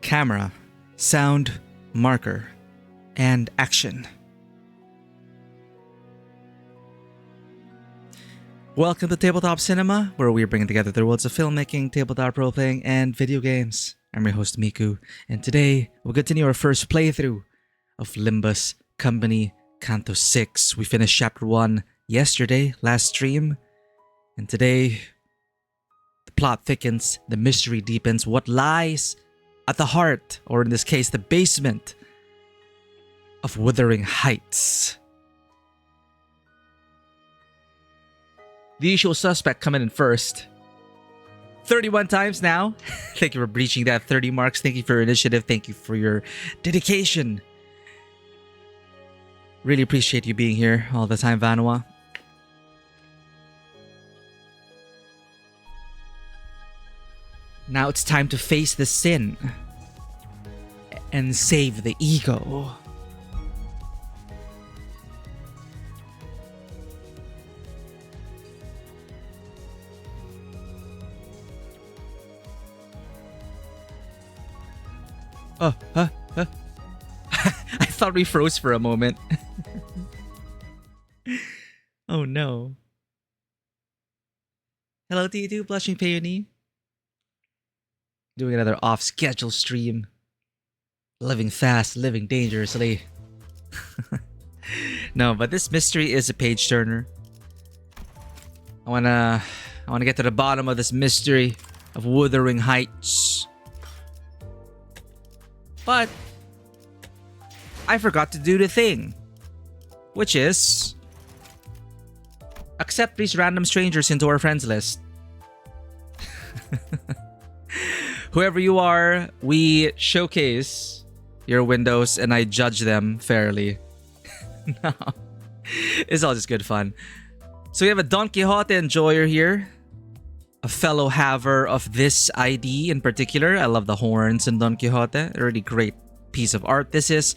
camera, sound, marker, and action. Welcome to Tabletop Cinema, where we are bringing together the worlds of filmmaking, tabletop role-playing, and video games. I'm your host, Miku, and today we'll continue our first playthrough of Limbus Company Canto 6. We finished Chapter 1 yesterday, last stream, and today the plot thickens, the mystery deepens. What lies at the heart, or in this case, the basement of Wuthering Heights? The usual suspect coming in first. 31 times now. Thank you for breaching that 30 marks. Thank you for your initiative. Thank you for your dedication. Really appreciate you being here all the time, Vanua. Now it's time to face the sin and save the ego. I thought we froze for a moment. Oh no. Hello to you too, Blushing Peony. Doing another off-schedule stream. Living fast, living dangerously. No, but this mystery is a page turner. I wanna get to the bottom of this mystery of Wuthering Heights. But I forgot to do the thing, which is accept these random strangers into our friends list. Whoever you are, we showcase your windows and I judge them fairly. No, it's all just good fun. So we have a Don Quixote enjoyer here, a fellow haver of this ID in particular. I love the horns in Don Quixote. A really great piece of art this is.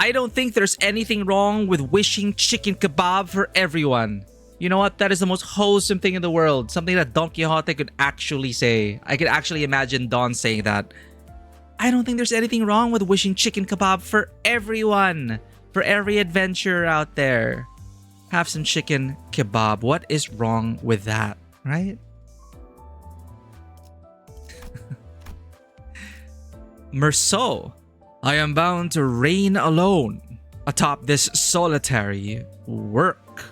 I don't think there's anything wrong with wishing chicken kebab for everyone. You know what? That is the most wholesome thing in the world. Something that Don Quixote could actually say. I could actually imagine Don saying that. I don't think there's anything wrong with wishing chicken kebab for everyone. For every adventurer out there. Have some chicken kebab. What is wrong with that? Right? Merceau, I am bound to reign alone atop this solitary work.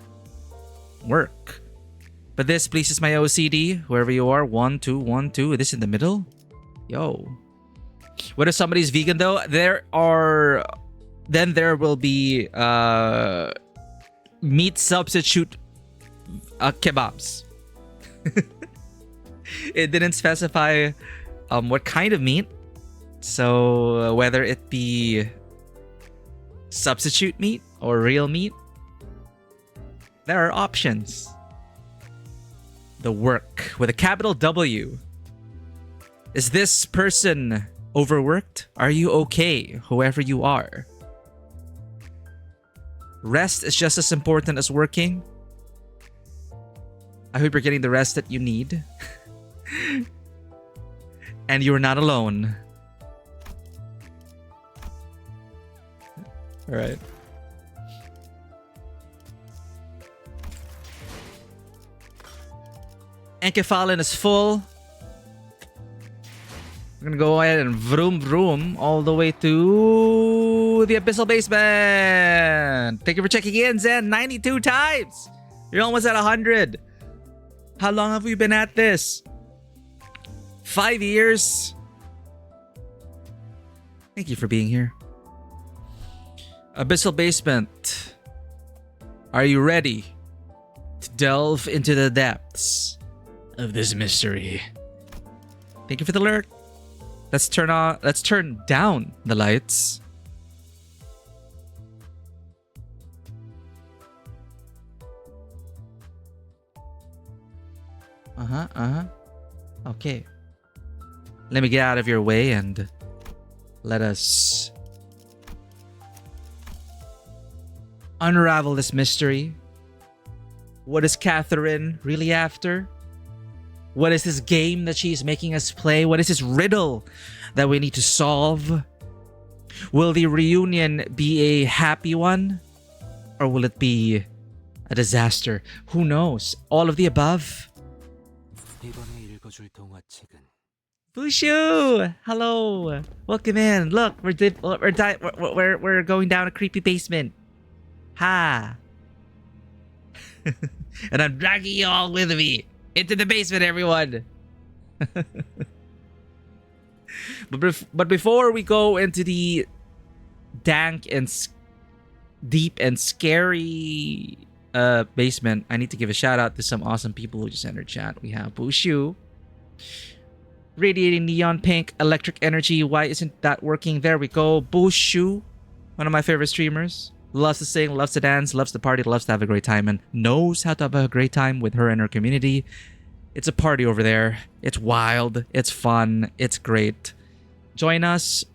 But this pleases my OCD, whoever you are. 1, 2, 1, 2. Is this in the middle? Yo. What if somebody's vegan though? There will be meat substitute kebabs. It didn't specify what kind of meat. So whether it be substitute meat or real meat, there are options. The work with a capital W. Is this person overworked? Are you okay, whoever you are? Rest is just as important as working. I hope you're getting the rest that you need. And you're not alone. All right. Encephalon is full. We're gonna go ahead and vroom vroom all the way to the Abyssal Basement. Thank you for checking in, Zen. 92 times. You're almost at 100. How long have we been at this? 5 years. Thank you for being here. Abyssal Basement. Are you ready to delve into the depths of this mystery? Thank you for the alert. Let's turn down the lights. Okay. Let me get out of your way and let us unravel this mystery. What is Catherine really after? What is this game that she's making us play? What is this riddle that we need to solve? Will the reunion be a happy one? Or will it be a disaster? Who knows? All of the above? Bushu! Hello! Welcome in. Look, we're going down a creepy basement. Ha! And I'm dragging you all with me into the basement, everyone. But before we go into the dank and deep and scary basement, I need to give a shout out to some awesome people who just entered chat. We have Bushu, radiating neon pink, electric energy. Why isn't that working? There we go. Bushu, one of my favorite streamers. Loves to sing, loves to dance, loves to party, loves to have a great time, and knows how to have a great time with her and her community. It's a party over there. It's wild. It's fun. It's great. Join us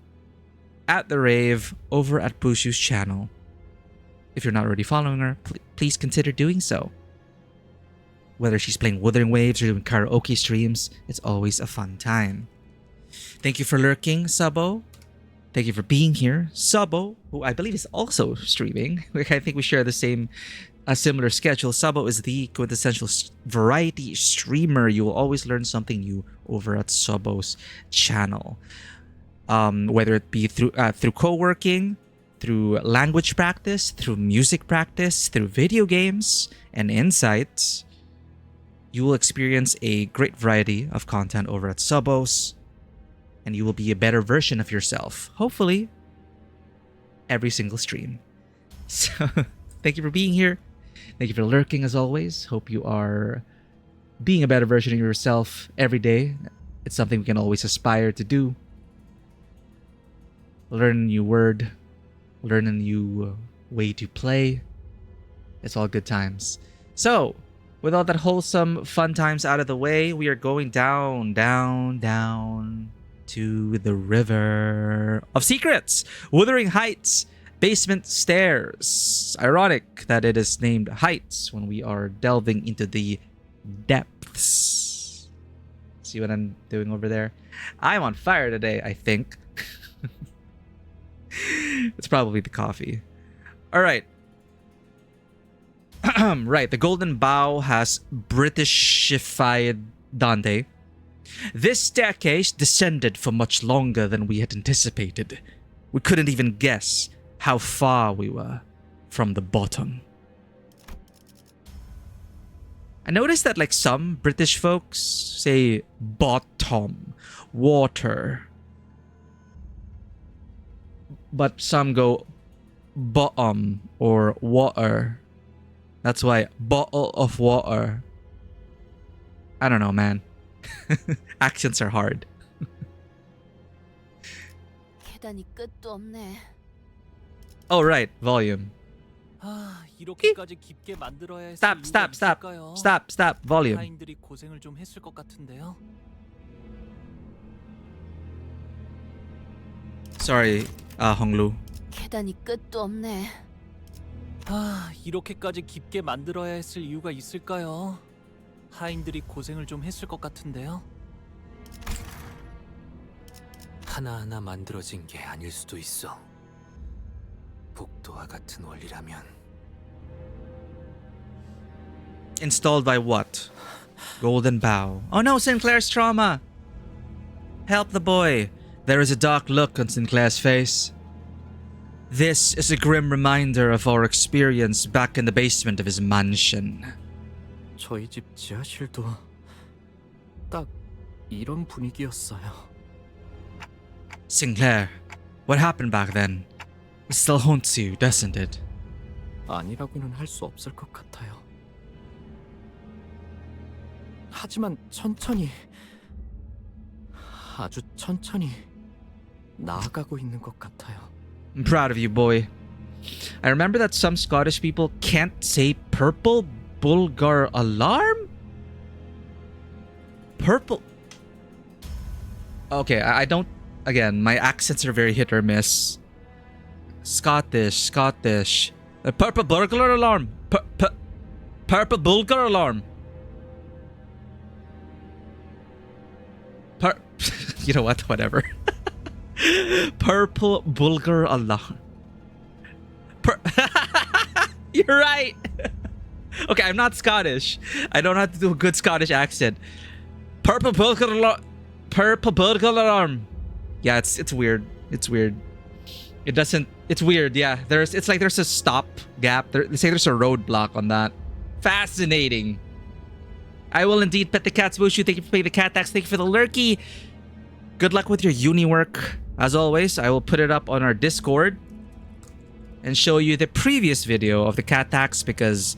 at the rave over at Bushu's channel. If you're not already following her, please consider doing so. Whether she's playing Wuthering Waves or doing karaoke streams, it's always a fun time. Thank you for lurking, Sabo. Thank you for being here. Sabo, who I believe is also streaming. I think we share a similar schedule. Sabo is the quintessential variety streamer. You will always learn something new over at Sabo's channel. Whether it be through co-working, through language practice, through music practice, through video games, and insights, you will experience a great variety of content over at Sabo's. And you will be a better version of yourself, hopefully, every single stream. So, thank you for being here. Thank you for lurking as always. Hope you are being a better version of yourself every day. It's something we can always aspire to do. Learn a new word, learn a new way to play. It's all good times. So, with all that wholesome fun times out of the way, we are going down to the River of Secrets, Wuthering Heights, basement stairs. Ironic that it is named Heights when we are delving into the depths. See what I'm doing over there? I'm on fire today, I think. It's probably the coffee. All right. Right, the Golden Bough has Britishified Dante. This staircase descended for much longer than we had anticipated. We couldn't even guess how far we were from the bottom. I noticed that like some British folks say bottom, water. But some go bottom or water. That's why bottle of water. I don't know, man. Accents are hard. Oh, right. Volume. Stop. Volume. Sorry, Honglu. 계단이 끝도 없네. 이렇게까지 깊게 만들어야 했을 이유가 있을까요? 하인들이 고생을 좀 했을 것 같은데요. 하나하나 만들어진 게 아닐 수도 있어. 복도와 같은 원리라면. Installed by what? Golden Bough. Oh no, Sinclair's trauma! Help the boy. There is a dark look on Sinclair's face. This is a grim reminder of our experience back in the basement of his mansion. 저희 집 지하실도 딱 이런 분위기였어요. Sinclair, what happened back then? It still haunts you, doesn't it? 아니라고는 할 수 없을 것 같아요. 하지만 천천히, 아주 천천히 나아가고 있는 것 같아요. I'm proud of you, boy. I remember that some Scottish people can't say purple Bulgar alarm? Purple... Okay, I don't... Again, my accents are very hit or miss. Scottish. Purple burglar alarm. Purple Bulgar alarm. You know what? Whatever. Purple Bulgar alarm. You're right. Okay, I'm not Scottish. I don't have to do a good Scottish accent. Purple Bulgar alarm. Purple Bulgar alarm. Yeah, it's weird. It's weird. It doesn't. It's weird. Yeah, it's like there's a stop gap. Let's say there's a roadblock on that. Fascinating. I will indeed pet the cat's Bushu. Thank you for paying the cat tax. Thank you for the lurkey. Good luck with your uni work. As always, I will put it up on our Discord and show you the previous video of the cat tax because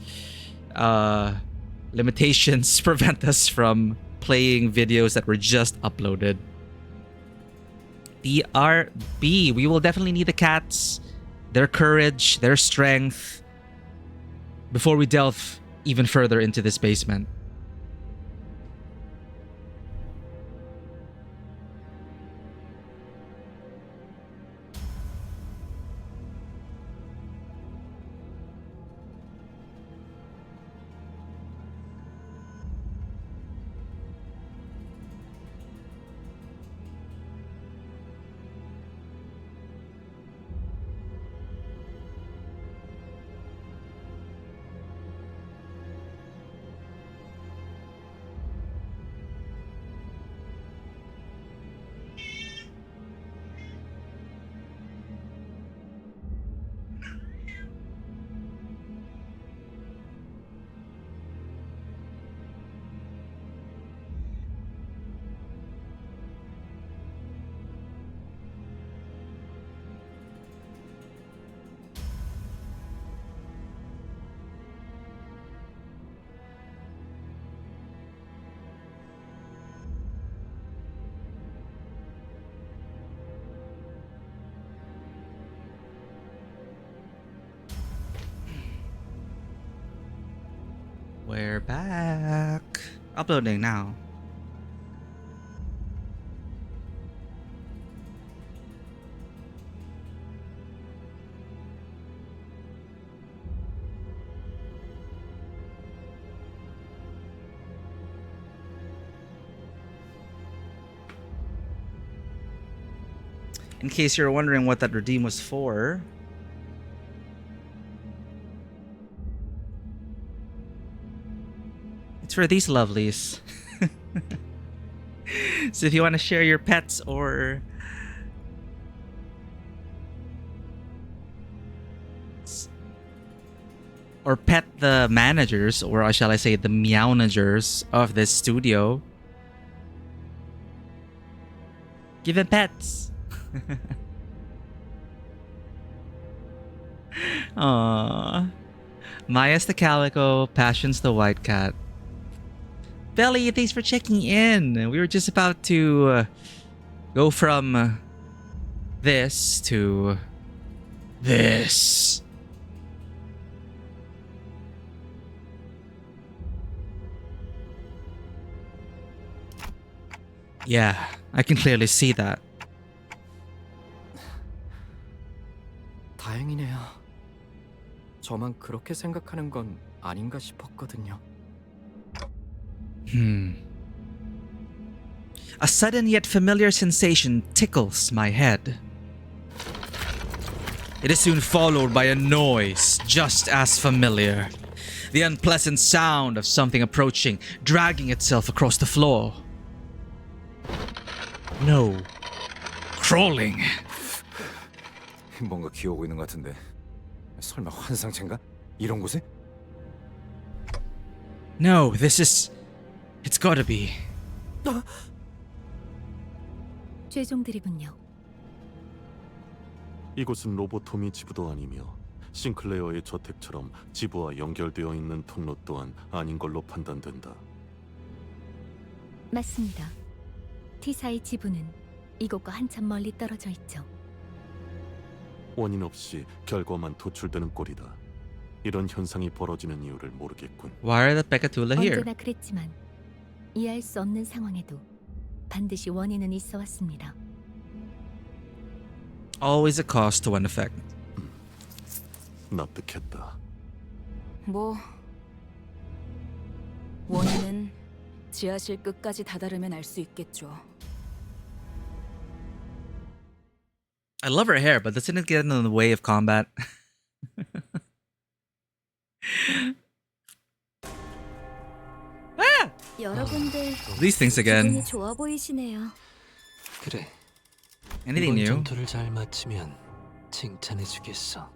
limitations prevent us from playing videos that were just uploaded. DRB. We will definitely need the cats, their courage, their strength before we delve even further into this basement. We're back. Uploading now. In case you're wondering what that redeem was for, it's for these lovelies. So if you want to share your pets or pet the managers, or shall I say the meownagers of this studio, give them pets. Aww. Maya's the calico, Passion's the white cat. Belly, thanks for checking in. We were just about to go from this to this. Yeah, I can clearly see that. 다행이네요. 저만 그렇게 생각하는 건 아닌가 싶었거든요. A sudden yet familiar sensation tickles my head. It is soon followed by a noise just as familiar. The unpleasant sound of something approaching, dragging itself across the floor. No. Crawling. 뭔가 기어오고 있는 것 같은데. 설마 환상체인가? 이런 곳에? No, it's gotta be. 최종 드립은요. 이곳은 로보토미 지부도 아니며 싱클레어의 저택처럼 지부와 연결되어 있는 통로 또한 아닌 걸로 판단된다. 맞습니다. T사의 지부는 이곳과 한참 멀리 떨어져 있죠. 원인 없이 결과만 도출되는 꼴이다. 이런 현상이 벌어지는 이유를 모르겠군. Why are the Pekatula here? 언제나 그랬지만 이해할 수 없는 상황에도 반드시 원인은 있어 왔습니다. Always a cause to an effect. 납득했다. 뭐 원인은 지하실 끝까지 다다르면 알 수 있겠죠. I love her hair, but doesn't it get in the way of combat? Ah! 여러분들 These things again. 기분이 좋아 보이시네요. 그래. Anything 이번 new? 전투를 잘 마치면 칭찬해주겠어.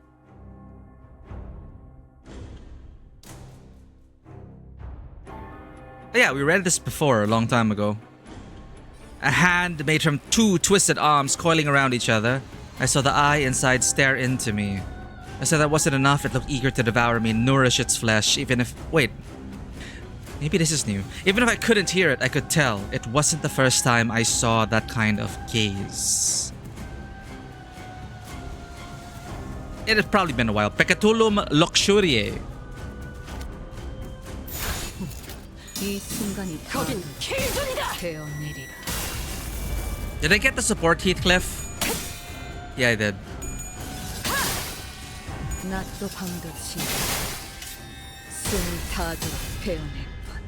Yeah, we read this before a long time ago. A hand made from two twisted arms coiling around each other. I saw the eye inside stare into me. I said that wasn't enough. It looked eager to devour me, nourish its flesh, even if... Wait. Maybe this is new. Even if I couldn't hear it, I could tell. It wasn't the first time I saw that kind of gaze. It had probably been a while. Pecatulum luxuriae. 이 순간이 거긴 킬존이다. 되어내리라. Did I get the support, Heathcliff? Yeah, I did. 낫도 반듯이 숨을 다하도록 베어낼 것.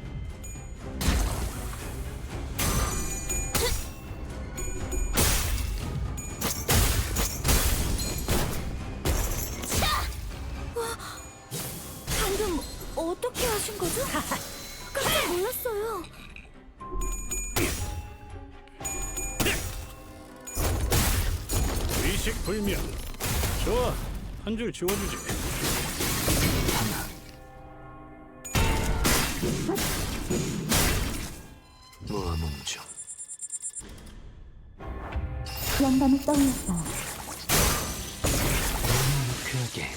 방금 어떻게 하신 거죠? 깜짝 놀랐어요. 의식 불명. 좋아, 한 줄 지워주지. 모아몽중. 영감이 떠올랐어요. 너무 유쾌하게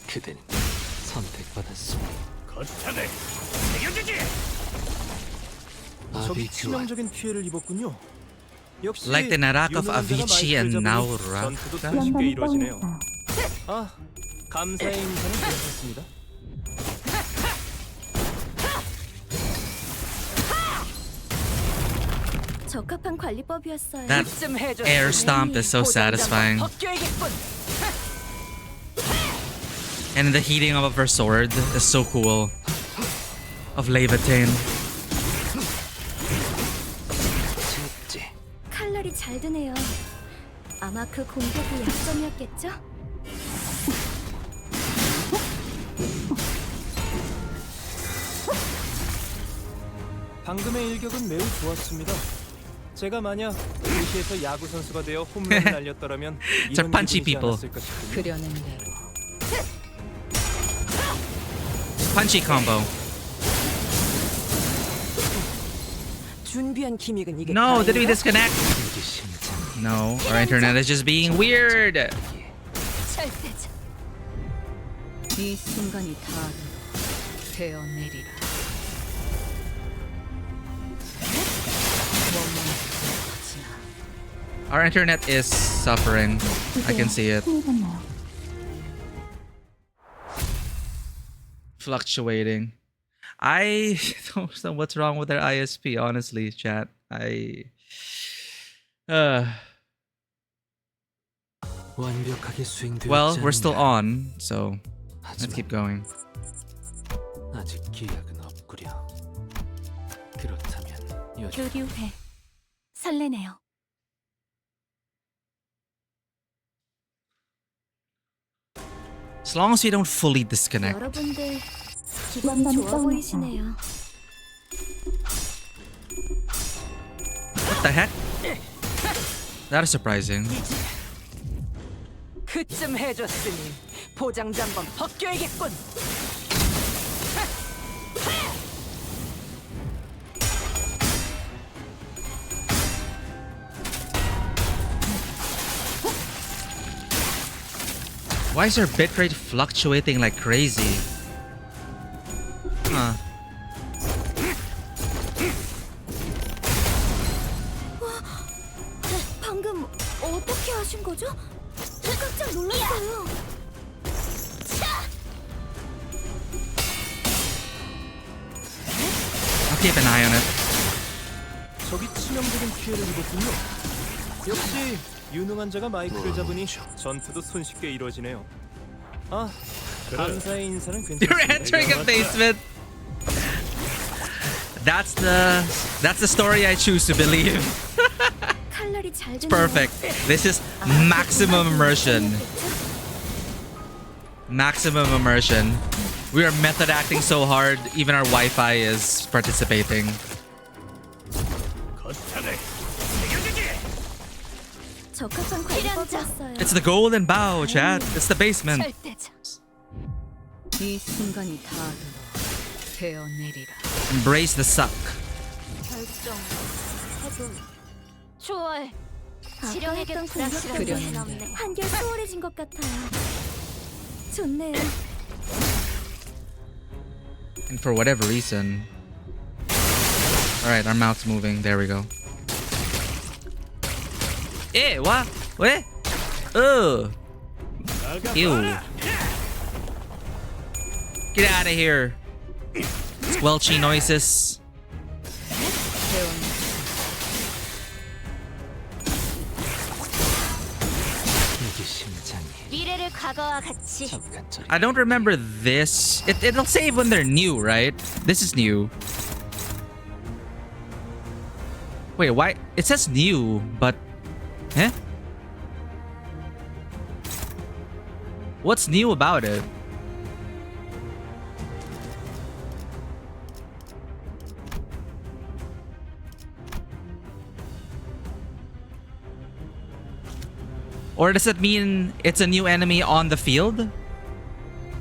그대는 선택받았소. 거창해. 새겨주지. 아비규환. 치명적인 피해를 입었군요. 역시 Like the Narak of 유능한 자가 Avicii and 마이크를 잡으니 Naura. 전투도 손쉽게 이루어지네요. 아, 감사의 인사는 괜찮습니다. 적합한 관리법이었어요. That air stomp is so satisfying. And the heating up of her sword is so cool. Of Levitain. 제 칼날이 잘 드네요. 아마 그 공격이 약점이었겠죠? 방금의 일격은 매우 좋았습니다. 제가 만약 도시에서 야구 선수가 되어 홈런을 날렸더라면 It's a 이런 punchy 기분이지 people. 않았을까 싶군요. 그려낸 대로. Punchy combo. 준비한 기믹은 이게 No, did we 다인가? disconnect? 우리 심장 No, our internet is just being weird. 절대죠. 이 순간이 닿아도 베어내리라. Our internet is suffering. I can see it. Fluctuating. I don't know what's wrong with our ISP, honestly, chat. 완벽하게 수행되었지 Well, we're still 않나. on, so let's 하지만 keep going. 아직 기약은 없구려. 그렇다면 여기 교류해. 설레네요. As long as we don't fully disconnect. 여러분들 기분이 좋아 보이시네요. What the heck? That is surprising. 그쯤 해줬으니 포장지 한번 벗겨야겠군. Why is our bitrate fluctuating like crazy? Huh. 방금 어떻게 하신 거죠? 깜짝 놀랐어요. I'll keep an eye on it. 적이 치명적인 피해를 입었군요. 역시 유능한 자가 마이크를 잡으니 전투도 손쉽게 이루어지네요. 아, 감사의 인사는 You're 괜찮습니다. entering a basement. That's the story I choose to believe. 칼날이 It's perfect. This is maximum immersion. Maximum immersion. We are method acting so hard, even our Wi-Fi is participating. It's the golden bow, chat. It's the basement. 이 순간이 되어내리라. Embrace the suck. 좋아해. 지령에게 불확실한 것이 남네. 한결 수월해진 것 같아요. 좋네요. And for whatever reason. Alright, our mouth's moving. There we go. Eh, what? What? Ugh. Ew. Get out of here. Squelchy noises. 미래를 과거와 같이. I don't remember this. It'll save when they're new, right? This is new. Wait, why? It says new, but... Eh? What's new about it? Or does it mean it's a new enemy on the field?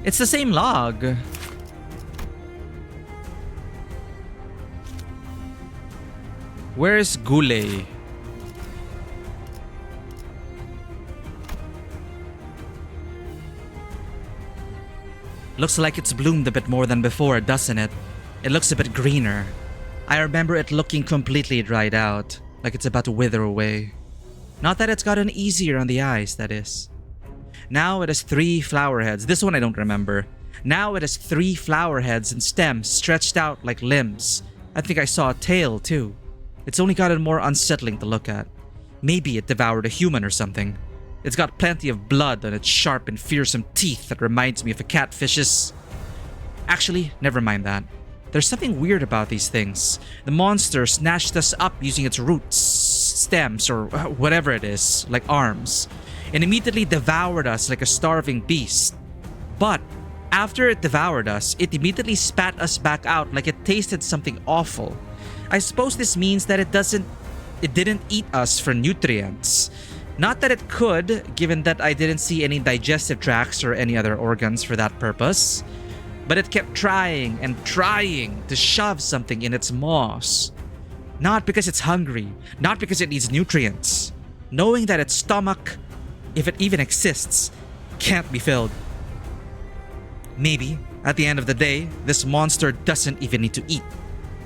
It's the same log. Where's Gule? Looks like it's bloomed a bit more than before, doesn't it? It looks a bit greener. I remember it looking completely dried out, like it's about to wither away. Not that it's gotten easier on the eyes, that is. Now it has 3 flower heads. This one I don't remember. Now it has 3 flower heads and stems stretched out like limbs. I think I saw a tail too. It's only gotten more unsettling to look at. Maybe it devoured a human or something. It's got plenty of blood on its sharp and fearsome teeth that reminds me of a catfish's. Actually, never mind that. There's something weird about these things. The monster snatched us up using its roots, stems, or whatever it is, like arms, and immediately devoured us like a starving beast. But after it devoured us, it immediately spat us back out like it tasted something awful. I suppose this means that it didn't eat us for nutrients. Not that it could, given that I didn't see any digestive tracts or any other organs for that purpose. But it kept trying and trying to shove something in its maws. Not because it's hungry, not because it needs nutrients. Knowing that its stomach, if it even exists, can't be filled. Maybe, at the end of the day, this monster doesn't even need to eat.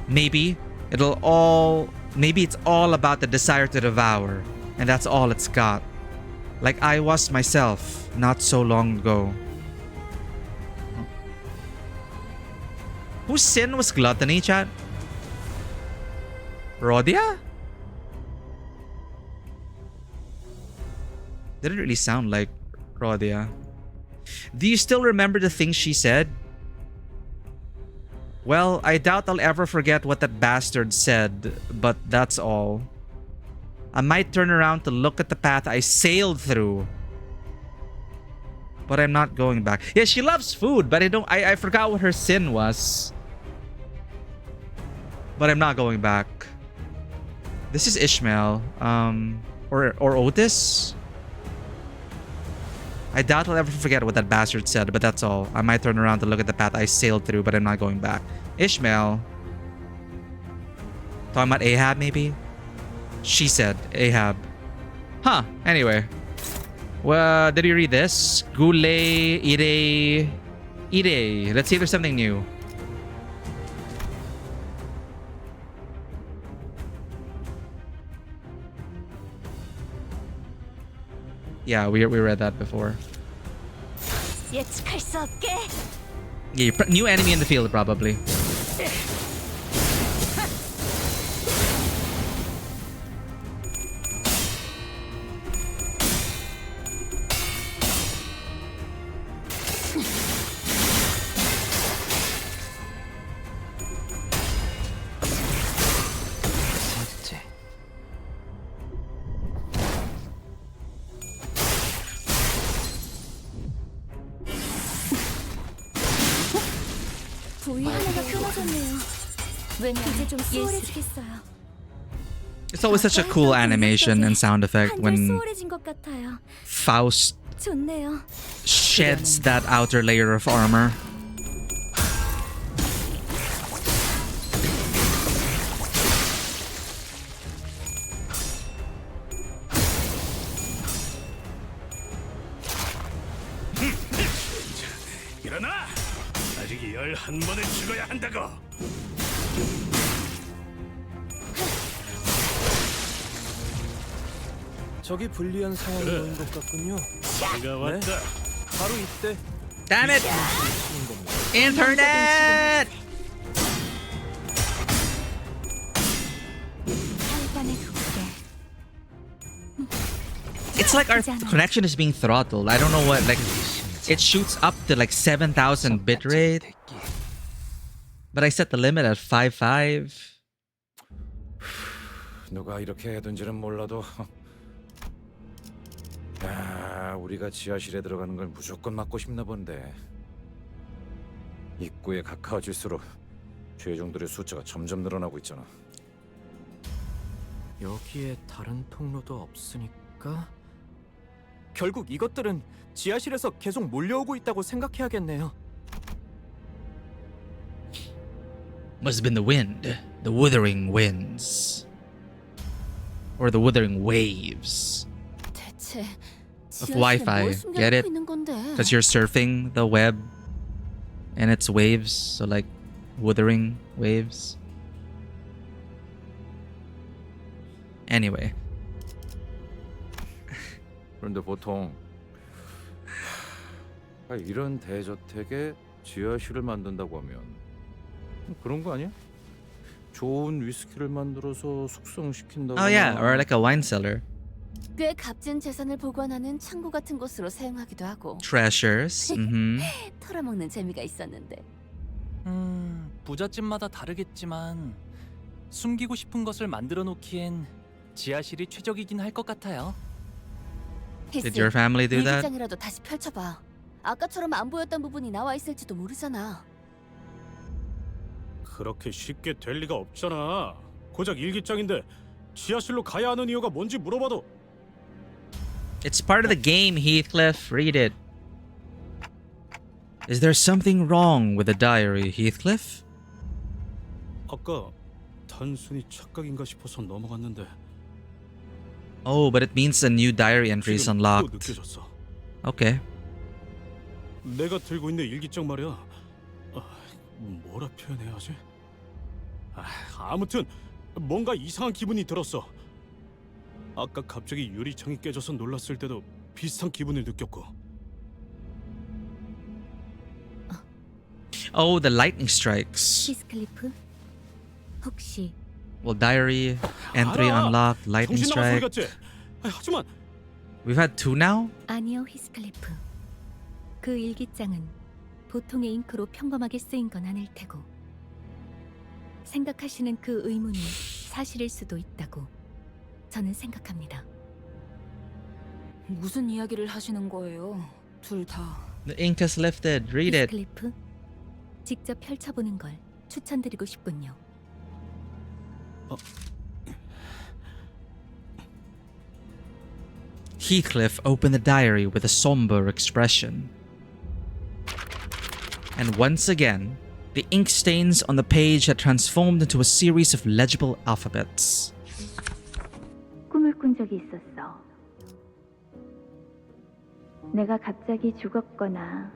Maybe it's all about the desire to devour, and that's all it's got. Like I was myself not so long ago. Whose sin was gluttony, chat? Rhodia? Didn't really sound like Rhodia. Do you still remember the things she said? Well, I doubt I'll ever forget what that bastard said, but that's all. I might turn around to look at the path I sailed through. But I'm not going back. Yeah, she loves food, but I forgot what her sin was. But I'm not going back. This is Ishmael. Or Otis? I doubt I'll ever forget what that bastard said, but that's all. I might turn around to look at the path I sailed through, but I'm not going back. Ishmael. Talking about Ahab, maybe? She said Ahab. Huh, anyway. Well, did you read this? Gule, Ire. Let's see if there's something new. Yeah, we read that before. 예측할 수 없게. Yeah, new enemy in the field, probably. 부위 하나가 끊어졌네요. 왜냐 이제 좀 수월해지겠어요. It's always such a cool animation and sound effect 한결 when 수월해진 것 같아요. Faust 좋네요. sheds that outer layer of armor. 일어나! 아직 11번을 죽어야 한다고! 저기 불리한 상황이 그래. 오는 것 같군요. 내가 왔다. 바로 이때 Damn it! 치는 겁니다. Internet! 혈관의 두께. It's like our connection is being throttled. I don't know what, like, it shoots up to like 7,000 bitrate. But I set the limit at 5.5. 누가 이렇게 해둔지는 몰라도 우리가 지하실에 들어가는 걸 무조건 막고 싶나 본데. 입구에 가까워질수록 죄종들의 숫자가 점점 늘어나고 있잖아. 여기에 다른 통로도 없으니까 결국 이것들은 지하실에서 계속 몰려오고 있다고 생각해야겠네요. Must have been the wind. The withering winds. Or the withering waves. 대체 Of 지하실에 Wi-Fi. 뭘 Get it? 숨겨놓고 있는 건데? Because you're surfing the web and it's waves, so like withering waves. Anyway. 그런데 보통 이런 대저택에 지하실을 만든다고 하면 그런 거 아니야? 좋은 위스키를 만들어서 숙성시킨다거나. Oh yeah, or like a wine cellar. 꽤 값진 재산을 보관하는 창고 같은 곳으로 사용하기도 하고 Treasures. Mm-hmm. 털어먹는 재미가 있었는데. 부잣집마다 다르겠지만 숨기고 싶은 것을 만들어 놓기엔 지하실이 최적이긴 할 것 같아요. Did your family do that? 일기장이라도 다시 펼쳐봐. 아까처럼 안 보였던 부분이 나와 있을지도 모르잖아. 그렇게 쉽게 될 리가 없잖아. 고작 일기장인데 지하실로 가야 하는 이유가 뭔지 물어봐도 It's part of the game, Heathcliff. Read it. Is there something wrong with the diary, Heathcliff? 아까 단순히 착각인가 싶어서 넘어갔는데 Oh, but it means a new diary entry is 지금 또 unlocked. 느껴졌어. Okay. 내가 들고 있는 일기장 말이야. 뭐라 표현해야 하지? 아무튼 뭔가 이상한 기분이 들었어. 아까 갑자기 유리창이 깨져서 놀랐을 때도 비슷한 기분을 느꼈고. Oh, the lightning strikes. 히스클리프? 혹시 Well, diary entry 알아! unlocked, lightning 정신 나간 소리 strike. 같지? 하지만 We've had two now? 아니요, 히스클리프. 그 일기장은 보통의 잉크로 평범하게 쓰인 건 아닐 테고 생각하시는 그 의문이 사실일 수도 있다고 저는 생각합니다. 무슨 이야기를 하시는 거예요? 둘 다. The ink has lifted. Read it. 히스클리프, 직접 펼쳐보는 걸 추천드리고 싶군요. Heathcliff opened the diary with a somber expression. And once again, the ink stains on the page had transformed into a series of legible alphabets. 꿈을 꾼 적이 있었어. 내가 갑자기 죽었거나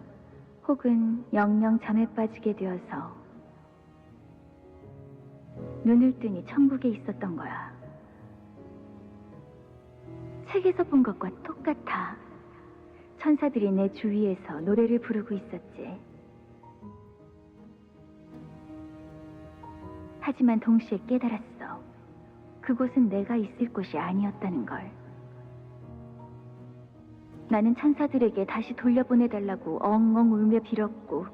혹은 영영 잠에 빠지게 되어서 눈을 뜨니 천국에 있었던 거야. 책에서 본 것과 똑같아. 천사들이 내 주위에서 노래를 부르고 있었지. 하지만 동시에 깨달았어. 그곳은 내가 있을 곳이 아니었다는 걸. 나는 천사들에게 다시 돌려보내달라고 엉엉 울며 빌었고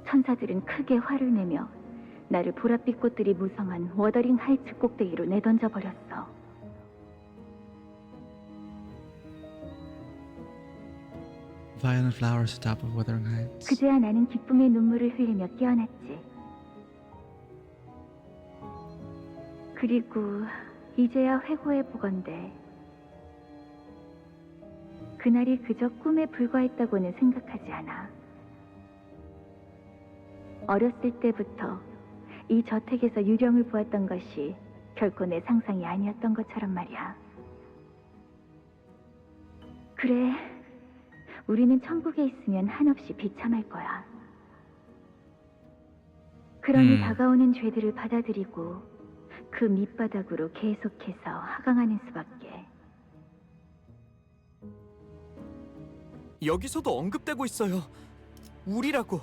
천사들은 크게 화를 내며 나를 보랏빛 꽃들이 무성한 워더링 하이츠 꼭대기로 내던져 버렸어. Violent flowers atop of wuthering heights. 그제야 나는 기쁨의 눈물을 흘리며 깨어났지. 그리고 이제야 회고해 보건대 그날이 그저 꿈에 불과했다고는 생각하지 않아. 어렸을 때부터 이 저택에서 유령을 보았던 것이 결코 내 상상이 아니었던 것처럼 말이야. 그래, 우리는 천국에 있으면 한없이 비참할 거야. 그러니 다가오는 죄들을 받아들이고 그 밑바닥으로 계속해서 하강하는 수밖에. 여기서도 언급되고 있어요. 우리라고.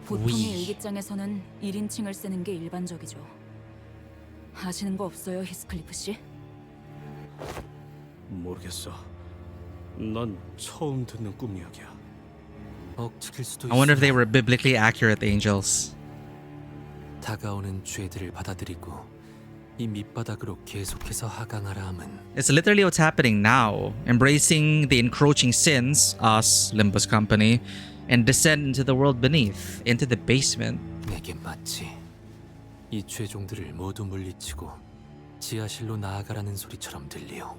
보통의 일기장에서는 1인칭을 쓰는 게 일반적이죠. 아시는 거 없어요, 히스클리프 씨? 모르겠어. 난 처음 듣는 꿈 이야기야. 억측일 수도 I wonder if they 있으나 were biblically accurate angels. 다가오는 죄들을 받아들이고 이 밑바닥으로 계속해서 하강하라 함은 It's literally what's happening now. Embracing the encroaching sins, us, Limbus Company, and descend into the world beneath, into the basement. 내게 마치 이 죄종들을 모두 물리치고 지하실로 나아가라는 소리처럼 들리오.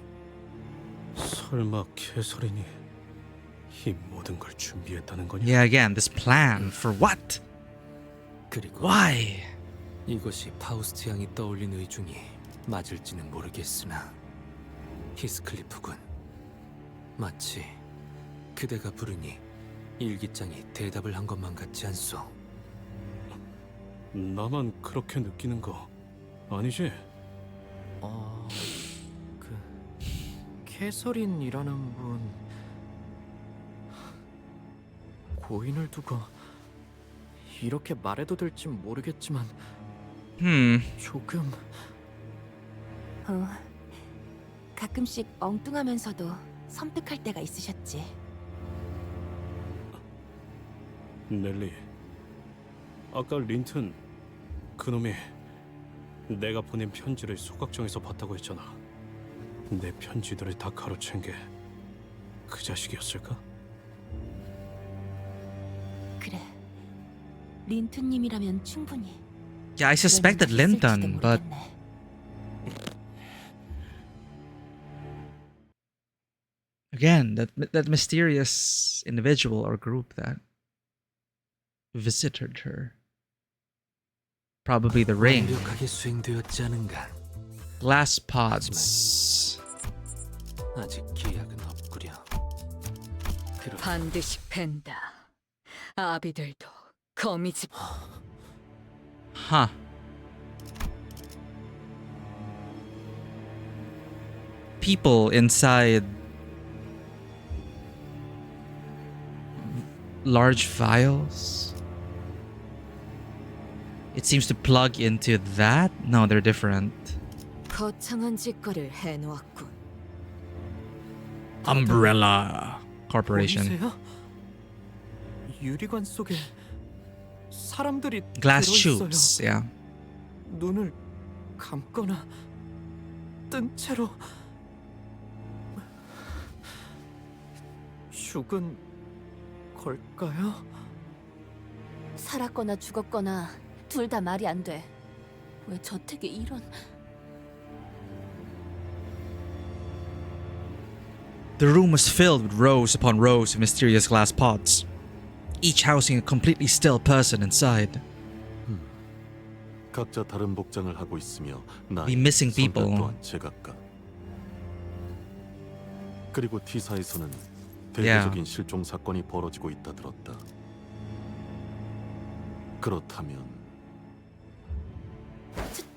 설마 캐서린이 이 모든 걸 준비했다는 거냐? Yeah, again, this plan. For what? 그리고 Why? 이것이 파우스트 양이 떠올린 의중이 맞을지는 모르겠으나 히스클리프군, 마치 그대가 부르니 일기장이 대답을 한 것만 같지 않소? 나만 그렇게 느끼는 거 아니지? 그 캐서린이라는 분 고인을 두고 이렇게 말해도 될지 모르겠지만 조금 가끔씩 엉뚱하면서도 섬뜩할 때가 있으셨지. 넬리, 아까 린튼 그놈이 내가 보낸 편지를 소각정에서 봤다고 했잖아. 내 편지들을 다 가로챈 게 그 자식이었을까? 그래, 린투님이라면 충분히. Yeah, I suspected Linton, but again, that mysterious individual or group that visited her. Probably the ring. 완벽하게 수행되었지 않은가? Glass pods. 아직 기약은 없구려. 반드시 팬다. 아비들도 거미집. Huh. People inside large vials. It seems to plug into that. No, they're different. 거창한 짓거리를 해놓았군. Umbrella Corporation. 보이세요? 유리관 속에 사람들이 Glass 들어있어요. tubes. Yeah. 눈을 감거나 뜬 채로 죽은 걸까요? 살았거나 죽었거나 둘 다 말이 안 돼. 왜 저택에 이런... The room was filled with rows upon rows of mysterious glass pods, each housing a completely still person inside. 각자 다른 복장을 하고 있으며 나이, The missing people. 성별 또한 제각각. 그리고 T사에서는 대대적인 실종 사건이 벌어지고 있다 들었다. 그렇다면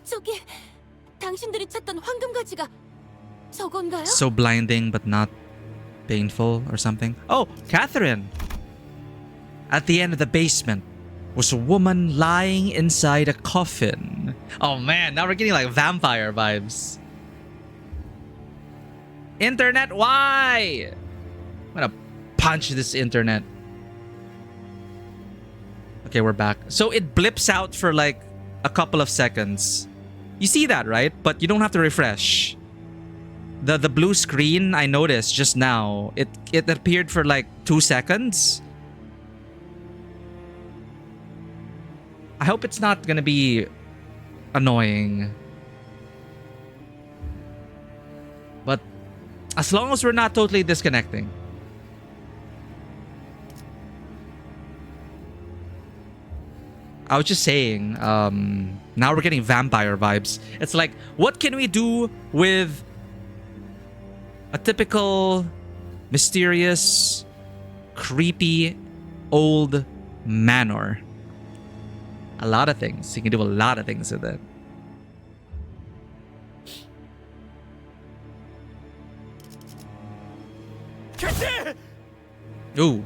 저기... 당신들이 찾던 황금가지가 저건가요? So blinding but not painful or something. Oh, Catherine! At the end of the basement was a woman lying inside a coffin. Oh man, now we're getting like vampire vibes. Internet, why? I'm gonna punch this internet. Okay, we're back. So it blips out for like a couple of seconds. You see that, right? But you don't have to refresh. The blue screen I noticed just now. It appeared for like 2 seconds. I hope it's not gonna be annoying. But as long as we're not totally disconnecting. I was just saying, now we're getting vampire vibes. It's like, what can we do with a typical mysterious, creepy, old manor? A lot of things. You can do a lot of things with it. Ooh.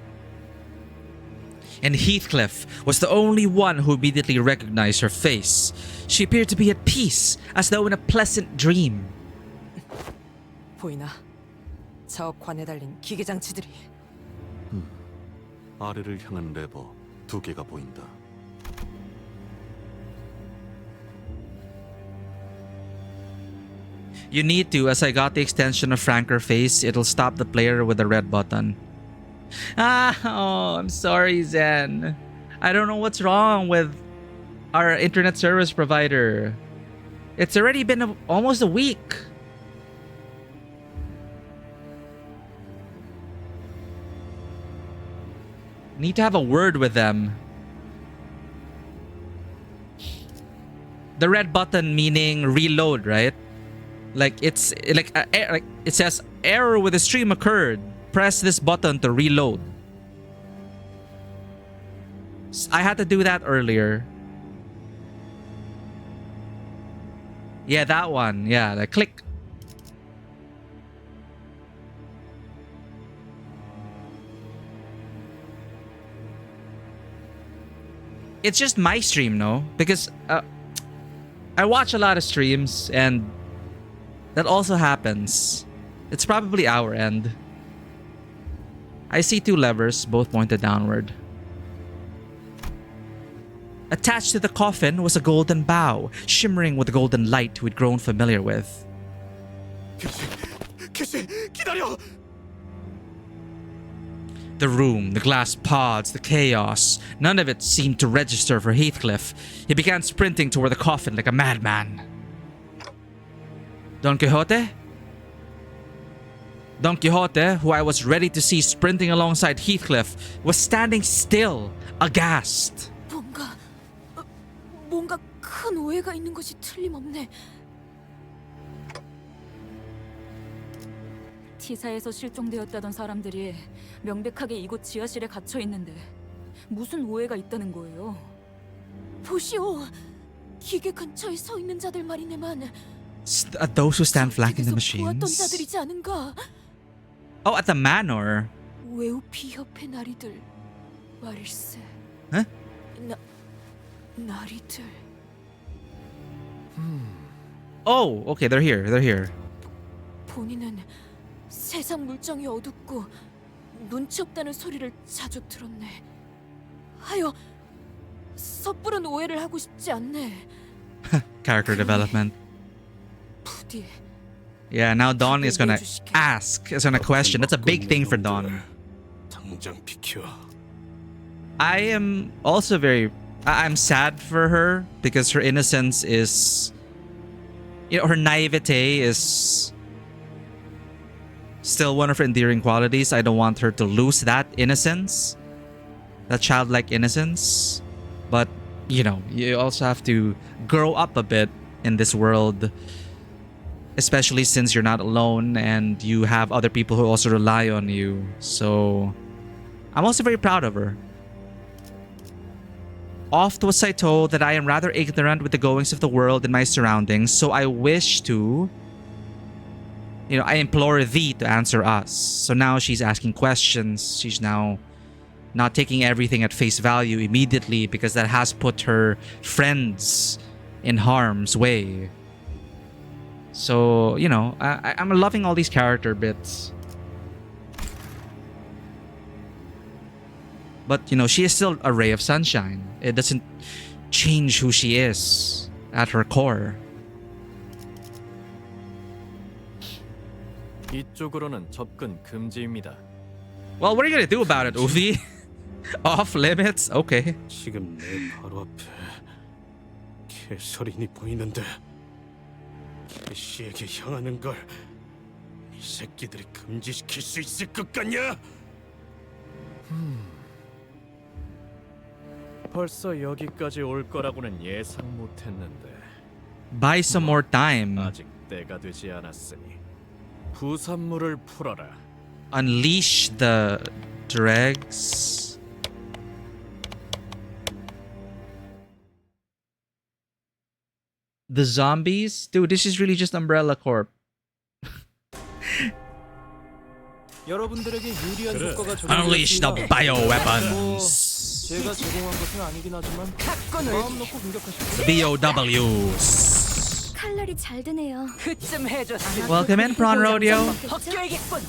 And Heathcliff was the only one who immediately recognized her face. She appeared to be at peace, as though in a pleasant dream. 보이나? 저 관에 달린 기계 장치들이. 아래를 향한 레버 2개가 보인다. You need to, as I got the extension of Franker face, it'll stop the player with the red button. Oh, I'm sorry, Zen. I don't know what's wrong with our internet service provider. It's already been almost a week. Need to have a word with them. The red button meaning reload, right? Like it's like it says error with the stream occurred. Press this button to reload. I had to do that earlier. Yeah, that one. Yeah, like click. It's just my stream, no? Because I watch a lot of streams and that also happens. It's probably our end. I see 2 levers, both pointed downward. Attached to the coffin was a golden bow, shimmering with the golden light we'd grown familiar with. The room, the glass pods, the chaos, none of it seemed to register for Heathcliff. He began sprinting toward the coffin like a madman. Don Quixote? Don Quixote, who I was ready to see sprinting alongside Heathcliff, was standing still, aghast. 뭔가 큰 오해가 있는 것이 틀림없네. 티사에서 실종되었다던 사람들이 명백하게 이곳 지하실에 갇혀 있는데 무슨 오해가 있다는 거예요? 보시오, 기계 근처에 서 있는 자들 말이네만. Those who stand flanking the 보았던 machines. 자들이지 않은가? Oh, at the manor. 웨우피 협회 나리들 말일세. Huh? 나리들. Oh, okay, they're here. They're here. 본인은 세상 물정이 어둡고 눈치 없다는 소리를 자주 들었네. 하여 섣부른 오해를 하고 싶지 않네. Character development. 부디. Yeah, now Dawn is gonna ask. Is gonna question. That's a big thing for Dawn. 당장 비켜. I am also I'm sad for her because her innocence is, you know, her naivete is still one of her endearing qualities. I don't want her to lose that innocence, that childlike innocence. But, you know, you also have to grow up a bit in this world, especially since you're not alone and you have other people who also rely on you. So I'm also very proud of her. Oft was I told that I am rather ignorant with the goings of the world and my surroundings, so I wish to, you know, I implore thee to answer us. So now she's asking questions. She's now not taking everything at face value immediately because that has put her friends in harm's way. So, you know, I'm loving all these character bits. But, you know, she is still a ray of sunshine. It doesn't change who she is at her core. 이쪽으로는 접근 금지입니다. Well, what are you gonna do about it, Uvi? Off limits? Okay. 지금 내 바로 앞에 개설인이 보이는데 개씨에게 향하는 걸 이 새끼들이 금지시킬 수 있을 것 같냐? 벌써 여기까지 올 거라고는 예상 못했는데 Buy some more time. 아직 때가 되지 않았으니 부산물을 풀어라. Unleash the dregs. The zombies? Dude, this is really just Umbrella Corp. 여러분들에게 유리한 그래. 효과가 Unleash the 적용되었습니다. bioweapons. 제가 제공한 것은 아니긴 하지만 마음 놓고 공격하십시오. BOWs. 칼날이 잘 드네요. 그쯤 해줬으면 Welcome in, Prawn Rodeo. 벗겨야겠군.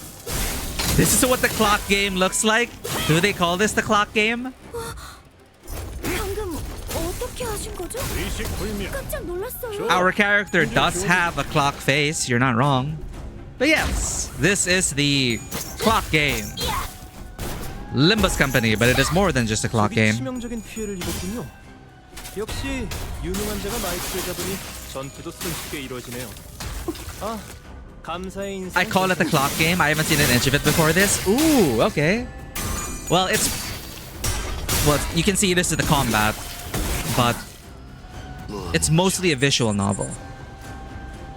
This is what the clock game looks like. Do they call this the clock game? 방금 어떻게 하신 거죠? 의식불명. 깜짝 놀랐어요. Our character does have a clock face. You're not wrong. But yes, this is the clock game. Limbus company, but it is more than just a clock 적이 game. 치명적인 피해를 입었군요. 역시 유능한 자가 마이크를 잡으니 전투도 손쉽게 이루어지네요. 아, 감사의 인사. I call it the clock game. I haven't seen an inch of it before this. Ooh, okay. Well, you can see this is the combat, but it's mostly a visual novel.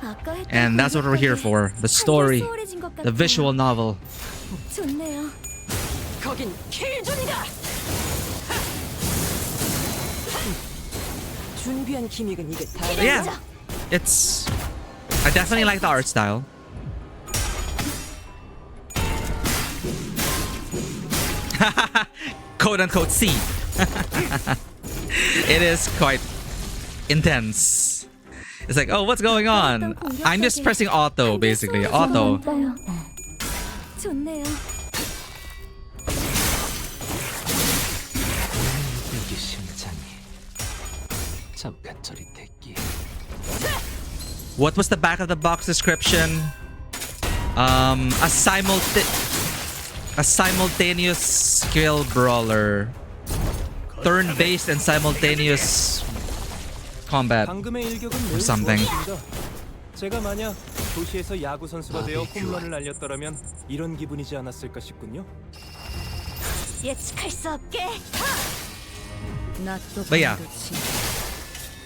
아까 했던 And that's what we're here for. The story, 한결 수월해진 것 the 같아요. visual novel. 좋네요. 거긴 킬존이다. 준비한 기믹은 이게 다. Yeah, I definitely like the art style. Quote unquote C. It is quite intense. It's like, oh, what's going on? I'm just pressing auto, basically. Auto. 좋네요. 이게 심장이 잠깐 저리 대기. What was the back of the box description? A simultaneous skill brawler. Turn-based and simultaneous combat. 방금의 일격은 or 매우 something. 좋았습니다. 제가 만약 도시에서 야구 선수가 되어 홈런을 날렸더라면 이런 기분이지 않았을까 싶군요. 예측할 수 없게. But yeah,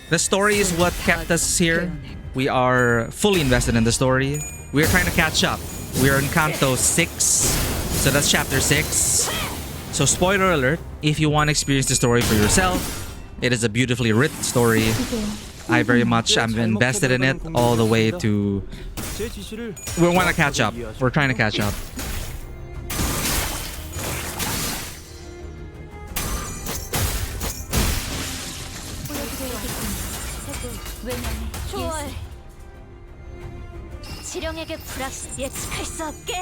the story is what kept us here. We are fully invested in the story. We are trying to catch up. We are in Canto 6, so that's chapter 6. So spoiler alert, if you want to experience the story for yourself, it is a beautifully written story. I very much am invested in it all the way to... 제 지시를 We want to catch up. We're trying to catch up. 초월. 지령에게 불확 예측할 수 없게.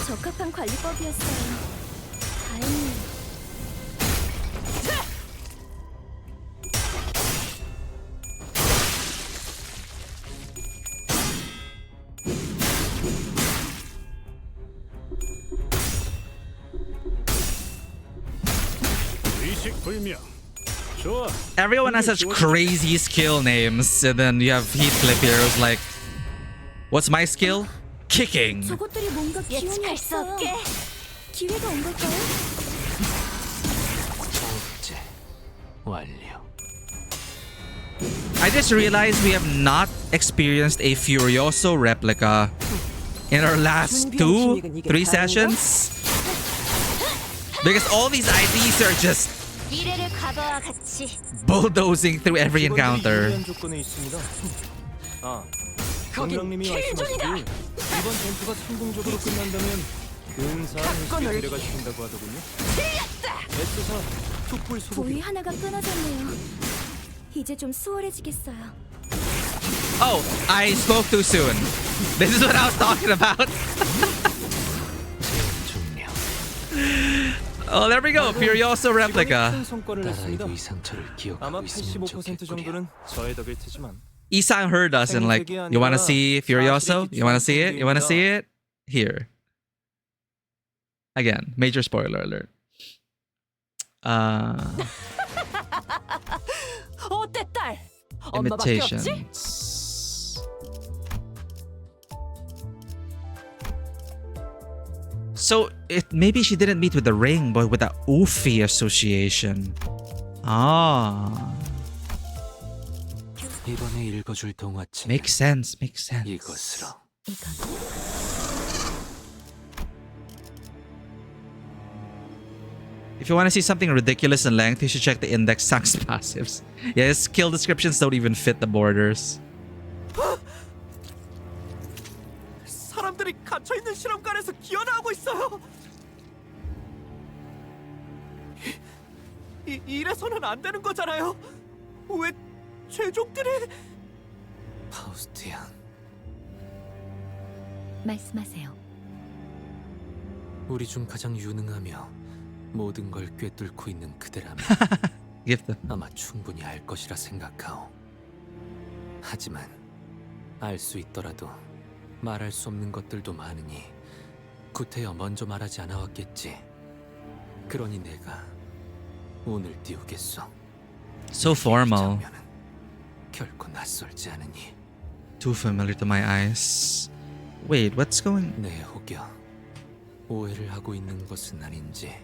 적합한 관리법이었어요. 다행이에요. 의식불명. 좋아. Everyone has such crazy skill names, and then you have Heathcliff here who's like, what's my skill? Kicking. 저것들이 뭔가 기운이 없어요. 기회가 온 걸까요? 복제 완료. I just realized we have not experienced a Furioso replica in our last 2-3 sessions. Because all these IDs are just 미래를 과거와 같이. bulldozing through every encounter. 유리한 조건에 있습니다. 아, 거긴 경장님이 킬존이다. 말씀하시길 이번 전투가 성공적으로 끝난다면 근사한 회식에 데려가신다고 하더군요. 애써서 툭불 소고기. 부위 하나가 끊어졌네요. 이제 좀 수월해지겠어요. Oh, I spoke too soon. This is what I was talking about. Oh, there we go. Furioso replica. 큰 성과를 냈습니다. 이 상처를 아마 기억하고 있으면 85% 정도는 저의 덕일 테지만 Isang heard us and like, you want to see Furioso? You want to see it? You want to see it? Here. Again, major spoiler alert. 어때 딸? 엄마밖에 없지? Imitations. So maybe she didn't meet with the ring, but with the Ufi association. Ah, 이번에 읽어줄 동화책 makes sense. Makes sense. 이것으로. If you want to see something ridiculous in length, you should check the index Sang's passives. Yeah, his skill descriptions don't even fit the borders. 사람들이 갇혀 있는 실험관에서 기어나오고 있어요. 이래서는 안 되는 거잖아요. 왜 죄종들이? 파우스티안, 말씀하세요. 우리 중 가장 유능하며 모든 걸 꿰뚫고 있는 그대라면 Give them. 아마 충분히 알 것이라 생각하오. 하지만 알 수 있더라도 말할 수 없는 것들도 많으니 구태여 먼저 말하지 않아 왔겠지. 그러니 내가 오늘 띄우겠소. So formal. 장면은 결코 낯설지 않으니. Too familiar to my eyes. Wait, what's going? 내 혹여 오해를 하고 있는 것은 아닌지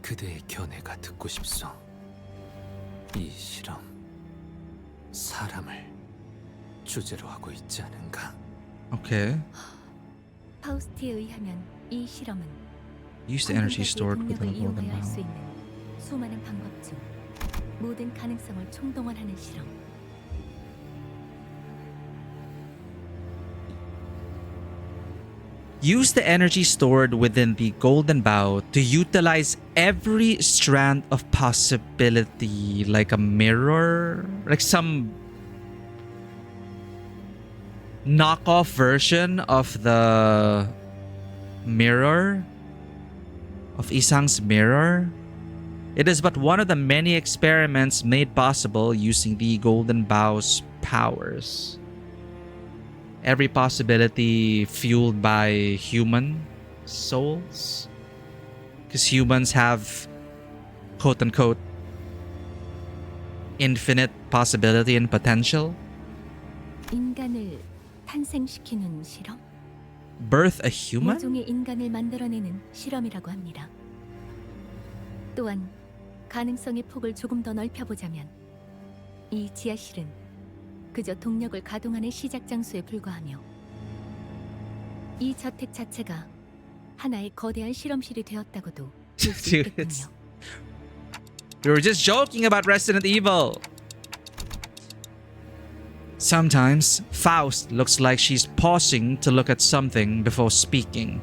그대의 견해가 듣고 싶소. 이 실험 사람을 주제로 하고 있지 않은가? Okay. 파우스트에 의하면 이 실험은 Use the energy 환경자기의 stored within 동력을 a golden 이용하여 할 수 bowl. 있는 수많은 방법 중 모든 가능성을 총동원하는 실험. Use the energy stored within the golden bow to utilize every strand of possibility, like a mirror, like some knockoff version of the mirror, of Isang's mirror. It is but one of the many experiments made possible using the golden bow's powers. Every possibility fueled by human souls, because humans have quote unquote infinite possibility and potential. 인간을 탄생시키는 실험? Birth a human? 모종의 인간을 만들어내는 실험이라고 합니다. 또한 가능성의 폭을 조금 더 넓혀보자면 이 지하실은 그저 동력을 가동하는 시작 장소에 불과하며 이 저택 자체가 하나의 거대한 실험실이 되었다고도 볼 수 Dude, 있겠군요. We were just joking about Resident Evil. Sometimes Faust looks like she's pausing to look at something before speaking.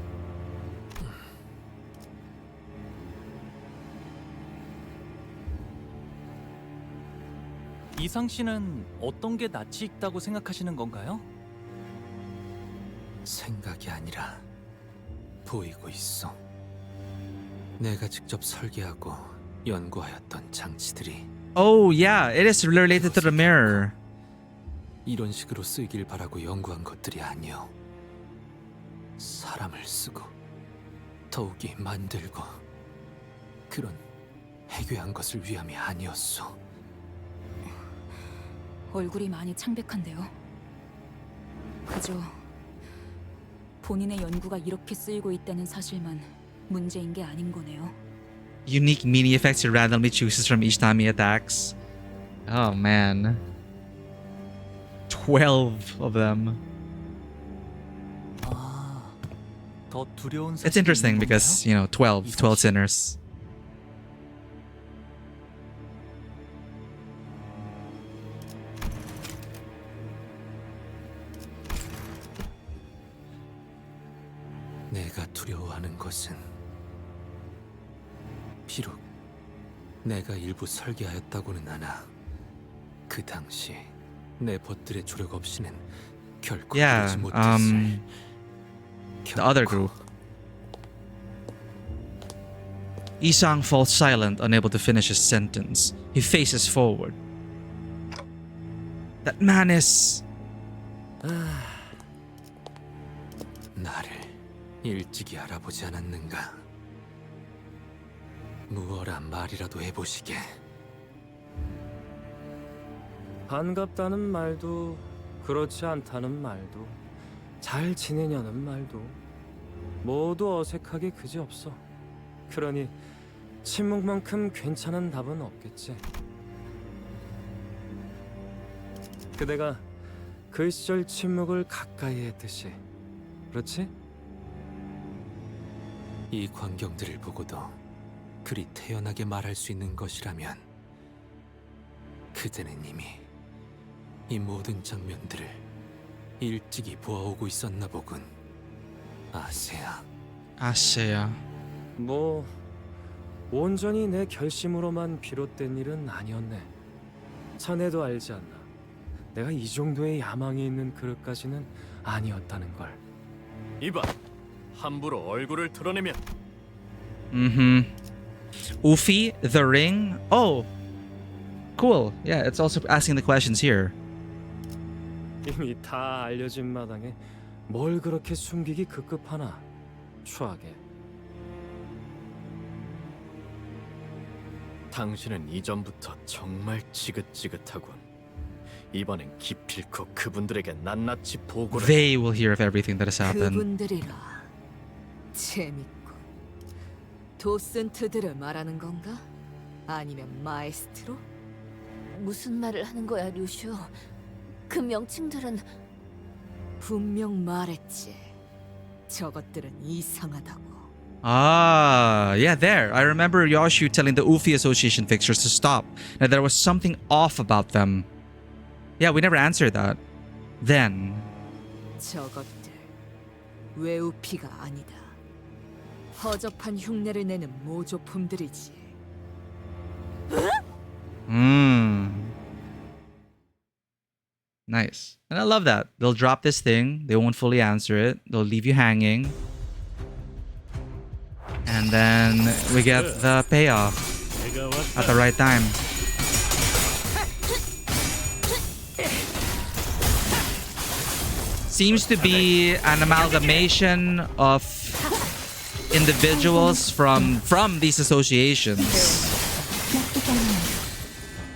이상 씨는 어떤 게 낯이 익다고 생각하시는 건가요? 생각이 아니라 보이고 있어. 내가 직접 설계하고 연구하였던 장치들이 Oh yeah, it is related to the mirror. 이런 식으로 쓰이길 바라고 연구한 것들이 아니오. 사람을 쓰고 더욱이 만들고 그런 해괴한 것을 위함이 아니었소. 얼굴이 많이 창백한데요. 그저 본인의 연구가 이렇게 쓰이고 있다는 사실만 문제인 게 아닌 거네요. Unique mini effects he randomly chooses from each time he attacks. Oh man. 12 of them. 더 두려운 It's interesting because, you know, 12 sinners. 내가 두려워하는 것은 비록 내가 일부 설계하였다고는 하나 그 당시 내 벗들의 조력 없이는 결코 Yeah, 이루지 못했을 the other group. Isang falls silent, unable to finish his sentence. He faces forward. That man is. 나를 일찍이 알아보지 않았는가? 무어라 말이라도 해보시게. 반갑다는 말도 그렇지 않다는 말도 잘 지내냐는 말도 모두 어색하게 그지없어. 그러니 침묵만큼 괜찮은 답은 없겠지. 그대가 그 시절 침묵을 가까이 했듯이. 그렇지? 이 광경들을 보고도 그리 태연하게 말할 수 있는 것이라면 그대는 이미 이 모든 장면들을 일찍이 보아오고 있었나 보군. 아세야. 아세야. 뭐 온전히 내 결심으로만 비롯된 일은 아니었네. 자네도 알지 않나? 내가 이 정도의 야망이 있는 그릇까지는 아니었다는 걸. 이봐, 함부로 얼굴을 드러내면. Ufi, The Ring. Oh, cool. Yeah, it's also asking the questions here. 이미 다 알려진 마당에 뭘 그렇게 숨기기 급급하나? 추하게. 당신은 이전부터 정말 지긋지긋하군. 이번엔 기필코 그분들에게 낱낱이 보고를. They will hear of everything that has happened. 그분들이라. 재밌고. 도슨트들을 말하는 건가? 아니면 마에스트로? 무슨 말을 하는 거야, 루시오? 그 명칭들은 분명 말했지. 저것들은 이상하다고. Ah, yeah, there. I remember Yoshu telling the Ufi Association fixers to stop. That there was something off about them. Yeah, we never answered that. Then. 저것들 외우피가 아니다. 허접한 흉내를 내는 모조품들이지. Nice. And I love that. They'll drop this thing. They won't fully answer it. They'll leave you hanging. And then we get the payoff at the right time. Seems to be an amalgamation of individuals from these associations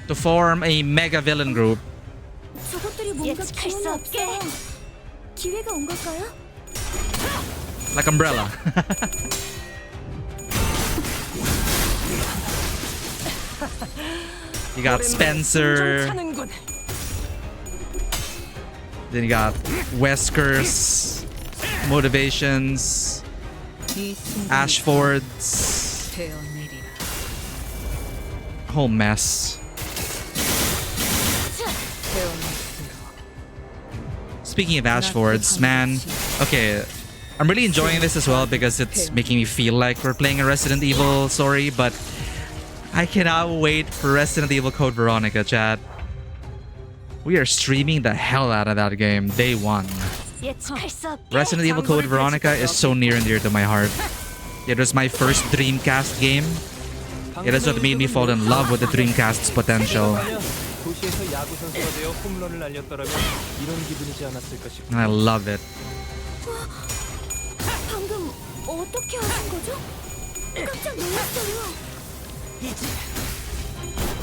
to form a mega villain group. 저것들이 뭔가 기운이 없어. 기회가 온 걸까요? Like Umbrella. You got Spencer. Then you got Wesker's motivations, Ashford's whole mess. Speaking of Ashford's, man, okay, I'm really enjoying this as well because it's making me feel like we're playing a Resident Evil story, but I cannot wait for Resident Evil Code Veronica, chat. We are streaming the hell out of that game day one. Resident Evil Code Veronica is so near and dear to my heart. It was my first Dreamcast game. It is what made me fall in love with the Dreamcast's potential. 도시에서 야구 선수가 되어 홈런을 날렸더라면 이런 기분이지 않았을까 싶어. And I love it. 방금 어떻게 하신 거죠? 깜짝 놀랐어요. 이제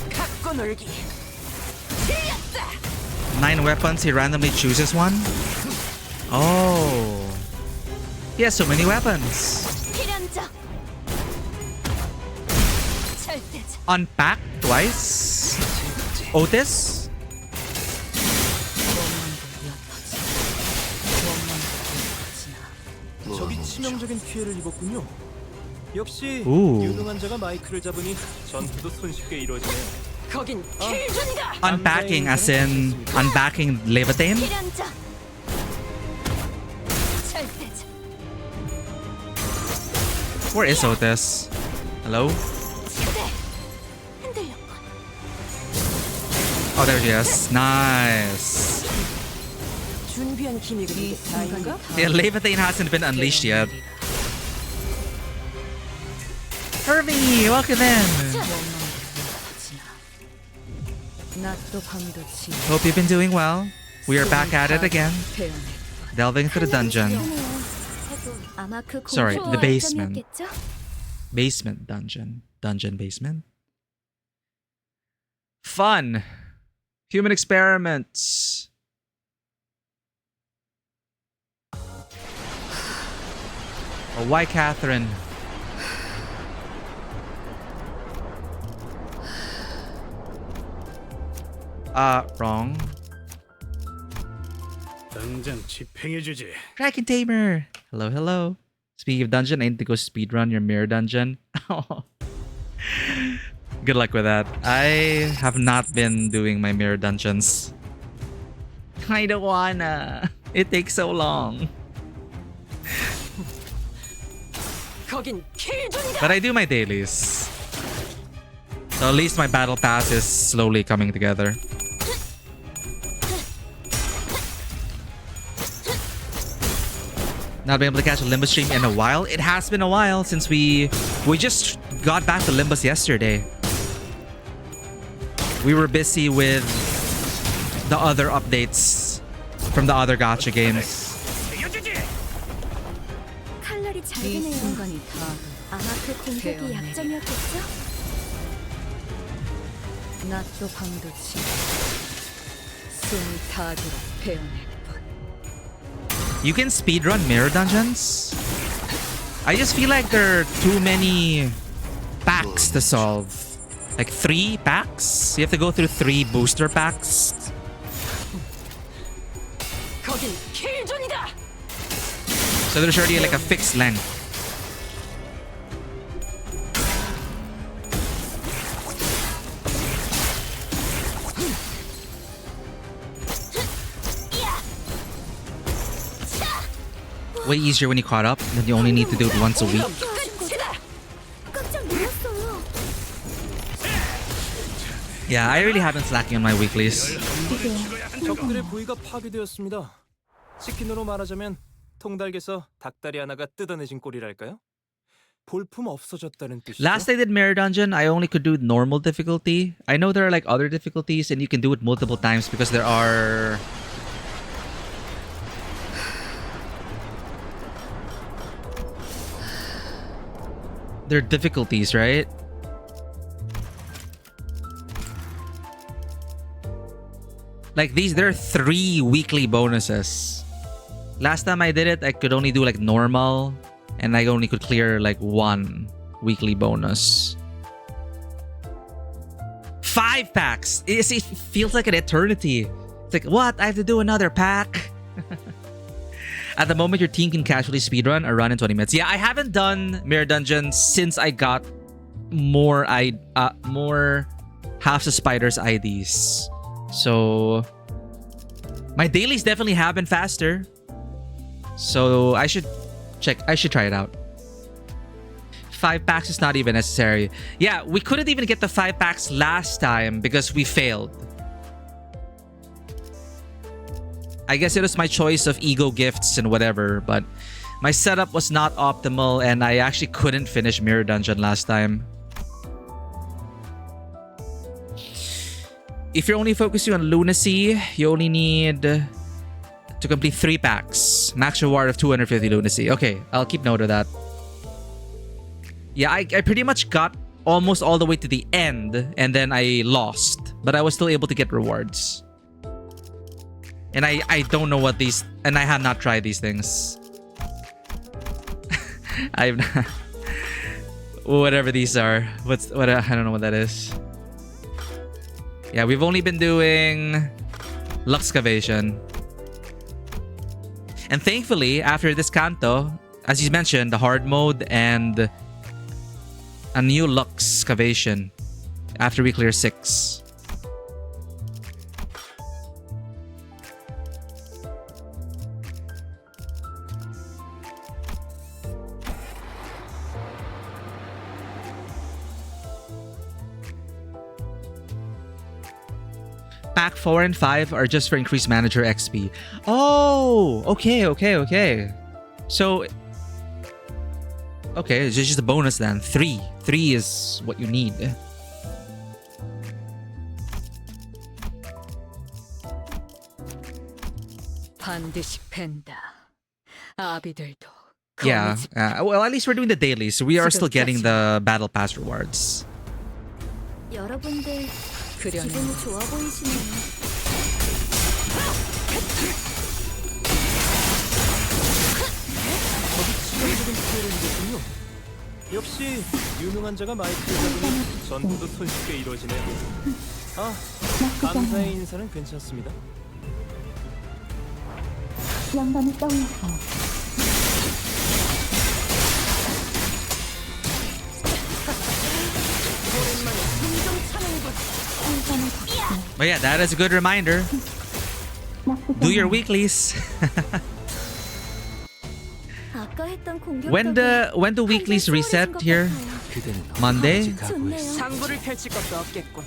갖고 놀기. 9 weapons, he randomly chooses one? Oh. He has so many weapons. 필연적. 절대적. Unpack twice? Otis? 적이 치명적인 피해를 입었군요. 역시 오. 유능한 자가 마이크를 잡으니 전투도 손쉽게 이루어지네요. 거긴 킬준이다. Unpacking as in unpacking Levitain? 필연적. 절대적. Where is Otis? Hello? 흔들렸군. Oh, there she is. Nice. 준비한 기믹은 이게 다인가? Yeah, Levitain hasn't been unleashed yet. Hermie, welcome in. Hope you've been doing well. We are back at it again. Delving into the dungeon. Sorry, the basement. Basement dungeon. Dungeon basement. Fun. Human experiments. Oh, why Catherine? Wrong. 당장 집행해주지. Dragon Tamer. Hello, hello. Speaking of dungeon, I need to go speedrun your mirror dungeon. Good luck with that. I have not been doing my mirror dungeons. I don't wanna. It takes so long. But I do my dailies. So at least my battle pass is slowly coming together. Not been able to catch a Limbus stream in a while. It has been a while since we just got back to Limbus yesterday. We were busy with the other updates from the other gacha games. 칼날이 잘 되네요. 순간이 다 아마 그 공격이 약점이었겠죠? 낮도 밤도 지 숨이 타도록 베어낼 뿐. You can speedrun mirror dungeons? I just feel like there are too many packs to solve. Like 3 packs? You have to go through 3 booster packs. So there's already like a fixed length. Way easier when you caught up, then you only need to do it once a week. Yeah, I really have been slacking on my weeklies. 적들의 부위가 파괴되었습니다. 치킨으로 말하자면 통닭에서 닭다리 하나가 뜯어내진 꼴이랄까요? 볼품 없어졌다는 뜻이죠. Last I did Mirror Dungeon, I only could do normal difficulty. I know there are like other difficulties and you can do it multiple times because there are... There are difficulties, right? Like these, there are 3 weekly bonuses. Last time I did it, I could only do like normal, and I only could clear like 1 weekly bonus. 5 packs! It feels like an eternity. It's like, what? I have to do another pack? At the moment, your team can casually speedrun a run in 20 minutes. Yeah, I haven't done Mirror Dungeon since I got more Half the Spiders IDs. So my dailies definitely have been faster. So I should try it out. 5 packs is not even necessary. Yeah, we couldn't even get the 5 packs last time because we failed. I guess it was my choice of ego gifts and whatever, but my setup was not optimal and I actually couldn't finish Mirror Dungeon last time. If you're only focusing on Lunacy, you only need to complete 3 packs. Max reward of 250 Lunacy. Okay, I'll keep note of that. Yeah, I pretty much got almost all the way to the end and then I lost. But I was still able to get rewards. And I don't know what these... And I have not tried these things. I've not... Whatever these are. I don't know what that is. Yeah, we've only been doing Luxcavation. And thankfully, after this Canto, as you mentioned, the hard mode and a new Luxcavation after we clear 6. Pack 4 and 5 are just for increased manager XP. Oh, okay. So, okay, it's just a bonus then. 3 is what you need. 반드시 팬다. 아비들도 Yeah. Well, at least we're doing the daily, so we are still getting the battle pass rewards. 여러분들 그려낸 기분이 좋아 보이시네요. 치명적인 피해를 입었군요. 역시 유능한 자가 마이크를 잡으니 전투도 손쉽게 이루어지네요. 아, 감사의 인사는 괜찮습니다. 양반을 떠올려서 But yeah, that is a good reminder. Do your weeklies. 아까 했던 공격 when do weeklies reset here? 그대는 Monday? 어디까지 가고 좋네요. 있어? 상부를 펼칠 것도 없겠군.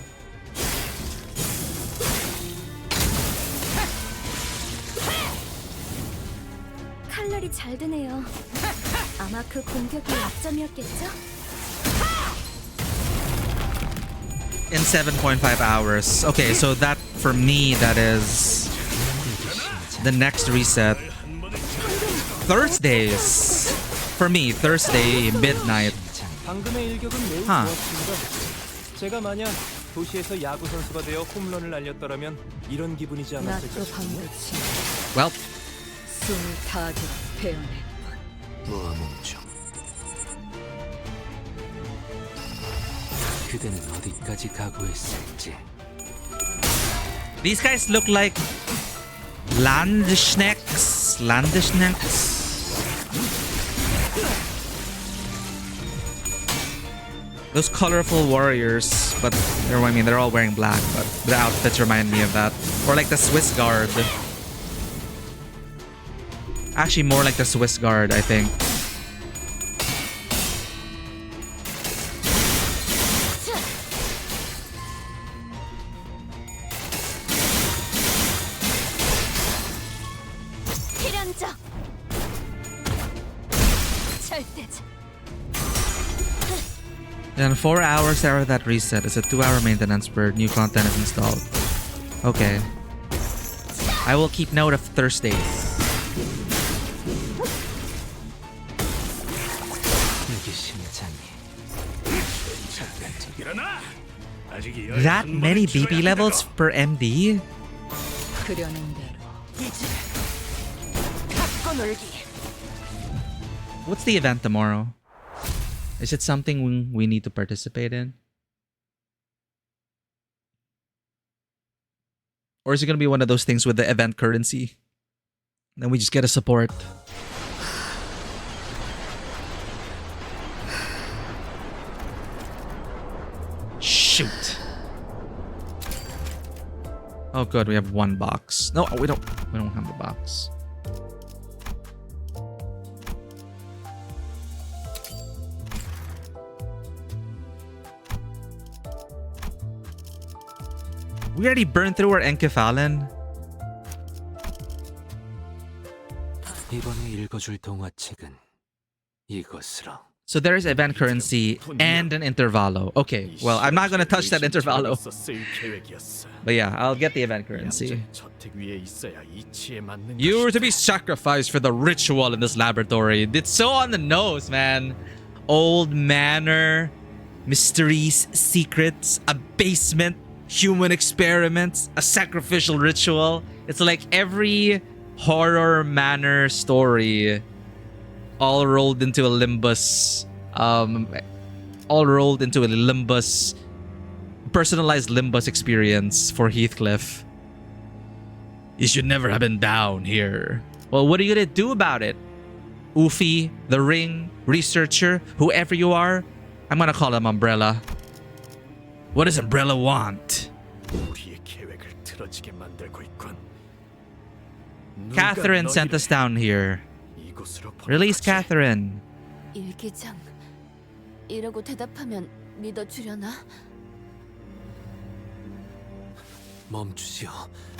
칼날이 잘 드네요. 아마 그 공격이 약점이었겠죠? In 7.5 hours. Okay, so that for me, that is the next reset. Thursdays. For me, Thursday midnight. 방금의 일격은 매우 하. 좋았습니다. 제가 만약 도시에서 야구 선수가 되어 홈런을 날렸더라면 이런 기분이지 않았을까 나도 싶군요. 방긋이 Well, 숨을 타듯 베어냈군. 무어몽중. 그대는 어디까지 가고 있을지. these guys look like Landsknecks. Landsknecks. Those colorful warriors, but I mean they're all wearing black, but the outfits remind me of that. Or like the Swiss Guard. Actually, more like the Swiss Guard, I think. 필연적 절대적 Then 4 hours after that reset is a 2-hour maintenance where new content is installed. Okay. I will keep note of Thursdays. 이게 심장이. That many BP levels per MD? 그려낸 대로 갖고 놀기. What's the event tomorrow? Is it something we need to participate in? Or is it going to be one of those things with the event currency? Then we just get a support. Shoot. Oh good, we have one box. No, we don't have the box. We already burned through our Enkephalen. 이번에 읽어줄 동화책은 이것으로. So there is event currency and an intervalo. Okay, well, I'm not going to touch that intervalo. But yeah, I'll get the event currency. You were to be sacrificed for the ritual in this laboratory. It's so on the nose, man. Old manor, mysteries, secrets, a basement, human experiments, a sacrificial ritual. It's like every horror manor story all rolled into a Limbus, personalized Limbus experience for Heathcliff. You should never have been down here. Well, what are you gonna do about it? Oofy, the Ring, researcher, whoever you are, I'm gonna call him Umbrella. What does Umbrella want? Catherine sent us down here. Release Catherine. 일기장 이라고 대답하면 믿어주려나? 멈추시오,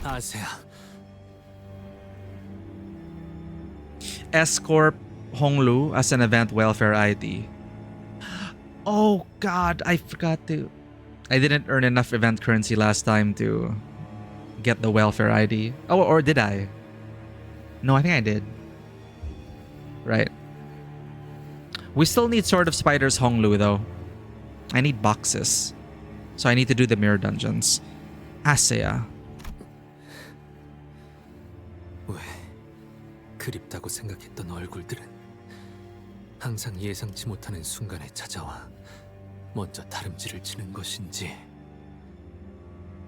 아세아. Escort Honglu as an event welfare ID. Oh god, I forgot to. I didn't earn enough event currency last time to get the welfare ID. Oh, or did I? No, I think I did. Right. We still need Sword of Spiders Honglu though. I need boxes. So I need to do the mirror dungeons. Asaya. 왜 그립다고 생각했던 얼굴들은 항상 예상치 못하는 순간에 찾아와 먼저 다름질을 치는 것인지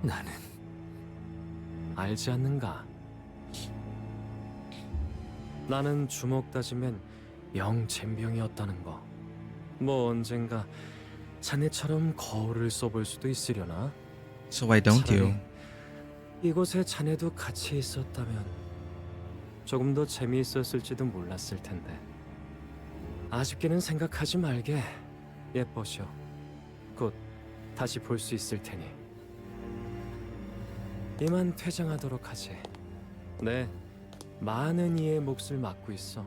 나는 알지 않는가? 나는 주먹 다지면 영 젬병이었다는 거. 뭐 언젠가 자네처럼 거울을 써볼 수도 있으려나? So why don't you? 이곳에 자네도 같이 있었다면 조금 더 재미있었을지도 몰랐을 텐데. 아쉽게는 생각하지 말게. 예뻐셔. 곧 다시 볼 수 있을 테니. 이만 퇴장하도록 하지. 네, 많은 이의 몫을 맡고 있어.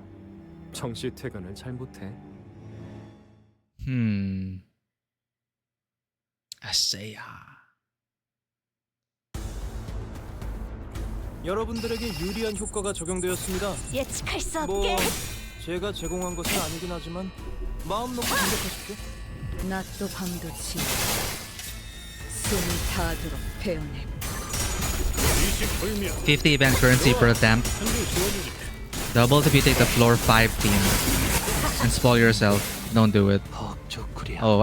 정시 퇴근을 잘 못해. Asaya. 여러분들에게 유리한 효과가 적용되었습니다. 예측할 수 뭐 제가 제공한 것은 아니긴 하지만 마음 놓고 생각하십시오. 낮도 밤도 지 숨이 닿도록 베어내. 50 event currency per attempt. Doubles if you take the floor 5 theme. And spoil yourself. Don't do it. Oh,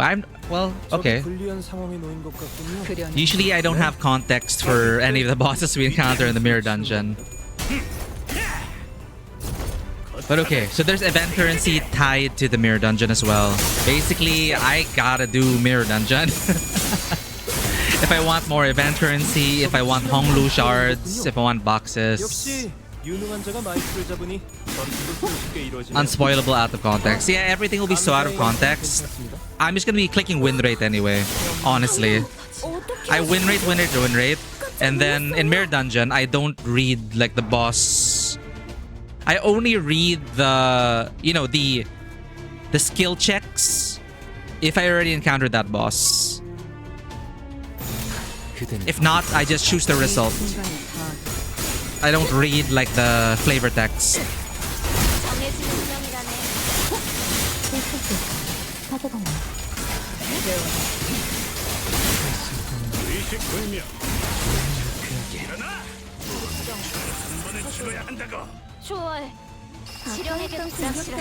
well, okay. 불리한 상황에 놓인 것 같군요. Usually I don't have context for any of the bosses we encounter in the mirror dungeon. But okay, so there's event currency tied to the mirror dungeon as well. Basically, I gotta do mirror dungeon. If I want more event currency, if I want Honglu shards, if I want boxes. 역시 유능한 자가 마이크를 잡으니 전투도 손쉽게 이루어지네요. Unspoilable out of context. Yeah, everything will be so out of context. I'm just gonna be clicking win rate anyway, honestly. I win rate, and then in mirror dungeon, I don't read like the boss. I only read the, you know, the skill checks if I already encountered that boss. If not, I just choose the result. I don't read like the flavor text.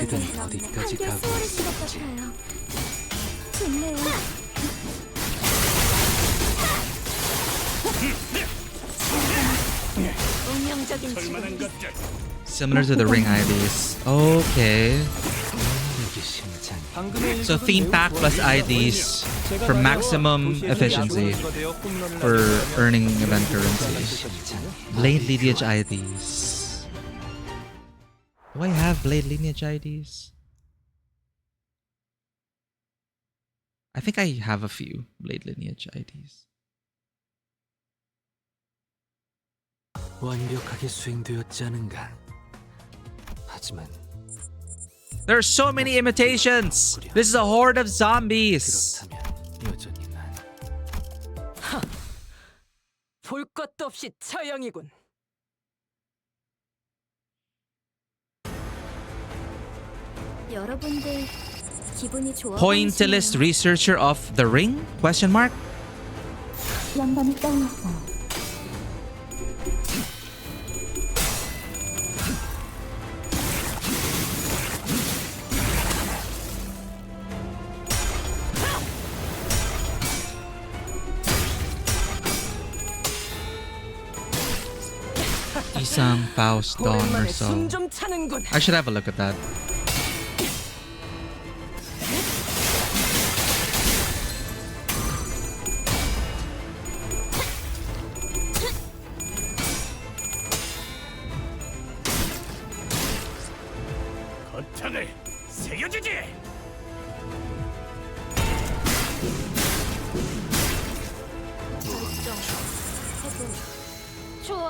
그는 어디까지 가고 있을지 Similar to the ring IDs. Okay. So theme pack plus IDs for maximum efficiency for earning event currency. Blade lineage IDs. Do I have blade lineage IDs? I think I have a few blade lineage IDs. 완벽하게 수행되었지 않은가. 하지만 There are so many imitations. This is a horde of zombies. 그렇다면 여전히 난 볼 것도 없이 처형이군. 여러분들 기분이 좋아 Pointillist researcher of the ring? Question mark? 영감이 떠올랐어요. Isang Faust Dawn or 오랜만에 so. 숨좀 차는군. I should have a look at that. 거창을 새겨주지.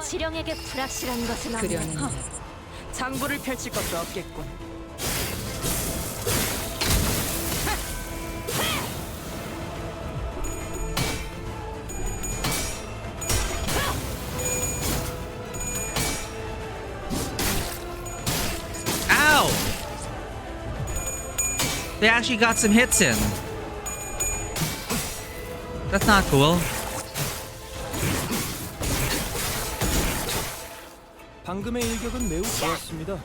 지령에게 불확실한 것은 그려낸 장부를 펼칠 것도 없겠군. They actually got some hits in. That's not cool. 방금의 일격은 매우 좋았습니다.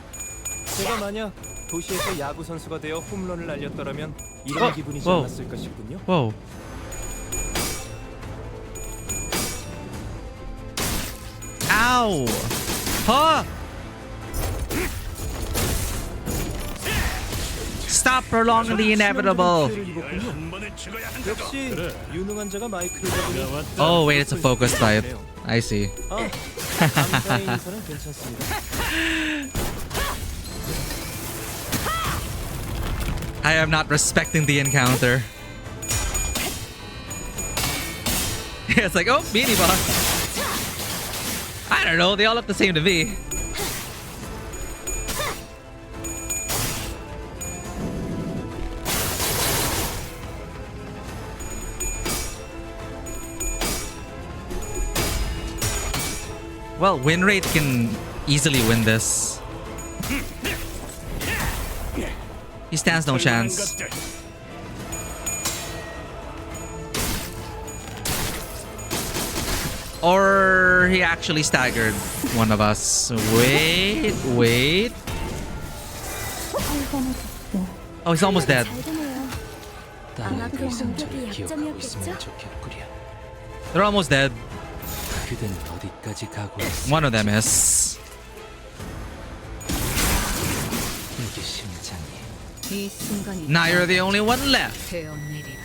제가 만약 도시에서 야구 선수가 되어 홈런을 날렸더라면 이런 기분이지 않았을까 싶군요. Whoa. Ow! Huh? Stop prolonging the inevitable. 역시 유능한 자가 마이크를 잡으니 Oh wait, it's a focus type. I see. 감사의 인사는 괜찮습니다. I am not respecting the encounter. It's like, oh, beanie boss. I don't know, they all look the same to me. Well, win rate can easily win this. He stands no chance. Or he actually staggered one of us. Wait. Oh, he's almost dead. 딸의 그 상처를 기억하고 있으면 좋겠구려. They're almost dead. 그대는 어디까지 가고 있어? One of them is. 이게 심장이. 이 순간이 Now you're the only one left. 되어내리라.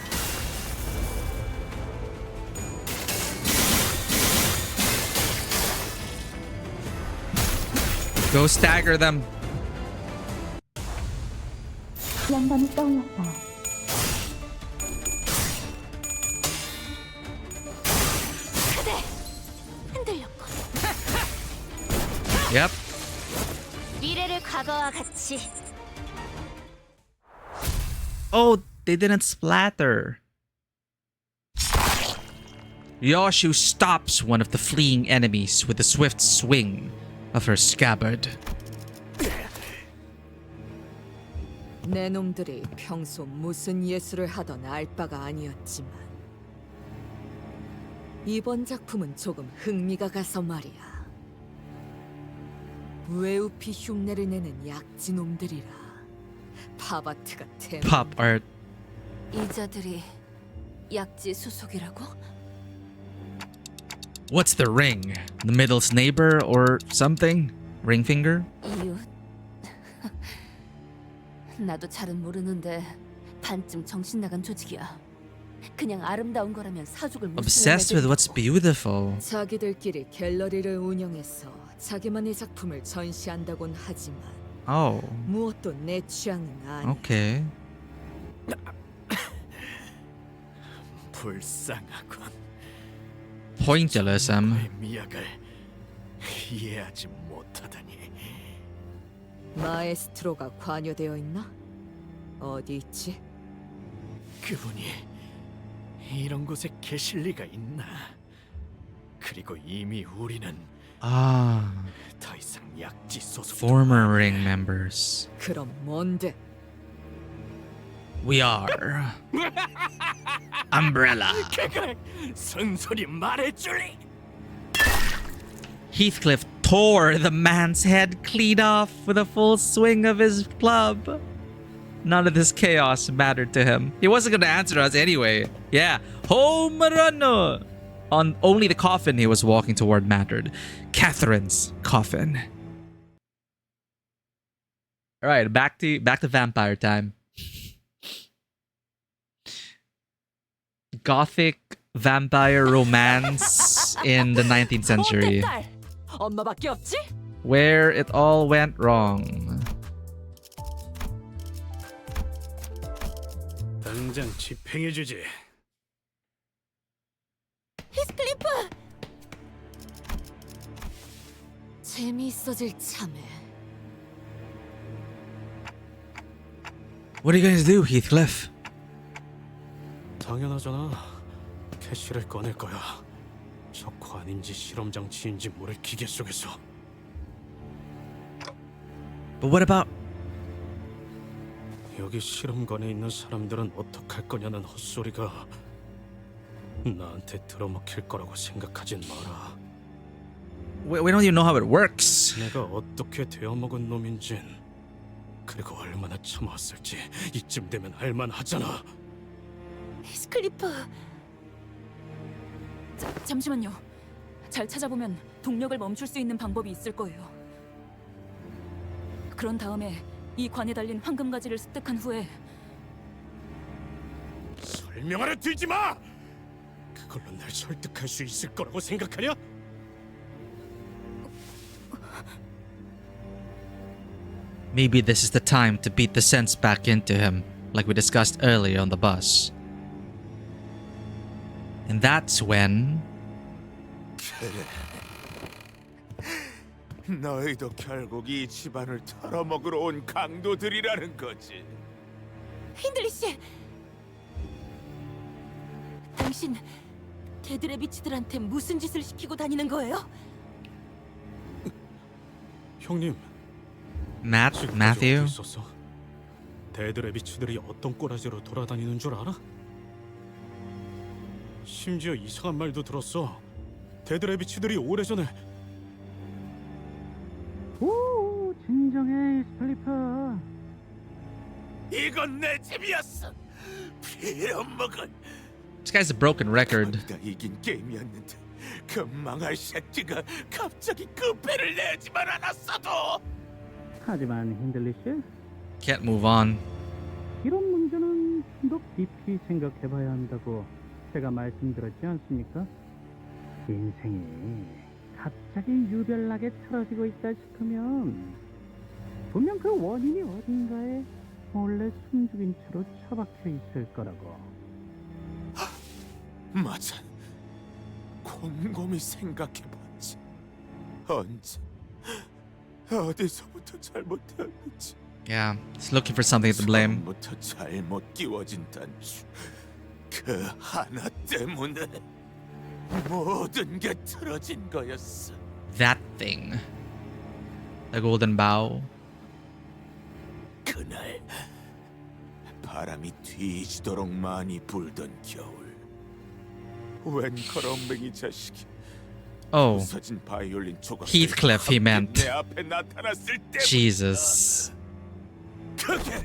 Go stagger them. 지한번이 떠올랐다. 흔들렸고. Yep. 미래를 과거와 같이. Oh, they didn't splatter. Yoshu stops one of the fleeing enemies with a swift swing of her scabbard. 내 놈들이 평소 무슨 예술을 하던 알 바가 아니었지만 이번 작품은 조금 흥미가 가서 말이야. 외우피 흉내를 내는 약지 놈들이라. 팝아트가 대박. Pop art. 이자들이 약지 수속이라고? What's the ring? The middle's neighbor or something? Ring finger? 이유. 나도 잘은 모르는데 반쯤 정신 나간 조직이야. 그냥 아름다운 거라면 사족을 못 Obsessed with what's beautiful. 자기들끼리 갤러리를 운영해서 자기만의 작품을 전시한다곤 하지만 Oh, 무엇도 내 취향은 아니야. okay. 불쌍하군. Pointillism. 그의 미학을 이해하지 못하다니. 마에스트로가 관여되어 있나? 어디 있지? 그분이 이런 곳에 계실 리가 있나? 그리고 이미 우리는 Ah, 더 이상 약지 소속. former ring members. 그럼 뭔데? We are Umbrella. 그걸 선소리 말해줄리. Heathcliff tore the man's head clean off with a full swing of his club. None of this chaos mattered to him. He wasn't going to answer us anyway. Yeah, home run. On only the coffin he was walking toward mattered. Catherine's coffin. All right, back to vampire time. Gothic vampire romance in the 19th century, 엄마밖에 없지? where it all went wrong. 당장 집행해주지. 히스클리프! 재미있어질 참에. What are you going to do, Heathcliff? 당연하잖아. 캐시를 꺼낼 거야. 석호 아닌지 실험 장치인지 모를 기계 속에서. But what about... 여기 실험관에 있는 사람들은 어떡할 거냐는 헛소리가 나한테 들어먹힐 거라고 생각하진 마라. We don't even know how it works. 내가 어떻게 되어먹은 놈인진, 그리고 얼마나 참아왔을지 이쯤 되면 알만하잖아. 스클리프. 잠시만요. 잘 찾아보면 동력을 멈출 수 있는 방법이 있을 거예요. 그런 다음에 이 관에 달린 황금가지를 습득한 후에 설명하려 들지 마! 그걸로 날 설득할 수 있을 거라고 생각하냐? Maybe this is the time to beat the sense back into him, like we discussed earlier on the bus. And that's when... 너희도 결국 이 집안을 털어먹으러 온 강도들이라는 거지. 힌들리 씨, 당신 데드레비치들한테 무슨 짓을 시키고 다니는 거예요? 형님, Matthew? 있었어? 데드레비츠들이 어떤 꼬라지로 돌아다니는 줄 알아? 심지어 이상한 말도 들었어. 데드레비츠들이 오래전에... 오, 진정해, 스플리퍼. 이건 내 집이었어. 빌어먹은. This guy's a broken record. 다 이긴 게임이었는데 그 망할 새끼가 갑자기 그 배를 내지만 않았어도. 하지만 힌들리 씨, Can't move on. 이런 문제는 좀 더 깊이 생각해봐야 한다고 제가 말씀드렸지 않습니까? 인생이 갑자기 유별나게 틀어지고 있다 싶으면 분명 그 원인이 어딘가에 몰래 숨죽인 채로 처박혀 있을 거라고. 맞아. 곰곰이 생각해봤지. 언제 어디서부터 잘못했는지. Yeah, he's looking for something to blame. 처음부터 잘못 끼워진 단추 그 하나 때문에 모든 게 틀어진 거였어. That thing. The golden bow. 그날 바람이 뒤지도록 많이 불던 겨울, 웬 거렁뱅이 자식이 Oh, 부서진 바이올린 조각 Heathcliff he meant. 내 앞에 나타났을 때 Jesus. 그게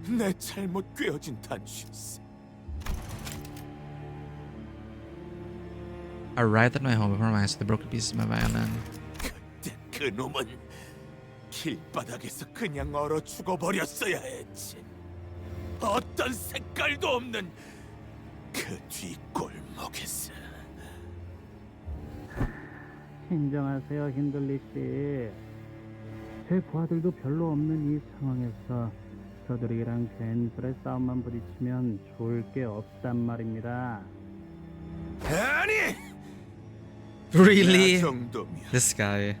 내 잘못 꿰어진 단추였어. I arrived at my home before my eyes the broken pieces of my violin. 그때 그 놈은 길바닥에서 그냥 얼어 죽어버렸어야 했지. 어떤 색깔도 없는 그 뒷골목에서. 진정하세요, 힌들리 씨. 제 부하들도 별로 없는 이 상황에서 저들이랑 괜스레 싸움만 부딪히면 좋을 게 없단 말입니다. 아니! Really? 이 정도면 This guy.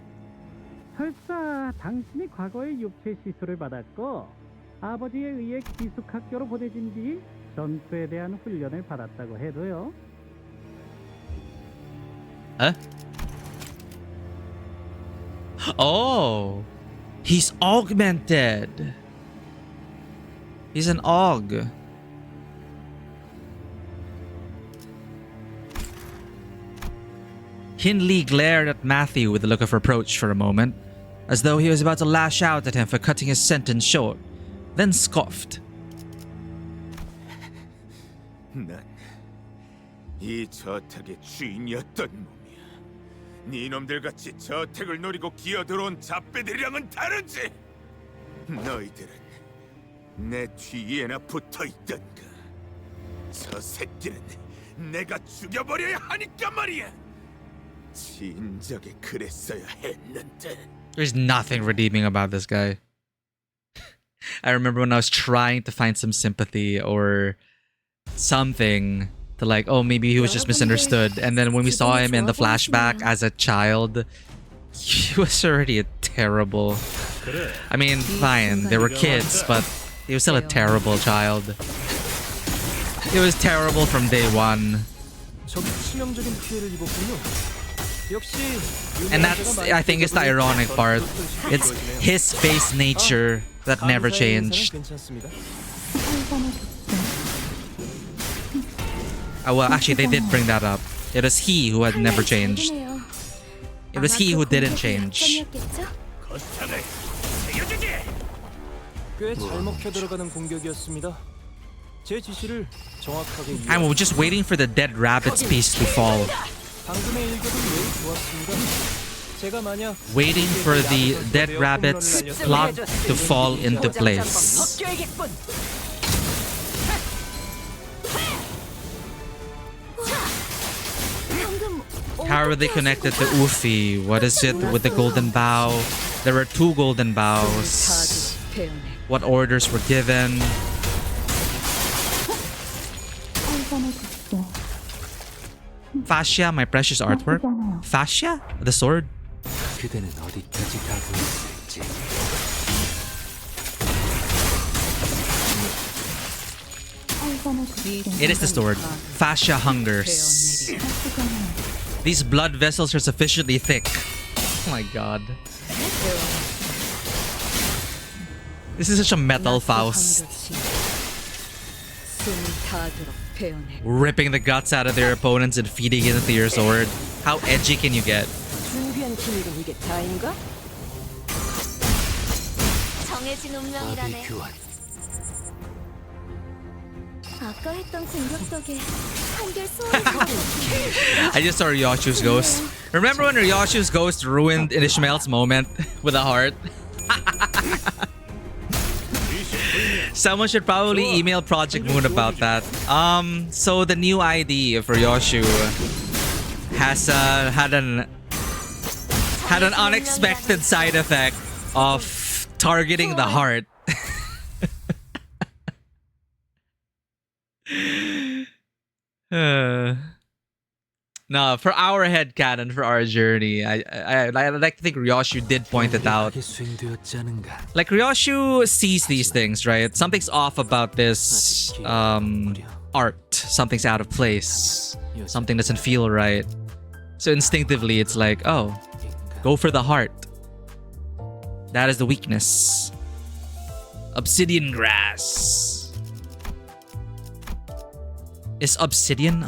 설사 당신이 과거에 육체 시술을 받았고 아버지에 의해 기숙학교로 보내진 뒤 전투에 대한 훈련을 받았다고 해도요. Huh? Oh, he's augmented. He's an aug. Hindley glared at Matthew with a look of reproach for a moment, as though he was about to lash out at him for cutting his sentence short, then scoffed. 난 이 저택의 주인이었던 몸이야. 네 놈들 같이 저택을 노리고 기어들어온 잡배들이랑은 다르지. 너희들은 내 뒤에나 붙어있던가. 저 새끼는 내가 죽여버려야 하니까 말이야. 진작에 그랬어야 했는데. There's nothing redeeming about this guy. I remember when I was trying to find some sympathy or something to like, oh, maybe he was just misunderstood. And then when we saw him in the flashback as a child, he was already a terrible... I mean, fine, they were kids, but he was still a terrible child. It was terrible from day one. 적이 치명적인 피해를 입었군요. And that's, I think, is the ironic part. It's his base nature that never changed. Oh, well, actually, they did bring that up. It was he who had never changed. It was he who didn't change. 거창을 새겨주지. 꽤 잘 먹혀 들어가는 공격이었습니다. 제 지시를 정확하게 I'm just waiting for the dead rabbit's piece to fall. 방금의 일격은 매우 좋았습니다. 제가 만약 Waiting for the dead rabbit's plot to fall into place. How are they connected to Ufi? What is it with the golden bow? There were 2 golden bows. What orders were given? Fascia, my precious artwork. Fascia? The sword? 그대는 어디까지 가고 있을지. It is the sword. Fascia hungers. These blood vessels are sufficiently thick. Oh my god. This is such a metal Faust. Ripping the guts out of their opponents and feeding it into your sword. How edgy can you get? 정해진 운명이라네. 아까 했던 공격 덕에 한결 I just saw Ryoshu's ghost. Remember when Ryoshu's ghost ruined Ishmael's moment with a heart? Someone should probably email Project Moon about that. So the new ID for Ryoshu has had an unexpected side effect of targeting the heart. No, for our headcanon, for our journey, I like to think Ryoshu did point it out. Like, Ryoshu sees these things, right? Something's off about this art. Something's out of place. Something doesn't feel right. So instinctively, it's like, oh, go for the heart. That is the weakness. Obsidian grass. Is obsidian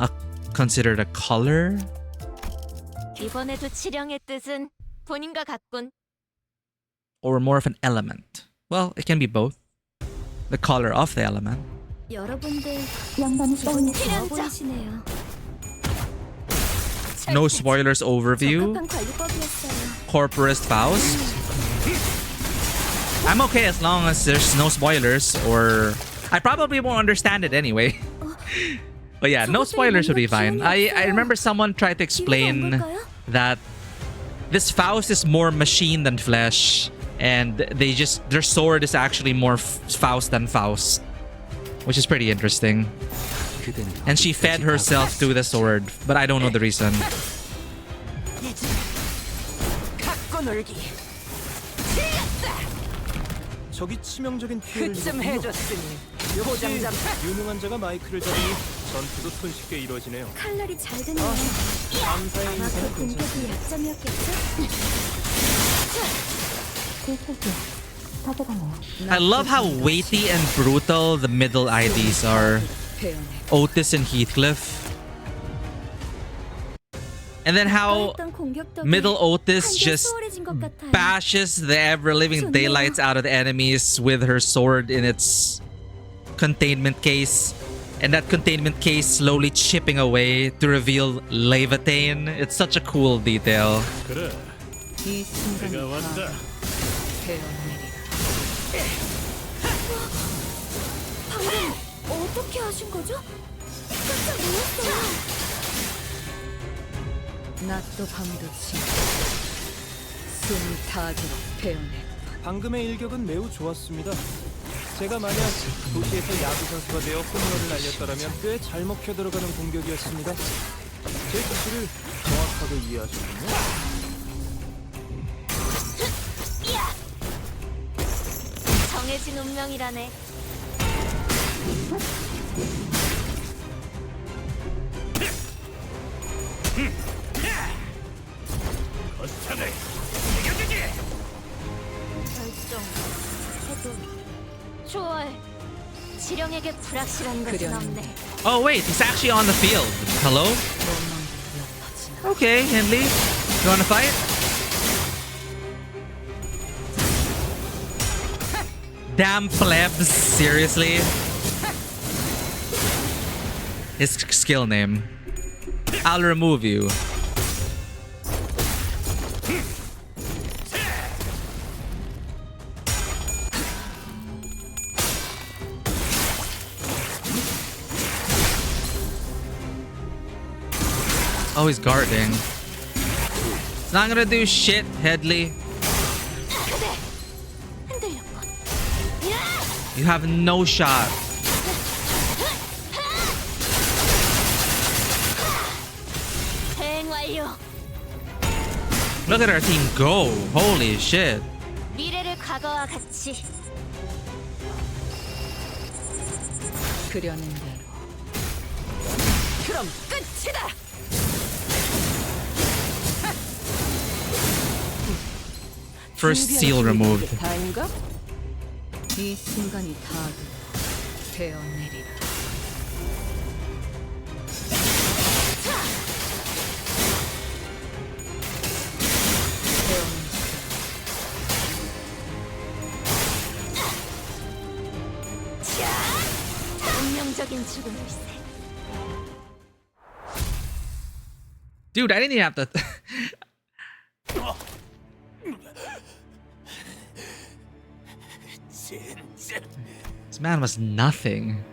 considered a color? 이번에도 치령의 뜻은 본인과 같군. Or more of an element? Well, it can be both. The color of the element. 여러분들 양반이 기분이 좋아 보이시네요. No spoilers overview. Corporist Faust. I'm okay as long as there's no spoilers, or I probably won't understand it anyway. But yeah, no spoilers would be fine. I remember someone tried to explain that this Faust is more machine than flesh, and their sword is actually more Faust than Faust, which is pretty interesting. And she fed herself to the sword, but I don't know the reason. 적이 치명적인 피해를 해줬으니 역시 유능한 자가 마이크를 잡으니 전투도 손쉽게 이루어지네요. 칼날이 잘 드네요. 감사의 아마 그 공격이 약점이었겠죠? I love how weighty and brutal the middle IDs are. Otis and Heathcliff. And then how middle Otis just bashes the ever-living daylights out of the enemies with her sword in its containment case. And that containment case slowly chipping away to reveal Leviathan. It's such a cool detail. 그래, 내가 왔다. 방금 어떻게 하신 거죠? 깜짝 놀랐어요. 낮도 밤도 치 숨이 타도록 배우네. 방금의 일격은 매우 좋았습니다. 제가 만약 도시에서 야구 선수가 되어 홈런을 날렸더라면 꽤 잘 먹혀 들어가는 공격이었습니다. 제 지시를 정확하게 이해하셨군요. 정해진 운명이라네. 거창을 새겨주지. 결정 해도 초월. 지령에게 불확실한 것은 없네. Oh wait, he's actually on the field. Hello? Okay, Hindley. You wanna fight? Damn plebs, seriously? His skill name. I'll remove you. Oh, he's guarding. It's not gonna do shit, Headley. You have no shot. Look at our team go. Holy shit. 미래를 과거와 같이. 그려낸 대로. 그럼 끝이다. First seal removed. 다인가? 이 순간이 다 되어내리라. 운명적인 죽음일세. Dude, I didn't even have to. This man was nothing.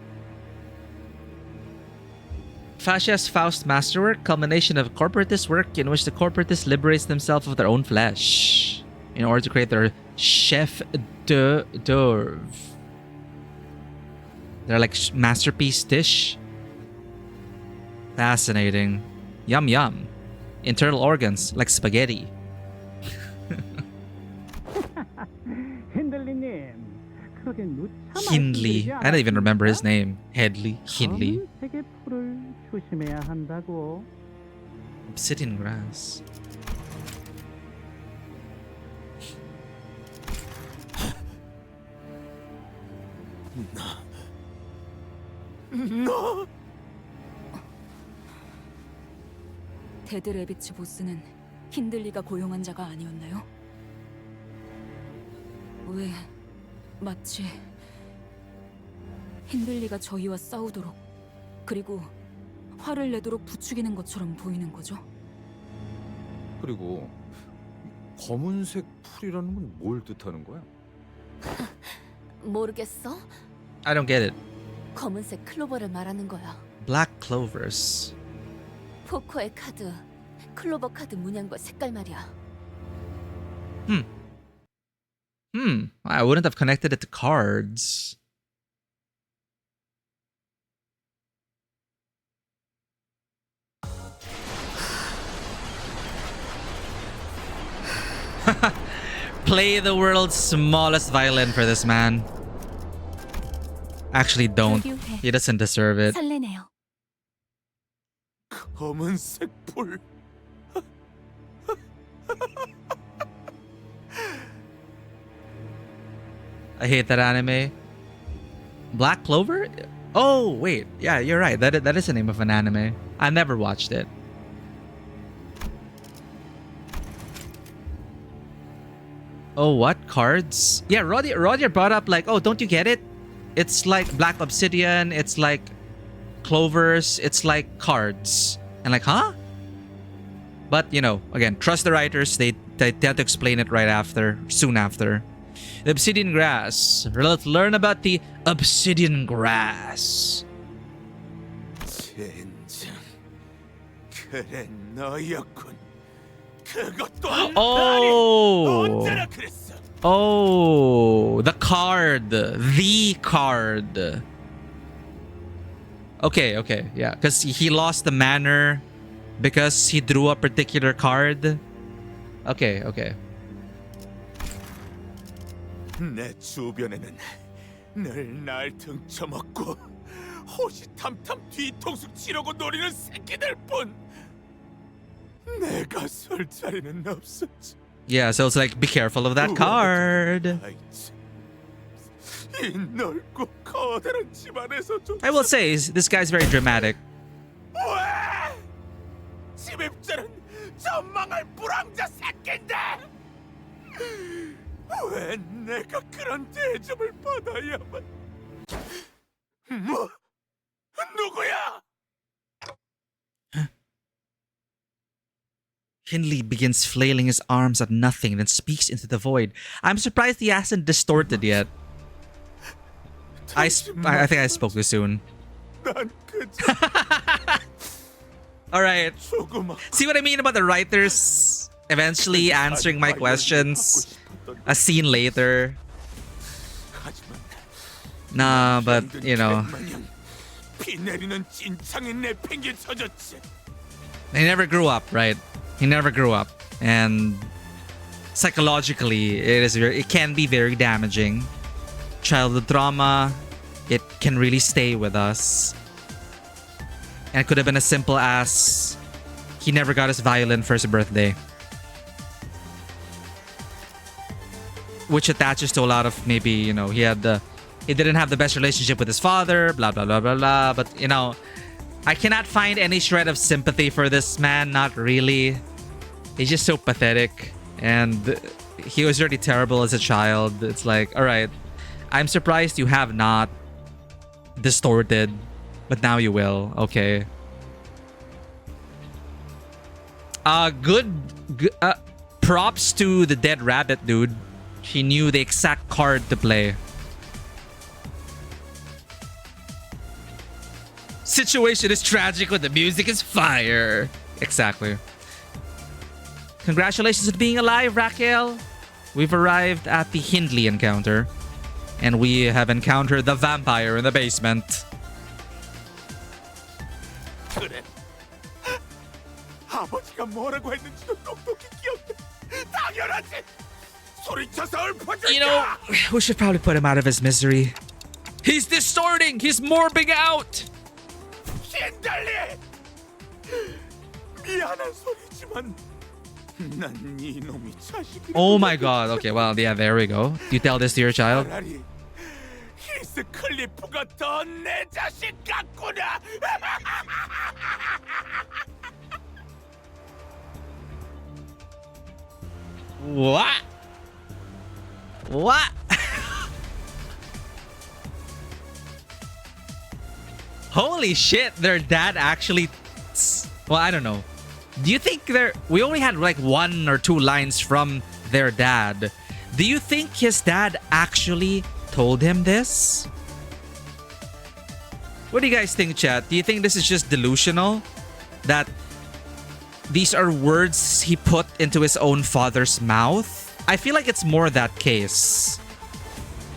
Fascia's Faust masterwork, culmination of corporatist work in which the corporatists liberates themselves of their own flesh in order to create their chef d'oeuvre. They're like masterpiece dish. Fascinating. Yum yum. Internal organs like spaghetti. 핸들리님, 그러게 누차 Hindley. I don't even remember his name. Headley. Hindley. 검은색의 풀을 조심해야 한다고. Obsidian grass. 너 데드 레비츠 보스는 힌들리가 고용한 자가 아니었나요? 왜 마치 힌들리가 저희와 싸우도록 그리고 화를 내도록 부추기는 것처럼 보이는 거죠? 그리고 검은색 풀이라는 건 뭘 뜻하는 거야? 모르겠어? I don't get it. 검은색 클로버를 말하는 거야. Black clovers. 포커의 카드, 클로버 카드 문양과 색깔 말이야. I wouldn't have connected it to cards. Play the world's smallest violin for this man. Actually, don't. He doesn't deserve it. 설레네요. 검은색 풀. I hate that anime. Black Clover? Oh, wait. Yeah, you're right. That is the name of an anime. I never watched it. Oh, what? Cards? Yeah, Roger brought up like, oh, don't you get it? It's like black obsidian. It's like clovers. It's like cards. And like, huh? But, you know, again, trust the writers. They tend to explain it right after, soon after. The obsidian grass. Let's learn about the obsidian grass. 젠장, 그래 너였군. 그것도 Oh! 언제나 그랬어. Oh, the card. The card. Okay, yeah. Because he lost the manor because he drew a particular card. Okay. 내 주변에는 늘 날 등쳐먹고 호시탐탐 뒤통수 치려고 노리는 새끼들 뿐. 내가 설 자리는 없었지. Yeah, so it's like, be careful of that card. 이 넓고 커다란 집안에서 좀 I will say, this guy's very dramatic. 왜? 침입자는 전망할 불황자 새끼인데 왜 내가 그런 대접을 받아야만? 뭐? 누구야? Hindley begins flailing his arms at nothing, then speaks into the void. I'm surprised he hasn't distorted yet. I think I spoke too soon. Alright. See what I mean about the writers eventually answering my questions a scene later? Nah, but, you know. He never grew up, right? He never grew up. And psychologically, it can be very damaging. Childhood trauma, it can really stay with us. And it could have been as simple as he never got his violin for his birthday. Which attaches to a lot of maybe, you know, he didn't have the best relationship with his father, blah, blah, blah, blah, blah. But, you know, I cannot find any shred of sympathy for this man. Not really. He's just so pathetic. And he was really terrible as a child. It's like, all right, I'm surprised you have not distorted, but now you will. Okay. Good props to the dead rabbit, dude. He knew the exact card to play. Situation is tragic when the music is fire. Exactly. Congratulations on being alive, Raquel. We've arrived at the Hindley encounter. And we have encountered the vampire in the basement. 그래. 아버지가 뭐라고 했는지도 똑똑히 기억해. 당연하지. 소리쳐서 읊어줄까? You know, we should probably put him out of his misery. He's distorting. He's morbing out. 힌들리. 미안한 소리지만 난 이놈이 자식이. Oh my god. Okay, well, yeah, there we go. You tell this to your child. 히스클리프가 더 내 자식 같구나. What? What? Holy shit, their dad actually... Well, I don't know. Do you think we only had like 1 or 2 lines from their dad. Do you think his dad actually told him this? What do you guys think, chat? Do you think this is just delusional? That these are words he put into his own father's mouth? I feel like it's more that case.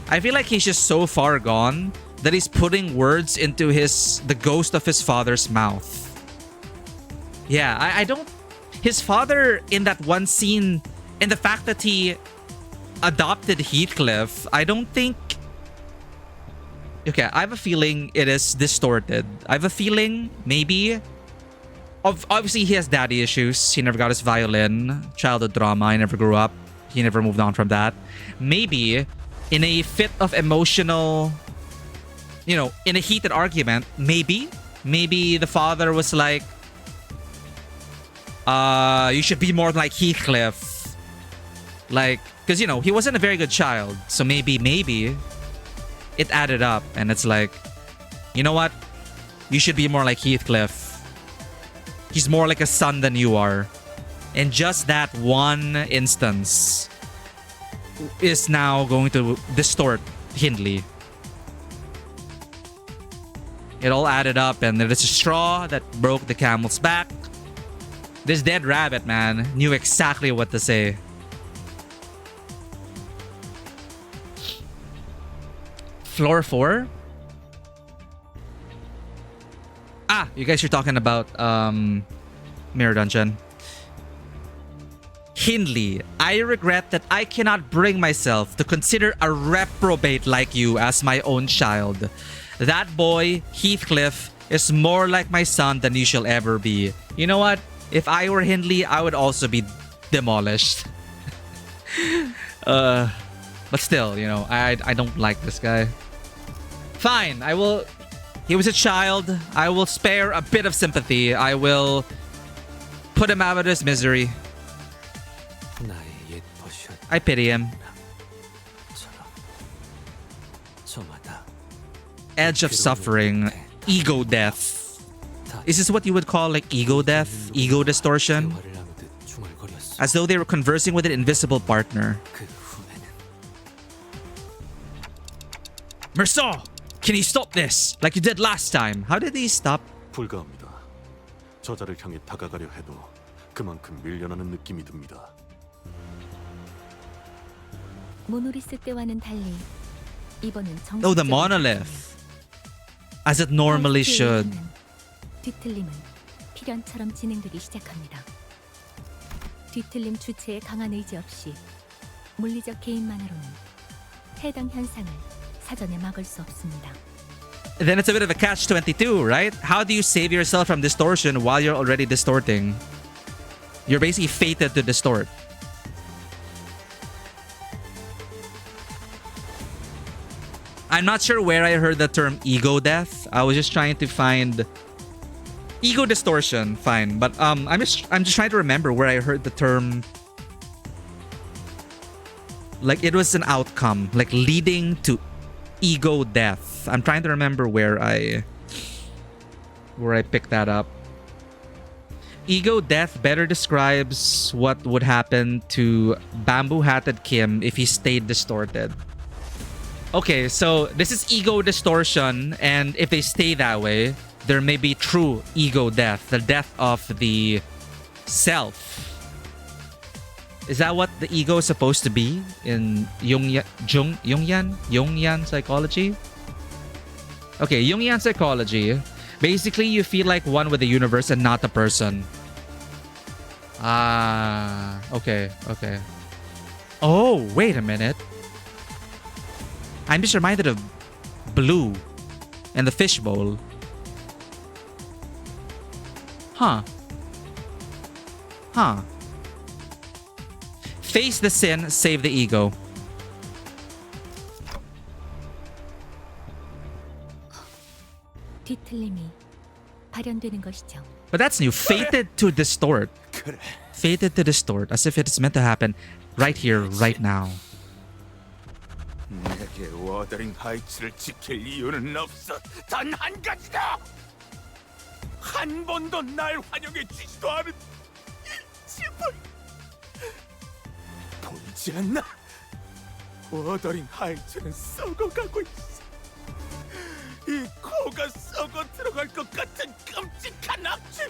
I feel like he's just so far gone that he's putting words into the ghost of his father's mouth. Yeah, I don't... His father in that one scene, in the fact that he adopted Heathcliff, I don't think... Okay, I have a feeling it is distorted. I have a feeling, maybe... Obviously, he has daddy issues. He never got his violin. Childhood trauma. He never grew up. He never moved on from that. Maybe, in a fit of emotional... You know, in a heated argument, maybe the father was like, you should be more like Heathcliff. Like, because, you know, he wasn't a very good child. So maybe it added up. And it's like, you know what? You should be more like Heathcliff. He's more like a son than you are. And just that one instance is now going to distort Hindley. It all added up, and it's a straw that broke the camel's back. This dead rabbit, man, knew exactly what to say. Floor 4? Ah, you guys are talking about Mirror Dungeon. Hindley, I regret that I cannot bring myself to consider a reprobate like you as my own child. That boy, Heathcliff, is more like my son than you shall ever be. You know what? If I were Hindley, I would also be demolished. But still, you know, I don't like this guy. Fine, I will... He was a child. I will spare a bit of sympathy. I will put him out of his misery. 나의 옛 버전 I pity him. 저마다 Edge of suffering. Ego death. Is this what you would call like ego death? Ego distortion? 대화를 나누듯 중얼거렸어. As though they were conversing with an invisible partner. 그 후에는 Mersault! Can you stop this? Like you did last time. How did he stop? 불가합니다. 저자를 향해 다가가려 해도 그만큼 밀려나는 느낌이 듭니다. 모노리스 때와는 달리 이번은 Oh, the monolith. As it normally should. 뒤틀림은 필연처럼 진행되기 시작합니다. 뒤틀림 주체의 강한 의지 없이 물리적 개인만으로는 해당 현상을 사전에 막을 수 없습니다. Then it's a bit of a catch-22, right? How do you save yourself from distortion while you're already distorting? You're basically fated to distort. I'm not sure where I heard the term ego death. I was just trying to find ego distortion, fine, but I'm just trying to remember where I heard the term. Like it was an outcome, like leading to ego death. I'm trying to remember where I picked that up. Ego death better describes what would happen to Bamboo Hatted Kim if he stayed distorted. Okay, so this is ego distortion, and if they stay that way, there may be true ego death, the death of the self. Is that what the ego is supposed to be in Jungian psychology? Okay, Jungian psychology. Basically, you feel like one with the universe and not a person. Ah, okay. Oh, wait a minute. I'm just reminded of Blue and the fishbowl. Huh. Face the sin, save the ego. 뒤틀림이 발현되는 것이죠. But that's new. Fated to distort. Fated to distort. As if it's meant to happen right here, right now. 내게 워더링 하이츠를 지킬 이유는 없어. 단 한 가지다. 한 번도 날 환영해 주지도 않은 이 집을 보이지 않나? 워더링 하이츠는 썩어가고 있어. 이 코가 썩어 들어갈 것 같은 끔찍한 악취.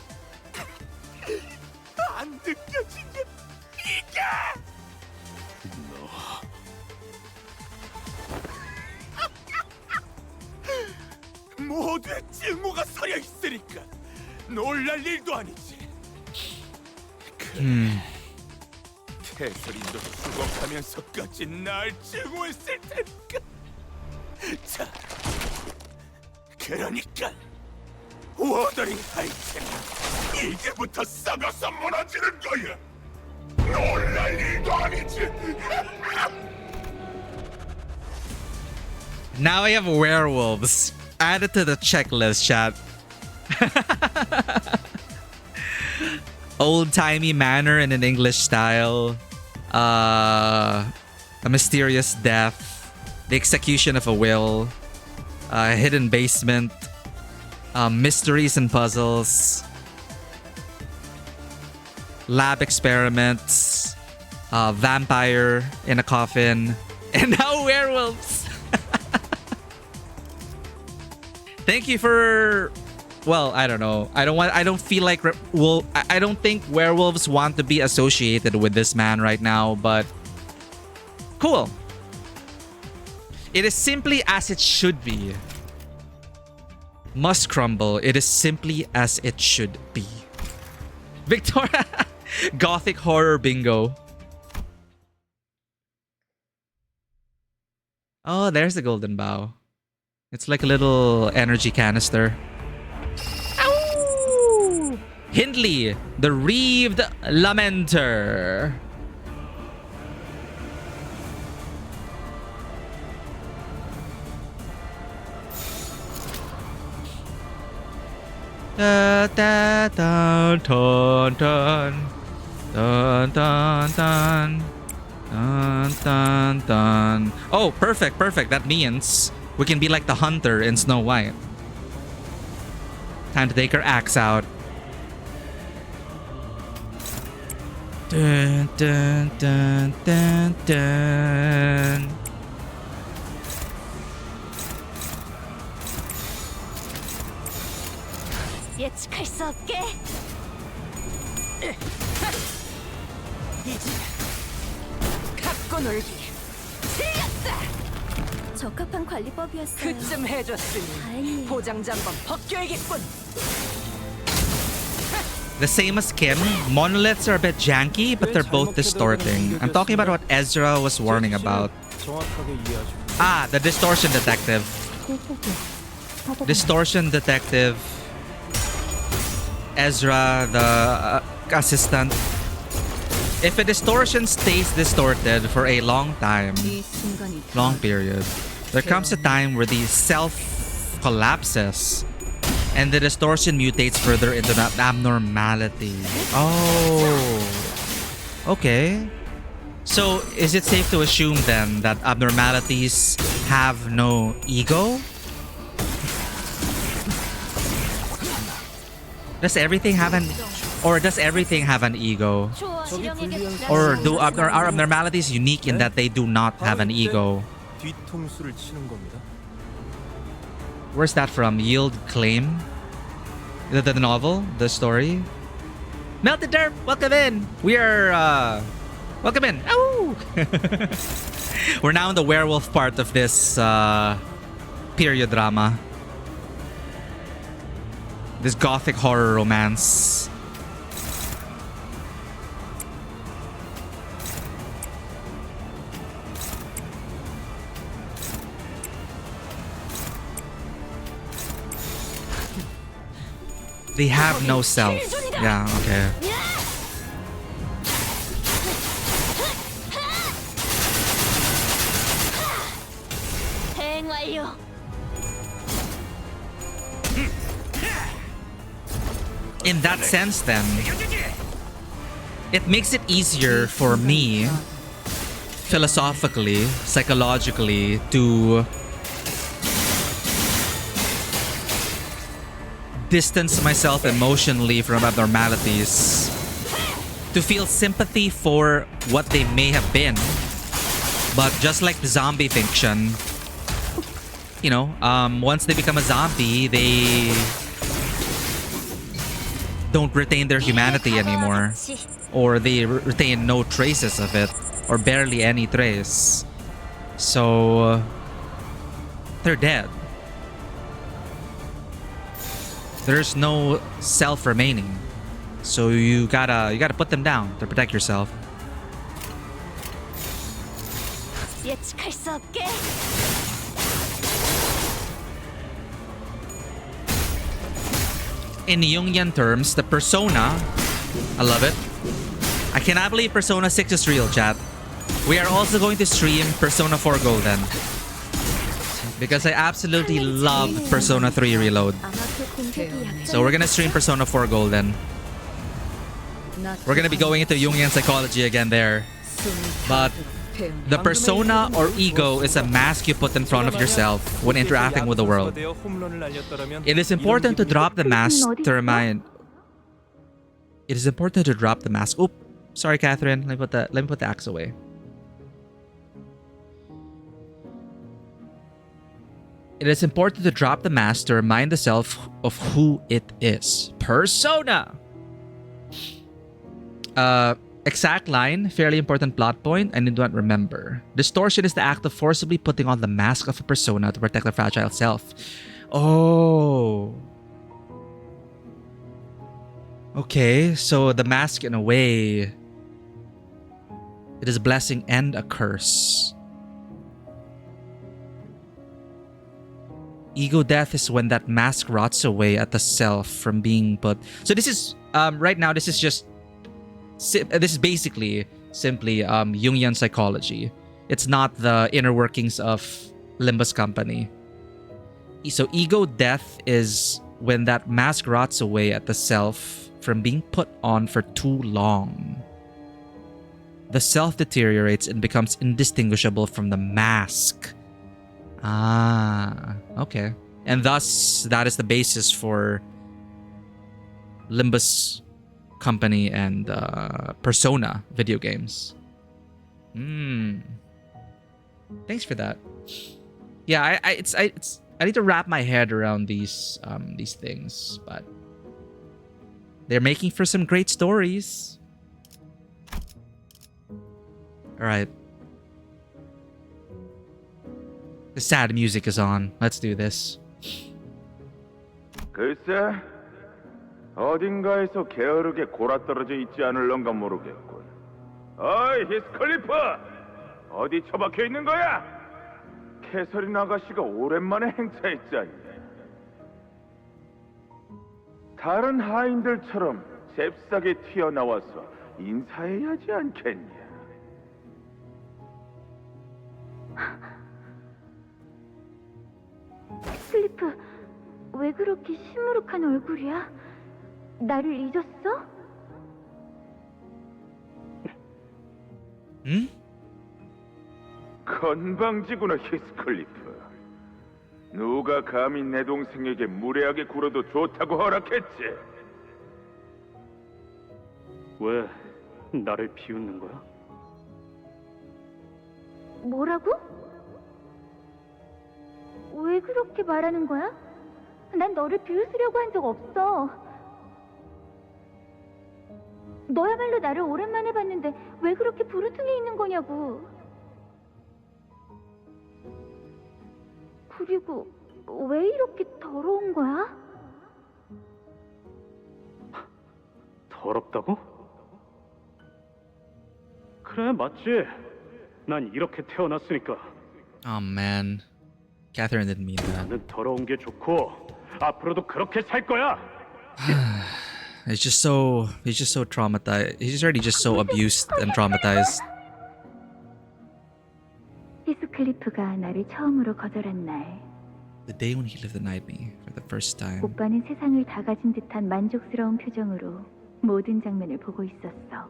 안 느껴지냐? 이게 너 모두의 증오가 서려 있으니까 놀랄 일도 아니지. 그래, 캐서린도 수고하면서까지 날 증오했을 테니까. 자, 그러니까 워더링 하이츠는 이제부터 썩어서 무너지는 거야. 놀랄 일도 아니지. Now I have werewolves. Add it to the checklist, chat. Old-timey manner in an English style. A mysterious death. The execution of a will. A hidden basement. Mysteries and puzzles. Lab experiments. Vampire in a coffin. And now werewolves. Thank you for... Well, I don't know. I don't feel like... I don't think werewolves want to be associated with this man right now, but... Cool. It is simply as it should be. Must crumble. It is simply as it should be. Victoria! Gothic horror bingo. Oh, there's the golden bow. It's like a little energy canister. Ow! Hindley, the Reaved Lamenter. Da, da, dun, dun, dun. Dun, dun, dun. Dun, dun, dun. Oh, perfect, perfect. That means we can be like the hunter in Snow White. Time to take her axe out. Dun, dun, dun, dun, dun. 예측할 수 없게. 이제 갖고 놀기 틀렸다. 적합한 관리법이었어요. 그쯤 해줬으니 다행이에요. 포장장번 벗겨야겠군. The same as Kim, monoliths are a bit janky, but they're both distorting. I'm talking about what Ezra was warning about. 정확하게 이해하죠. Ah, the distortion detective. Distortion detective. Ezra, the assistant. If a distortion stays distorted for a long time, 이 순간이 long period, there comes a time where the self collapses and the distortion mutates further into that abnormality. Oh. Okay. So, is it safe to assume then that abnormalities have no ego? Does everything have an ego? Or are abnormalities unique in that they do not have an ego? 뒤통수를 치는 겁니다. Where's that from? Yield Claim? The novel? The story? Melted Derp, welcome in! We are, welcome in! Ow! We're now in the werewolf part of this, period drama. This gothic horror romance. They have no self. Yeah, okay. 대응 완료. In that sense then, it makes it easier for me philosophically, psychologically to distance myself emotionally from abnormalities, to feel sympathy for what they may have been. But just like the zombie fiction, you know, once they become a zombie, they don't retain their humanity anymore, or they retain no traces of it, or barely any trace. So they're dead. There's no self remaining, so you gotta put them down to protect yourself. 예측할 수 없게. In Jungian terms, the persona, I love it. I cannot believe Persona 6 is real, chat. We are also going to stream Persona 4 Golden, because I absolutely love Persona 3 Reload. So we're gonna stream Persona 4 Golden. We're gonna be going into Jungian psychology again there. But the persona or ego is a mask you put in front of yourself when interacting with the world. It is important to drop the mask to remind... It is important to drop the mask. Oop, sorry, Catherine. Let me put the axe away. It is important to drop the mask to remind the self of who it is. Persona! Exact line, fairly important plot point, I do not remember. Distortion is the act of forcibly putting on the mask of a persona to protect the fragile self. Oh. Okay, so the mask in a way, it is a blessing and a curse. Ego death is when that mask rots away at the self from being put. So this is, right now, this is just, this is basically simply Jungian psychology. It's not the inner workings of Limbus Company. So ego death is when that mask rots away at the self from being put on for too long. The self deteriorates and becomes indistinguishable from the mask. Ah, okay. And thus, that is the basis for Limbus company and Persona video games. Thanks for that. Yeah, I need to wrap my head around these things, but they're making for some great stories. All right. The sad music is on. Let's do this. 글쎄, 어딘가에서 게으르게 골아떨어져 있지 않을런가 모르겠군. 어이, 히스클리프! 어디 처박혀 있는 거야? 캐서린 아가씨가 오랜만에 행차했잖니. 다른 하인들처럼 잽싸게 튀어나와서 인사해야 하지 않겠냐? 슬리프, 왜 그렇게 시무룩한 얼굴이야? 나를 잊었어? 응? 건방지구나, 히스클리프. 누가 감히 내 동생에게 무례하게 굴어도 좋다고 허락했지? 왜 나를 비웃는 거야? 뭐라고? 왜 그렇게 말하는 거야? 난 너를 비웃으려고 한 적 없어. 너야말로 나를 오랜만에 봤는데 왜 그렇게 부르퉁해 있는 거냐고. 그리고 왜 이렇게 더러운 거야? 더럽다고? 그래, 맞지. 난 이렇게 태어났으니까. Oh man. Catherine didn't mean that. 나는 더러운 게 좋고 앞으로도 그렇게 살 거야. He's just so traumatized. He's already just so abused and traumatized. 히스클리프가 나를 처음으로 거절한 날, The day when he lived denied me for the first time. 오빠는 세상을 다 가진 듯한 만족스러운 표정으로 모든 장면을 보고 있었어.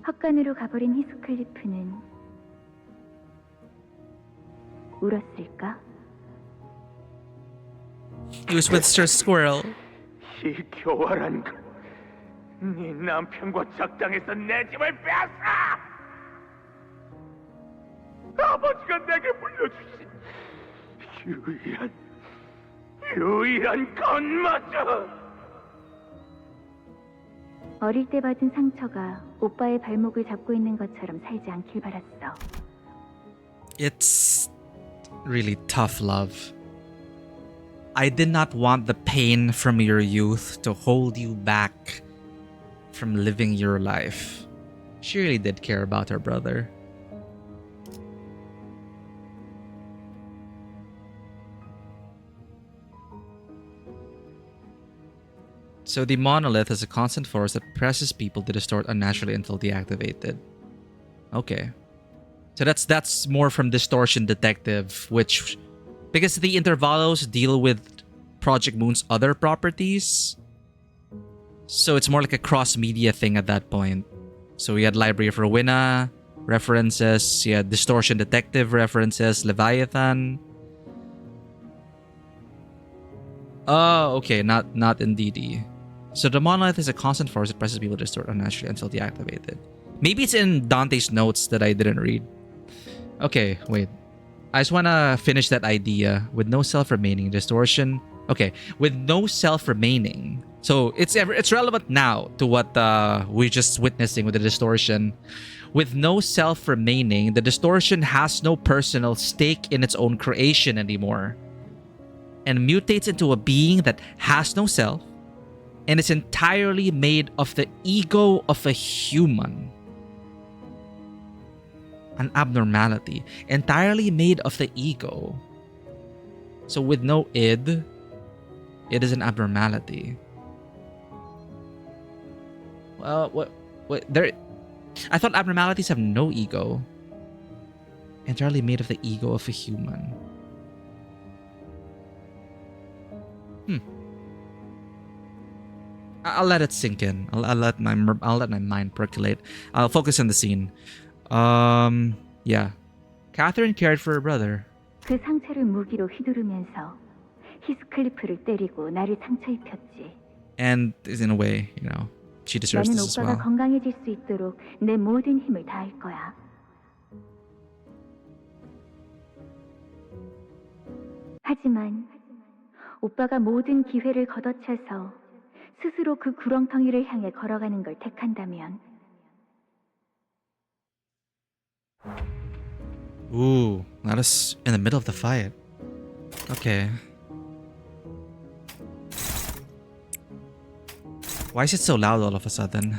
헛간으로 가버린 히스클리프는 울었을까? He was with Sir Squirrel. 이 교활한 것. 네 남편과 작당해서 내 집을 빼앗아! 아버지가 내게 물려주신 유일한 것마저! 어릴 때 받은 상처가 오빠의 발목을 잡고 있는 것처럼 살지 않길 바랐어. It's really tough love. I did not want the pain from your youth to hold you back from living your life. She really did care about her brother. So the monolith is a constant force that presses people to distort unnaturally until deactivated. Okay. So that's more from Distortion Detective, which, because the Intervalos deal with Project Moon's other properties, so it's more like a cross-media thing at that point. So we had Library of Rowena references, you had Distortion Detective references, Leviathan. Oh, okay, not in DD. So the monolith is a constant force that presses people to distort unnaturally until deactivated. Maybe it's in Dante's notes that I didn't read. Okay, wait. I just want to finish that idea. With no self remaining, distortion. Okay, with no self remaining. So it's relevant now to what we're just witnessing with the distortion. With no self remaining, the distortion has no personal stake in its own creation anymore, and mutates into a being that has no self and is entirely made of the ego of a human. An abnormality. Entirely made of the ego. So with no id, it is an abnormality. Well, what there... I thought abnormalities have no ego. Entirely made of the ego of a human. I'll let it sink in. I'll let my mind percolate. I'll focus on the scene. Yeah. Catherine cared for her brother. 그 상처를 무기로 휘두르면서 히스클리프를 때리고 나를 상처 입혔지. And in a way, you know, she deserves 나는 this as 오빠가 well. 건강해질 수 있도록 내 모든 힘을 다할 거야. 하지만 오빠가 모든 기회를 걷어차서 스스로 그 구렁텅이를 향해 걸어가는 걸 택한다면 Ooh, not us in the middle of the fight. Okay. Why is it so loud all of a sudden?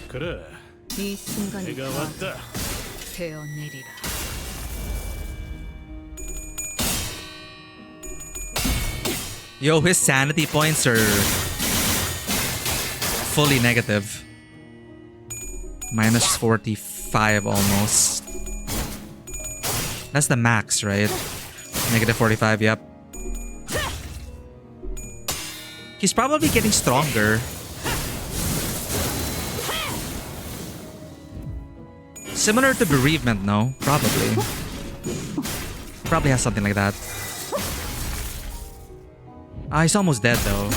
그래, 이 순간이 내가 왔다. 베어내리라. Yo, his sanity points are fully negative. Minus 45 almost. That's the max, right? Negative 45, yep. He's probably getting stronger. Similar to bereavement, no? Probably. Probably has something like that. Ah, he's almost dead though.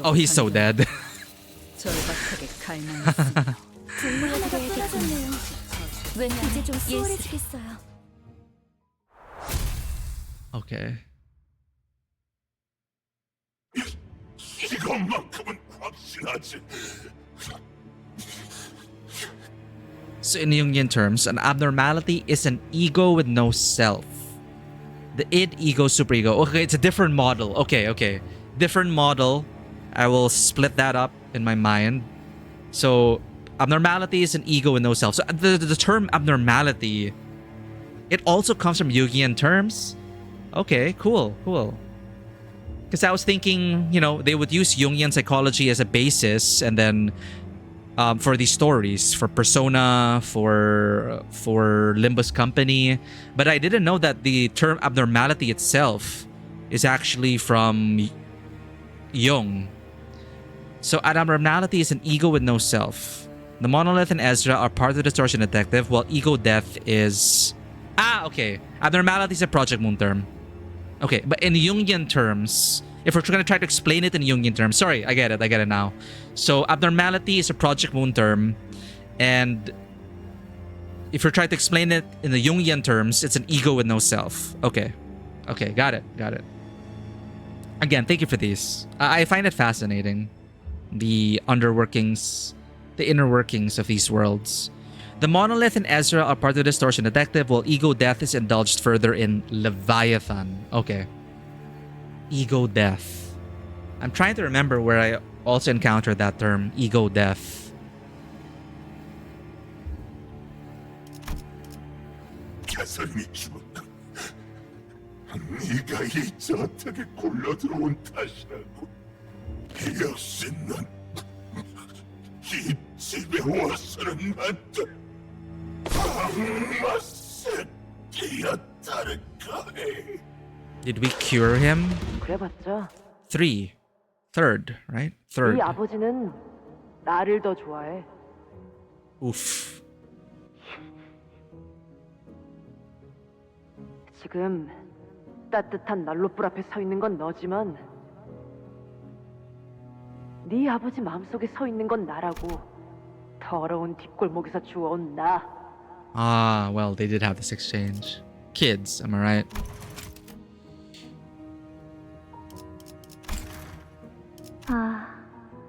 Oh, he's so dead. 절박하게 갈망했으며 하나가 떨어졌네요. 왜냐, 이제 좀 수월해지겠어요. Okay. 이것만큼은 확신하지. So in Jungian terms, an abnormality is an ego with no self. The id, ego, superego. Okay, it's a different model. Okay. Different model. I will split that up in my mind. So abnormality is an ego with no self. So the term abnormality, it also comes from Jungian terms. Okay, cool. Because I was thinking, you know, they would use Jungian psychology as a basis, and then for these stories, for Persona, for Limbus Company, but I didn't know that the term abnormality itself is actually from Jung. So an abnormality is an ego with no self. The monolith and Ezra are part of the distortion detective, while ego death is... okay. Abnormality is a Project Moon term. Okay, but in Jungian terms, if we're going to try to explain it in Jungian terms, sorry, I get it now. So abnormality is a Project Moon term, and if you're trying to explain it in the Jungian terms, it's an ego with no self. Okay, got it. Again, thank you for these. I find it fascinating, the underworkings, the inner workings of these worlds. The monolith and Ezra are part of the distortion detective, while ego death is indulged further in Leviathan. Okay. Ego death. I'm trying to remember where I also encountered that term, ego death. 캐서린이 죽었다. 네가 이 저택에 굴러 들어온 탓이라고. 역시 넌 이 집에 와서는 안돼. 악마 새끼였다는가 해. Did we cure him? 그래봤자 Third, right? Third. 네 아버지는 나를 더 좋아해. Oof. 지금 따뜻한 난로불 앞에 서 있는 건 너지만 네 아버지 마음속에 서 있는 건 나라고. 더러운 뒷골목에서 주워온 나. Ah, well, they did have this exchange. Kids, am I right?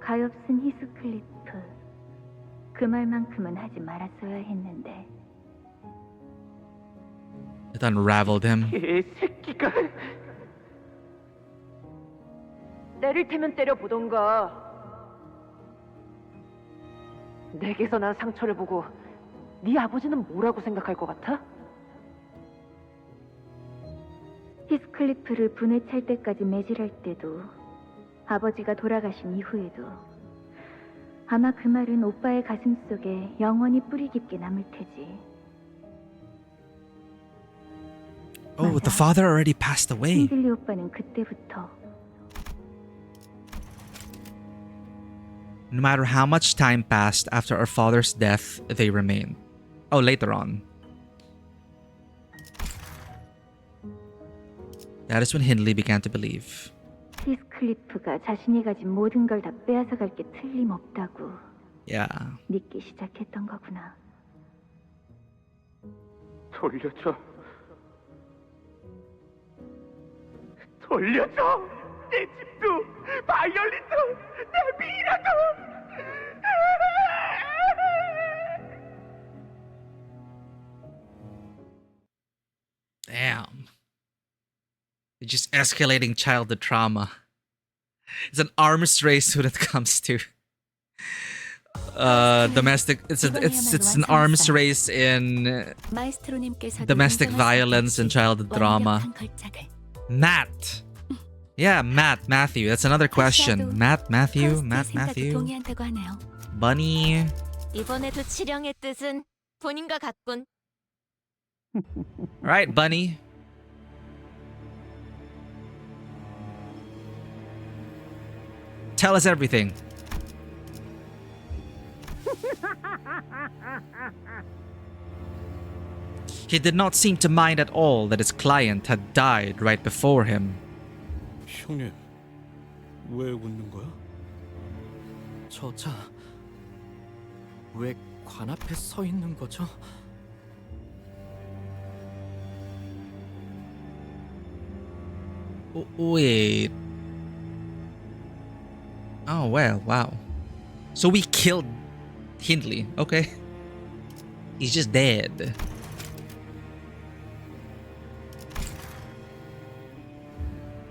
가엾은 히스클리프. 그 말만큼은 하지 말았어야 했는데. It unraveled him. 이 새끼가. 때릴 테면 때려보던가. 내게서 난 상처를 보고 네 아버지는 뭐라고 생각할 것 같아? 히스클리프 히스클리프를 분에 찰 때까지 매질할 때도 아버지가 돌아가신 이후에도 아마 그 말은 오빠의 가슴 속에 영원히 뿌리 깊게 남을 테지. Oh, the father already passed away. 힌들리 오빠는 그때부터 No matter how much time passed after our father's death, they remained. Oh, later on. That is when Hindley began to believe. 히스클리프가 자신이 가진 모든 걸 다 빼앗아 갈 게 틀림없다고 Yeah. 믿기 시작했던 거구나. 돌려줘. 돌려줘. 내 집도, 바이올린도, 내 미라도. Damn. It's just escalating childhood trauma. It's an arms race when it comes to domestic. It's an arms race in 마에스트로님께서도 domestic 인정하실 violence and 듯이 childhood drama. 완벽한 걸작을. Matt. Yeah, Matthew. That's another question. Matthew. 퍼스트 생각에 동의한다고 하네요. Bunny. 이번에도 치령의 뜻은 본인과 같군. Right, Bunny. Tell us everything. He did not seem to mind at all that his client had died right before him. 형님, 왜 웃는 거야? 저자 왜 관 앞에 서 있는 거죠? Wait. Oh, well, wow. So we killed Hindley, okay? He's just dead.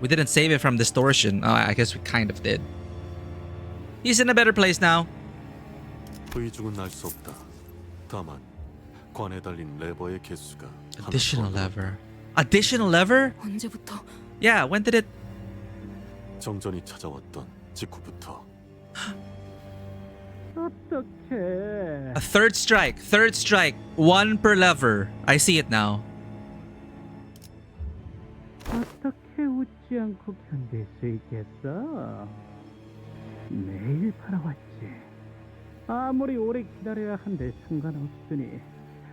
We didn't save it from distortion. Oh, I guess we kind of did. He's in a better place now. 의중은 알 수 없다. 다만 관에 달린 레버의 개수가 Additional lever. Additional lever? 언제부터? Yeah, when did it? 정전이 찾아왔던 직후부터. 어떡해. A third strike. Third strike. One per lever. I see it now. 어떻게 웃지 않고 견딜 수 있겠어? 매일 팔아왔지. 아무리 오래 기다려야 한들 상관없으니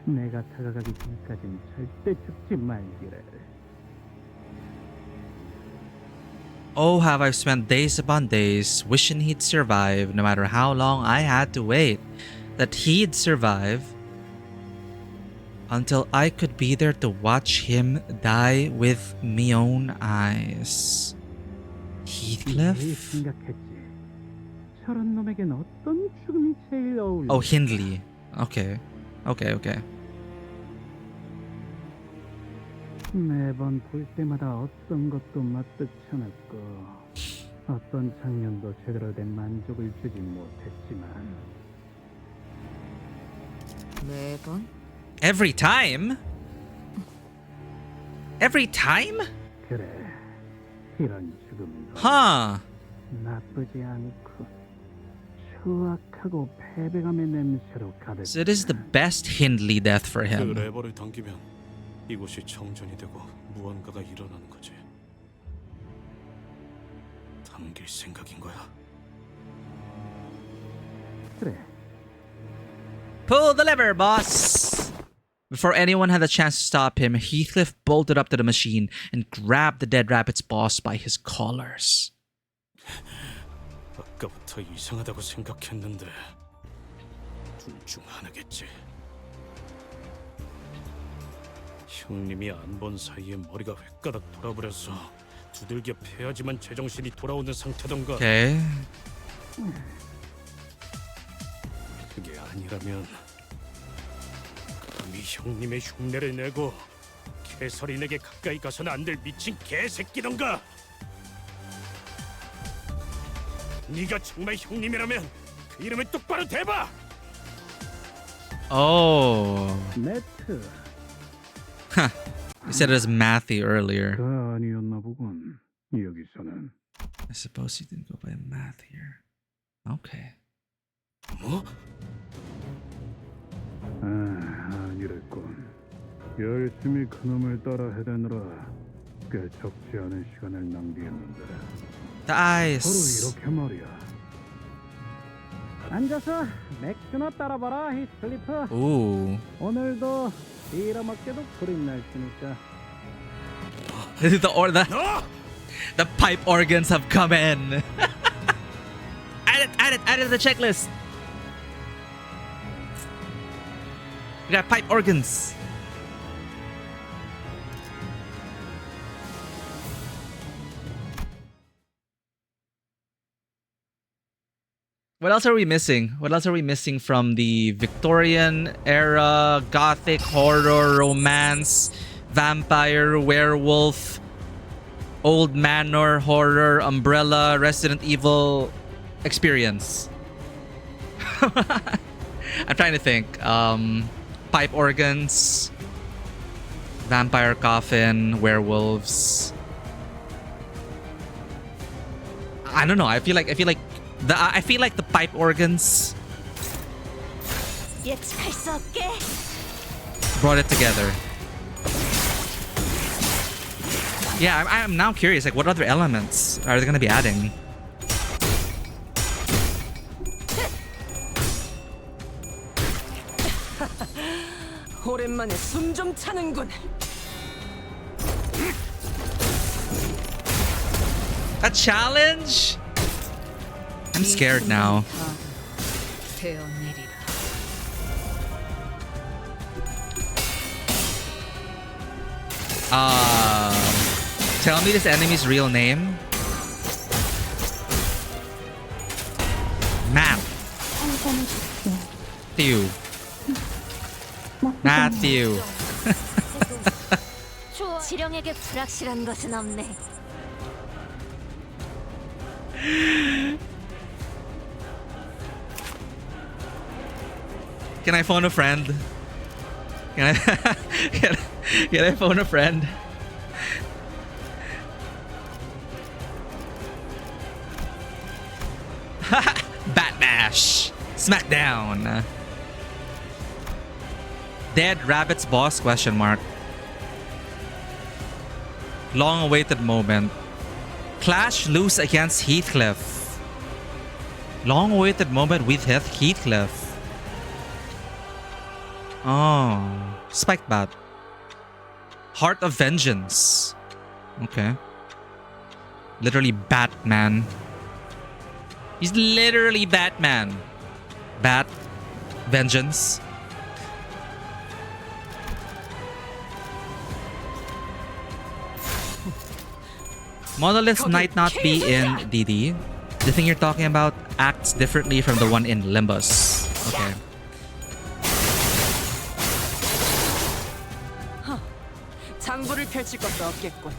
내가 다가가기 전까진 절대 죽지 말기를. Oh, have I spent days upon days wishing he'd survive, no matter how long I had to wait, that he'd survive until I could be there to watch him die with me own eyes. Heathcliff? 생각했지. 저런 놈에겐 어떤 죽음이 제일 어울려? Oh, Hindley. Okay. Okay. 매번 볼 때마다 어떤 것도 마뜩쳐놨고 어떤 장면도 제대로 된 만족을 주지 못했지만 매번? Every time? Every time? 그래, 이런 죽음도 Huh. 나쁘지 않고 추악하고 패배감의 냄새로 가득. So it is the best Hindley death for 그 him. 레버를 당기면 이곳이 정전이 되고 무언가가 일어나는 거지. 당길 생각인 거야. 그래. Pull the lever, boss! Before anyone had a chance to stop him, Heathcliff bolted up to the machine and grabbed the dead rabbit's boss by his collars. 아까부터 이상하다고 생각했는데 둘 중 하나겠지. 형님이 안 본 사이에 머리가 획가닥 돌아버려서 두들겨 패야지만 제정신이 돌아오는 상태던가. Okay. 그게 아니라면 감히 형님의 흉내를 내고 캐서린에게 가까이 가서는 안 될 미친 개새끼던가. 네가 정말 형님이라면 그 이름을 똑바로 대봐. Oh. 네트. You said it was mathy earlier. 다 아니었나 보군. 여기서는. I suppose you didn't go by math here. Okay. 아니랬군. 열심히 그놈을 따라 헤매느라 꽤 적지 않은 시간을 낭비했는데. The eyes. 서로 이렇게 말이야. 앉아서 맥주나 따라봐라, 히스클리프. Ooh. 오늘도 빌어먹게도 불이 날 테니까. The pipe organs have come in. Add it to the checklist. We got pipe organs. What else are we missing? What else are we missing from the Victorian era, gothic, horror, romance, vampire, werewolf, old manor, horror, umbrella, Resident Evil experience? I'm trying to think. Pipe organs, vampire coffin, werewolves. I don't know. I feel like the pipe organs brought it together. Yeah, I'm now curious. Like, what other elements are they gonna be adding? 오랜만에 숨 좀 차는군. A challenge? I'm scared now. Tell me this enemy's real name. Matthew. 지령에게 불확실한 것은 없네. Can I phone a friend? Can I phone a friend? Batmash. Smackdown. Dead Rabbit's boss? Question mark. Long awaited moment. Clash lose against Heathcliff. Long awaited moment with Heathcliff. Oh. Spiked Bat. Heart of Vengeance. Okay. Literally Batman. He's literally Batman. Bat. Vengeance. Monoliths might not be in DD. The thing you're talking about acts differently from the one in Limbus. Okay. 장부를 펼칠 것도 없겠군.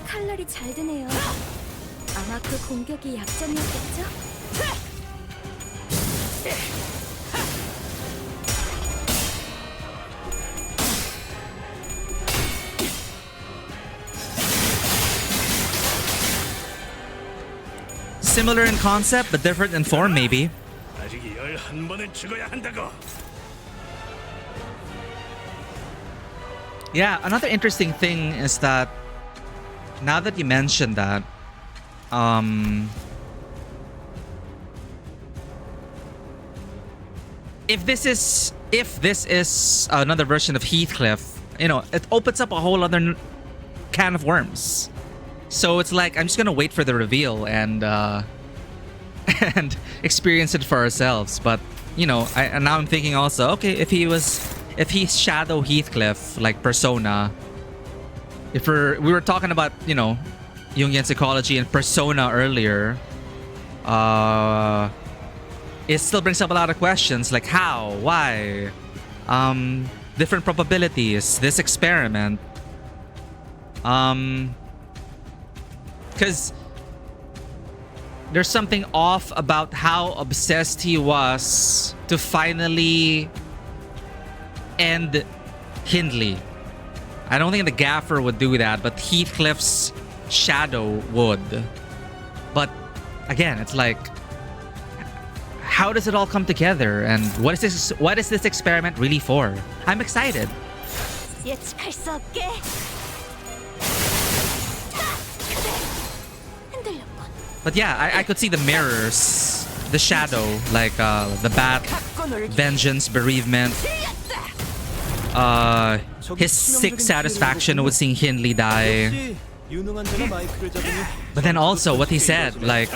칼날이 잘 드네요. 아마 그 공격이 약점이었겠죠? Similar in concept, but different in form, maybe. Yeah, another interesting thing is that now that you mentioned that, if this is another version of Heathcliff, you know, it opens up a whole other can of worms. So it's like I'm just gonna wait for the reveal and and experience it for ourselves. But you know, and now I'm thinking also, okay, if he's Shadow Heathcliff, like Persona. If we were talking about, you know, Jungian psychology and Persona earlier, it still brings up a lot of questions like how, why, different probabilities, this experiment, because there's something off about how obsessed he was to finally end Hindley. I don't think the gaffer would do that, but Heathcliff's shadow would. But again, it's like, how does it all come together? And what is this experiment really for? I'm excited. 예측할 수 없게. But yeah, I could see the mirrors, the shadow, like the bat, vengeance, bereavement. His sick satisfaction with seeing Hindley die. But then also what he said, like,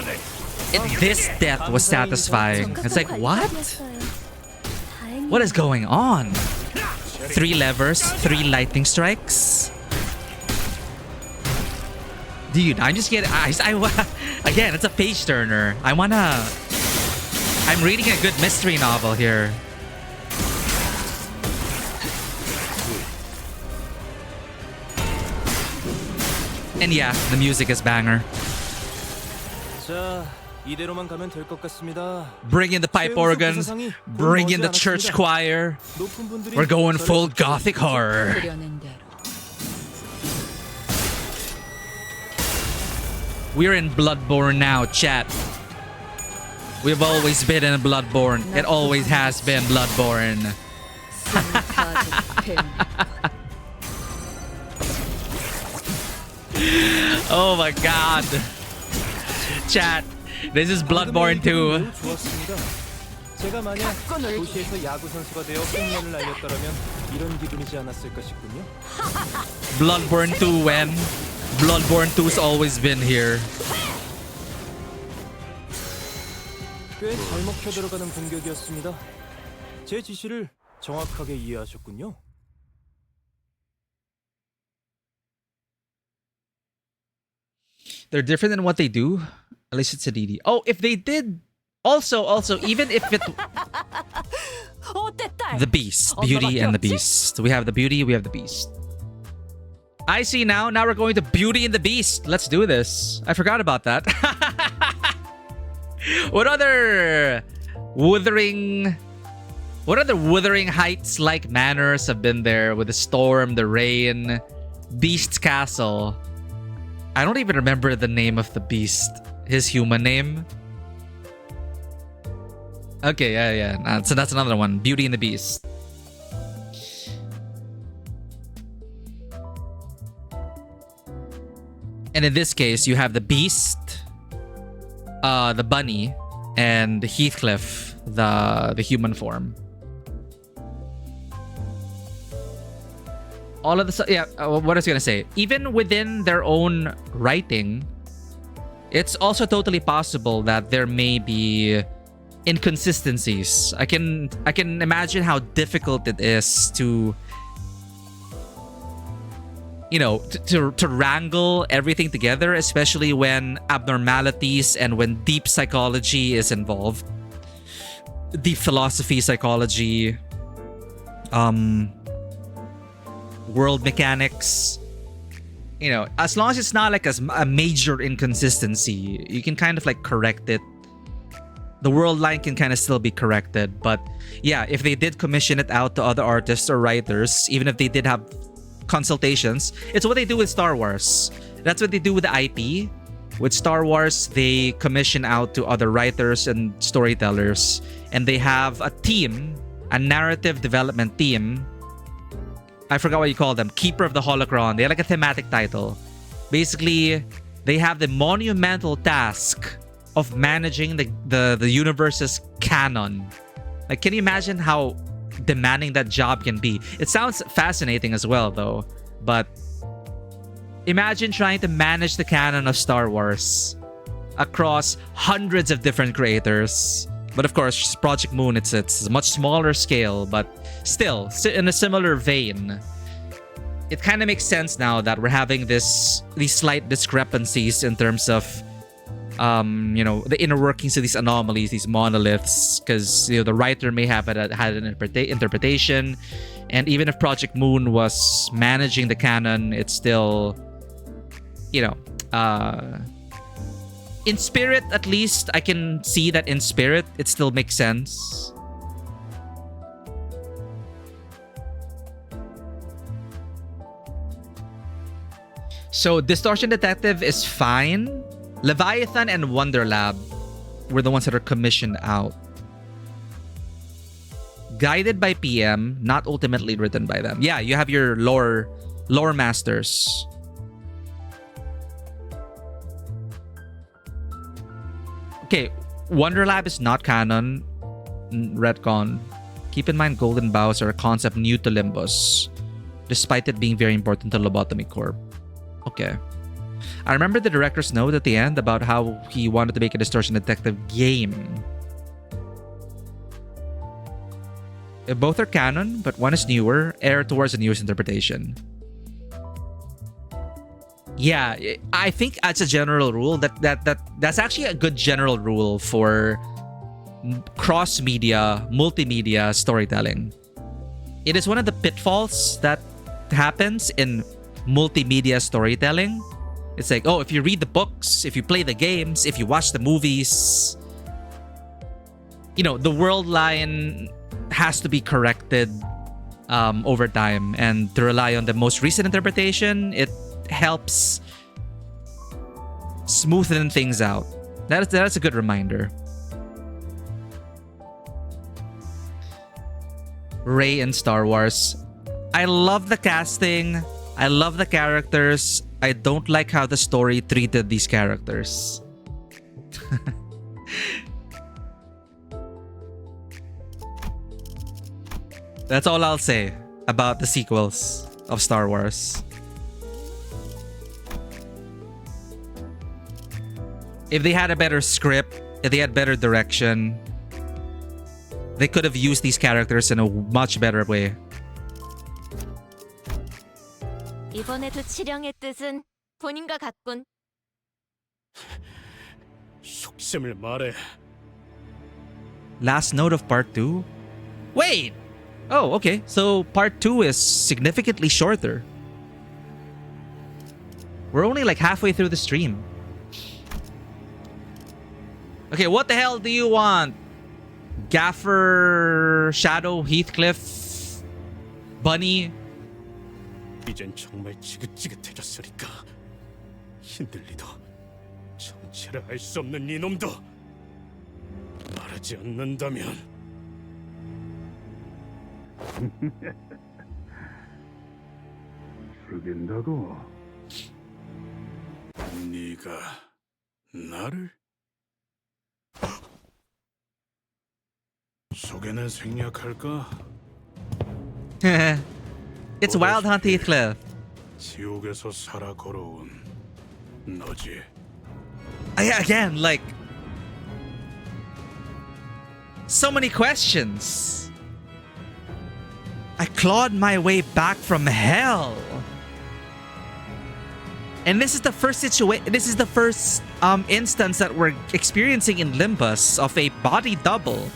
this death was satisfying. It's like, what? What is going on? 3 levers, 3 lightning strikes. Dude, I'm just getting... again, it's a page turner. I'm reading a good mystery novel here. And yeah, the music is banger. Bring in the pipe organs. Bring in the church choir. We're going full gothic horror. We're in Bloodborne now, chat. We've always been in Bloodborne. It always has been Bloodborne. Oh my god. Chat, this is Bloodborne 2. 제가 만약 도시에서 야구 선수가 되어 홈런을 날렸더라면 이런 기분이지 않았을까 싶군요. Bloodborne 2 when? Bloodborne 2's always been here. 꽤 잘 먹혀 들어가는 공격이었습니다. 제 지시를 정확하게 이해하셨군요. They're different in what they do. At least it's a DD. Oh, if they did... Also, even if it... The Beast. Beauty and the Beast. We have the Beauty, we have the Beast. I see now. Now we're going to Beauty and the Beast. Let's do this. I forgot about that. What other Wuthering Heights-like manners have been there with the storm, the rain, Beast's Castle? I don't even remember the name of the Beast. His human name. Okay, yeah. So that's another one. Beauty and the Beast. And in this case, you have the Beast, the bunny, and Heathcliff, the human form. All of the... Yeah, what I was going to say. Even within their own writing, it's also totally possible that there may be inconsistencies. I can imagine how difficult it is to... You know, to wrangle everything together, especially when abnormalities and when deep psychology is involved. Deep philosophy, psychology, world mechanics. You know, as long as it's not like a major inconsistency, you can kind of like correct it. The world line can kind of still be corrected. But yeah, if they did commission it out to other artists or writers, even if they did have consultations, it's what they do with Star Wars. That's what they do with the IP. With Star Wars, they commission out to other writers and storytellers, and they have a team, a narrative development team. I forgot what you call them. Keeper of the Holocron. They have like a thematic title. Basically, they have the monumental task of managing the universe's canon. Like, can you imagine how demanding that job can be? It sounds fascinating as well, though. But imagine trying to manage the canon of Star Wars across hundreds of different creators. But of course, Project Moon, it's a much smaller scale, but still in a similar vein. It kind of makes sense now that we're having these slight discrepancies in terms of you know, the inner workings of these anomalies, these monoliths, because you know the writer may have had an interpretation, and even if Project Moon was managing the canon, it's still, you know, In spirit, at least, I can see that in spirit, it still makes sense. So, Distortion Detective is fine. Leviathan and Wonder Lab were the ones that are commissioned out. Guided by PM, not ultimately written by them. Yeah, you have your lore masters. Okay, Wonder Lab is not canon. Retcon. Keep in mind, Golden Bows are a concept new to Limbus, despite it being very important to Lobotomy Corp. Okay. I remember the director's note at the end about how he wanted to make a Distortion Detective game. Both are canon, but one is newer, err towards the newest interpretation. Yeah, I think as a general rule, that's actually a good general rule for cross-media, multimedia storytelling. It is one of the pitfalls that happens in multimedia storytelling. It's like, oh, if you read the books, if you play the games, if you watch the movies, you know, the world line has to be corrected over time, and to rely on the most recent interpretation, it helps smoothen things out. That's a good reminder. Rey in Star Wars. I love the casting. I love the characters. I don't like how the story treated these characters. That's all I'll say about the sequels of Star Wars. If they had a better script, if they had better direction, they could have used these characters in a much better way. 이번에도 치령의 뜻은 본인과 같군. 속셈을 말해. Last note of part 2? Wait! Oh, okay. So part 2 is significantly shorter. We're only like halfway through the stream. Okay, what the hell do you want? Gaffer, Shadow, Heathcliff, Bunny? 이젠 정말 지긋지긋해졌으니까 힘들리도 정체를 알 수 없는 이놈도 말하지 않는다면 죽인다고? 네가 나를? 속에는 생략할까? It's Wild Hunt Heathcliff. 지옥에서 살아 걸어온 너지. Again, like, so many questions. I clawed my way back from hell. And this is the first situation. This is the first instance that we're experiencing in Limbus of a body double.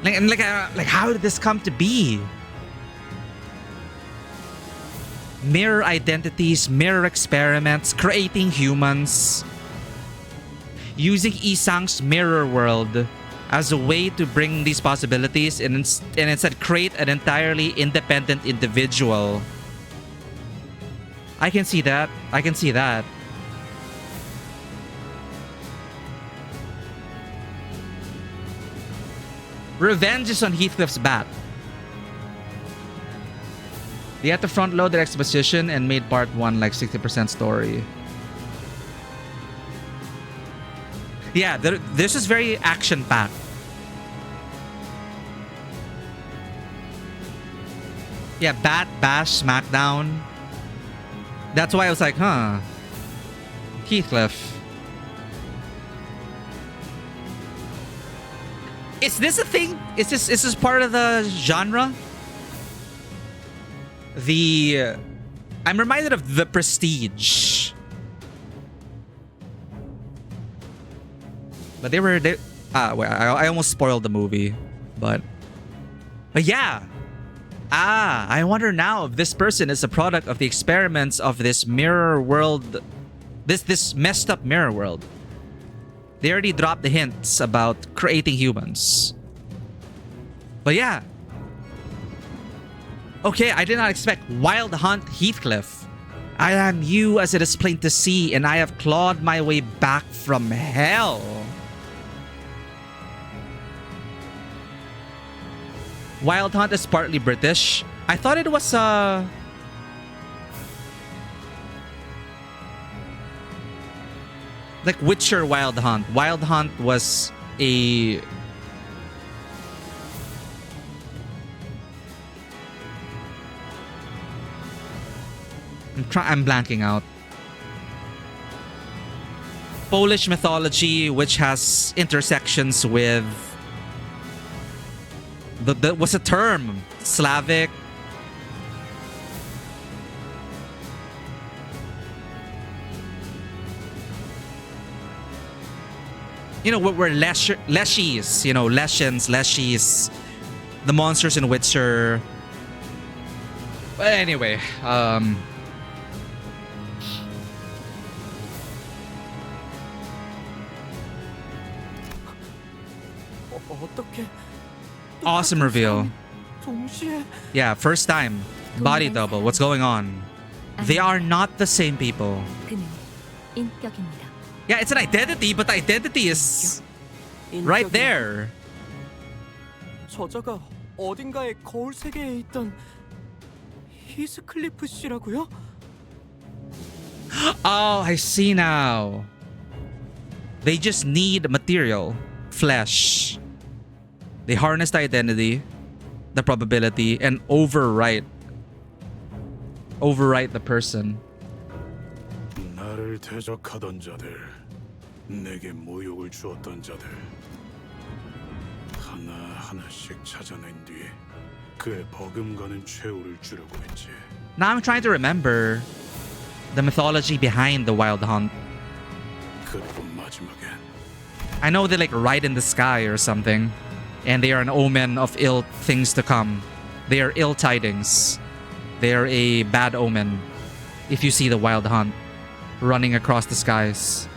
Like, how did this come to be? Mirror identities, mirror experiments, creating humans, using Isang's mirror world as a way to bring these possibilities and instead create an entirely independent individual. I can see that. I can see that. Revenge is on Heathcliff's bat. They had to front load their exposition and made part 1 like 60% story. Yeah, this is very action-packed. Yeah, Bat, Bash, Smackdown. That's why I was like, huh. Heathcliff. Is this a thing? Is this part of the genre? I'm reminded of The Prestige. But I almost spoiled the movie, but yeah. I wonder now if this person is a product of the experiments of this mirror world, this messed up mirror world. They already dropped the hints about creating humans. But yeah. Okay, I did not expect Wild Hunt Heathcliff. I am you as it is plain to see, and I have clawed my way back from hell. Wild Hunt is partly British. I thought it was like Witcher Wild Hunt. Wild Hunt was a I'm blanking out. Polish mythology, which has intersections with the what's the term? Slavic. You know, we're Leshies, you know, Leshens, Leshies, the monsters in Witcher. But anyway, awesome reveal. Yeah, first time. Body double. What's going on? They are not the same people. 그는 인격입니다. Yeah, it's an identity, but the identity is right there. 저자가 어딘가의 거울 세계에 있던 히스클리프 씨라고요? Oh, I see now. They just need material, flesh. They harness the identity, the probability, and overwrite the person. 나를 대적하던 자들, 내게 모욕을 주었던 자들, 하나하나씩 찾아낸 뒤 그의 버금가는 최후를 주려고 했지. Now I'm trying to remember the mythology behind the Wild Hunt. 그리고 마지막엔 I know they like ride in the sky or something, and they are an omen of ill things to come. They are ill tidings. They are a bad omen if you see the Wild Hunt running across the skies.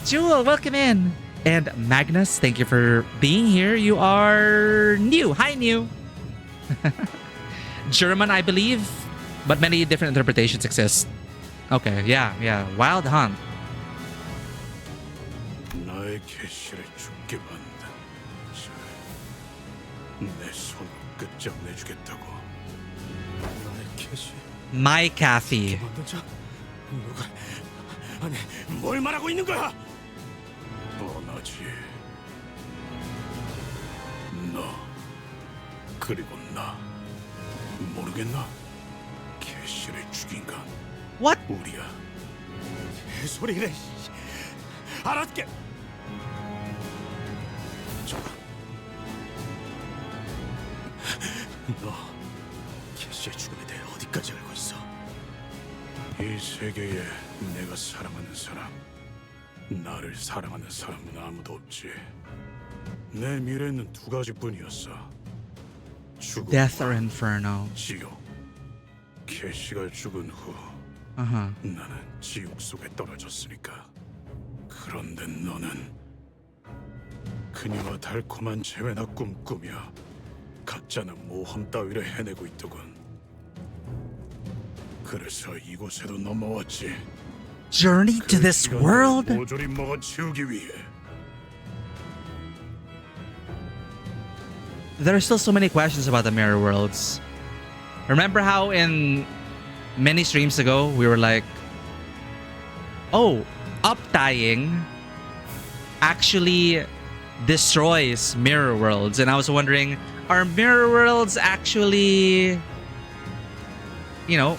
Jewel, welcome in. And Magnus, thank you for being here. You are new. Hi, new. German, I believe, but many different interpretations exist. Okay, yeah. Wild Hunt. 나의 계시를 죽게 만든 내 손을 끝장내주겠다고. 나의 캐시. My Kathy. 만든 자? 누가? 아니, 뭘 말하고 있는 거야? 뻔하지. 너 그리고 나 모르겠나? 캐시를 죽인 건 What? 우리야. 소리래. 알았게. 너 캐시의 죽음에 대해 어디까지 알고 있어? 이 세계에 내가 사랑하는 사람, 나를 사랑하는 사람은 아무도 없지. 내 미래는 두 가지뿐이었어. 죽음, Death or Inferno. 지옥. 캐시가 죽은 후 Uh-huh. 나는 지옥 속에 떨어졌으니까. 그런데 너는 그녀와 달콤한 재회나 꿈꾸며 가짜는 모험 따위를 해내고 있더군. 그래서 이곳에도 넘어왔지. Journey to this world? 모조리 먹어치우기 위해. There are still so many questions about the mirror worlds. Remember how in many streams ago we were like, oh, uptying actually destroys mirror worlds, and I was wondering, are mirror worlds actually, you know,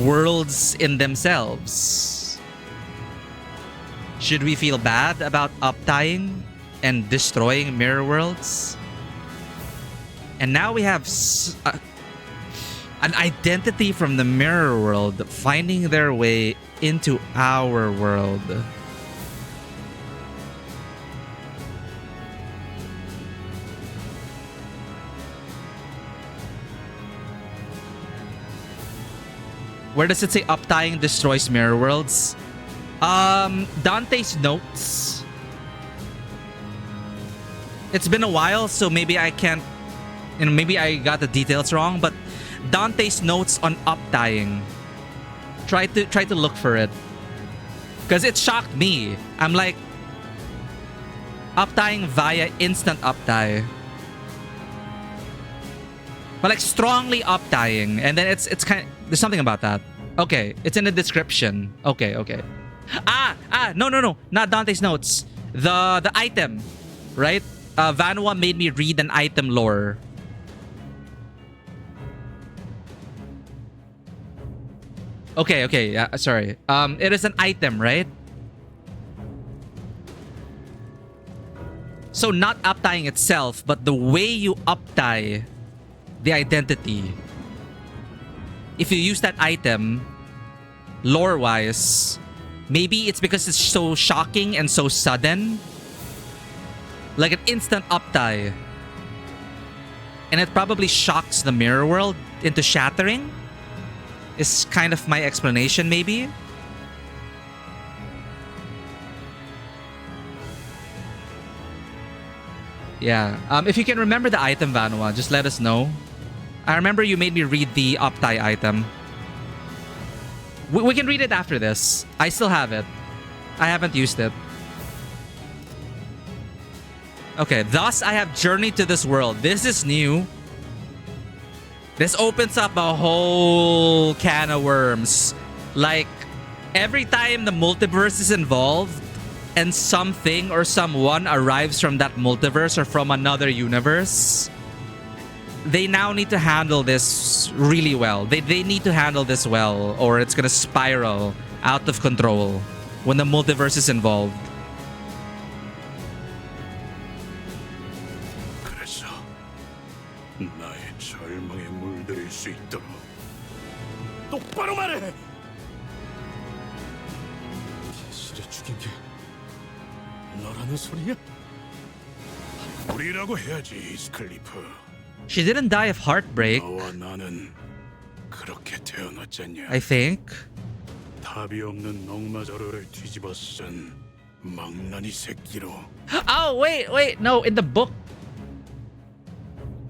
worlds in themselves? Should we feel bad about uptying and destroying mirror worlds? And now we have an identity from the mirror world finding their way into our world. Where does it say uptying destroys mirror worlds? Dante's notes. It's been a while, so maybe I can't, maybe I got the details wrong, but Dante's notes on uptying. Try to look for it. Because it shocked me. I'm like, uptying via instant uptie. But like strongly uptying. And then it's kind of, there's something about that. Okay, it's in the description. Okay. No. Not Dante's notes. The item, right? Vanwa made me read an item lore. Okay, yeah, sorry. It is an item, right? So not uptying itself, but the way you uptie the identity. If you use that item, lore-wise, maybe it's because it's so shocking and so sudden. Like an instant uptie. And it probably shocks the mirror world into shattering. Is kind of my explanation, maybe. Yeah. If you can remember the item, Vanwa, just let us know. I remember you made me read the uptie item. We can read it after this. I still have it. I haven't used it. Okay, thus I have journeyed to this world. This is new. This opens up a whole can of worms. Like, every time the multiverse is involved and something or someone arrives from that multiverse or from another universe, they now need to handle this really well. They need to handle this well, or it's gonna spiral out of control when the multiverse is involved. 그래서 나의 절망에 물들일 수 있도록 똑바로 말해! 개실에 죽인 게 너라는 소리야? 우리라고 해야지, 스클리프. She didn't die of heartbreak. 너와 나는 그렇게 태어났잖냐. I think. 답이 없는 넉마저로를 뒤집어 쓴 망나니 새끼로. Oh, wait. No, in the book.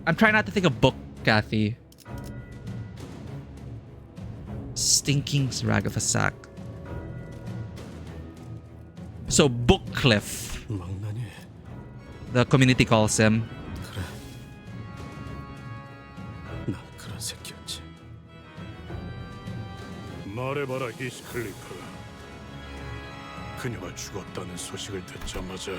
I'm trying not to think of book, Kathy. Stinking rag of a sack. So, Bookcliff. The community calls him. 난 그런 새끼였지. 말해봐라, 히스클리프. 그녀가 죽었다는 소식을 듣자마자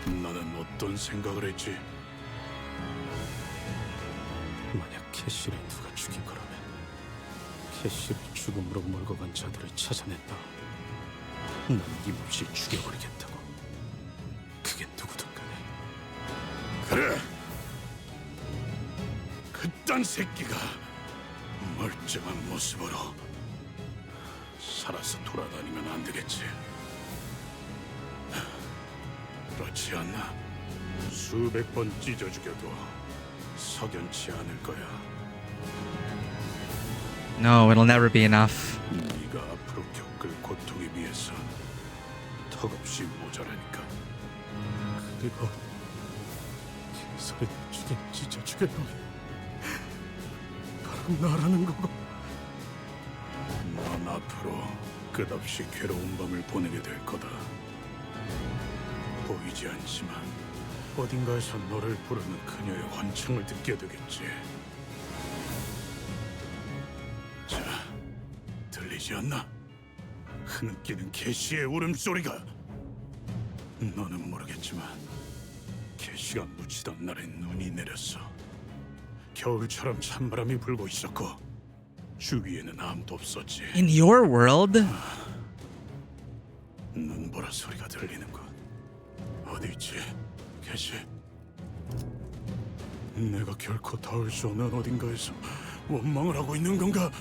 나는 어떤 생각을 했지? 만약 캐시를 누가 죽인 거라면 캐시를 죽음으로 몰고 간 자들을 찾아낸다. 난 힘없이 죽여버리겠다고. 그게 누구든 간에. 그래! 그딴 새끼가 멀쩡한 모습으로 살아서 돌아다니면 안 되겠지. 그렇지 않나? 수백 번 찢어 죽여도 석연치 않을 거야. No, it'll never be enough. 네가 앞으로 겪을 고통에 비해서 턱없이 모자라니까. 그리고 개소리 죽인 찢어 죽일 놈이 바로 나라는 거고. 넌 앞으로 끝없이 괴로운 밤을 보내게 될 거다. 보이지 않지만 어딘가에서 너를 부르는 그녀의 환청을 듣게 되겠지. 자, 들리지 않나? 흐느끼는 개시의 울음소리가. 너는 모르겠지만 개시가 묻히던 날에 눈이 내렸어. 겨울처럼 찬바람이 불고 있었고 주위에는 아무도 없었지. In your world? 눈보라 소리가 들리는 곳. 어디 있지? 개시. 내가 결코 닿을 수 없는 어딘가에서 원망을 하고 있는 건가?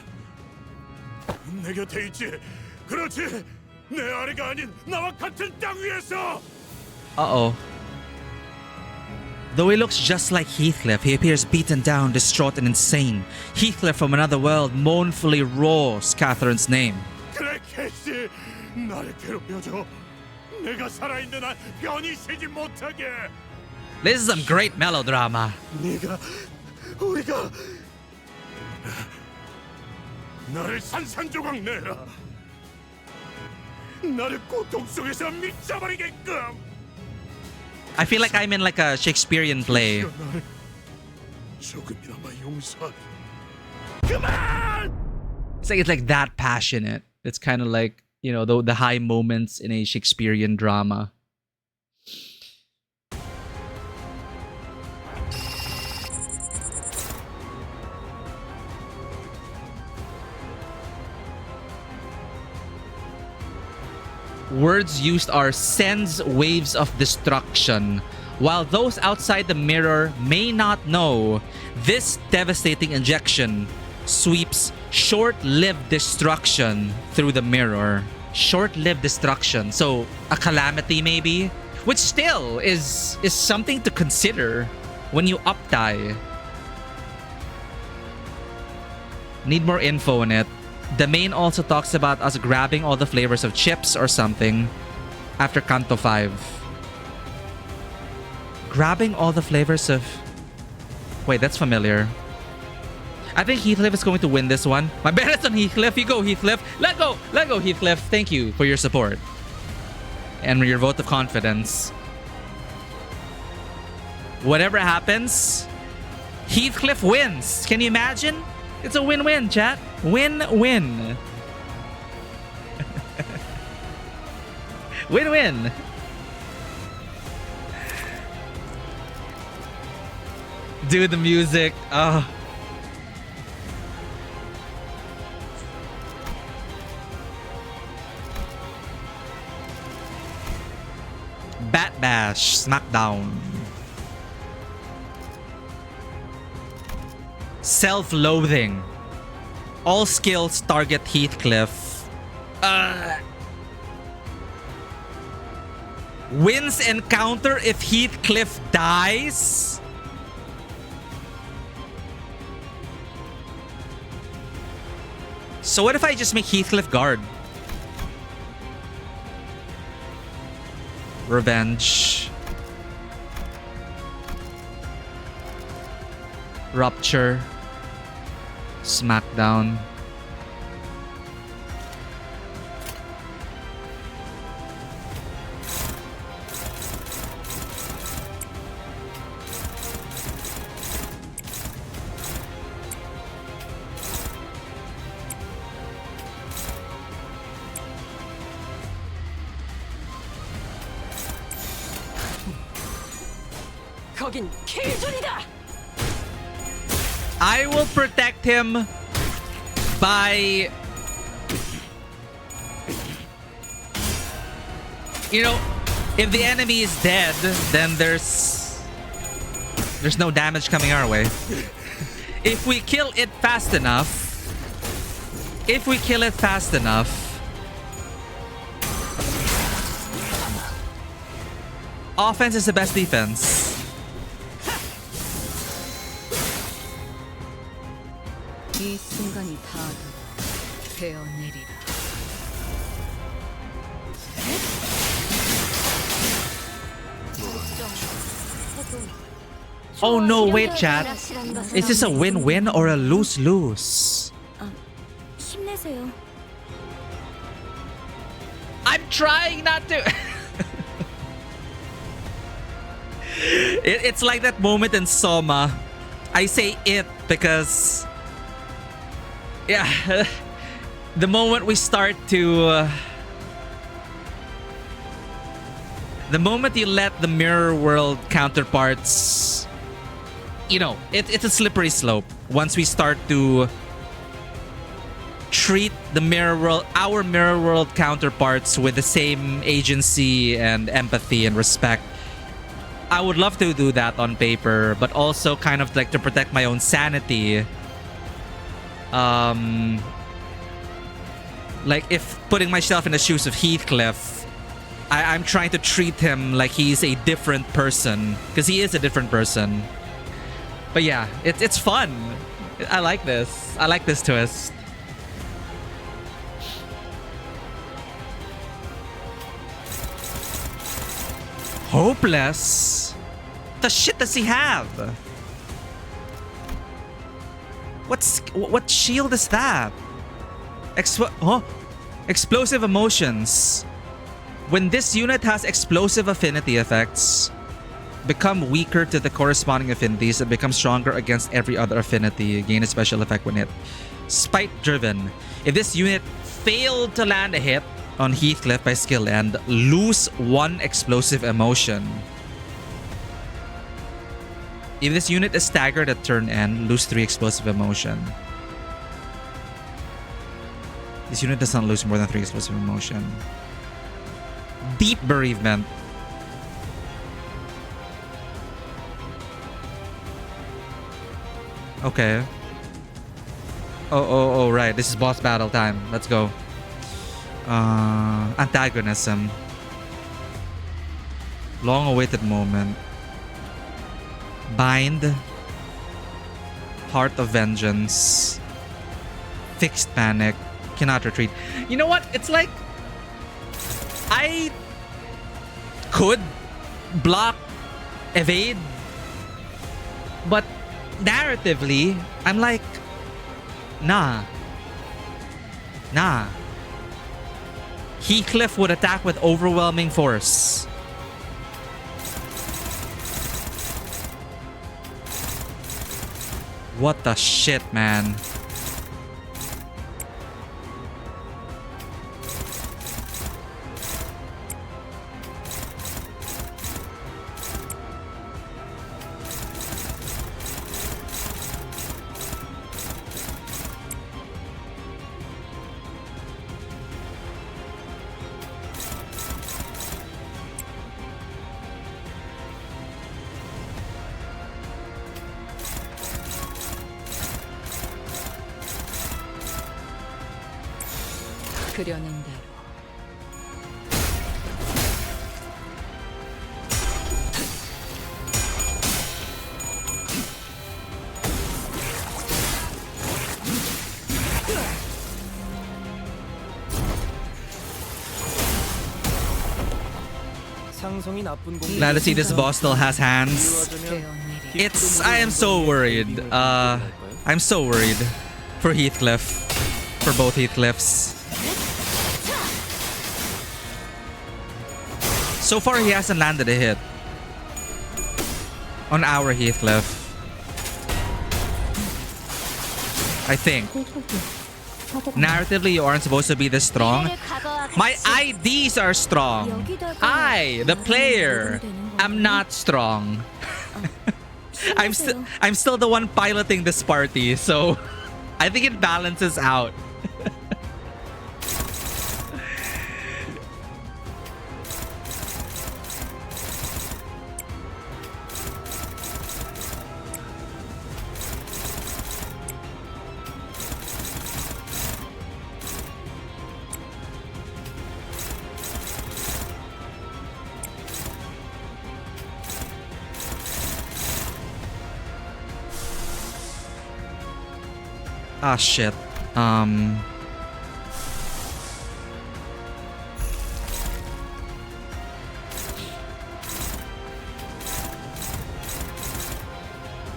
내 곁에 있지. 그렇지. 내 아래가 아닌 나와 같은 땅 위에서. Uh-oh. Though he looks just like Heathcliff, he appears beaten down, distraught, and insane. Heathcliff from another world mournfully roars Catherine's name. 그래, 캐시. 나를 괴롭혀줘. 내가 살아있는 한 변이 쉬지 못하게. This is some great melodrama. 우리가 나를 산산조각 내라. 나를 고통 속에서 미쳐버리게끔. I feel like I'm in like a Shakespearean play. 조금이나마 용서하라. 그만! It's like that passionate. It's kind of like, you know, the high moments in a Shakespearean drama. Words used are sends waves of destruction. While those outside the mirror may not know, this devastating injection sweeps short-lived destruction through the mirror. Short-lived destruction. So, a calamity maybe? Which still is something to consider when you up-die. Need more info on it. The main also talks about us grabbing all the flavors of chips or something after Canto 5. Grabbing all the flavors of... Wait, that's familiar. I think Heathcliff is going to win this one. My bet is on Heathcliff. You go, Heathcliff. Let go Heathcliff. Thank you for your support and your vote of confidence. Whatever happens, Heathcliff wins. Can you imagine? It's a win-win, chat. Win-win. Win-win. Dude, the music. Oh. Bat Bash, Smackdown. Self-loathing. All skills target Heathcliff. Wins encounter if Heathcliff dies. So what if I just make Heathcliff guard? Revenge. Rupture. Smackdown. 거긴 킬존이다. I will protect him by, you know, if the enemy is dead, then there's no damage coming our way. If we kill it fast enough, offense is the best defense. 이 순간이 다도 베어내리라. Oh no, wait, chat. Is this a win-win or a lose-lose? 힘내세요. I'm trying not to. It's like that moment in Soma. I say it because, yeah, the moment we start to, the moment you let the mirror world counterparts, you know, it's a slippery slope. Once we start to treat the mirror world, our mirror world counterparts with the same agency and empathy and respect. I would love to do that on paper, but also kind of like to protect my own sanity. Like if putting myself in the shoes of Heathcliff, I'm trying to treat him like he's a different person, because he is a different person. But yeah, it's fun. I like this. I like this twist. Hopeless? What the shit does he have? What shield is that? Explosive emotions. When this unit has explosive affinity effects, become weaker to the corresponding affinities and become stronger against every other affinity. Gain a special effect when hit. Spite driven. If this unit failed to land a hit on Heathcliff by skill end, lose 1 explosive emotion. If this unit is staggered at turn end, lose 3 explosive emotion. This unit does not lose more than 3 explosive emotion. Deep bereavement. Okay. Oh, right. This is boss battle time. Let's go. Antagonism. Long-awaited moment. Bind. Heart of Vengeance. Fixed Panic. Cannot retreat. You know what? It's like I could block, evade, but narratively, I'm like, nah. Heathcliff would attack with overwhelming force. What the shit, man? 그려낸 대로. Glad to see this boss still has hands. I am so worried. I'm so worried for Heathcliff. For both Heathcliffs. So far, he hasn't landed a hit on our Heathcliff. I think. Narratively, you aren't supposed to be this strong. My IDs are strong. I, the player, am not strong. I'm still the one piloting this party, so I think it balances out. Ah, shit.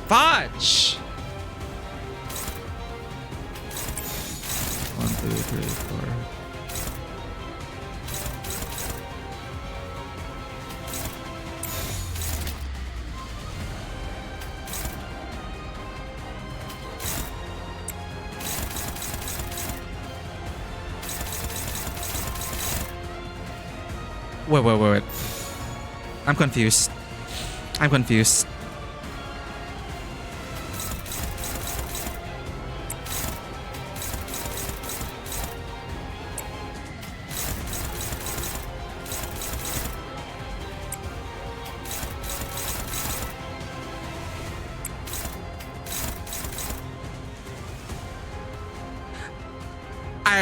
Fudge! 1, 2, 3, 4. Wait. I'm confused.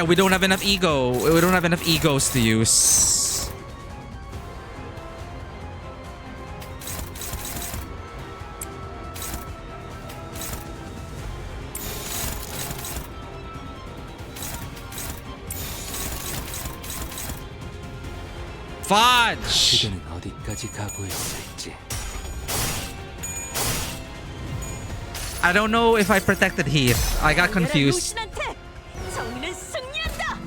We don't have enough ego. We don't have enough egos to use. Fudge! 그대는 어디까지 각오했을지. I don't know if I protected Heath. I got confused. 루신한테 정의는 승리한다.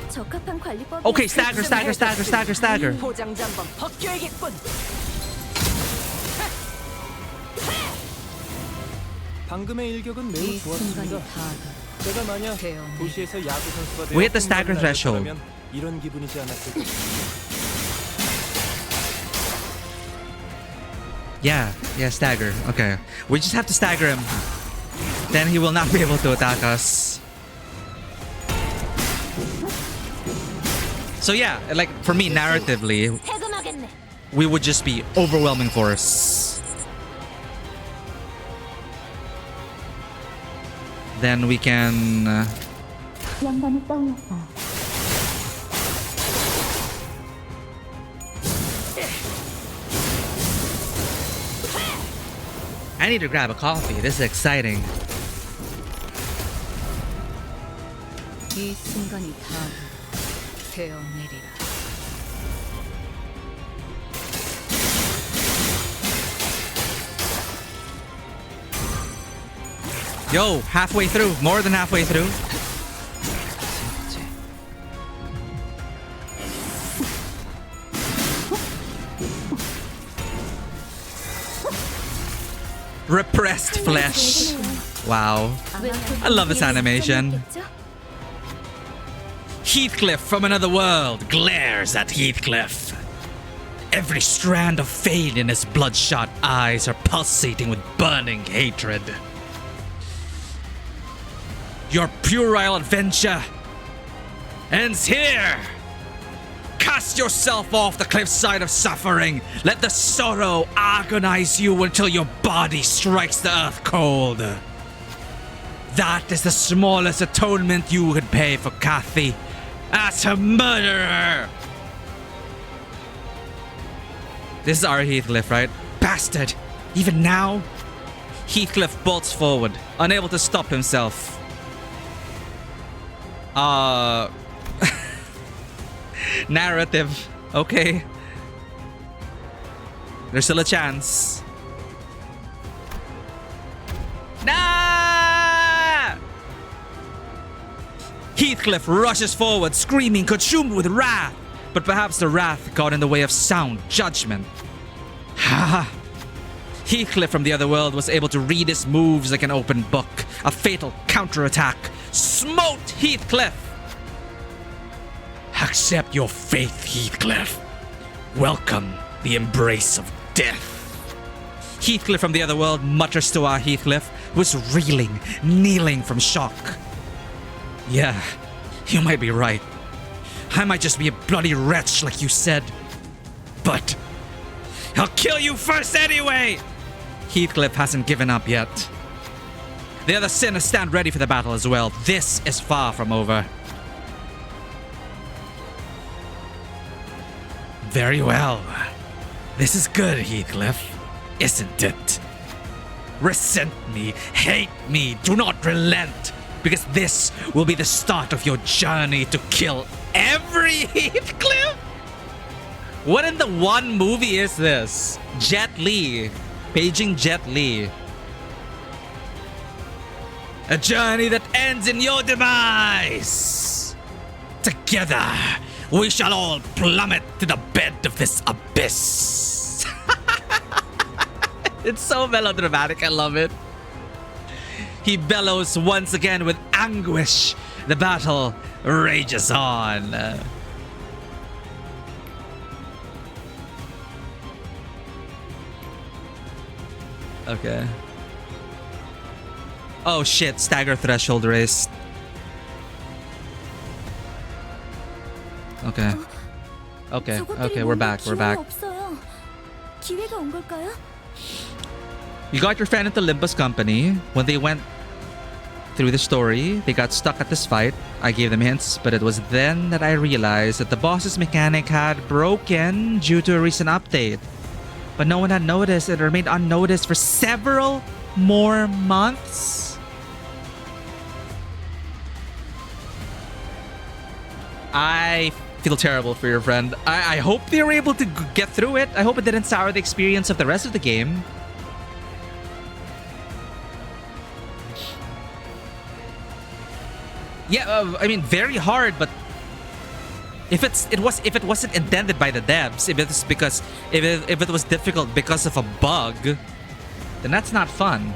적합한 관리법. Okay, stagger. 포장자 한번 벗겨야겠군. 방금의 일격은 매우 이 순간이 좋았습니다. 다 제가 만약 도시에서 야구 선수가 되어 We hit the stagger threshold. 홈런을 이런 기분이지 않았을까. Yeah, stagger. Okay. We just have to stagger him. Then he will not be able to attack us. So yeah, like for me narratively, 해금하겠네. we would just be overwhelming force. Then we can 영감이 떠올랐어. I need to grab a coffee. This is exciting. 이 순간이 다 되어내리라. Yo, halfway through. More than halfway through. Repressed flesh. Wow. I love this animation. Heathcliff from another world glares at Heathcliff. Every strand of fade in his bloodshot eyes are pulsating with burning hatred. Your puerile adventure ends here. Cast yourself off the cliffside of suffering. Let the sorrow agonize you until your body strikes the earth cold. That is the smallest atonement you could pay for Kathy as a murderer. This is our Heathcliff, right? Bastard! Even now? Heathcliff bolts forward, unable to stop himself. Narrative. Okay. There's still a chance. Nah! Heathcliff rushes forward, screaming, consumed with wrath. But perhaps the wrath got in the way of sound judgment. Ha! Heathcliff from the other world was able to read his moves like an open book. A fatal counterattack smote Heathcliff. Accept your fate, Heathcliff. Welcome the embrace of death. Heathcliff from the other world mutters to our Heathcliff, who is reeling, kneeling from shock. Yeah, you might be right. I might just be a bloody wretch like you said. But I'll kill you first anyway! Heathcliff hasn't given up yet. The other sinners stand ready for the battle as well. This is far from over. Very well. This is good, Heathcliff, isn't it? Resent me, hate me, do not relent, because this will be the start of your journey to kill every Heathcliff? What in the one movie is this? Jet Li. Paging Jet Li. A journey that ends in your demise. Together, we shall all plummet to the bed of this abyss. It's so melodramatic, I love it. He bellows once again with anguish. The battle rages on. Okay. Oh shit, stagger threshold raised. Okay, we're back. You got your friend into Limbus company. When they went through the story, they got stuck at this fight. I gave them hints, but it was then that I realized that the boss's mechanic had broken due to a recent update. but no one had noticed. It remained unnoticed for several more months. I feel terrible for your friend. I hope they were able to get through it. I hope it didn't sour the experience of the rest of the game. Yeah, I mean, very hard, but if it wasn't intended by the devs, if it was difficult because of a bug, then that's not fun.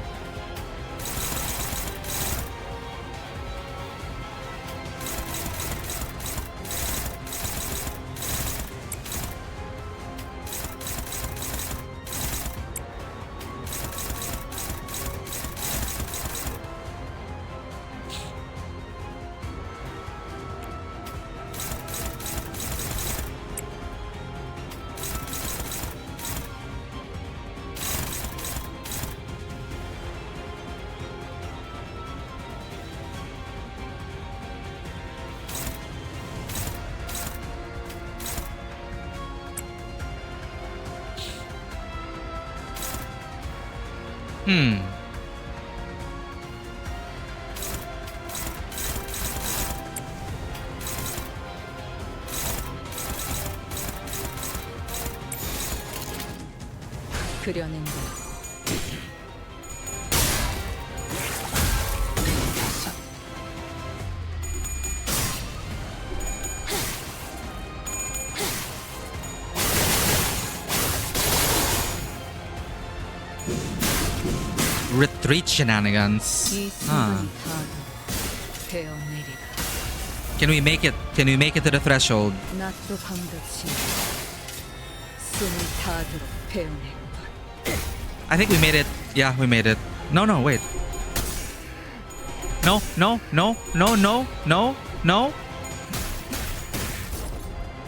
그려낸다. Retreat shenanigans. Huh. Can we make it? Can we make it to the threshold? I think we made it. Yeah, we made it. No, wait. No.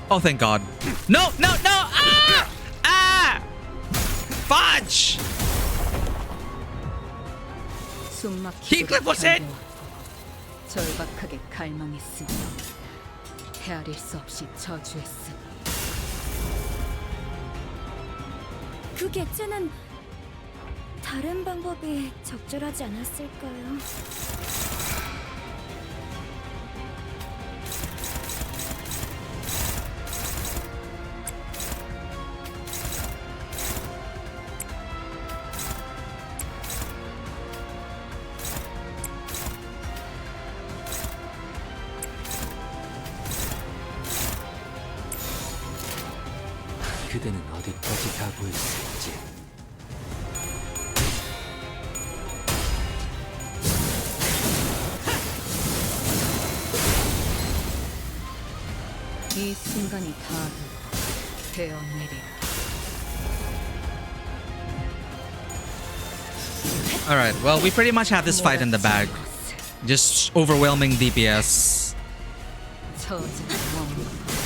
Oh, thank God. No! Ah! Fudge! Heathcliff was it! 절박하게 갈망했으니 헤아릴 수 없이 저주했으니 그 객체는 다른 방법이 적절하지 않았을까요? 그대는 어디까지 가고 있을지. 이 순간이 다 되어내리라. Alright, well, we pretty much have this fight in the bag. Just overwhelming DPS.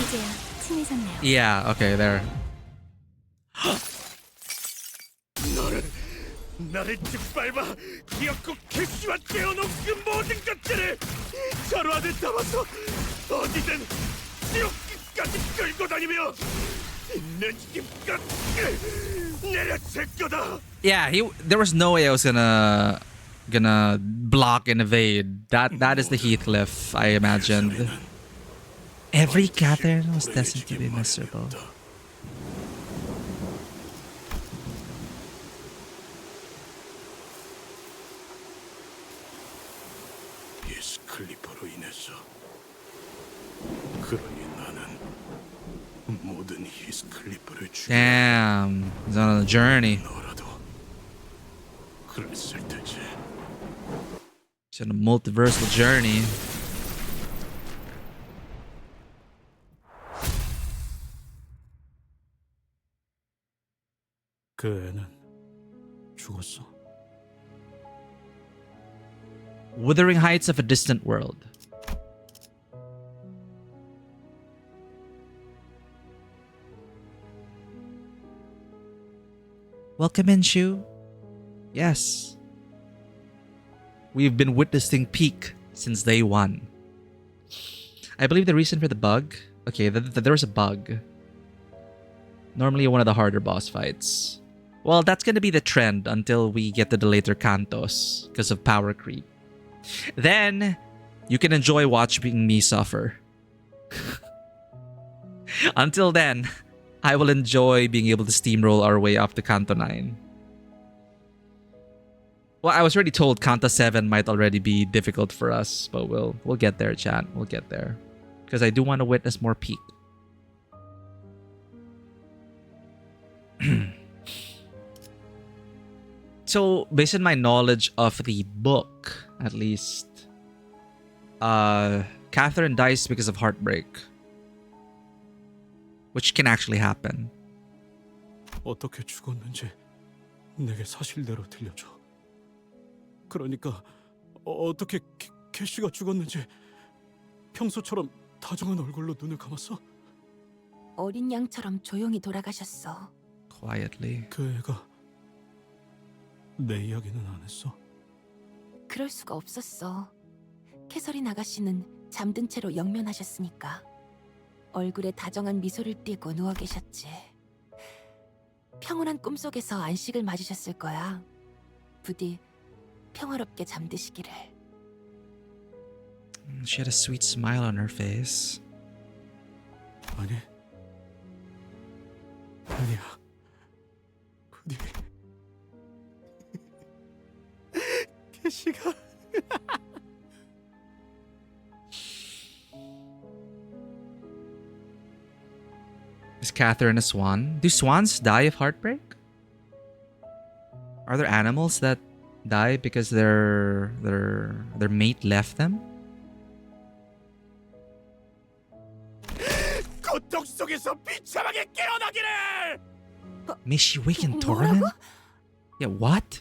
이제야 친해졌네요. Yeah, okay, there. 나를 짓밟아 기어코 캐시와 떼어놓은 그 모든 것들을 저로 안에 담아서 어디든 지옥 끝까지 끌고 다니며 있는 힘껏 내려칠 거다. Yeah, there was no way I was gonna block and evade. That is the Heathcliff I imagined. Every Catherine was destined to be miserable. 클리퍼로 인해서 그러니 나는 모든 히스클리퍼를 Damn, he's on a journey. 너라도 그랬을 테지. He's on a multiversal journey. 그 애는 죽었어. Withering heights of a distant world. Welcome in, Shu. Yes. We've been witnessing peak since day one. I believe the reason for the bug... Okay, there was a bug. Normally one of the harder boss fights. Well, that's gonna be the trend until we get to the later Cantos because of power creep. Then you can enjoy watching me suffer. Until then, I will enjoy being able to steamroll our way up to Canto 9. Well, I was already told Canto 7 might already be difficult for us, but we'll get there, chat. We'll get there. Because I do want to witness more peak. So, based on my knowledge of the book, at least, Catherine dies because of heartbreak. Which can actually happen. 어떻게 죽었는지 내게 사실대로 들려줘. 그러니까 어떻게 캐시가 죽었는지 평소처럼 다정한 얼굴로 눈을 감았어? 어린 양처럼 조용히 돌아가셨어. Quietly. 그 애가 내 이야기는 안 했어? 그럴 수가 없었어. 캐서린 아가씨는 잠든 채로 영면하셨으니까. 얼굴에 다정한 미소를 띠고 누워 계셨지. 평온한 꿈속에서 안식을 맞으셨을 거야. 부디 평화롭게 잠드시기를. She had a sweet smile on her face. 아니, 아니야. 부디 캐시가 Is Catherine a swan? Do swans die of heartbreak? Are there animals that die because their mate left them? 고통 속에서 비참하게 깨어나기를! May she wake in torment? Yeah, what?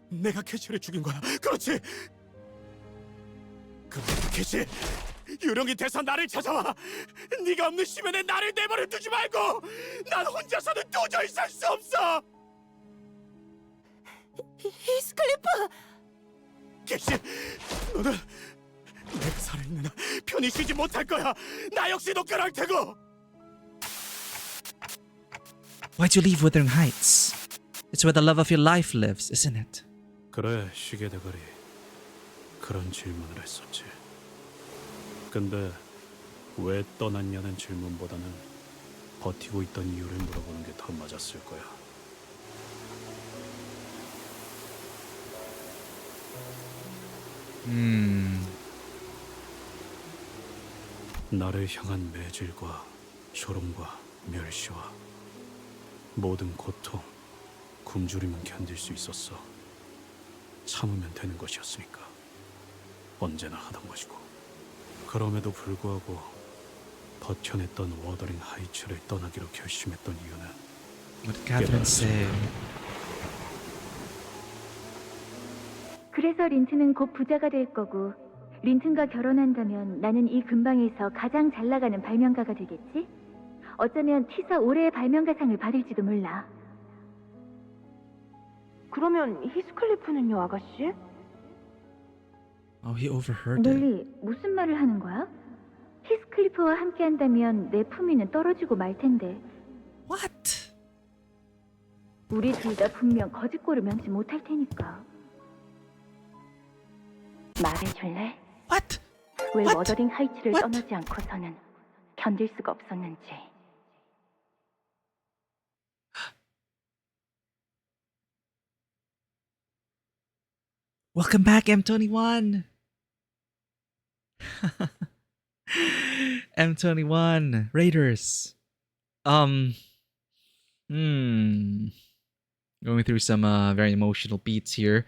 내가 캐시를 죽인 거야. 그렇지. 그런데 캐시, 유령이 돼서 나를 찾아와. 네가 없는 시면에 나를 내버려 두지 말고. 난 혼자서는 도저히 살 수 없어. 히스클리프! 캐시, 너는 내가 살아있는 한 편히 쉬지 못할 거야. 나 역시도 그럴 테고. Why'd you leave Wuthering Heights? It's where the love of your life lives, isn't it? 그래, 시계대가리. 그런 질문을 했었지. 근데 왜 떠났냐는 질문보다는 버티고 있던 이유를 물어보는 게 더 맞았을 거야. 나를 향한 매질과 조롱과 멸시와 모든 고통, 굶주림은 견딜 수 있었어. 참으면 되는 것이었으니까. 언제나 하던 것이고. 그럼에도 불구하고 버텨냈던 워더링 하이츠를 떠나기로 결심했던 이유는 What did Catherine say? 그래서 린트는 곧 부자가 될 거고 린튼과 결혼한다면 나는 이 근방에서 가장 잘 나가는 발명가가 되겠지? 어쩌면 티사 올해의 발명가상을 받을지도 몰라. 그러면 히스클리프는요, 아가씨? Oh, he overheard it. 넬리, 무슨 말을 하는 거야? 히스클리프와 함께 한다면 내 품위는 떨어지고 말 텐데. What? 우리 둘 다 분명 거짓골을 면치 못할 테니까. 말해줄래? What? 왜 What? 워더링 하이츠를 What? 떠나지 않고서는 견딜 수가 없었는지. Welcome back, M21. M21 Raiders. Going through some very emotional beats here.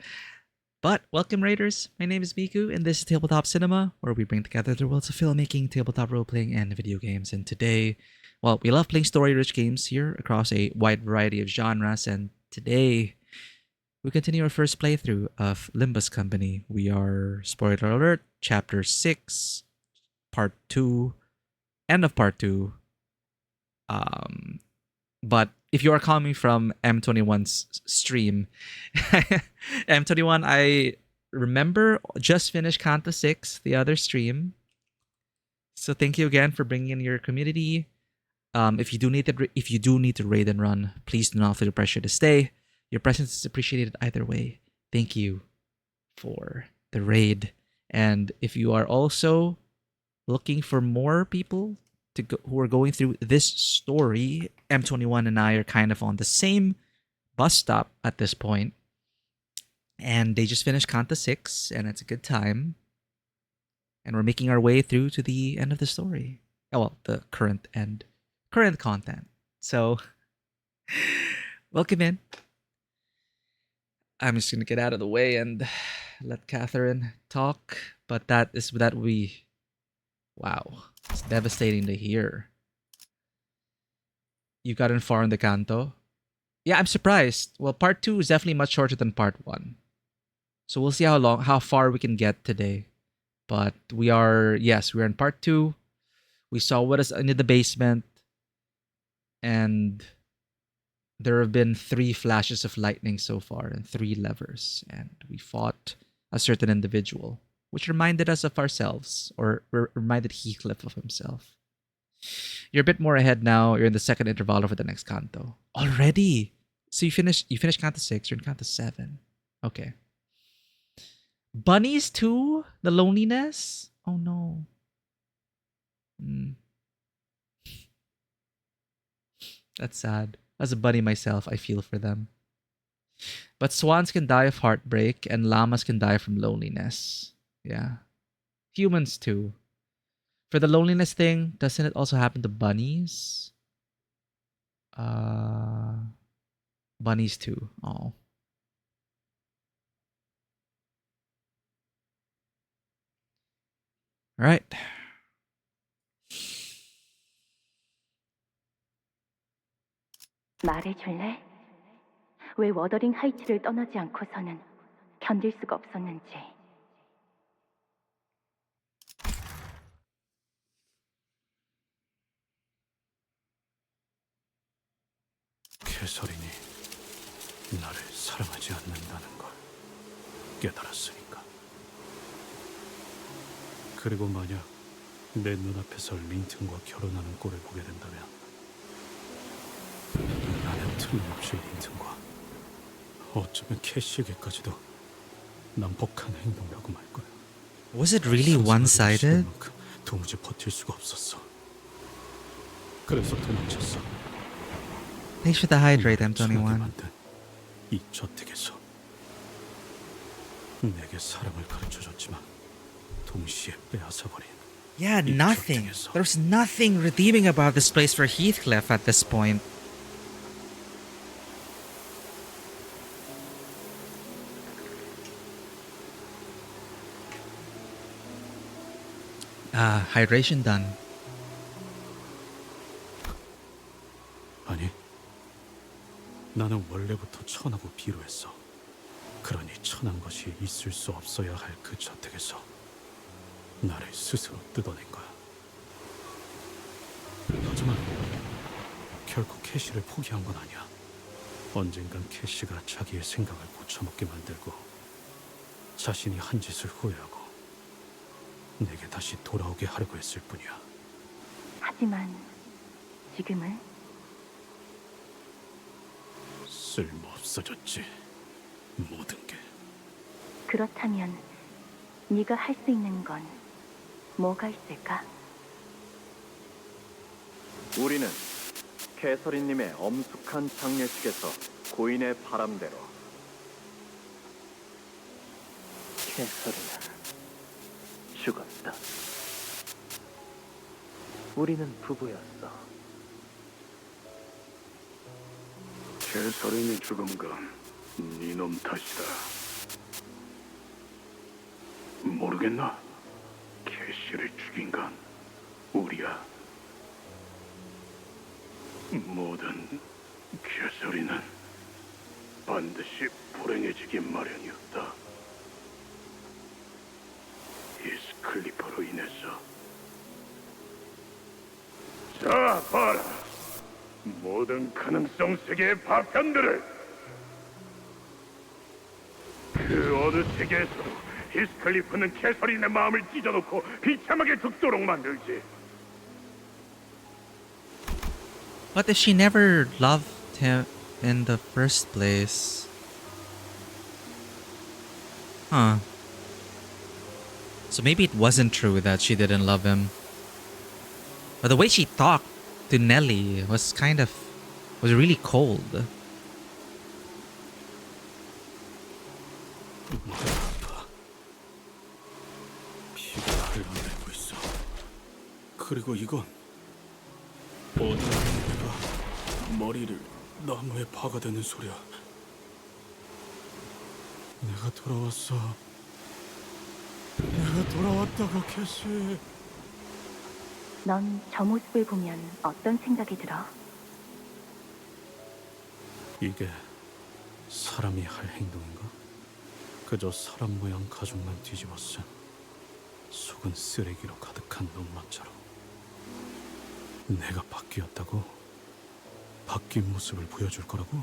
But welcome, Raiders. My name is Miku, and this is Tabletop Cinema, where we bring together the worlds of filmmaking, tabletop role-playing, and video games. And today, well, we love playing story-rich games here across a wide variety of genres. And today, we continue our first playthrough of Limbus Company. We are, spoiler alert, Chapter 6, Part 2, end of Part 2. But if you are coming from M21's stream, M21, I remember just finished Canto 6, the other stream. So thank you again for bringing in your community. If you do need to raid and run, please do not feel the pressure to stay. Your presence is appreciated either way. Thank you for the raid. And if you are also looking for more people who are going through this story, M21 and I are kind of on the same bus stop at this point. And they just finished Canto 6, and it's a good time. And we're making our way through to the end of the story. Oh, well, the current content. So, welcome in. I'm just gonna get out of the way and let Catherine talk. But wow, it's devastating to hear. You gotten far in the Canto. Yeah, I'm surprised. Well, part 2 is definitely much shorter than part 1. So we'll see how far we can get today. But we're in part 2. We saw what is in the basement. And there have been 3 flashes of lightning so far and 3 levers. And we fought a certain individual, which reminded us of ourselves, or reminded Heathcliff of himself. You're a bit more ahead now. You're in the second interval for the next Canto. Already? So you finished Canto 6, you're in Canto 7. Okay. Bunnies too? The loneliness? Oh no. That's sad. As a bunny myself, I feel for them. But swans can die of heartbreak and llamas can die from loneliness. Yeah. Humans too. For the loneliness thing, doesn't it also happen to bunnies? Bunnies too. Oh. All right. 말해줄래? 왜 워더링 하이츠를 떠나지 않고서는 견딜 수가 없었는지. 캐서린이 나를 사랑하지 않는다는 걸 깨달았으니까. 그리고 만약 내 눈앞에서 린튼과 결혼하는 꼴을 보게 된다면 나는 틀림없이 린튼과 어쩌면 캐시에게까지도 난폭한 행동을 하고 말 거야. Was it really one-sided? 도무지 버틸 수가 없었어. 그래서 도망쳤어. Thanks for the hydrate, M21. 이 저택에서 내게 사랑을 가르쳐줬지만 동시에 빼앗아버린. Yeah, nothing. There's nothing redeeming about this place for Heathcliff at this point. Hydration done. 아니, 나는 원래부터 천하고 비루했어. 그러니 천한 것이 있을 수 없어야 할 그 저택에서 나를 스스로 뜯어낸 거야. 하지만 결코 캐시를 포기한 건 아니야. 언젠간 캐시가 자기의 생각을 고쳐먹게 만들고 자신이 한 짓을 후회하고 내게 다시 돌아오게 하려고 했을 뿐이야. 하지만 지금은 쓸모없어졌지. 모든 게. 그렇다면 네가 할 수 있는 건 뭐가 있을까? 우리는 캐서린님의 엄숙한 장례식에서 고인의 바람대로 캐서린은 죽었다. 우리는 부부였어. 캐서린이 죽은 건 네놈 탓이다. 모르겠나? 캐시를 죽인 건 우리야. 모든 캐서린은 반드시 불행해지기 마련이었다. 히스클리퍼로 인해서. 자, 봐라. 모든 가능성 세계의 파편들을. 그 어느 세계에서도 히스클리프는 캐서린의 마음을 찢어놓고 비참하게 죽도록 만들지. What if she never loved him in the first place? Huh. So maybe it wasn't true that she didn't love him. But the way she talked to Nelly was really cold. 피가 흘러내리고 있어. 그리고 이건 어느 내가 머리를 나무에 박아대는 소리야. 내가 돌아왔어. 내가 돌아왔다고, 캐시. 넌 저 모습을 보면 어떤 생각이 들어? 이게 사람이 할 행동인가? 그저 사람 모양 가죽만 뒤집어 쓴 속은 쓰레기로 가득한 놈만처럼. 내가 바뀌었다고? 바뀐 모습을 보여줄 거라고?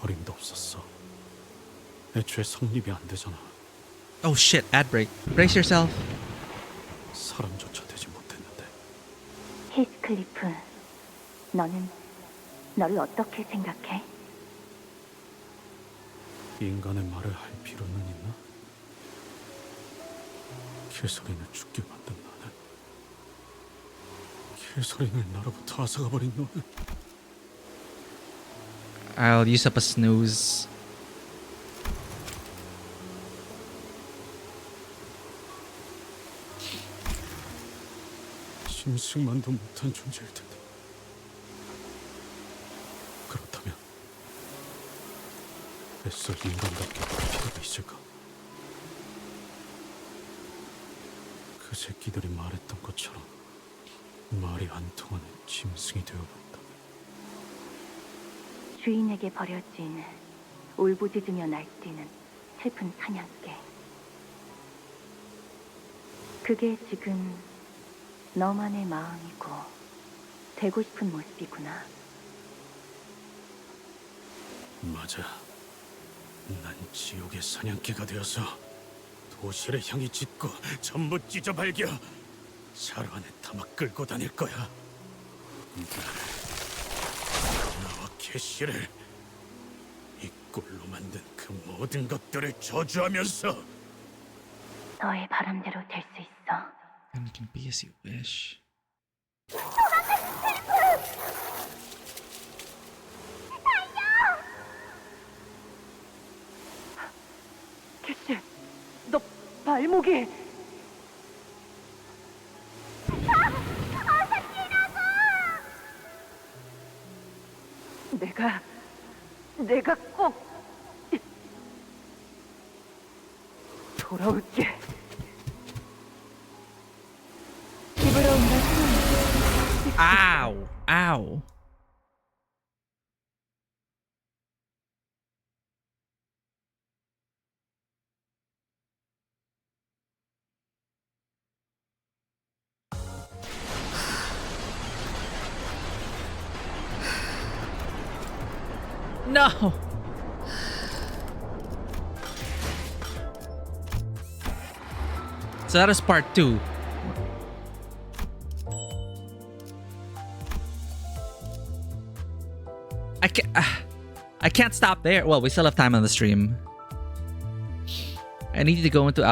어림도 없었어. 애초에 성립이 안 되잖아. Oh shit, ad break. Brace yourself. 사람조차 되지 못했는데. 히스클리프, 너는 너를 어떻게 생각해? 인간의 말을 할 필요는 있나? 캐서린을 죽게 만든 나는, 캐서린을 나로부터 앗아가버린 너는. I'll use up a snooze. 짐승만도 못한 존재일 텐데. 그렇다면 애써 인간답게 볼 필요가 있을까? 그 새끼들이 말했던 것처럼 말이 안 통하는 짐승이 되어버린다. 주인에게 버려진 울부짖으며 날뛰는 슬픈 사냥개. 그게 지금 너만의 마음이고 되고 싶은 모습이구나. 맞아. 난 지옥의 사냥개가 되어서 도시를 향해 짙고 전부 찢어발겨 차로 안에 담아 끌고 다닐 거야. 나와 캐시를 이 꼴로 만든 그 모든 것들을 저주하면서 너의 바람대로 될 수 있어. And it can be as you wish. 캐시, 너 발목이... 내가 꼭 돌아올게. 집으로 온다. Ow! Ow! No! So that is part 2. I can't stop there. Well, we still have time on the stream. I need to go into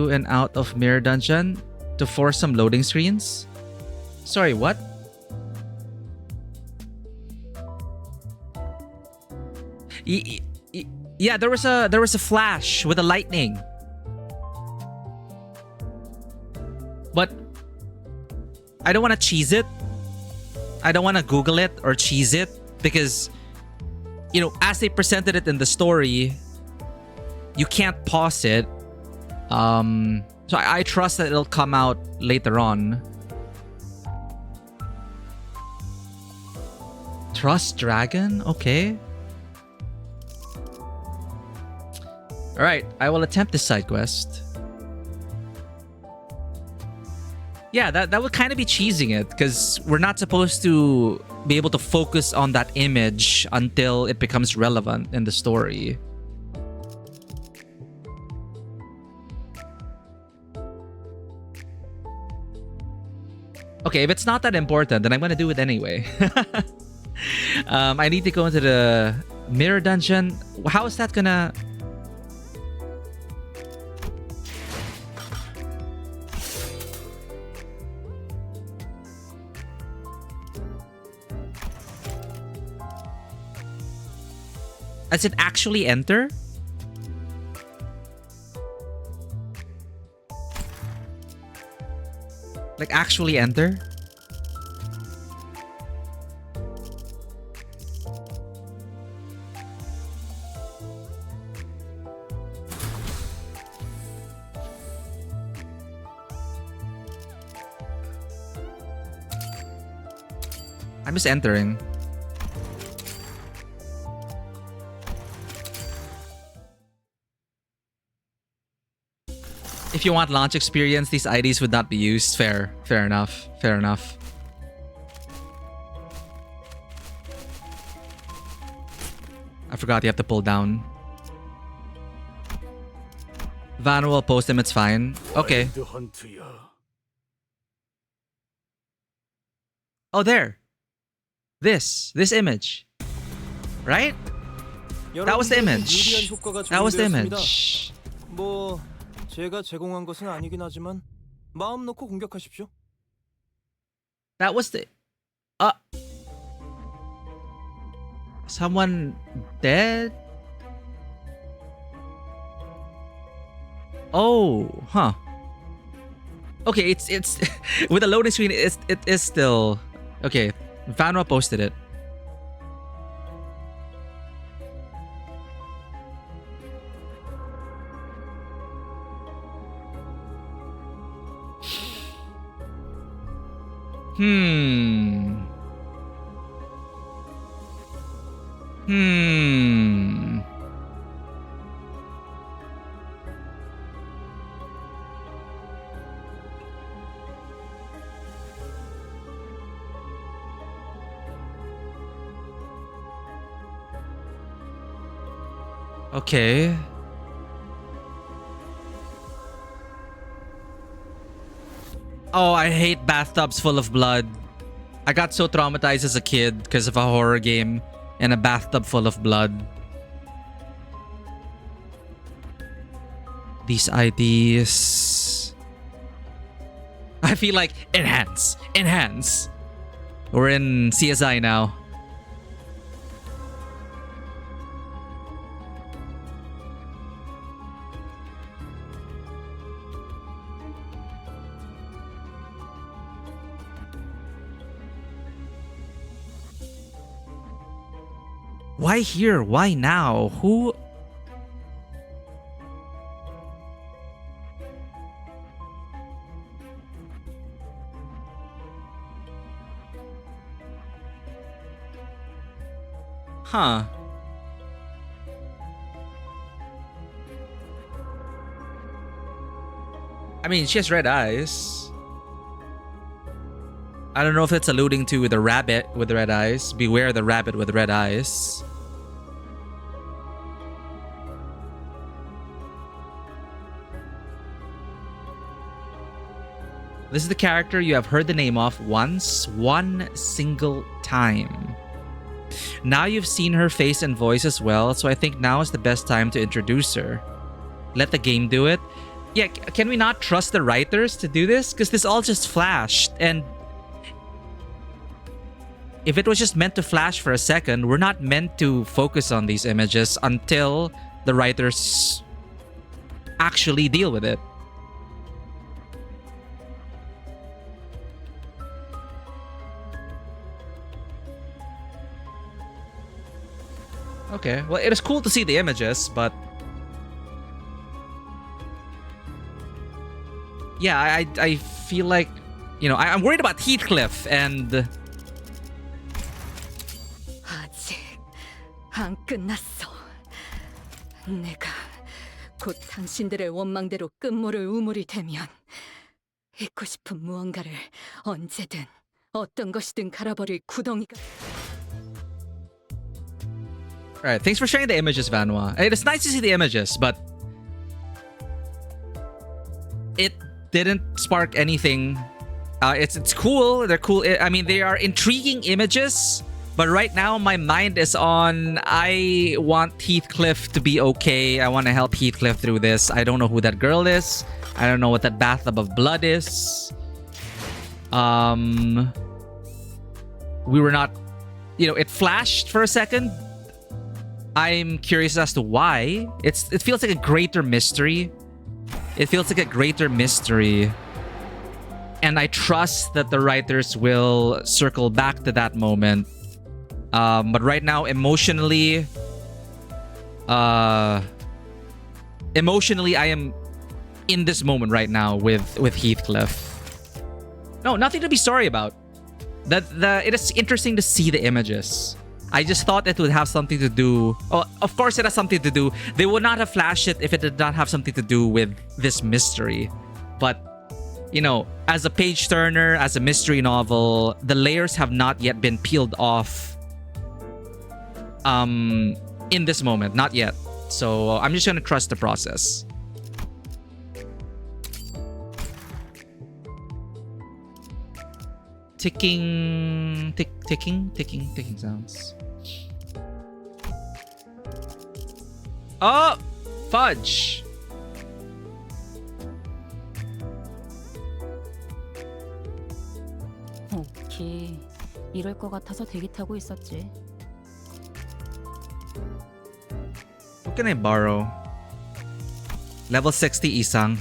and out of mirror dungeon to force some loading screens. Sorry, what? Yeah, there was a flash with the lightning. But I don't want to cheese it. I don't want to Google it or cheese it because, you know, as they presented it in the story, you can't pause it. So I trust that it'll come out later on. Trust Dragon? Okay. Alright, I will attempt this side quest. Yeah, that would kind of be cheesing it because we're not supposed to be able to focus on that image until it becomes relevant in the story. Okay, if it's not that important, then I'm gonna do it anyway. I need to go into the mirror dungeon. How is that gonna... Does it actually enter? Like actually enter? I'm just entering. If you want launch experience, these IDs would not be used. Fair enough. Fair enough. I forgot you have to pull down. Van will post him, it's fine. Okay. Oh, there. This image. Right? That was the image. That was the image. 뭐 제가 제공한 것은 아니긴 하지만 마음 놓고 공격하십시오. That was the... Someone dead? Oh, huh. Okay, it's with the loading screen, it is still... Okay, Vanwa posted it. Okay. Oh, I hate bathtubs full of blood. I got so traumatized as a kid because of a horror game and a bathtub full of blood. These IDs... I feel like enhance. We're in CSI now. Why here? Why now? Who? Huh. I mean, she has red eyes. I don't know if it's alluding to the rabbit with the red eyes. Beware the rabbit with red eyes. This is the character you have heard the name of once, one single time. Now you've seen her face and voice as well, so I think now is the best time to introduce her. Let the game do it. Yeah, can we not trust the writers to do this? Because this all just flashed, and if it was just meant to flash for a second, we're not meant to focus on these images until the writers actually deal with it. Okay, well, it is cool to see the images, but yeah, I feel like, you know, I'm worried about Heathcliff and... 아직 안 끝났어. 내가 곧 당신들의 원망대로 끝모를 우물이 되면 잊고 싶은 무언가를 언제든 어떤 것이든 갈아버릴 구덩이가... Alright, thanks for sharing the images, Vanwa. It's nice to see the images, but it didn't spark anything It's cool. They're cool. I mean, they are intriguing images. But right now, my mind is on, I want Heathcliff to be okay. I want to help Heathcliff through this. I don't know who that girl is. I don't know what that bathtub of blood is. We were not... it flashed for a second. I'm curious as to why. It feels like a greater mystery. It feels like a greater mystery. And I trust that the writers will circle back to that moment. But right now, emotionally, I am in this moment right now with Heathcliff. No, nothing to be sorry about. It is interesting to see the images. I just thought it would have something to do. Oh, of course, it has something to do. They would not have flashed it if it did not have something to do with this mystery. But as a page turner, as a mystery novel, the layers have not yet been peeled off. In this moment, not yet. So I'm just gonna trust the process. Ticking sounds. Oh, fudge. 오케이. 이럴 것 같아서 대기 타고 있었지. What can I borrow? Level 60 이상.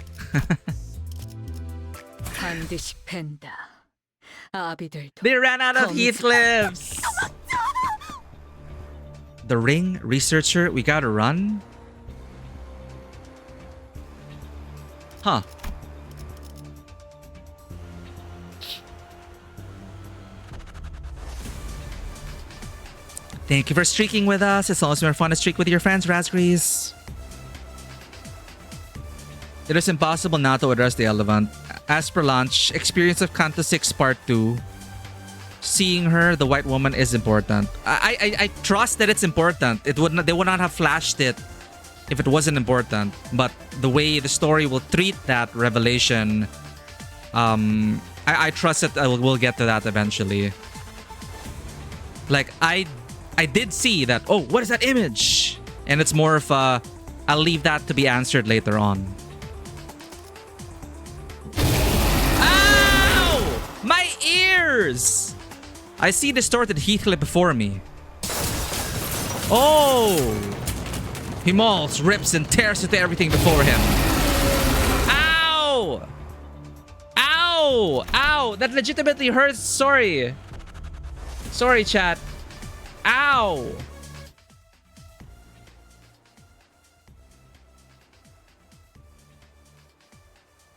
반드시 팬다. 아비들도. They ran out of Heathcliffs. The ring researcher, we gotta run. Huh. Thank you for streaking with us. It's always more fun to streak with your friends, Raspberries. It is impossible not to address the elephant. As per launch, experience of Canto 6 Part 2. Seeing her, the white woman, is important. I trust that it's important. They would not have flashed it if it wasn't important. But the way the story will treat that revelation, I trust that we'll get to that eventually. Like, I did see that, oh, what is that image? And it's more of a, I'll leave that to be answered later on. Ow! My ears! I see distorted Heathcliff before me. Oh! He mauls, rips, and tears into everything before him. Ow! Ow! Ow! That legitimately hurts. Sorry. Sorry, chat. Ow!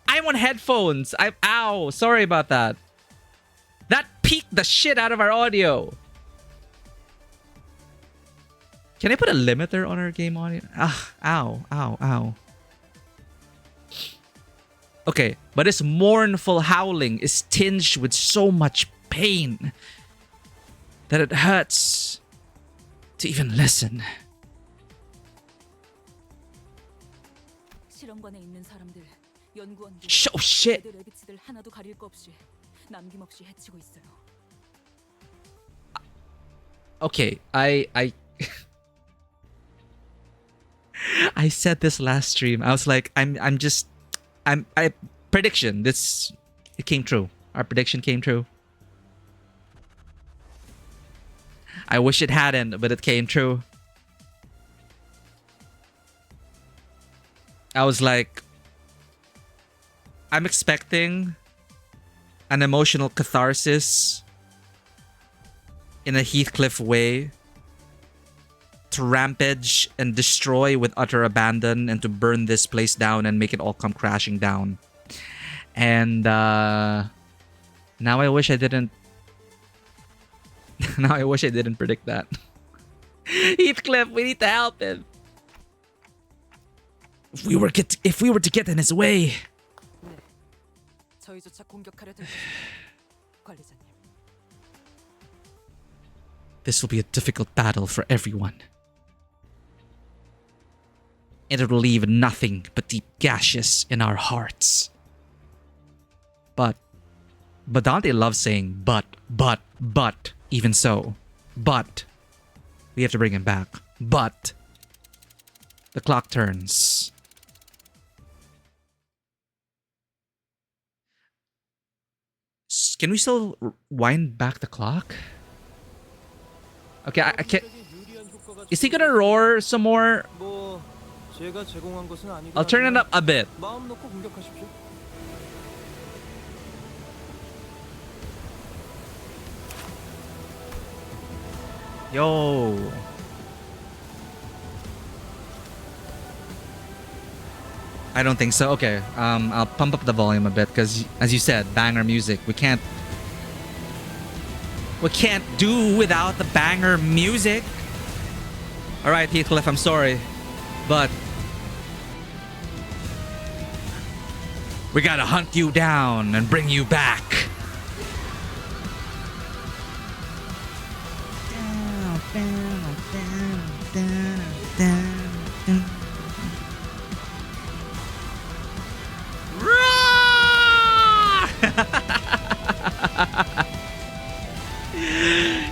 I'm on headphones. Ow! Sorry about that. That peaked the shit out of our audio. Can I put a limiter on our game audio? Ah, ow, ow, ow. Okay, but his mournful howling is tinged with so much pain that it hurts to even listen. 실험관에 있는 사람들, 연구원들, Oh shit. 레비츠들 하나도 가릴 거 없이 남김없이 해치고 있어요. Okay, I said this last stream. I was like, prediction. It came true. Our prediction came true. I wish it hadn't, but it came true. I was like, I'm expecting an emotional catharsis in a Heathcliff way to rampage and destroy with utter abandon and to burn this place down and make it all come crashing down. And now I wish I didn't. Now I wish I didn't predict that. Heathcliff, we need to help him. If we were to get in his way. 저희조차 공격하려 들 관리자님. This will be a difficult battle for everyone. And it will leave nothing but deep gashes in our hearts. But But Dante loves saying but. Even so. But. We have to bring him back. But. The clock turns. Can we still wind back the clock? Okay, I can't. Is he gonna roar some more? 뭐 제가 제공한 것은 아니긴 I'll turn it up a bit. 마음 놓고 공격하십시오. Yo. I don't think so. Okay, I'll pump up the volume a bit because, as you said, banger music. We can't do without the banger music. All right, Heathcliff, I'm sorry, but we gotta hunt you down and bring you back.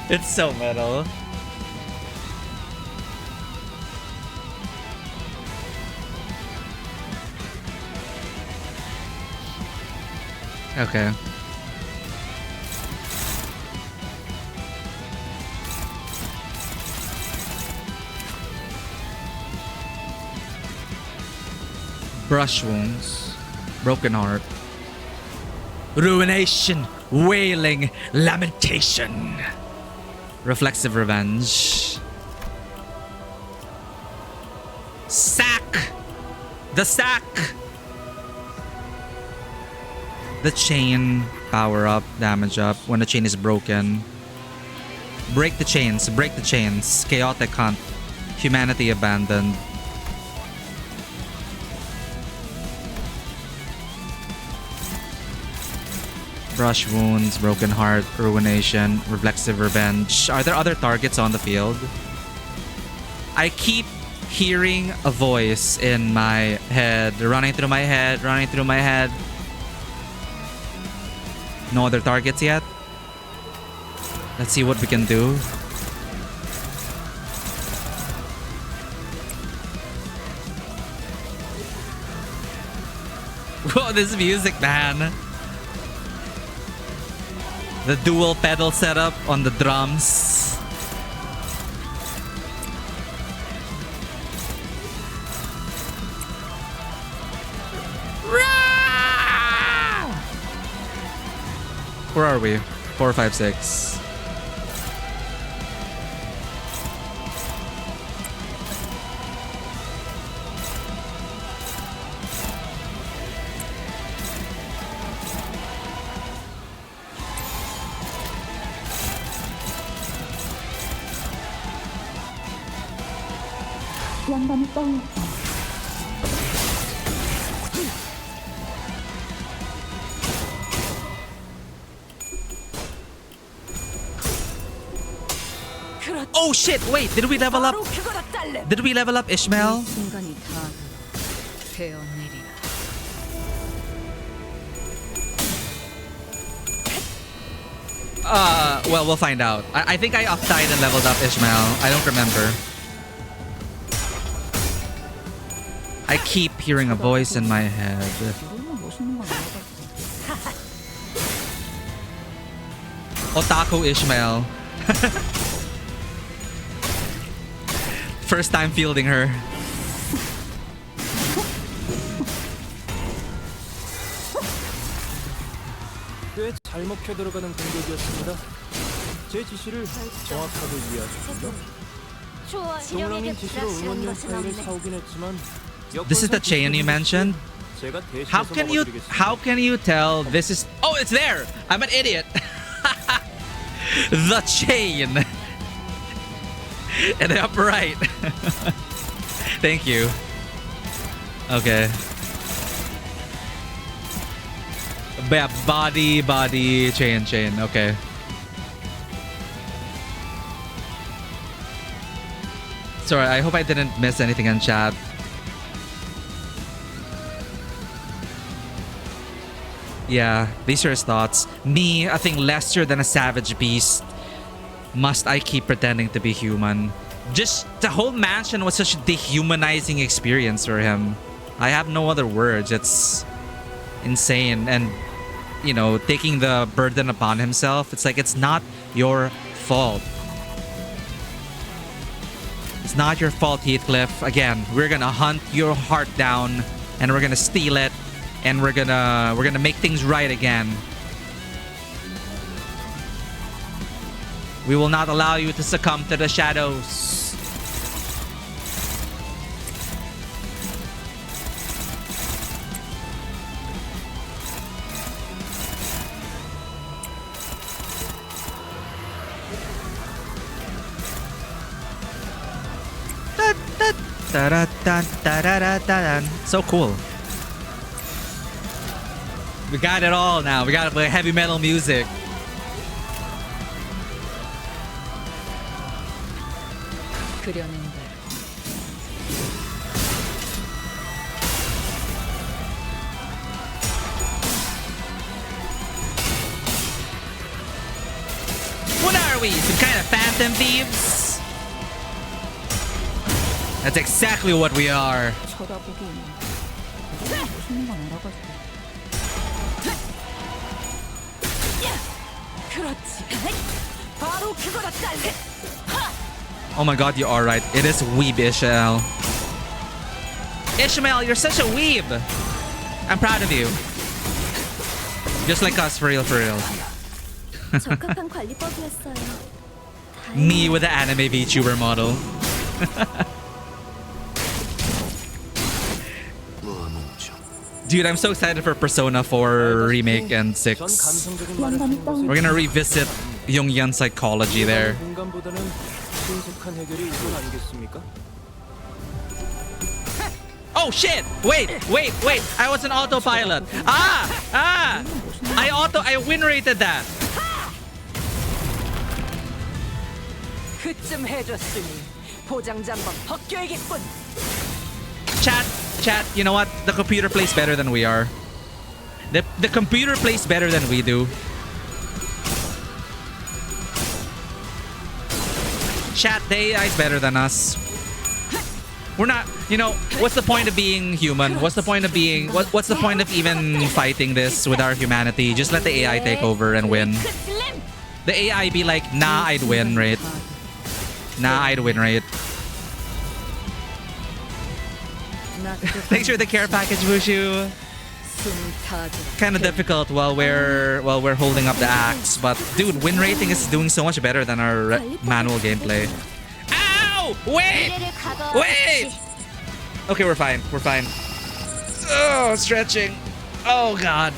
It's so metal. Okay. Brush wounds, broken heart, ruination, wailing, lamentation, reflexive revenge, sack, the sack, the chain, power up, damage up when the chain is broken, break the chains, chaotic hunt, humanity abandoned. Brush wounds, broken heart, ruination, reflexive revenge. Are there other targets on the field? I keep hearing a voice in my head, running through my head. No other targets yet? Let's see what we can do. Whoa, this music, man. The dual pedal setup on the drums. Where are we? 4, 5, 6. 양반이 떠올랐어. Oh shit, wait, did we level up? Did we level up Ishmael? 순간이 다 되어내리라. Well, we'll find out. I think I up-tied and leveled up Ishmael. I don't remember. I keep hearing a voice in my head. Otaku Ishmael. First time fielding her. 꽤 잘 먹혀 들어가는 공격이었습니다. 제 지시를 정확하게 이해하셨군요. 동랑인 지시로 응원 연타일을 사오긴 했지만 This is the chain you mentioned? How can you tell this is... Oh, it's there! I'm an idiot! The chain! In the upper right. Thank you. Okay. Body, chain. Okay. Sorry, I hope I didn't miss anything in chat. Yeah, these are his thoughts. Me, a thing lesser than a savage beast. Must I keep pretending to be human? Just the whole mansion was such a dehumanizing experience for him. I have no other words. It's insane. And, you know, taking the burden upon himself, it's like, it's not your fault. It's not your fault, Heathcliff. Again, we're gonna hunt your heart down and we're gonna steal it and we're gonna make things right again. We will not allow you to succumb to the shadows. So cool. We got it all now. We got heavy metal music. What are we? Some kind of phantom thieves? That's exactly what we are. Oh my god, you are right. It is weeb Ishmael. Ishmael, you're such a weeb. I'm proud of you. Just like us, for real, for real. Me with the anime VTuber model. Dude, I'm so excited for Persona 4 Remake and 6. We're gonna revisit Jungian psychology there. Oh shit! Wait! I was an autopilot. I win rated that. Chat, you know what? The computer plays better than we are. The computer plays better than we do. Chat, the AI is better than us. We're not, you know, what's the point of being human? What's the point of being, what's the point of even fighting this with our humanity? Just let the AI take over and win. The AI be like, nah, I'd win, right? Nah, I'd win, right? Thanks for the care package, Wushu. Kind of difficult while we're holding up the axe, but dude, win rating is doing so much better than our manual gameplay. Ow! Wait! Okay, we're fine. We're fine. Oh, stretching. Oh god.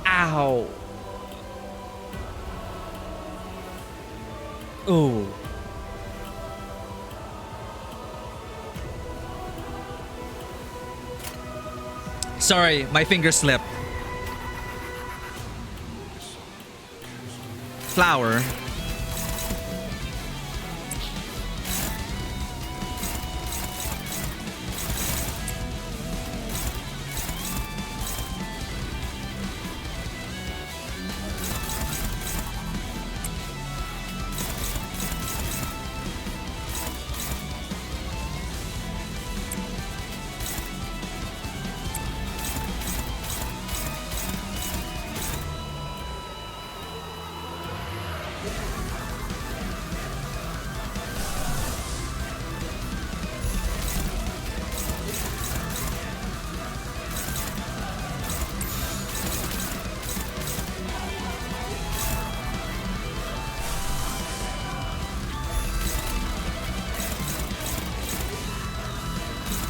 Ow. Oh. Sorry, my finger slipped. Flower.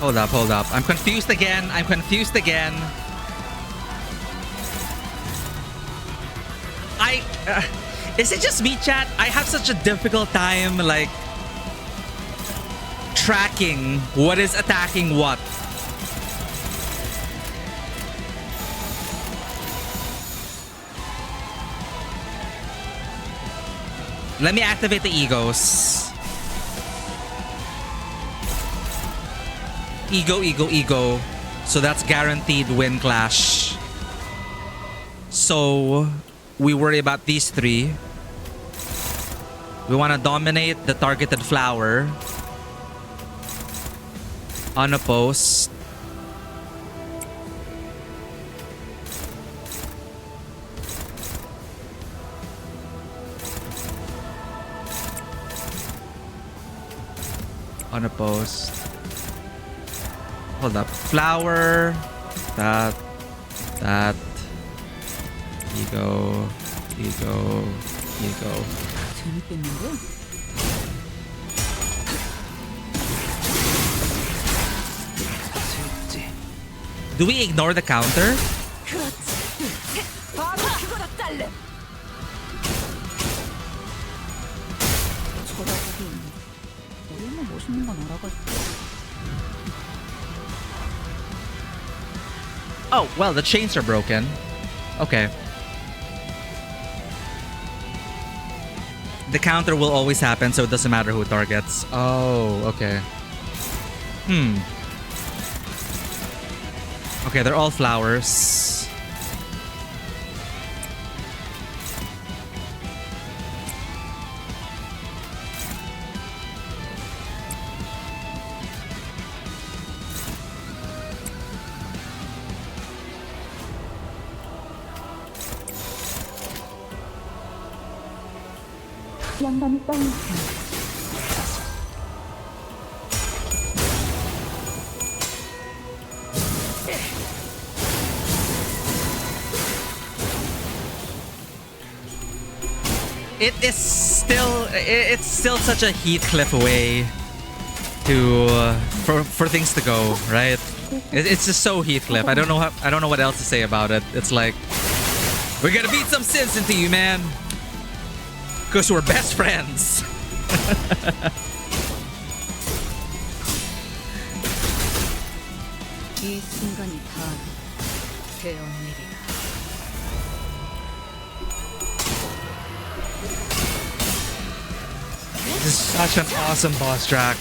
Hold up. I'm confused again. Is it just me, chat? I have such a difficult time, like, tracking what is attacking what. Let me activate the egos. Ego. So that's guaranteed win clash. So we worry about these three. We want to dominate the targeted flower. Unopposed. Unopposed. Hold up. Flower. That. Ego. 재밌겠는데? Do we ignore the counter? 그렇지. 바로 그거다 딸래. 쳐다보긴 우리는 멋있는 건 알아가지고. Oh, well, the chains are broken. Okay. The counter will always happen, so it doesn't matter who targets. Oh, okay. Okay, they're all flowers. 영감이 떠올랐어. It's still such a Heathcliff way to for things to go, right? It's just so Heathcliff. I don't know what else to say about it. It's like, we're gonna beat some sense into you, man, because we're best friends. 이 순간이 다 배운 일이다. This is such an awesome boss track.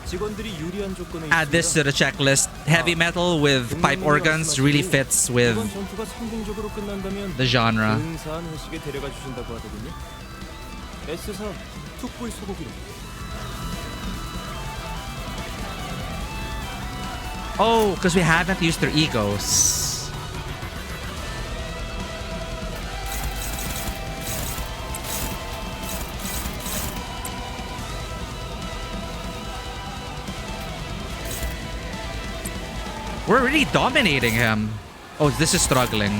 직원들이 유리한 조건에 Add this to the checklist. Heavy metal with pipe organs really fits with 이번 전투가 성공적으로 끝난다면 the genre. 근사한 회식에 데려가 주신다고 하더군요. S사 툭불 소고기로. Oh, because we haven't used their egos. We're really dominating him. Oh, this is struggling.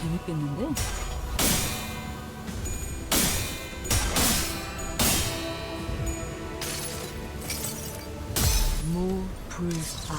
재밌겠는데? 무불아.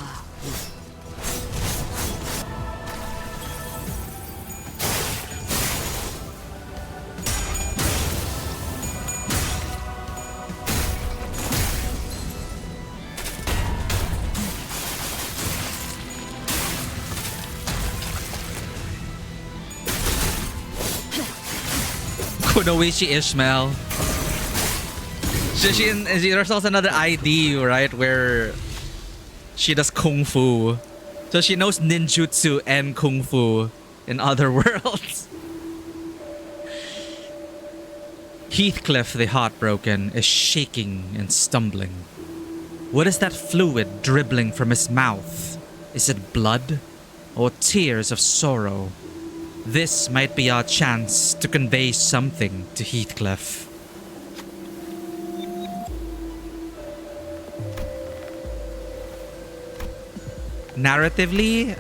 Kunoichi Ishmael. There's also another ID, right, where she does kung fu. So she knows ninjutsu and kung fu in other worlds. Heathcliff, the heartbroken, is shaking and stumbling. What is that fluid dribbling from his mouth? Is it blood or tears of sorrow? This might be our chance to convey something to Heathcliff. Narratively,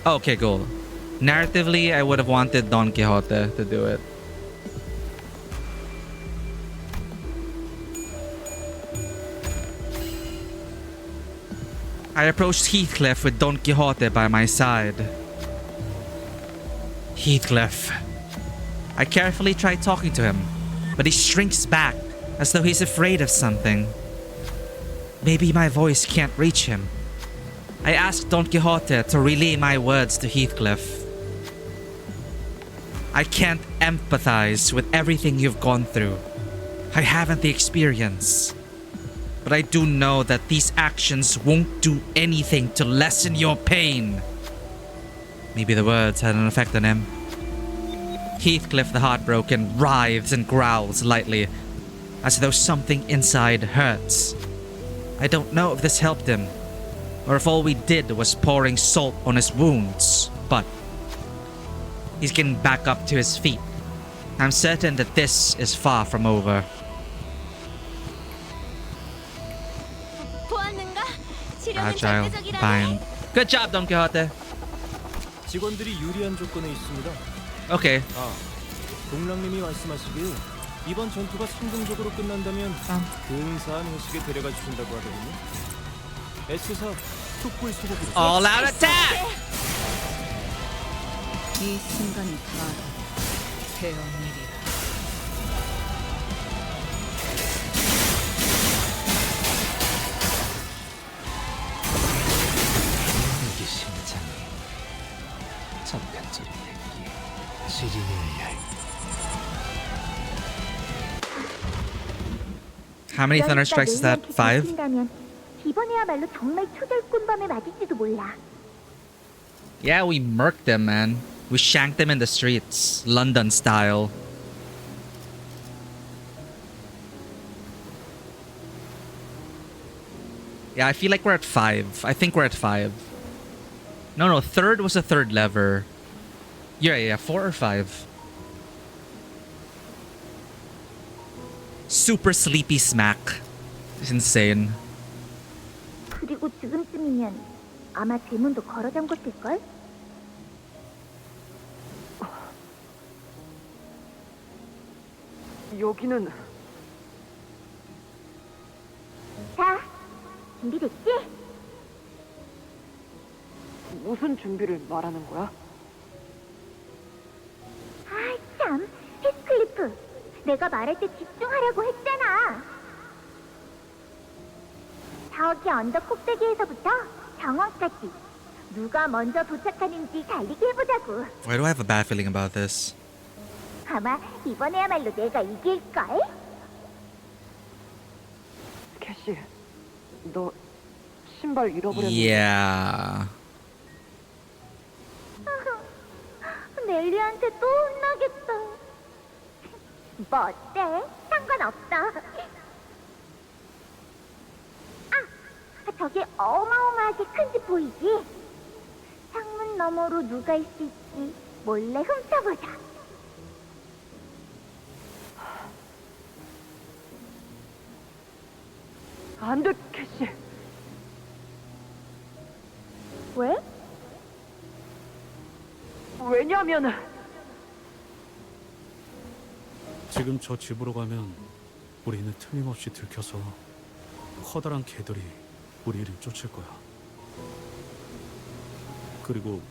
okay, cool. Narratively, I would have wanted Don Quixote to do it. I approached Heathcliff with Don Quixote by my side. Heathcliff. I carefully try talking to him, but he shrinks back as though he's afraid of something. maybe my voice can't reach him. I asked Don Quixote to relay my words to Heathcliff. I can't empathize with everything you've gone through. I haven't the experience. But I do know that these actions won't do anything to lessen your pain. Maybe the words had an effect on him. Heathcliff the Heartbroken writhes and growls lightly, as though something inside hurts. I don't know if this helped him, or if all we did was pouring salt on his wounds, but he's getting back up to his feet. I'm certain that this is far from over. Agile, fine. Good job, Don Quixote. 직원들이 유리한 조건에 있습니다. Okay. 동랑님이 말씀하시길 이번 전투가 성공적으로 끝난다면 근사한 회식에 데려가 주신다고 하더군요. S사 툭불 소고기로 All out attack! 이 순간이 다 태연일이라. 이게 심장이 잠깐쯤 내기에 지리는 얇. How many thunder strikes is that? 5? 이번에야말로 정말 초절꾼밤에 맞을지도 몰라. Yeah, we murked them, man. We shanked them in the streets, London style. Yeah, I feel like we're at 5. I think we're at 5. No, third was a third lever. Yeah, 4 or 5. Super sleepy smack. It's insane. 그리고 지금쯤이면 아마 대문도 걸어 잠궜을걸? 여기는 자, 준비됐지? 무슨 준비를 말하는 거야? 아, 참, 히스클리프. 내가 말할 때 집중하라고 했잖아. 저기 언덕 꼭대기에서부터 정원까지 누가 먼저 도착하는지 달리기 해보자고. Why do I have a bad feeling about this? 아마 이번에야말로 내가 이길걸? 캐시, 너 신발 잃어버렸는데. Yeah. 넬리한테 또 혼나겠다. 뭐 어때? 상관없어. 아, 저기 어마어마하게 큰 집 보이지? 창문 너머로 누가 있을지 몰래 훔쳐보자. 안 돼, 캐시. 왜? 왜냐면 지금 저 집으로 가면 우리는 틀림없이 들켜서 커다란 개들이 우리를 쫓을 거야. 그리고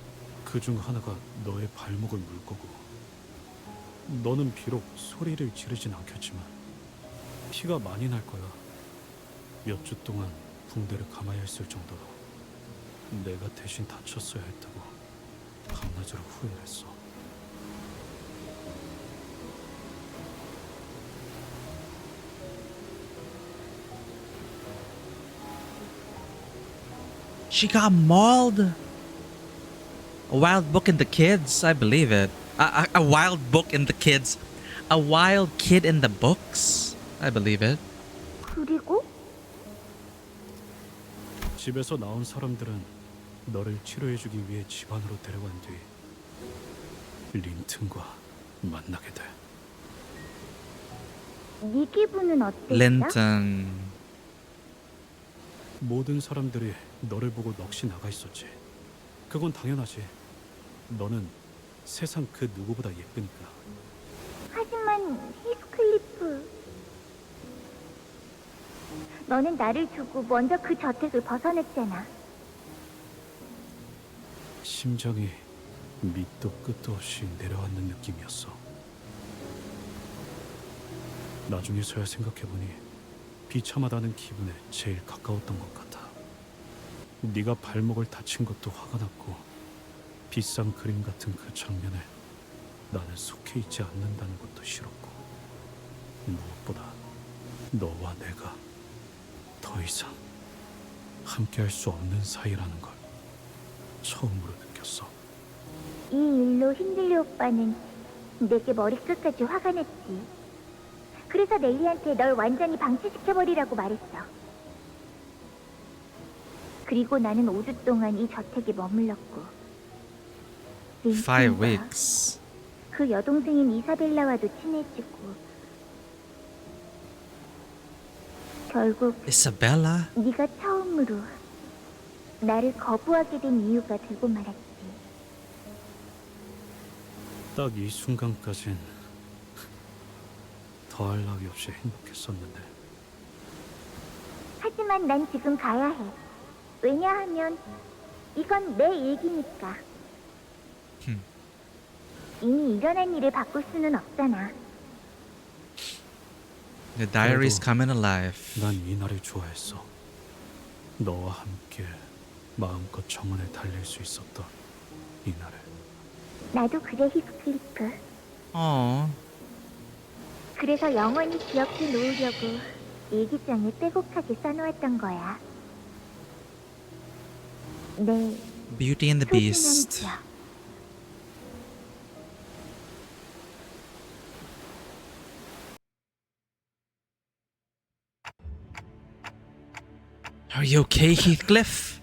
그 중 하나가 너의 발목을 물 거고, 너는 비록 소리를 지르진 않겠지만 피가 많이 날 거야. 몇 주 동안 붕대를 감아야 했을 정도로 내가 대신 다쳤어야 했다고 밤낮으로 후회했어. She got mauled. A wild book in the kids, I believe it. A wild book in the kids. A wild kid in the books, I believe it. 그리고? 집에서 나온 사람들은 너를 치료해주기 위해 집 안으로 데려간 뒤 린튼과 만나게 돼. 네 기분은 어땠어? Linton. 모든 사람들이 너를 보고 넋이 나가 있었지. 그건 당연하지. 너는 세상 그 누구보다 예쁘니까. 하지만 히스클리프, 너는 나를 두고 먼저 그 저택을 벗어났잖아. 심장이 밑도 끝도 없이 내려앉는 느낌이었어. 나중에서야 생각해보니 비참하다는 기분에 제일 가까웠던 것 같아. 네가 발목을 다친 것도 화가 났고 비싼 그림 같은 그 장면에 나는 속해 있지 않는다는 것도 싫었고 무엇보다 너와 내가 더 이상 함께할 수 없는 사이라는 걸 처음으로 느꼈어. 이 일로 힌들리 오빠는 내게 머리끝까지 화가 났지. 그래서 넬리한테 널 완전히 방치시켜버리라고 말했어. 그리고 나는 5주 동안 이 저택에 머물렀고 5 weeks. 그 여동생인 이사벨라와도 친해지고 결국 Isabella? 네가 처음으로 나를 거부하게 된 이유가 되고 말았지. 딱 이 순간까진 더할 나위 없이 행복했었는데 하지만 난 지금 가야 해. 왜냐하면 이건 내 얘기니까. 이미 일어난 일을 바꿀 수는 없잖아. The diary's coming alive. 난 이날을 좋아했어. 너와 함께 마음껏 정원에 달릴 수 있었던 이날을. 나도 그래, 히스클리프. 그래서 영원히 기억해 놓으려고 일기장에 빼곡하게 써놓았던 거야. 네. Beauty and the Beast. 기억. Are you okay, Heathcliff?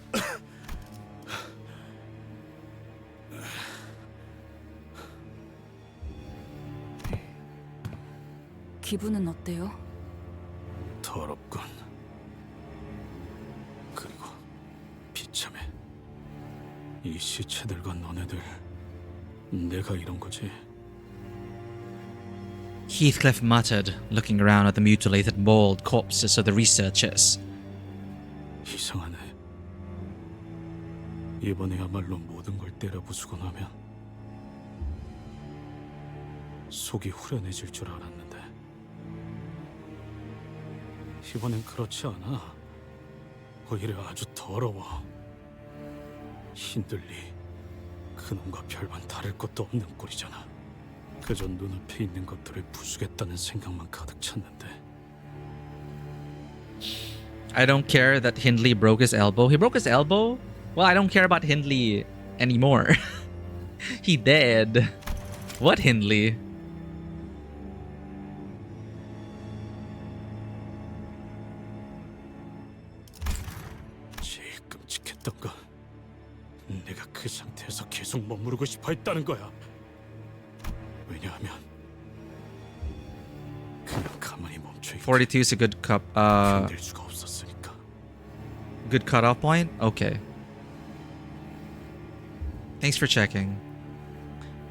기분은 어때요? 더럽군. 그리고 비참해. 이 시체들과 너네들 내가 이런 거지. Heathcliff muttered, looking around at the mutilated, mauled corpses of the researchers. 이상하네. 이번에야말로 모든 걸 때려 부수고 나면 속이 후련해질 줄 알았는데 이번엔 그렇지 않아. 오히려 아주 더러워. 힌들리, 그놈과 별반 다를 것도 없는 꼴이잖아. 그저 눈앞에 있는 것들을 부수겠다는 생각만 가득 찼는데. I don't care that Hindley broke his elbow. He broke his elbow? Well, I don't care about Hindley anymore. He dead. What Hindley? 제일 끔찍했던 건 내가 그 상태에서 계속 머무르고 싶어 했다는 거야. 왜냐하면 그냥 가만히 멈춰 있고 42 is a good 견딜 수가 없었으니까. good cutoff point? Okay. Thanks for checking.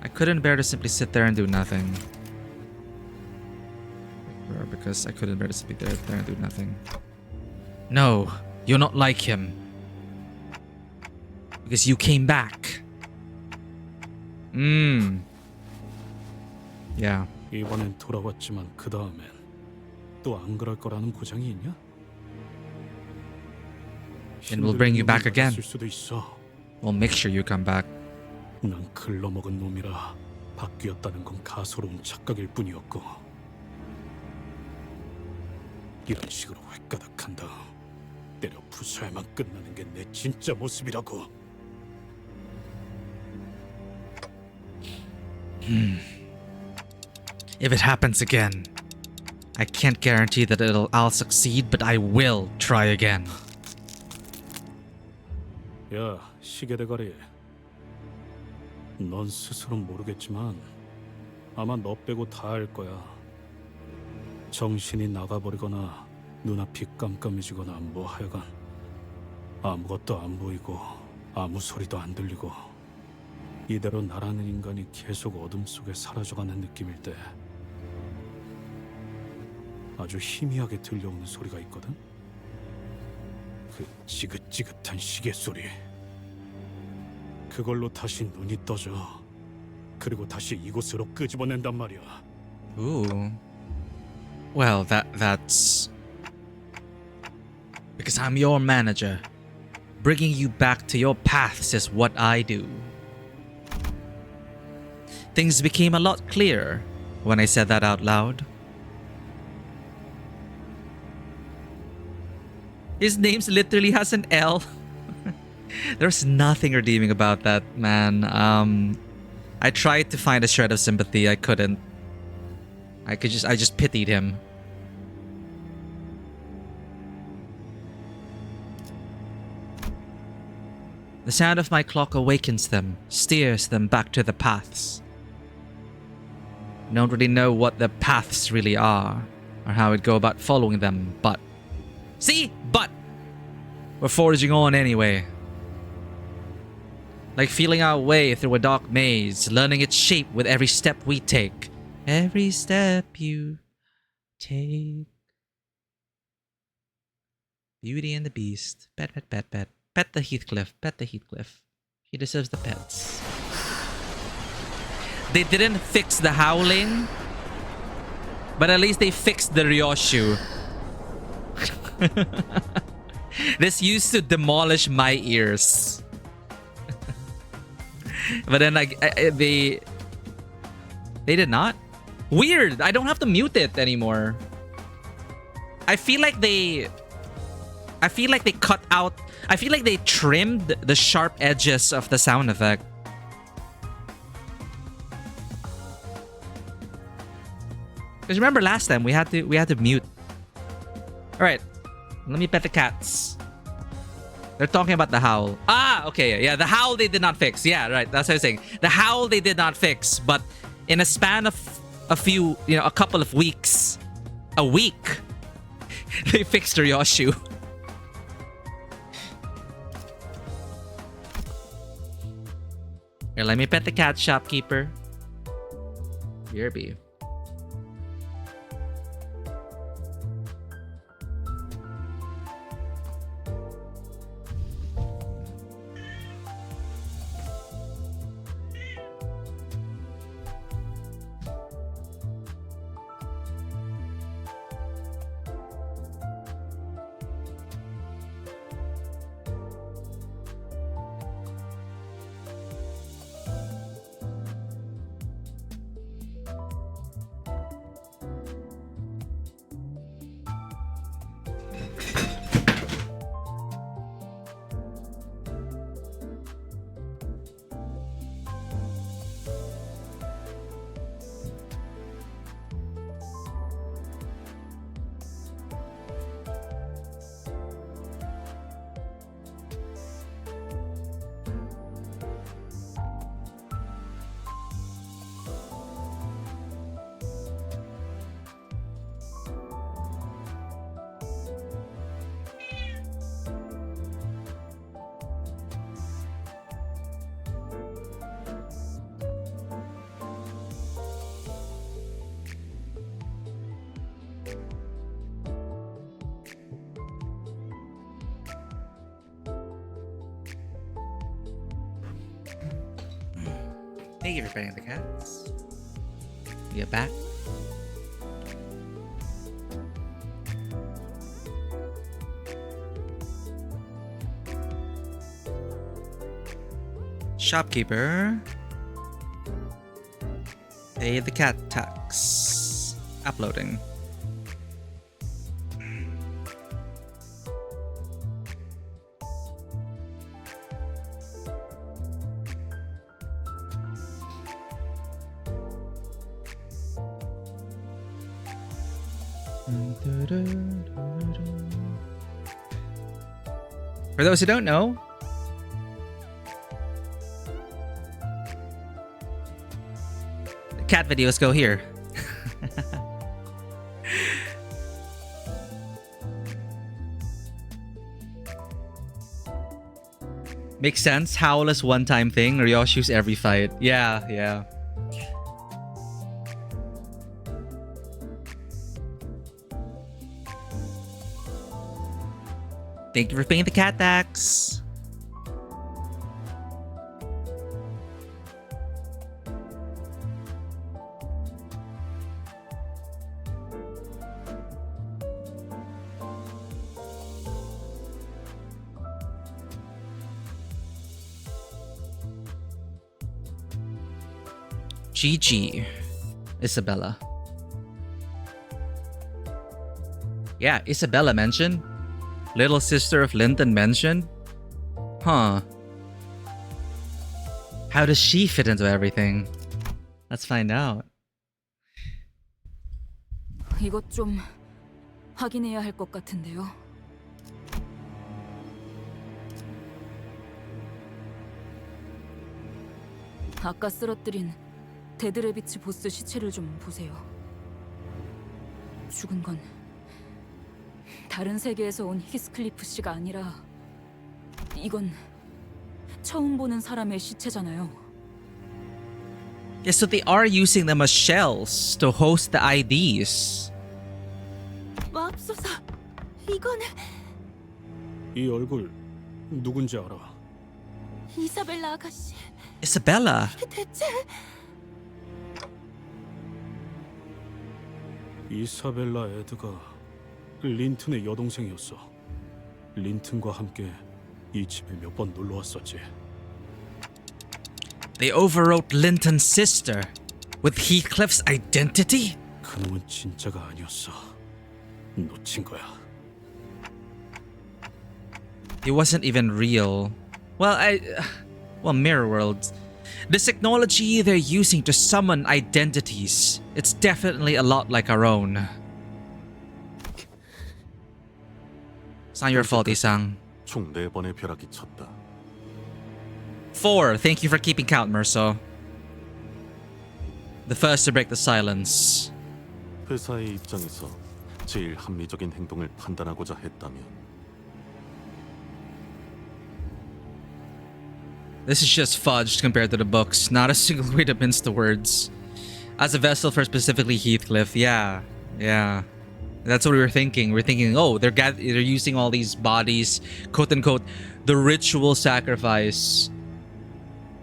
I couldn't bear to simply sit there and do nothing. Because I couldn't bear to simply sit there and do nothing. No, you're not like him. Because you came back. Yeah. 이번엔 돌아왔지만 그 다음엔 또 안 그럴 거라는 보장이 있냐? And we'll bring you back again. 있을 수도 있어. We'll make sure you come back. 난 글러먹은 놈이라 바뀌었다는 건 가소로운 착각일 뿐이었고 이런 식으로 획가닥한 다음 때려 부숴야만 끝나는 게 내 진짜 모습이라고. If it happens again, I can't guarantee that I'll succeed, but I will try again. 야, 시계대가리. 넌 스스로는 모르겠지만 아마 너 빼고 다 알 거야. 정신이 나가버리거나 눈앞이 깜깜해지거나 뭐 하여간 아무것도 안 보이고 아무 소리도 안 들리고 이대로 나라는 인간이 계속 어둠 속에 사라져가는 느낌일 때 아주 희미하게 들려오는 소리가 있거든? 그 지긋지긋한 시계 소리. 그걸로 다시 눈이 떠져. 그리고 다시 이곳으로 끄집어낸단 말이야. Ooh. Well, that's Because I'm your manager. Bringing you back to your paths is what I do. Things became a lot clearer when I said that out loud. His name literally has an L. There's nothing redeeming about that, man. I tried to find a shred of sympathy. I couldn't. I just pitied him. The sound of my clock awakens them, steers them back to the paths. I don't really know what the paths really are, or how I'd go about following them, but... See? But! We're forging on anyway. Like feeling our way through a dark maze, learning its shape with every step we take. Every step you take. Beauty and the Beast. Pet, pet, pet, pet. Pet the Heathcliff. Pet the Heathcliff. He deserves the pets. They didn't fix the howling, but at least they fixed the Ryoshu. This used to demolish my ears. But then they did not. Weird. I don't have to mute it anymore. I feel like they cut out. I feel like they trimmed the sharp edges of the sound effect. Because remember last time we had to mute. All right, let me pet the cats. They're talking about the howl. Ah, okay, yeah, the howl they did not fix. Yeah, right. That's what I was saying. The howl they did not fix, but in a span of a couple of weeks, a week, they fixed Ryoshu. Here, let me pet the cat, shopkeeper. BRB. Thank you for petting the cats. We are back. Shopkeeper. Pay the cat tax. Uploading. For those who don't know, the cat videos go here. Makes sense. Howl is one-time thing. Ryoshu's every fight. Yeah, yeah. Thank you for paying the cat tax. Gigi. Isabella. Yeah, Isabella mentioned. Little sister of Linton mentioned. Huh. How does she fit into everything? Let's find out. 이것 좀 확인해야 할 것 같은데요. 아까 쓰러뜨린 데드래비츠 보스 시체를 좀 보세요. 죽은 건 다른 세계에서 온 히스클리프 씨가 아니라 이건 처음 보는 사람의 시체잖아요. Yeah, so they are using them as shells to host the IDs. 맙소사, 이건 이 얼굴 누군지 알아? 이사벨라 아가씨. Isabella. 대체 이사벨라 에드가 린튼의 여동생이었어. 린튼과 함께 이 집에 몇 번 놀러 왔었지. They overwrote Linton's sister with Heathcliff's identity? 그놈은 진짜가 아니었어. 놓친 거야. It wasn't even real. Well, Mirror Worlds. This technology they're using to summon identities, it's definitely a lot like our own. It's not your fault, Isang. 총 4번의 벼락이 쳤다. 4. Thank you for keeping count, Merso. The first to break the silence. 회사의 입장에서 제일 합리적인 행동을 판단하고자 했다면 This is just fudged compared to the books. Not a single way to mince the words. As a vessel for specifically Heathcliff, yeah. That's what we were thinking. We're thinking, oh, they're using all these bodies, quote unquote, the ritual sacrifice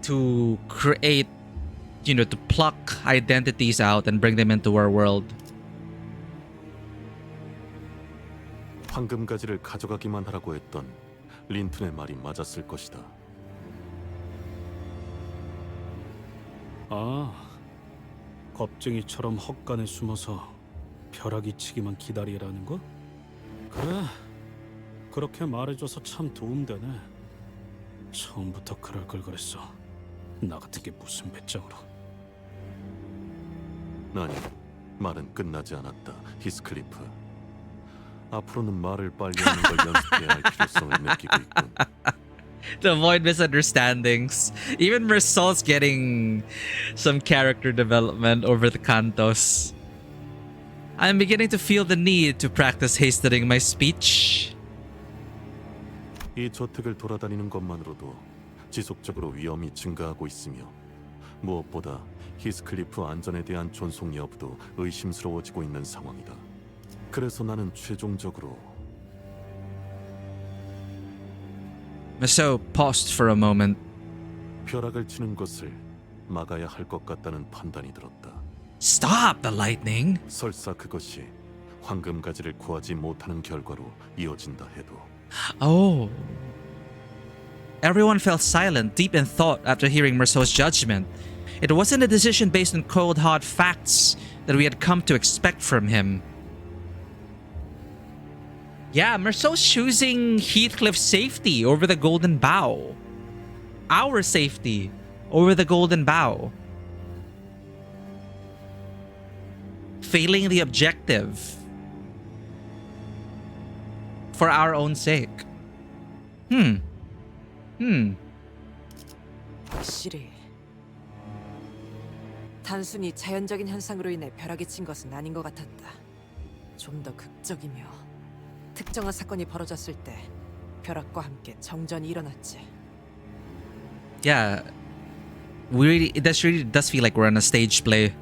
to create, to pluck identities out and bring them into our world. 황금가지를 가져가기만 하라고 했던 린튼의 말이 맞았을 것이다. 아, 겁쟁이처럼 헛간에 숨어서 벼락이 치기만 기다리라는 거? 그래, 그렇게 말해줘서 참 도움되네. 처음부터 그럴 걸 그랬어. 나 같은 게 무슨 배짱으로. 아니, 말은 끝나지 않았다, 히스클리프. 앞으로는 말을 빨리 하는 걸 연습해야 할 필요성을 느끼고 있군. To avoid misunderstandings. Even Mersault's getting some character development over the Cantos. I'm beginning to feel the need to practice hastening my speech. 이 저택을 돌아다니는 것만으로도 지속적으로 위험이 증가하고 있으며 무엇보다 히스클리프 안전에 대한 존속 여부도 의심스러워지고 있는 상황이다. 그래서 나는 최종적으로 Mersault paused for a moment. 벼락을 치는 것을 막아야 할 것 같다는 판단이 들었다. Stop the lightning! 설사 그것이 황금가지를 구하지 못하는 결과로 이어진다 해도. Oh. Everyone fell silent, deep in thought after hearing Mersault's judgment. It wasn't a decision based on cold hard facts that we had come to expect from him. Yeah, Mersault's choosing Heathcliff's safety over the Golden Bough. Our safety over the Golden Bough. Failing the objective for our own sake. 확실히 단순히 자연적인 현상으로 인해 벼락이 친 것은 아닌 것 같았다. 좀 더 극적이며 특정한 사건이 벌어졌을 때 벼락과 함께 정전이 일어났지. Yeah, it really does feel like we're on a stage play.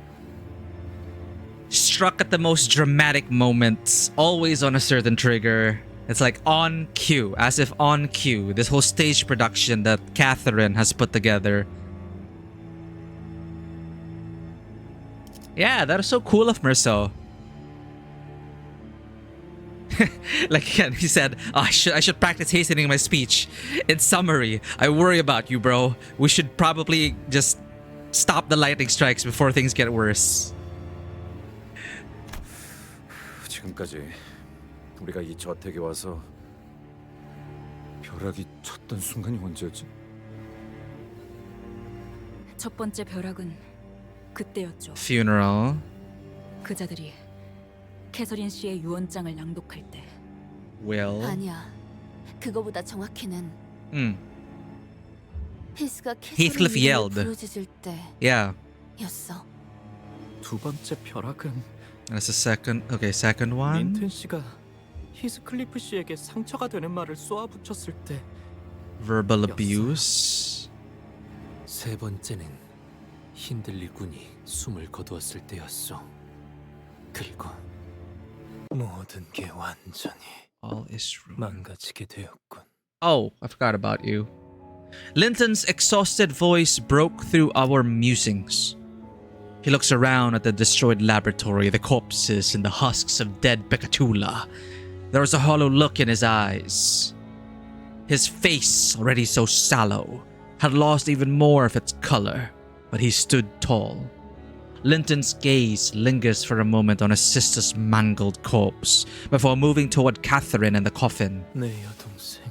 Struck at the most dramatic moments, always on a certain trigger. It's like on cue, as if on cue. This whole stage production that Catherine has put together. Yeah, that is so cool of Mersault. Like again, he said, I should practice hastening my speech. In summary, I worry about you, bro. We should probably just stop the lightning strikes before things get worse. 지금까지 우리가 이 저택에 와서 벼락이 쳤던 순간이 언제였지? 첫 번째 벼락은 그때였죠. Funeral. 그자들이 캐서린 씨의 유언장을 낭독할 때. Will. 아니야. 그거보다 정확히는 히스가 Heathcliff 캐서린 이름을 yelled. 부르짖을 Yeah. 때였어. 두 번째 벼락은 That's the second. Okay, second one. 린튼 씨가 히스클리프 씨에게 상처가 되는 말을 쏘아붙였을 때. Verbal abuse. 세 번째는 힌들리 군이 숨을 거두었을 때였어. 그리고 모든 게 완전히 All is ruined. 망가지게 되었군. Oh, I forgot about you. Linton's exhausted voice broke through our musings. He looks around at the destroyed laboratory, the corpses and the husks of dead Pecatula. There was a hollow look in his eyes. His face, already so sallow, had lost even more of its color, but he stood tall. Linton's gaze lingers for a moment on his sister's mangled corpse before moving toward Catherine and the coffin. 내 여동생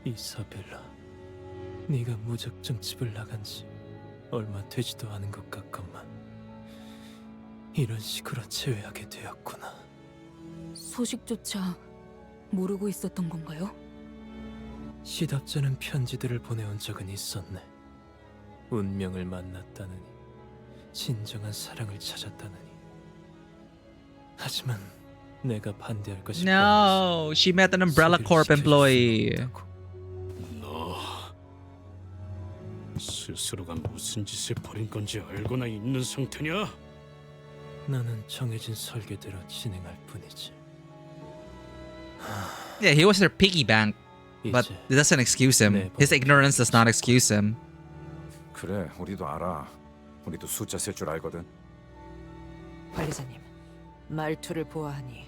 이사벨라, 네가 무작정 집을 나간 지 얼마 되지도 않은 것 같건만 이런 식으로 제외하게 되었구나. 소식조차 모르고 있었던 건가요? 시답잖은 편지들을 보내온 적은 있었네. 운명을 만났다느니 진정한 사랑을 찾았다느니. 하지만 내가 반대할 것이 No, she met an Umbrella Corp employee. 너 스스로가 무슨 짓을 벌인 건지 알고나 있는 상태냐? 나는 정해진 설계대로 진행할 뿐이지. Yeah, he was their piggy bank, but it doesn't excuse him. His ignorance does not excuse him. 그래, 우리도 알아. 우리도 숫자 셀 줄 알거든. 관리자님, 말투를 보아하니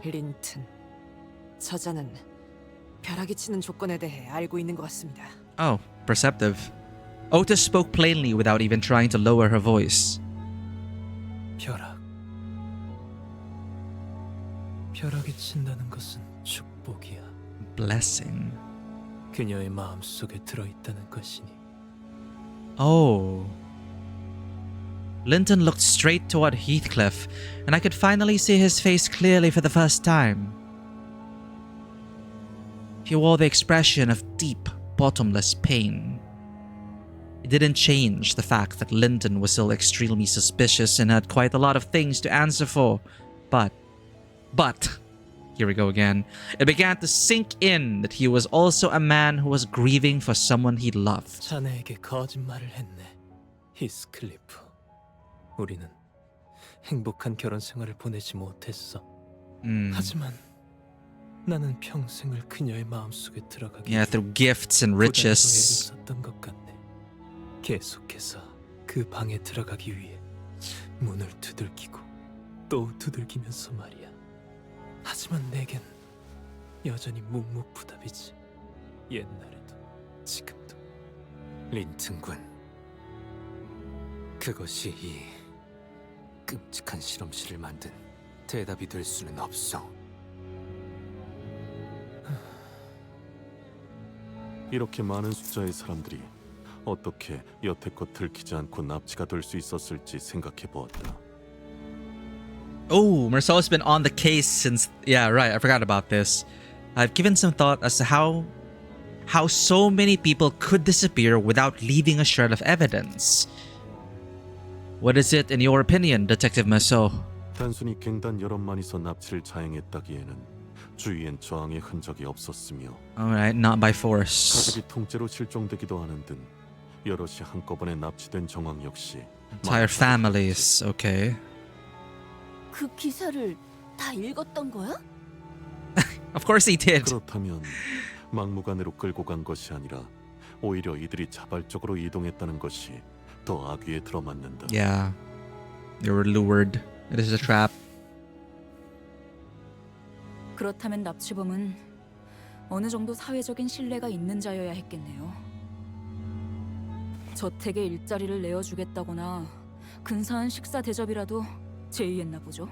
린튼, 저자는 벼락이 치는 조건에 대해 알고 있는 것 같습니다. Oh, perceptive. Otis spoke plainly without even trying to lower her voice. 벼락이 친다는 것은 축복이야. Blessing. 그녀의 마음속에 들어있다는 것이니. Oh. Linton looked straight toward Heathcliff, and I could finally see his face clearly for the first time. He wore the expression of deep, bottomless pain. It didn't change the fact that Linton was still extremely suspicious and had quite a lot of things to answer for. But, here we go again. It began to sink in that he was also a man who was grieving for someone he loved. 자네에게 거짓말을 했네, 히스클리프. 우리는 행복한 결혼 생활을 보내지 못했어. 하지만 나는 평생을 그녀의 마음속에 들어가기 Yeah, through gifts and riches. 썼던 것 같네. 계속해서 그 방에 들어가기 위해 문을 두들기고 또 두들기면서 말이야. 하지만 내겐 여전히 묵묵부답이지. 옛날에도 지금도. 린튼군, 그것이 이 끔찍한 실험실을 만든 대답이 될 수는 없어. 이렇게 많은 숫자의 사람들이 어떻게 여태껏 들키지 않고 납치가 될 수 있었을지 생각해 보았다. Oh, Marcel's been on the case since... Yeah, right, I forgot about this. I've given some thought as to how so many people could disappear without leaving a shred of evidence. What is it in your opinion, Detective Marceau? 단순히 갱단 여럿만이서 납치를 자행했다기에는 주위엔 저항의 흔적이 없었으며 Alright, not by force. 가족이 통째로 실종되기도 하는 등 여럿이 한꺼번에 납치된 정황 역시 Entire families, okay. 그 기사를 다 읽었던 거야? Of course he did. 그렇다면 막무가내로 끌고 간 것이 아니라 오히려 이들이 자발적으로 이동했다는 것이 더 악위에 들어맞는다. Yeah, they were lured. It is a trap. 그렇다면 납치범은 어느 정도 사회적인 신뢰가 있는 자여야 했겠네요. 저택에 일자리를 내어주겠다거나 근사한 식사 대접이라도 제의했나 보죠.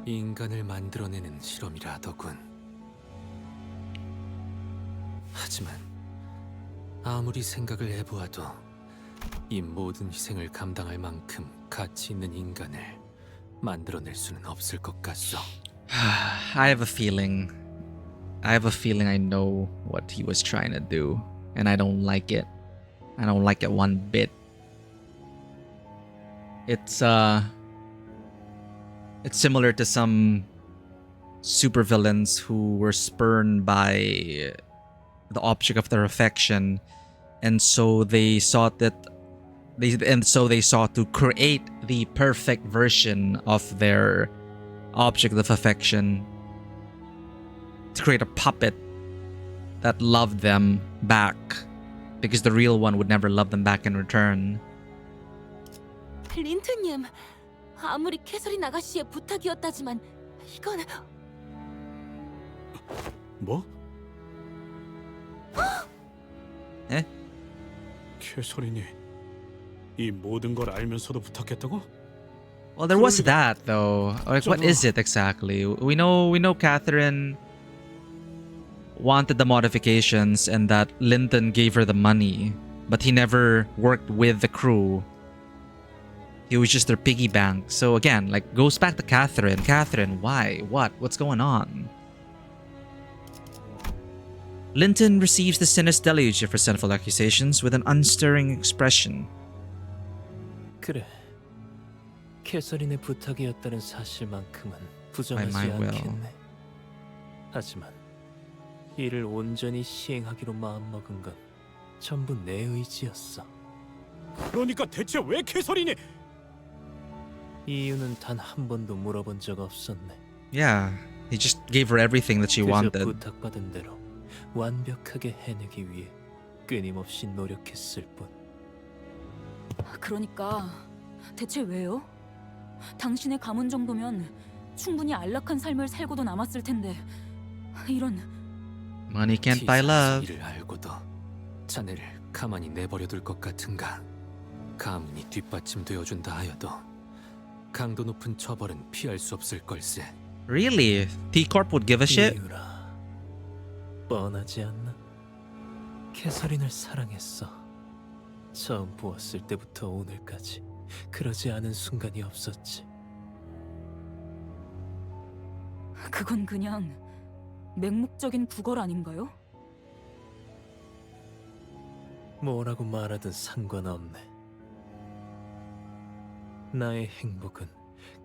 인간을 만들어내는 실험이라 하더군. 하지만 아무리 생각을 해보아도 이 모든 희생을 감당할 만큼 가치 있는 인간을 만들어낼 수는 없을 것 같소. I have a feeling. I have a feeling I know what he was trying to do, and I don't like it. I don't like it one bit. It's similar to some supervillains who were spurned by the object of their affection, and so they sought to create the perfect version of their object of affection, to create a puppet that loved them back, because the real one would never love them back in return. 린트님, 아무리 캐서린 아가씨의 부탁이었다지만 이건... 뭐? 에? 캐서린이 이 모든 걸 알면서도 부탁했다고? Well, there was that though. Like, what is it exactly? We know Catherine wanted the modifications and that Linton gave her the money, but he never worked with the crew. He was just their piggy bank. So again, like, goes back to Catherine. Catherine, why? What? What's going on? Linton receives the sinners deluge of resentful accusations with an unstirring expression. 그래. 캐서린의 부탁이었다는 사실만큼은 부정하지 By my will. 않겠네. 하지만 이를 온전히 시행하기로 마음먹은 건 전부 내 의지였어. 그러니까 대체 왜 캐서린이... 이유는 단 한 번도 물어본 적 없었네. Yeah, he just gave her everything that she 그저 wanted. 부탁받은 대로 완벽하게 해내기 위해 끊임없이 노력했을 뿐. 그러니까 대체 왜요? 당신의 가문 정도면 충분히 안락한 삶을 살고도 남았을 텐데 이런... Money can't buy love. 이를 알고도 자네를 가만히 내버려둘 것 같은가? 가문이 뒷받침되어준다 하여도 강도 높은 처벌은 피할 수 없을 걸세. Really? T-Corp would give a shit? 이유라. 뻔하지 않나? 캐서린을 사랑했어. 처음 보았을 때부터 오늘까지 그러지 않은 순간이 없었지. 그건 그냥 맹목적인 구걸 아닌가요? 뭐라고 말하든 상관없네. 나의 행복은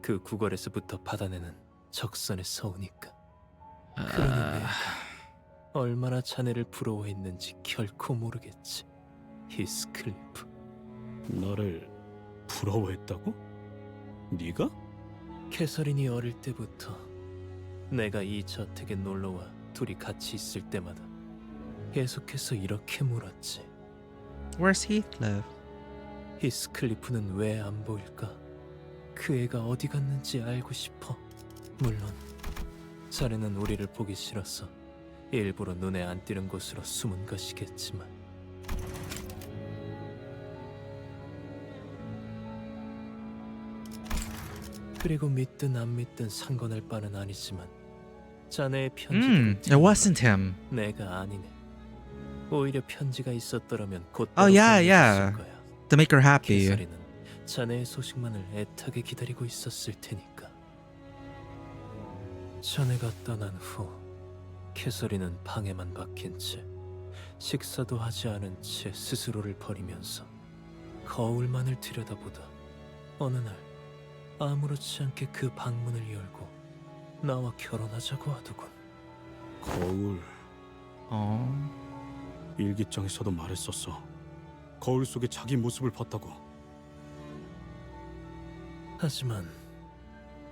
그 구걸에서부터 받아내는 적선의 서우니까. 그러니 내가 얼마나 자네를 부러워했는지 결코 모르겠지. 히스클리프. 나를 부러워했다고? 네가? 캐서린이 어릴 때부터 내가 이 저택에 놀러와 둘이 같이 있을 때마다 계속해서 이렇게 물었지. Where's Heathcliff? 히스클리프는 왜 안 보일까? 그 애가 어디 갔는지 알고 싶어. 물론 자네는 우리를 보기 싫어서 일부러 눈에 안 띄는 곳으로 숨은 것이겠지만. 그리고 믿든 안 믿든 상관할 바는 아니지만 자네의 편지를 It wasn't him. 내가 아니네. 오히려 편지가 있었더라면 곧 Oh yeah, yeah. 거야. To make her happy. 캐서린은 자네의 소식만을 애타게 기다리고 있었을 테니까. 자네가 떠난 후 캐서린은 방에만 박힌 채 식사도 하지 않은 채 스스로를 버리면서 거울만을 들여다보다 어느 날 아무렇지 않게 그 방문을 열고 나와 결혼하자고 하더군. 거울. 일기장에서도 말했었어. 거울 속에 자기 모습을 봤다고. 하지만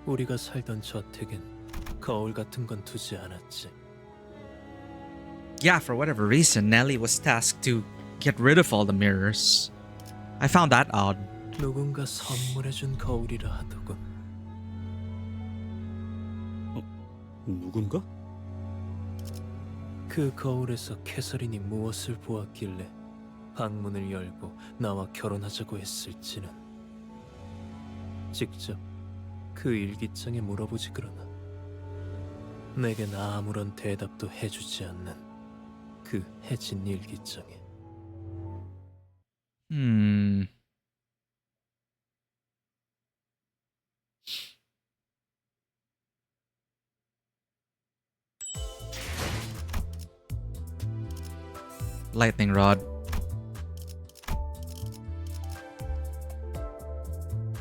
우리가 살던 저택엔 거울 같은 건 두지 않았지. Yeah, for whatever reason, Nellie was tasked to get rid of all the mirrors. I found that odd. 누군가 선물해준 거울이라 하더군. 누군가? 그 거울에서 캐서린이 무엇을 보았길래 방문을 열고 나와 결혼하자고 했을지는 직접 그 일기장에 물어보지 그러나 내겐 아무런 대답도 해주지 않는 그 해진 일기장에. Lightning rod.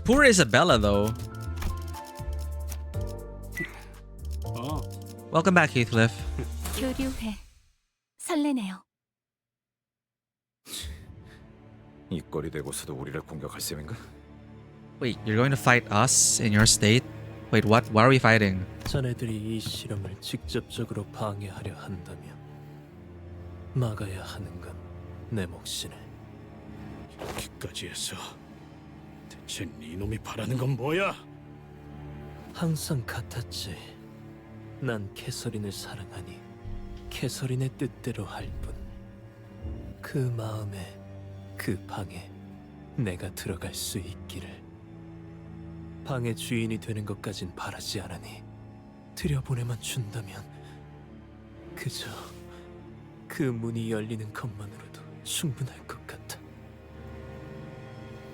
Poor Isabella, though. Welcome back, Heathcliff. 교류회. 설레네요. 이 꼴이 되고서도 우리를 공격할 셈인가? Wait, you're going to fight us in your state? Wait, what? Why are we fighting? 자네들이 이 실험을 직접적으로 방해하려 한다면 막아야 하는 건 내 몫이네. 이렇게까지 해서 대체 네 놈이 바라는 건 뭐야? 항상 같았지. 난 캐서린을 사랑하니 캐서린의 뜻대로 할 뿐. 그 마음에 그 방에 내가 들어갈 수 있기를. 방의 주인이 되는 것까진 바라지 않으니 들여보내만 준다면 그저 그 문이 열리는 것만으로도 충분할 것 같아.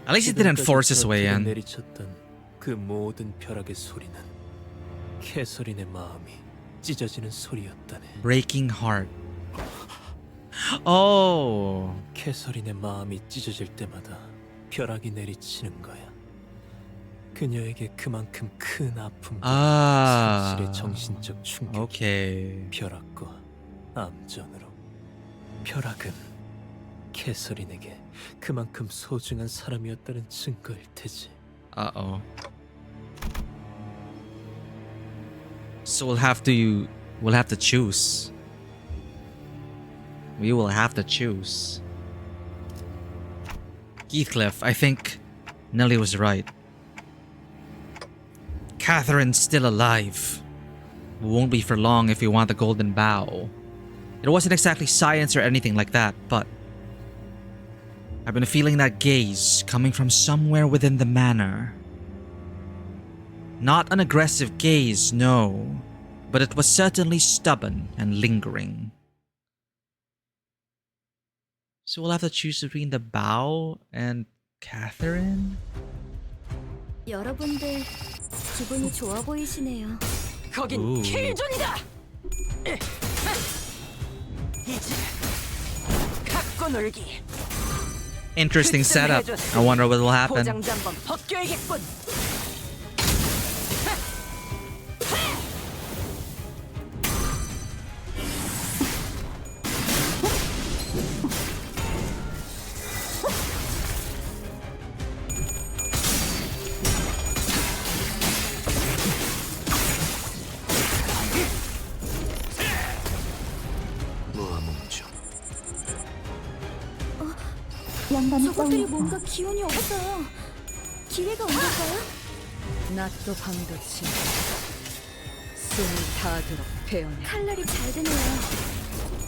At least he didn't force his way in. 내리쳤던 그 모든 벼락의 소리는 캐서린의 마음이 찢어지는 소리였다네. Breaking heart. Oh. 캐서린의 마음이 찢어질 때마다 벼락이 내리치는 거야. 그녀에게 그만큼 큰 아픔과 사실의 정신적 충격이 Okay. 벼락과 암전으로. 벼락은 캐서린에게 그만큼 소중한 사람이었다는 증거일 테지. Uh-oh. So we'll have to choose. We will have to choose. Heathcliff, I think Nellie was right. Catherine's still alive. It won't be for long if we want the golden bow. It wasn't exactly science or anything like that, but I've been feeling that gaze coming from somewhere within the manor. Not an aggressive gaze, no, but it was certainly stubborn and lingering. So we'll have to choose between the bow and Catherine? 여러분들 기분이 좋아 보이시네요. 거긴 킬존이다. 이제 갖고 놀기. Interesting setup. I wonder what will happen. 포장지 한번 벗겨야겠군. 저것들이 뭔가 기운이 없어요. 기회가 온 걸까요? 낮도 밤도 친 숨이 닿도록 배우네. 칼날이 잘 드네요.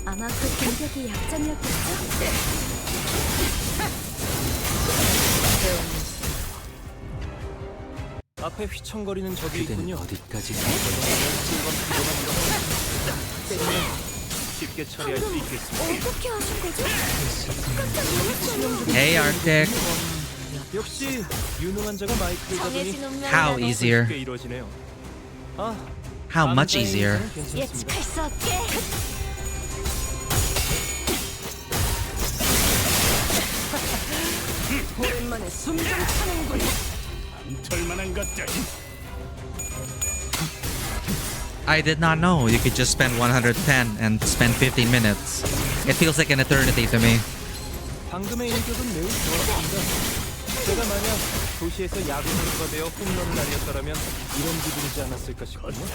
아마 그 공격이 약점이었겠죠? 앞에 휘청거리는 적이 그대는 있군요. 어디까지 쉽게 처리할 수 있겠습니다. 어떻게 하신 거죠? 깜짝 놀랐어요. Hey, Arctic. 역시 유능한 자가 마이크를 잡으니 How easier? 쉽게 이루어지네요. 아, How much easier? 예측할 수 없게. 오랜만에 숨 좀 차는군. 털만한 것들. I did not know you could just spend 110 and spend 15 minutes. It feels like an eternity to me. 방금의 일격은 매우 좋았습니다. 제가 만약 도시에서 야구 선수가 되어 홈런을 날렸더라면 이런 기분이지 않았을까 싶군요.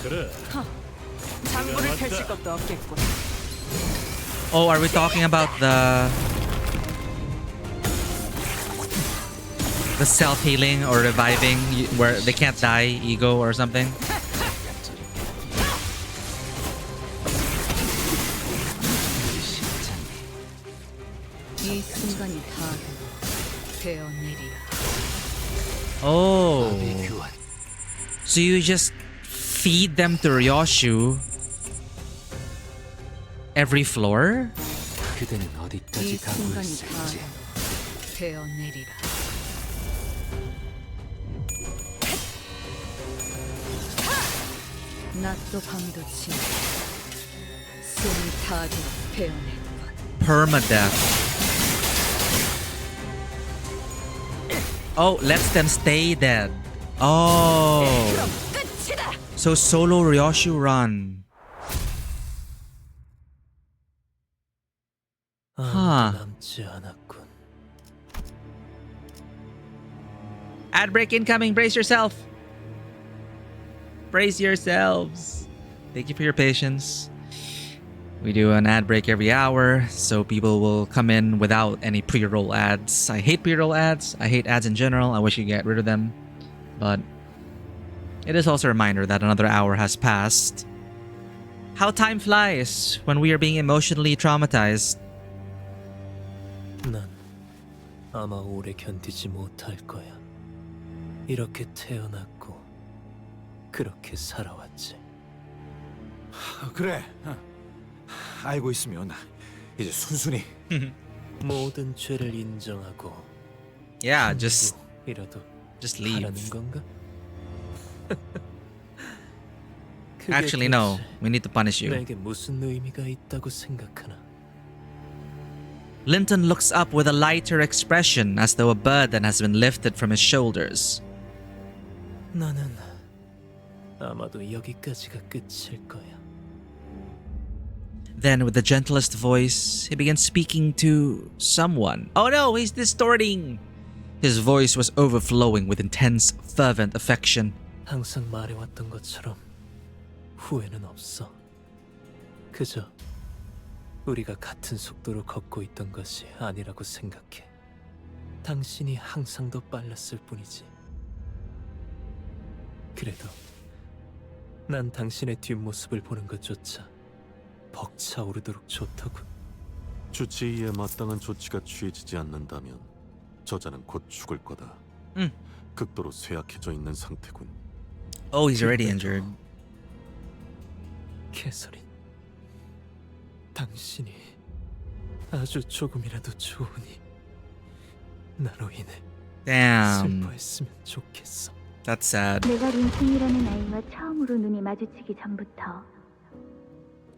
그래. 장부를 펼칠 것도 없겠군. Oh, are we talking about the The self-healing or reviving where they can't die ego or something. 이 순간이 다 되어내리라. Oh. So you just feed them to Ryoshu every floor? 그대는 이 어디까지 가고 순간이 있을지. 다 되어내리라. 낮도 밤도 지나 숨이 다 되어내리라. Permadeath. Oh, lets them stay dead. Oh. So solo Ryoshu run. Huh. 남지 않았군. Ad break incoming. Brace yourself. Brace yourselves. Thank you for your patience. We do an ad break every hour, so people will come in without any pre-roll ads. I hate pre-roll ads. I hate ads in general. I wish you get rid of them. But it is also a reminder that another hour has passed. How time flies when we are being emotionally traumatized. 난 아마 오래 견디지 못할 거야. 이렇게 태어났고 그렇게 살아왔지. 그래. 알고 있으면 이제 순순히 모든 죄를 인정하고 Yeah, just 이라도 leave. 하라는 건가? Actually, no. We need to punish you. 내게 무슨 의미가 있다고 생각하나? Linton looks up with a lighter expression as though a burden has been lifted from his shoulders. 나는 아마도 여기까지가 끝일 거야. Then, with the gentlest voice, he began speaking to someone. Oh no, he's distorting! His voice was overflowing with intense, fervent affection. 항상 말해왔던 것처럼 후회는 없어. 그저 우리가 같은 속도로 걷고 있던 것이 아니라고 생각해. 당신이 항상 더 빨랐을 뿐이지. 그래도 난 당신의 뒷모습을 보는 것조차 벅차오르도록 좋더군. 주치의에 마땅한 조치가 취해지지 않는다면 저자는 곧 죽을 거다. 극도로 쇠약해져 있는 상태군. Oh, he's already injured. 캐서린, 당신이 아주 조금이라도 좋으니 나로 인해 Damn. 슬퍼했으면 좋겠어. That's sad. 내가 린슨이라는 아이와 처음으로 눈이 마주치기 전부터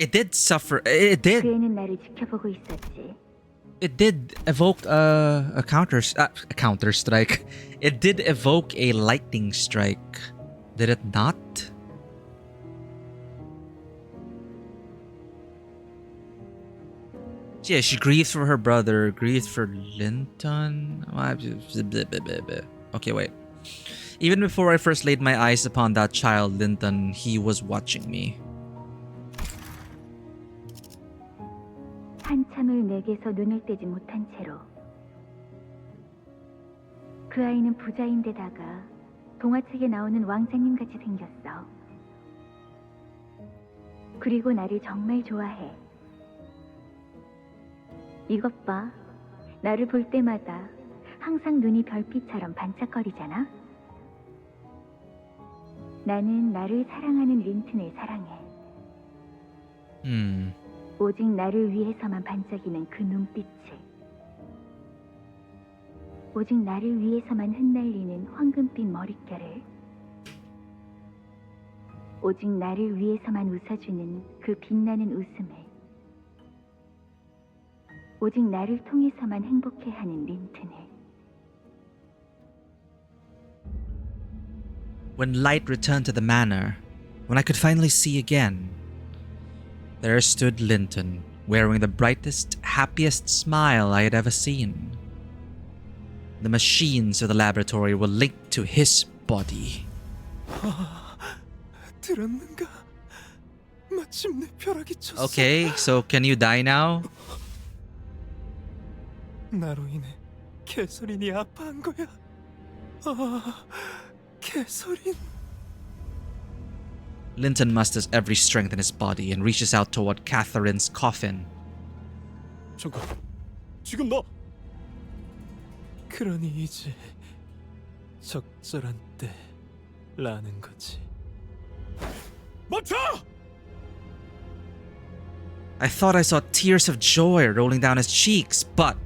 It did suffer. It 그 did. 애는 나를 지켜보고 있었지. It did evoke a counter strike. It did evoke a lightning strike. Did it not? Yeah, she grieved for her brother, grieved for Linton. Okay, wait. Even before I first laid my eyes upon that child, Linton, he was watching me. 한참을 내게서 눈을 떼지 못한 채로 그 아이는 부자인데다가 동화책에 나오는 왕자님 같이 생겼어. 그리고 나를 정말 좋아해. 이것 봐. 나를 볼 때마다 항상 눈이 별빛처럼 반짝거리잖아. 나는 나를 사랑하는 린튼을 사랑해. 오직 나를 위해서만 반짝이는 그 눈빛을. 오직 나를 위해서만 흩날리는 황금빛 머릿결을. 오직 나를 위해서만 웃어주는 그 빛나는 웃음을. 오직 나를 통해서만 행복해하는 린튼을. When light returned to the manor, when I could finally see again, there stood Linton, wearing the brightest, happiest smile I had ever seen. The machines of the laboratory were linked to his body. 들었는가? 마침내 벼락이 쳤어. Okay, so can you die now? 나로 인해 캐서린이 아파한 거야. 개소린. Linton musters every strength in his body and reaches out toward Catherine's coffin. 잠깐, 지금 너 그러니 이제 적절한 때라는 거지. 멈춰! I thought I saw tears of joy rolling down his cheeks, but.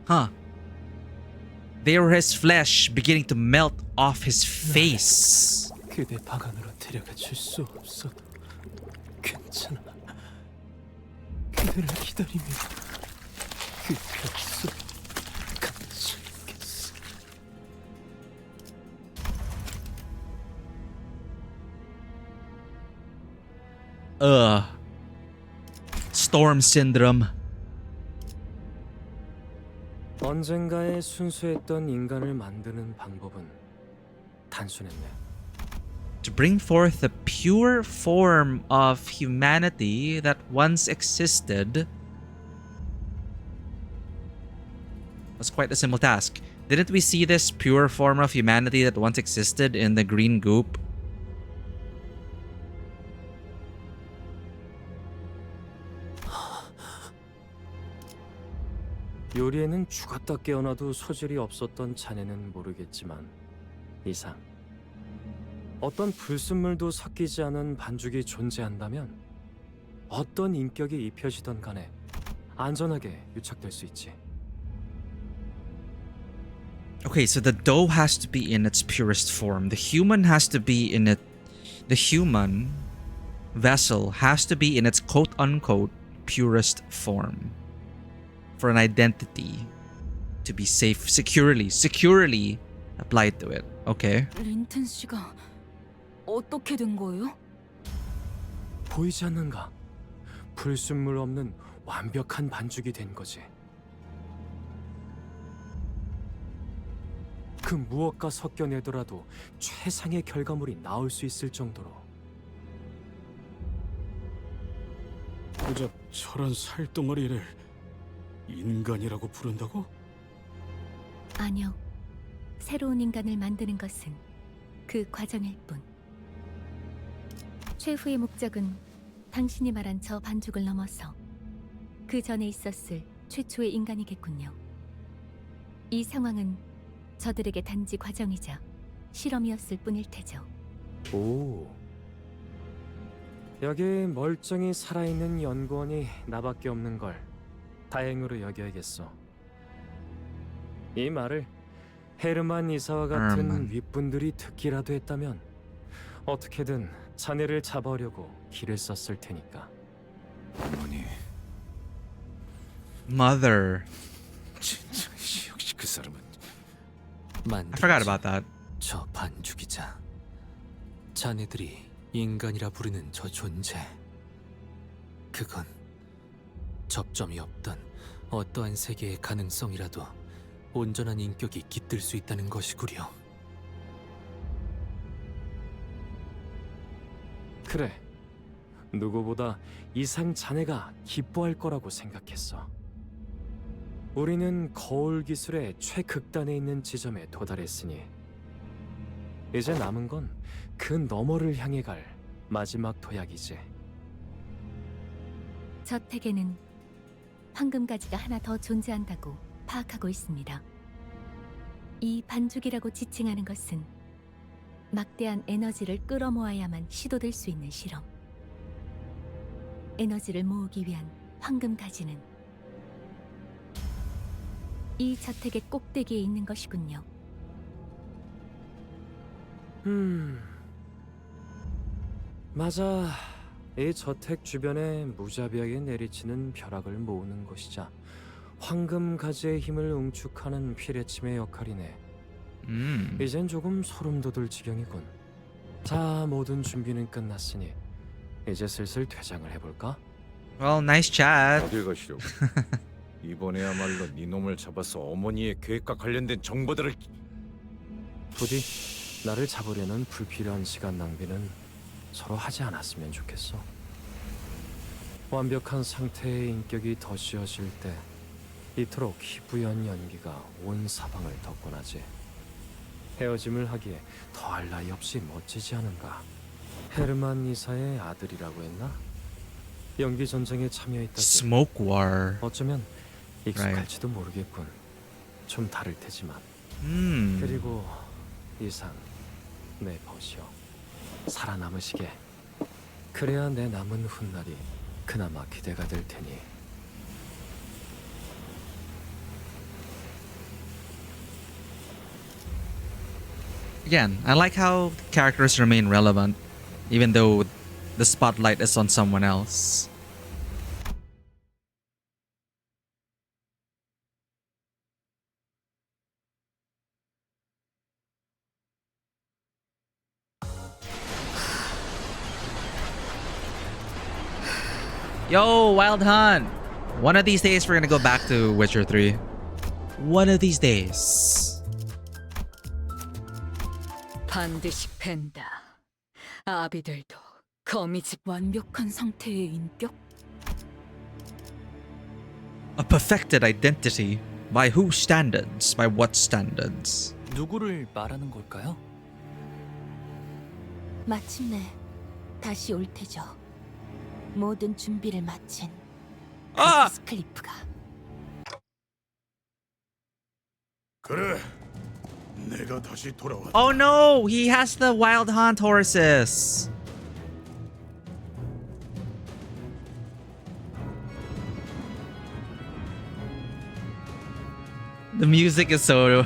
Huh. They were his flesh beginning to melt off his face. 그대 방 안으로 데려가 줄 수 없어도 괜찮아. 그대를 기다리며 그 벽속 갇혀 있겠어. Storm syndrome. 언젠가에 순수했던 인간을 만드는 방법은 단순했네. To bring forth the pure form of humanity that once existed was quite a simple task. Didn't we see this pure form of humanity that once existed in the green goop? 요리에는 죽었다 깨어나도 소질이 없었던 자네는 모르겠지만 이상 어떤 불순물도 섞이지 않은 반죽이 존재한다면 어떤 인격이 입혀지던 간에 안전하게 유착될 수 있지. Okay, so the dough has to be in its purest form. The human has to be in it. The human vessel has to be in its quote-unquote purest form for an identity to be safe, securely applied to it. Okay. 린튼 씨가 어떻게 된 거예요? 보이지 않는가? 불순물 없는 완벽한 반죽이 된 거지. 그 무엇과 섞여내더라도 최상의 결과물이 나올 수 있을 정도로. 고작 저런 살덩어리를 인간이라고 부른다고? 아니요. 새로운 인간을 만드는 것은 그 과정일 뿐. 최후의 목적은 당신이 말한 저 반죽을 넘어서 그 전에 있었을 최초의 인간이겠군요. 이 상황은 저들에게 단지 과정이자 실험이었을 뿐일 테죠. 오. 여기 멀쩡히 살아있는 연구원이 나밖에 없는 걸 다행으로 여겨야겠어. 이 말을 헤르만 이사와 같은 윗분들이 듣기라도 했다면 어떻게든 자네를 잡아오려고 길을 썼을 테니까. 어머니. Mother. 진짜 역시 그 사람은. I forgot about that. 저 반죽이자 자네들이 인간이라 부르는 저 존재, 그건 접점이 없던 어떠한 세계의 가능성이라도 온전한 인격이 깃들 수 있다는 것이구려. 그래. 누구보다 이상 자네가 기뻐할 거라고 생각했어. 우리는 거울 기술의 최극단에 있는 지점에 도달했으니 이제 남은 건 그 너머를 향해 갈 마지막 도약이지. 저택에는 황금가지가 하나 더 존재한다고 파악하고 있습니다. 이 반죽이라고 지칭하는 것은 막대한 에너지를 끌어모아야만 시도될 수 있는 실험. 에너지를 모으기 위한 황금가지는 이 저택의 꼭대기에 있는 것이군요. 맞아. 이 저택 주변에 무자비하게 내리치는 벼락을 모으는 것이자 황금가지의 힘을 응축하는 피레침의 역할이네. 이젠 조금 소름 돋을 지경이군. 자, 모든 준비는 끝났으니 이제 슬슬 퇴장을 해볼까? Well, nice chat. 어딜 가시려고? 이번에야말로 네 놈을 잡아서 어머니의 계획과 관련된 정보들을. 부디 나를 잡으려는 불필요한 시간 낭비는 서로 하지 않았으면 좋겠어. 완벽한 상태의 인격이 덧씌워질 때 이토록 희부연 연기가 온 사방을 덮고나지. 헤어짐을 하기에 더할 나위 없이 멋지지 않은가. 헤르만 이사의 아들이라고 했나? 연기 전쟁에 참여했다지. Smoke war. 어쩌면 익숙할지도 모르겠군. 좀 다를 테지만. 그리고 이상 내 벗이여 살아남으시게. 그래야 내 남은 훗날이 그나마 기대가 될 테니. Again, I like how characters remain relevant, even though the spotlight is on someone else. Yo, Wild Hunt! One of these days we're gonna go back to Witcher 3. One of these days. 반드시 팬다. 아비들도 거미집 완벽한 상태의 인격? A perfected identity. By whose standards? By what standards? 누구를 말하는 걸까요? 마침내 다시 올 테죠. 모든 준비를 마친 히스클리프가. 그래, 내가 다시 돌아왔다. Oh no! He has the Wild Hunt horses! The music is so...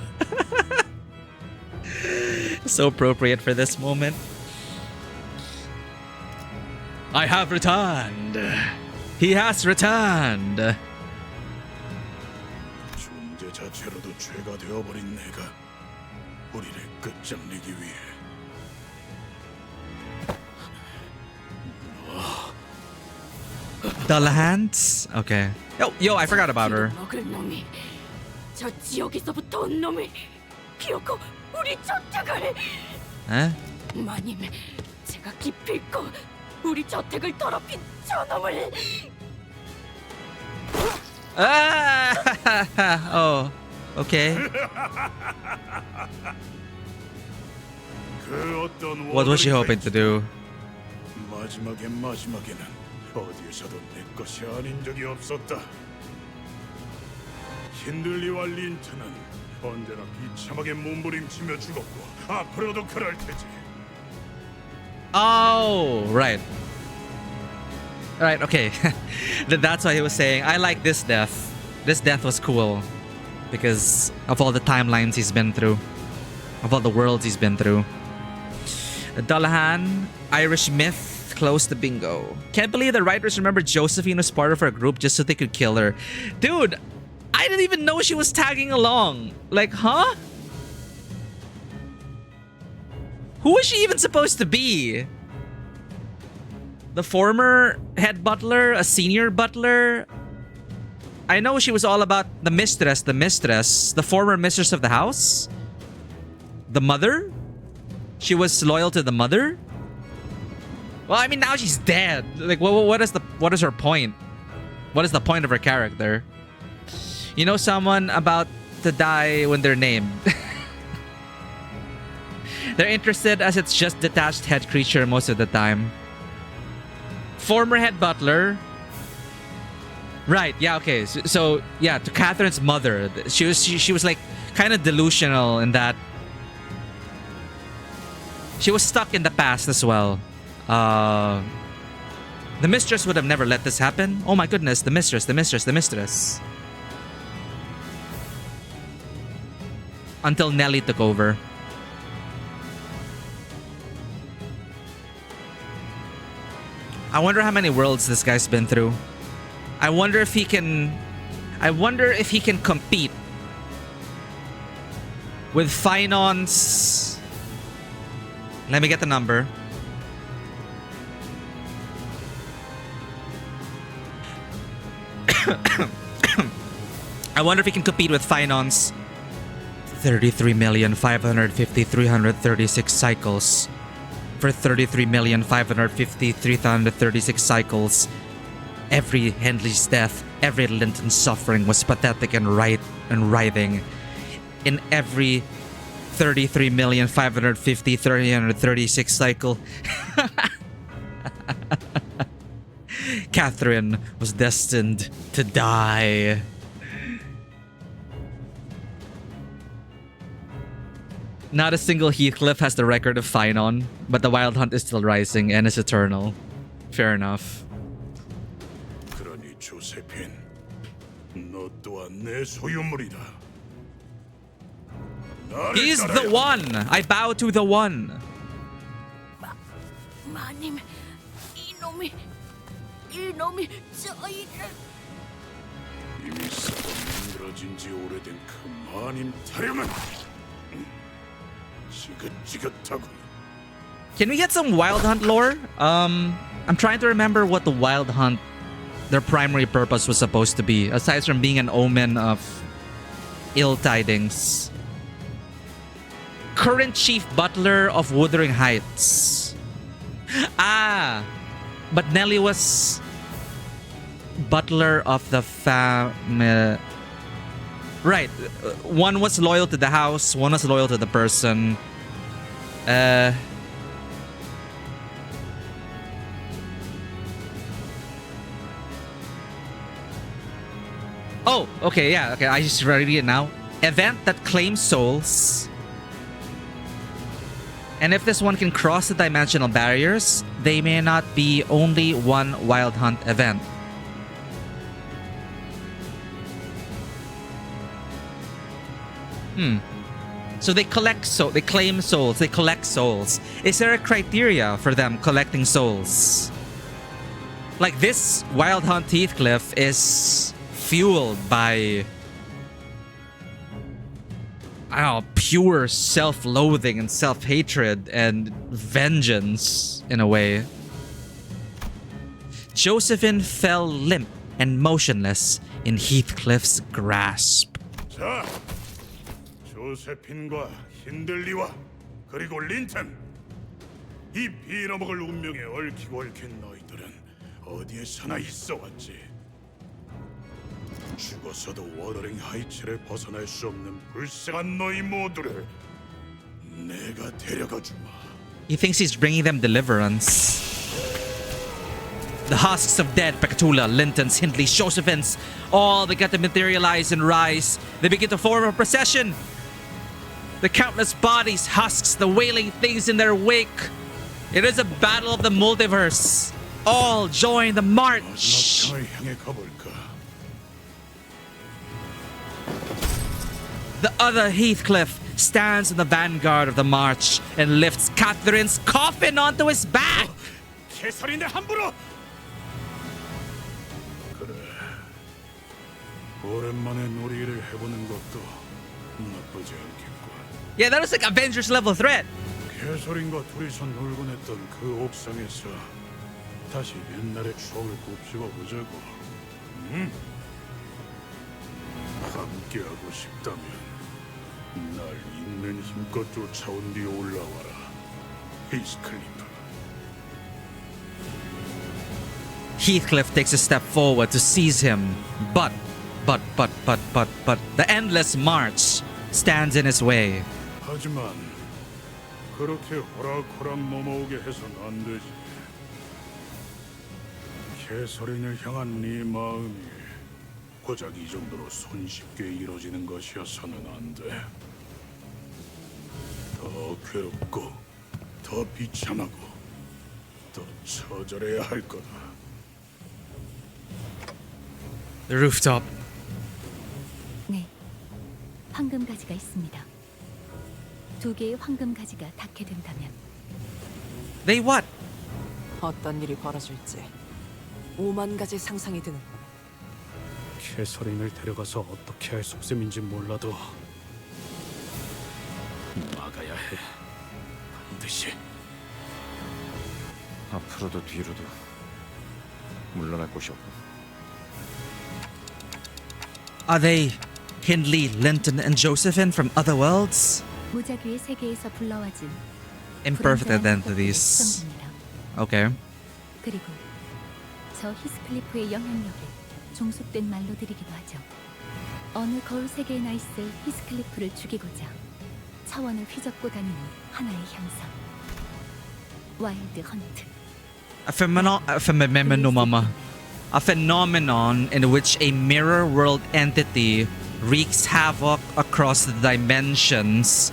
so appropriate for this moment. I have returned! He has returned! 존재 자체로도 죄가 되어버린 내가 우리를 끝장내기 위해 Dullahant? Okay. Yo, I forgot about her. 먹을 놈이 저 지역에서부터 온 놈을 기어코 우리 저택을 Huh? 마님 제가 기필코 우리 저택을 더럽힌 저놈을 Ah! Oh, okay. 그 어떤 What was she hoping to do? 마지막에는 어디에서도 내 것이 아닌 적이 없었다. 힌들리와 린트는 언제나 비참하게 몸부림치며 죽었고 앞으로도 그럴 테지. Oh, right. Right, okay. That's why he was saying, I like this death. This death was cool. Because of all the timelines he's been through. Of all the worlds he's been through. Dullahan, Irish myth, close to bingo. Can't believe the writers remembered Josephine was part of her group just so they could kill her. Dude, I didn't even know she was tagging along. Like, huh? Who was she even supposed to be? The former head butler? A senior butler? I know she was all about the mistress. The former mistress of the house? The mother? She was loyal to the mother? Well, I mean, now she's dead. Like, what is her point? What is the point of her character? You know someone about to die when they're named. They're interested as it's just detached head creature most of the time. Former head butler. Right, yeah, okay. So yeah, to Catherine's mother. She was like kind of delusional in that she was stuck in the past as well. The mistress would have never let this happen. Oh my goodness, the mistress. Until Nelly took over. I wonder how many worlds this guy's been through. I wonder if he can compete with Finance. Let me get the number. I wonder if he can compete with Finance. 33,550,336 cycles. For 33,550,336 cycles. Every Hindley's death, every Linton's suffering was pathetic and writhing. In every 33,550,336 cycle, Catherine was destined to die. Not a single Heathcliff has the record of Finon, but the Wild Hunt is still rising and is eternal. Fair enough. 그러니 조세핀, 너 또한 내 소유물이다. He's the one! I bow to the one! 마님, 이놈이 저희를... 이미 썩어 만들어진 지 오래된 그 마님 타령은 지긋지긋하고. Can we get some Wild Hunt lore? I'm trying to remember what the Wild Hunt, their primary purpose was supposed to be, aside from being an omen of ill tidings. Current Chief Butler of Wuthering Heights. Ah! But Nelly was Butler of the family. Right. One was loyal to the house, one was loyal to the person. Oh, okay, yeah, okay, I just read it now. Event that claims souls. And if this one can cross the dimensional barriers, they may not be only one Wild Hunt event. So they they claim souls, they collect souls. Is there a criteria for them collecting souls? Like this Wild Hunt Heathcliff is fueled by, I don't know, pure self-loathing and self-hatred and vengeance in a way. Josephine fell limp and motionless in Heathcliff's grasp. 자, 조세핀과 힌들리와 그리고 린턴, 이 빌어먹을 운명에 얽히고 얽힌 너희들은 어디에서나 있어왔지. 죽어서도 워더링 하이츠를 벗어날 수 없는 불쌍한 너희 모두를 내가 데려가 주마. He thinks he's bringing them deliverance. The husks of dead Pecatula, Lintons, Hindleys, Josephines, all begin to materialize and rise. They begin to form a procession. The countless bodies, husks, the wailing things in their wake. It is a battle of the multiverse. All join the march. The other Heathcliff stands in the vanguard of the march and lifts Catherine's coffin onto his back. 개설인데 함부로. 그래. 오랜만에 놀이를 해보는 것도 나쁘지 않겠군. Yeah, that was like Avengers level threat. 개설인과 둘이서 놀곤 했던 그 옥상에서 다시 옛날의 추억을 곱씹어 보자고. 응? 함께하고 싶다면 날 있는 힘껏 쫓아온 뒤 올라와라, 히스클리프. Heathcliff takes a step forward to seize him, but the endless march stands in his way. 하지만 그렇게 호락호락 넘어오게 해선 안 되지. 개설인을 향한 네 마음이 고작 이 정도로 손쉽게 이루어지는 것이어서는 안 돼. 더 괴롭고, 더 비참하고, 더 처절해야 할 거다. The rooftop. 네, 황금 가지가 있습니다. 2개의 황금 가지가 닿게 된다면. They what? 어떤 일이 벌어질지 5만 가지 상상이 드는. 캐서린을 데려가서 어떻게 할 속셈인지 몰라도 막아야 해. 반드시. 앞으로도 뒤로도 물러날 곳이 없고. Are they Hindley, Linton, and Josephine from other worlds? 무작위의 세계에서 불러와진 Imperfect identities. Okay. 그리고 저 히스클리프의 영향력을 종속된 말로 드리기도 하죠. 어느 거울 세계에나 있을 히스클리프를 죽이고자 차원을 휘젓고 다니는 하나의 형상. 와일드 헌트. A phenomenon in which a mirror world entity wreaks havoc across the dimensions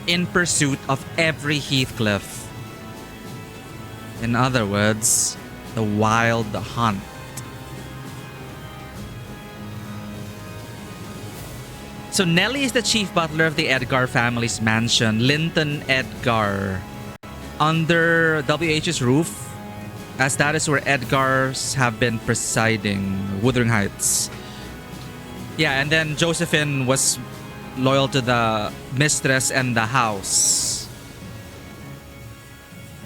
in pursuit of every Heathcliff. In other words, the Wild Hunt. So Nellie is the chief butler of the Edgar family's mansion, Linton Edgar, under WH's roof, as that is where Edgars have been presiding, Wuthering Heights. Yeah, and then Josephine was loyal to the mistress and the house.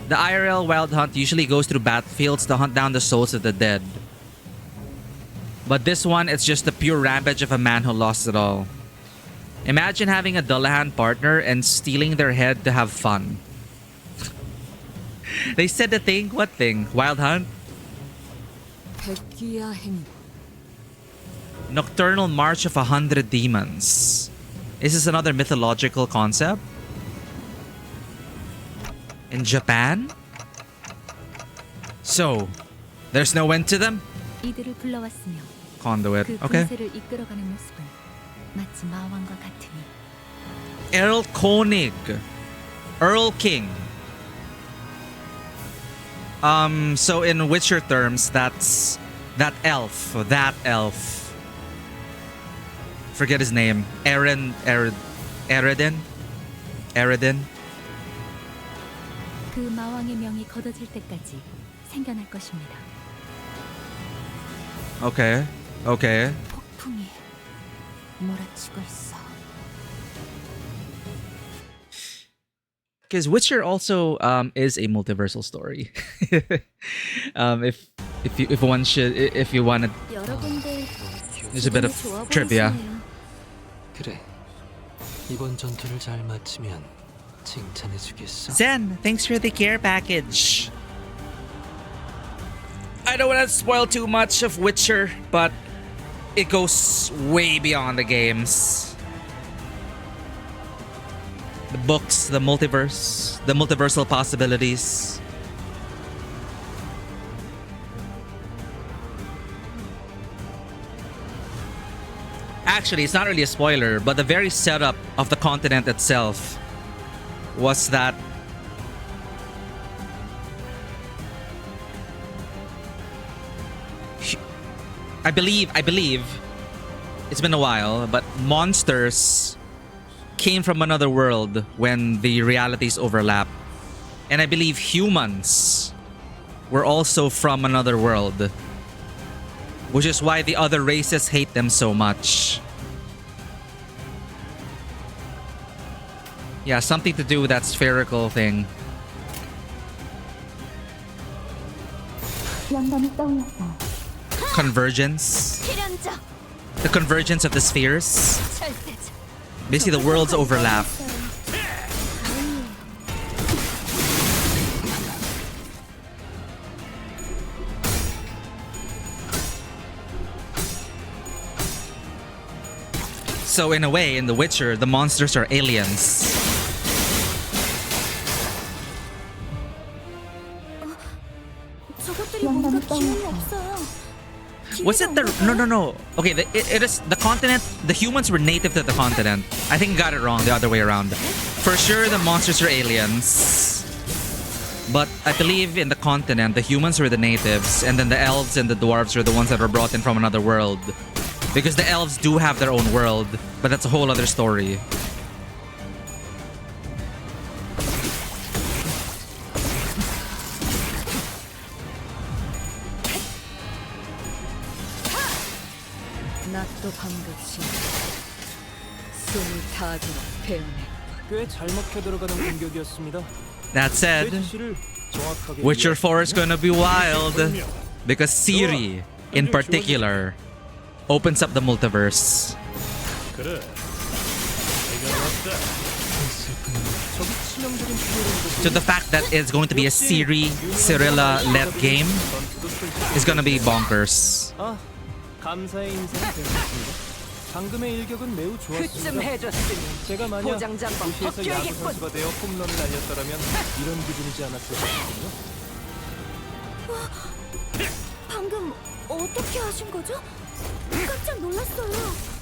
The IRL Wild Hunt usually goes through battlefields to hunt down the souls of the dead. But this one, it's just the pure rampage of a man who lost it all. Imagine having a Dullahan partner and stealing their head to have fun. They said the thing? What thing? Wild Hunt? Nocturnal March of 100 Demons. Is this another mythological concept? In Japan? So, there's no end to them? 이들을 불러왔으며 Conduit. 그 Okay. 군세를 이끌어가는 모습은 마치 마왕과 같으니. Earl Konig. Earl King. So in Witcher terms, that's that elf. Forget his name. Eredin? 그 마왕의 명이 거둬질 때까지 생겨날 것입니다. Okay. 폭풍이 몰아치고 있어. Because Witcher also is a multiversal story. If you wanted, 여러분들 there's a bit of trivia. 그래. 이번 전투를 잘 마치면 칭찬해주겠어. Zen, thanks for the care package. I don't want to spoil too much of Witcher, but it goes way beyond the games. The books, the multiverse, the multiversal possibilities. Actually, it's not really a spoiler, but the very setup of the continent itself was that I believe it's been a while, but monsters came from another world when the realities overlap. And I believe humans were also from another world, which is why the other races hate them so much. Yeah, something to do with that spherical thing. Convergence. The convergence of the spheres. Basically, the worlds overlap. So in a way, in The Witcher, the monsters are aliens. 저것들이 뭔가 기운이 없어요. Was it the... No. Okay, it is the continent. The humans were native to the continent. I think I got it wrong the other way around. For sure, the monsters are aliens. But I believe in the continent, the humans were the natives. And then the elves and the dwarves are the ones that were brought in from another world. Because the elves do have their own world. But that's a whole other story. 낫도 반갑지. 숨을 다 들어 배우네. 꽤 잘 먹혀 들어가는 공격이었습니다. That said, Witcher 4 is gonna be wild. Because Ciri, in particular, opens up the multiverse. 그래. So the fact that it's going to be a Ciri, Cirilla-led game is gonna be bonkers. 아, 감사의 인사는 되셨습니다. 방금의 일격은 매우 좋았습니다. 그쯤 해줬으니 제가 만약 보장장방 도시에서 야구 벗겨야겠군. 선수가 되어 홈런을 날렸더라면 이런 기분이지 않았을 거거든요. 방금 어떻게 하신 거죠? 깜짝 놀랐어요.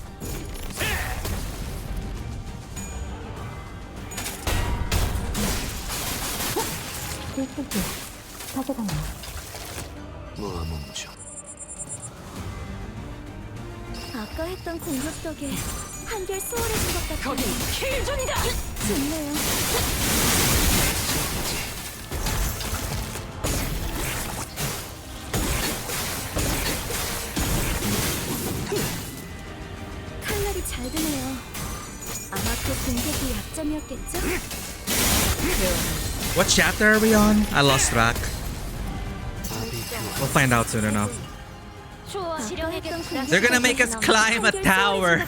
아까 했던 공격 덕에 한결 수월해진 것 같아요. 거긴 킬존이다. 좋네요. 칼날이 잘 드네요. 아마 그 공격이 약점이었겠죠? What chapter are we on? I lost track. We'll find out soon enough. They're gonna make us climb a tower.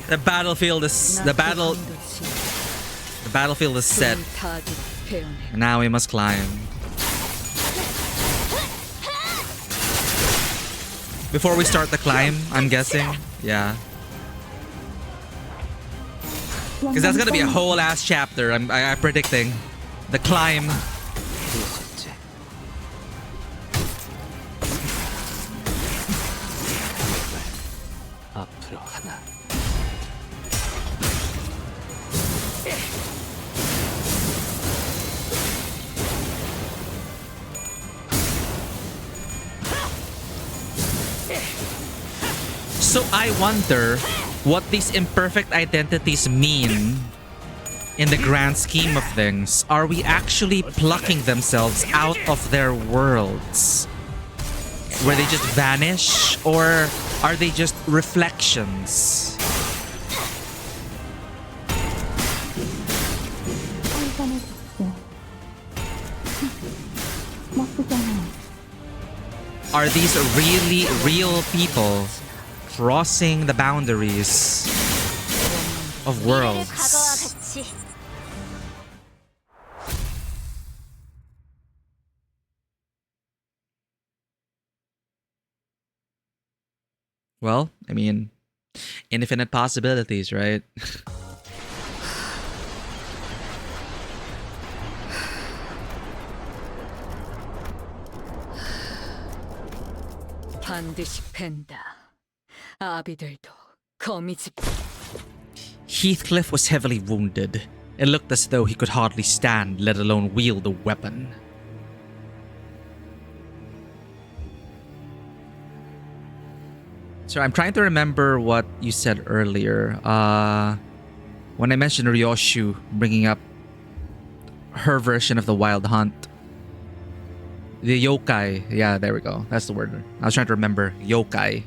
The battlefield is set. And now we must climb. Before we start the climb, I'm guessing. Yeah. Because that's gonna be a whole ass chapter. I'm predicting. The climb. 앞으로 하나. So I wonder what these imperfect identities mean in the grand scheme of things. Are we actually plucking themselves out of their worlds? Where they just vanish? Or are they just reflections? Are these really real people crossing the boundaries of worlds? Well, I mean, infinite possibilities, right? 반드시 팬다. 아비들도 거미집. Heathcliff was heavily wounded. It looked as though he could hardly stand, let alone wield a weapon. So I'm trying to remember what you said earlier. When I mentioned Ryoshu bringing up her version of the Wild Hunt. The yokai. Yeah, there we go. That's the word. I was trying to remember. Yokai.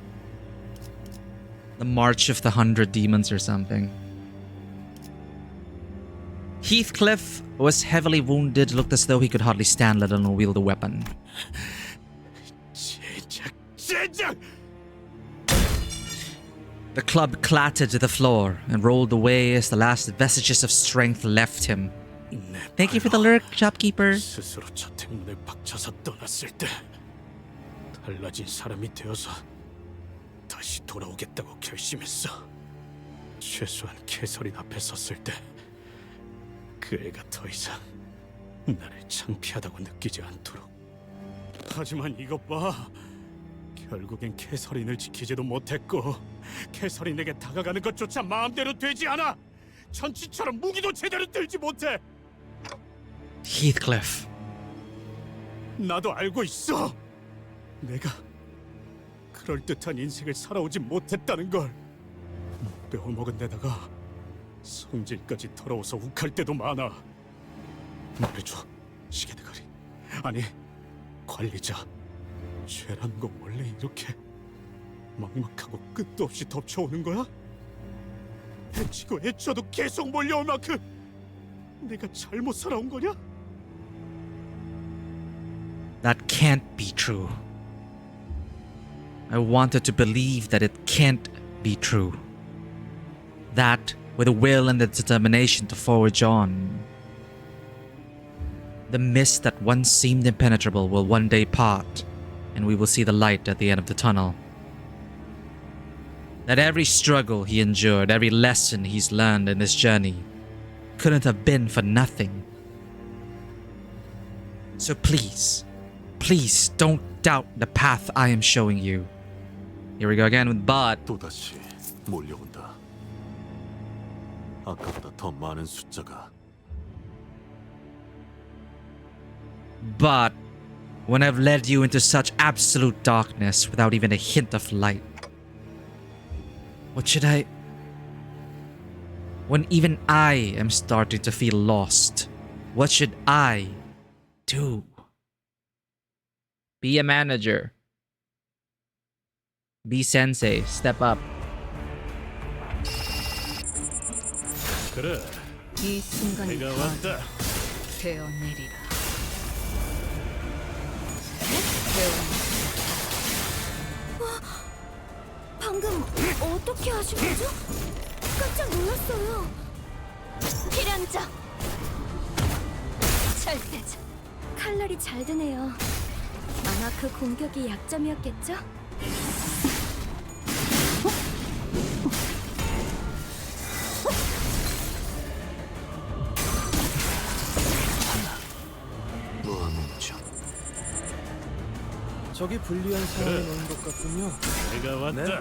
The March of the 100 Demons or something. Heathcliff was heavily wounded. Looked as though he could hardly stand, let alone wield a weapon. The club clattered to the floor and rolled away as the last vestiges of strength left him. Thank you for the lurk, shopkeeper. 스스로 저택문에 박차서 떠났을 때 달라진 사람이 되어서 다시 돌아오겠다고 결심했어. 최소한 캐서린 앞에 섰을 때 그 애가 더 이상 나를 창피하다고 느끼지 않도록. 하지만 이것 봐. 결국엔 캐서린을 지키지도 못했고 캐서린에게 다가가는 것조차 마음대로 되지 않아. 전치처럼 무기도 제대로 들지 못해. Heathcliff. 나도 알고 있어. 내가 그럴듯한 인생을 살아오지 못했다는 걸. 배워먹은 데다가 성질까지 더러워서 욱할 때도 많아. 말해줘, 시계대가리. 아니, 관리자. 죄라는 거 원래 이렇게 막막하고 끝도 없이 덮쳐오는 거야? 해치고 해쳐도 계속 몰려올 만큼 내가 잘못 살아온 거냐? That can't be true. I wanted to believe that it can't be true. That with the will and the determination to forge on. The mist that once seemed impenetrable will one day part, and we will see the light at the end of the tunnel. That every struggle he endured, every lesson he's learned in this journey, couldn't have been for nothing. So please, please don't doubt the path I am showing you. Here we go again with but. 또다시 몰려온다. 아까보다 더 많은 숫자가. But when I've led you into such absolute darkness without even a hint of light, what should I... When even I am starting to feel lost, what should I do? Be a manager. Be sensei. Step up. 그래. 이 순간이 내가 왔다. 되어내리라. 방금 어떻게 하신 거죠? 깜짝 놀랐어요. 필연적 절대적. 칼날이 잘 드네요. 아마 그 공격이 약점이었겠죠? 저기 불리한 상황에 놓은 것 같군요. 내가 왔다. 네,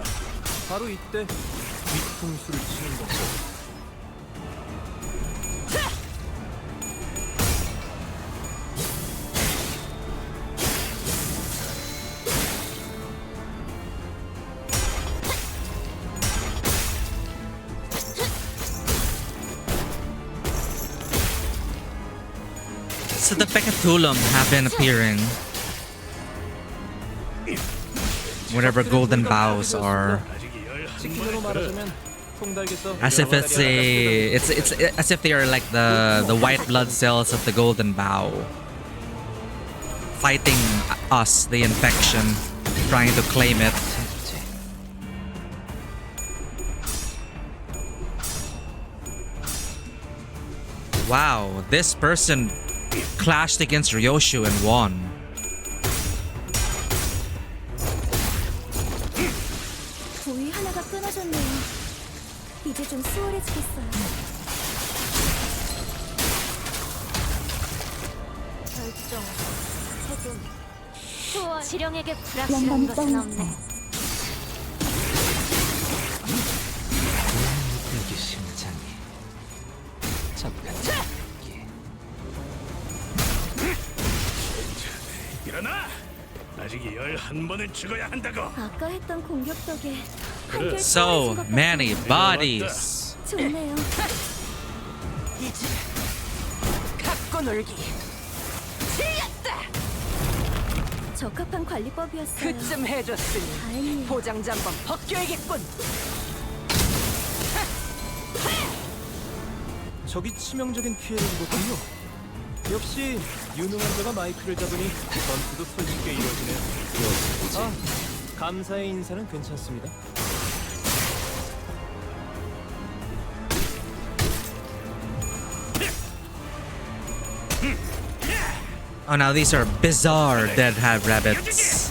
바로 이때 뒤통수를 치는 거죠. So the Pecatulum have been appearing whatever golden bows are, 직진으로 말하자면 통달에서 as if it's as if they are like the white blood cells of the golden bow, fighting us, the infection, trying to claim it. Wow, this person clashed against Ryoshu and won. 부위 하나가 끊어졌네요. 이제 좀 수월해지겠어요. 결정, 소금, 소원. 지령에게 불확실한 것은 없네. 이게 심장이 잠깐. 일어나! 아직 11번은 죽어야 한다고. 아까 했던 공격 덕에 그래. So many bodies. 좋네요. 이제 갖고 놀기. 틀렸다. 적합한 관리법이었어요. 그쯤 해줬으니 다행이에요. 포장지 한번 벗겨야겠군. 적이 치명적인 피해를 입었군요. 역시 유능한 자가 마이크를 잡으니 전투도 손쉽게 이루어지네요. 아, 감사의 인사는 괜찮습니다. Oh, now these are bizarre dead rabbits.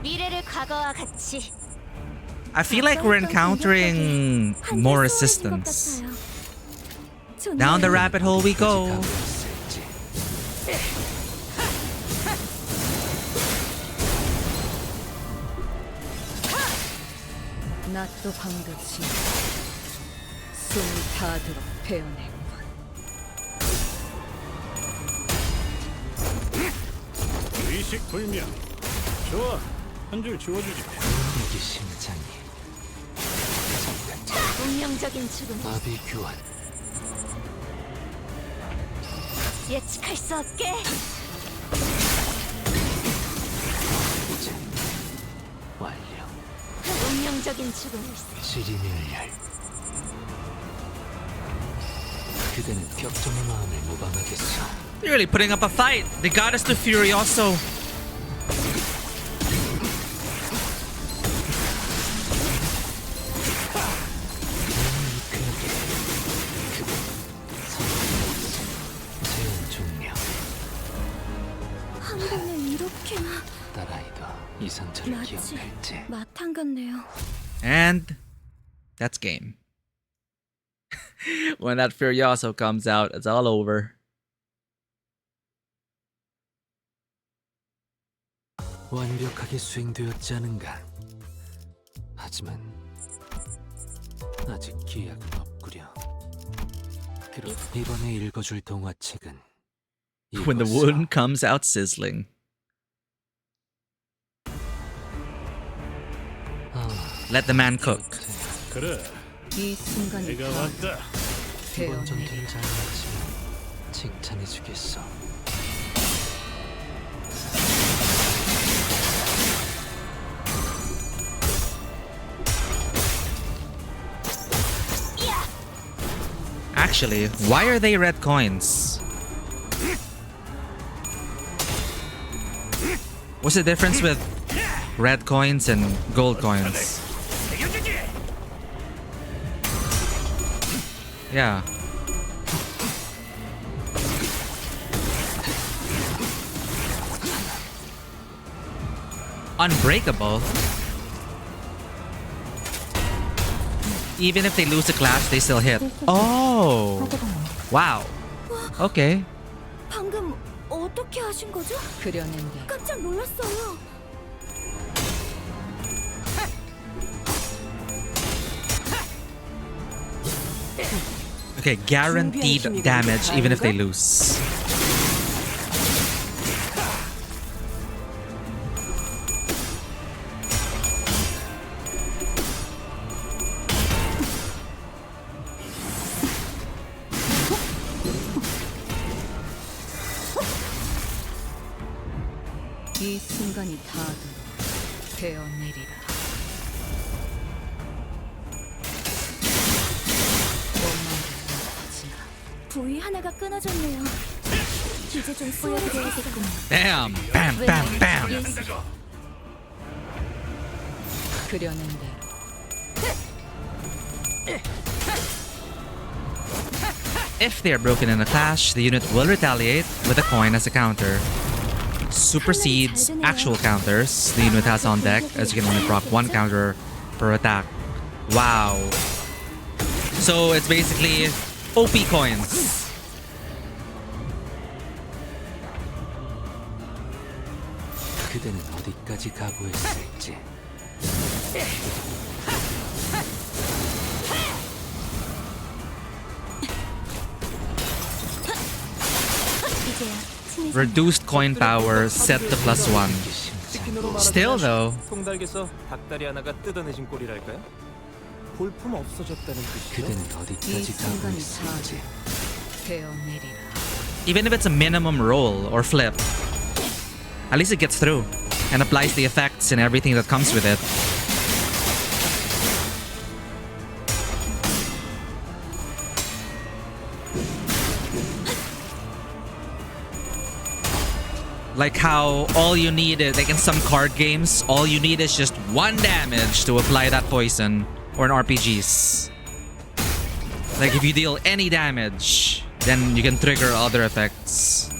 미래를 과거와 같이. I feel like we're encountering more resistance. Down the rabbit hole we go. 나 또 반갑지. 숨이 다 들어 베어내고. 의식 불명. 좋아, 한 줄 지워주지. 이게 심장이 운명적인 죽음. 마비 교환. 예측할 수 없게. 이제 완료. 운명적인 죽음일세. 지리멸렬. 그대는 격정의 마음을 모방하겠어. You're really putting up a fight. They got us to Furioso. 저를 마치 기억할지. 마탕 같네요. And that's game. When that Furioso comes out, it's all over. 완벽하게 수행되었지 않은가. 하지만 아직 기약은 없구려. 그럼 이번에 읽어줄 동화책은 When the wound comes out sizzling. Let the man cook. 그래. 이 순간이 내가 왔다. 이번 전투는 잘 마치면 칭찬해주겠어. Actually, why are they red coins? What's the difference with red coins and gold coins? Yeah. Unbreakable? Even if they lose a clash, they still hit. Oh! Wow. Okay. 방금 어떻게 하신 거죠? 그려낸다. 깜짝 놀랐어요. Okay, guaranteed damage even if they lose. 이 순간이 다도 되어내리라. 부위 하나가 끊어졌네요. 이제 좀 쓰여져야겠군요. Bam! Bam! Bam! Bam! 그려낸다. If they are broken in a clash, the unit will retaliate with a coin as a counter. Supersedes actual counters the unit has on deck, as you can only proc one counter per attack. Wow. So it's basically OP coins. 그대는 어디까지 각오했을지. Reduced coin power set to +1. Still though, 통달개서 닭다리 하나가 뜯어내진 꼴이랄까요? 볼품 없어졌다는 뜻이죠. 그대는 어디까지 각오했을지. 되어내리라. even if it's a minimum roll or flip, at least it gets through and applies the effects and everything that comes with it. Like how all you need is, like in some card games, all you need is just 1 damage to apply that poison, or in RPGs. Like if you deal any damage, then you can trigger other effects.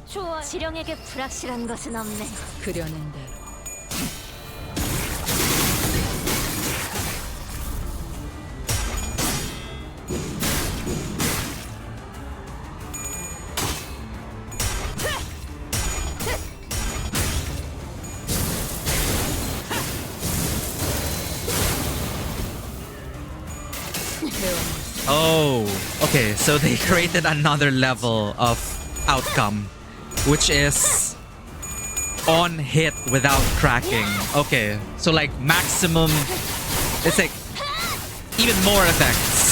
좋아. 지령에게 불확실한 것은 없네. 그려낸 대로. Oh, okay. So they created another level of outcome, which is on hit without cracking. Okay, so like maximum, it's like even more effects.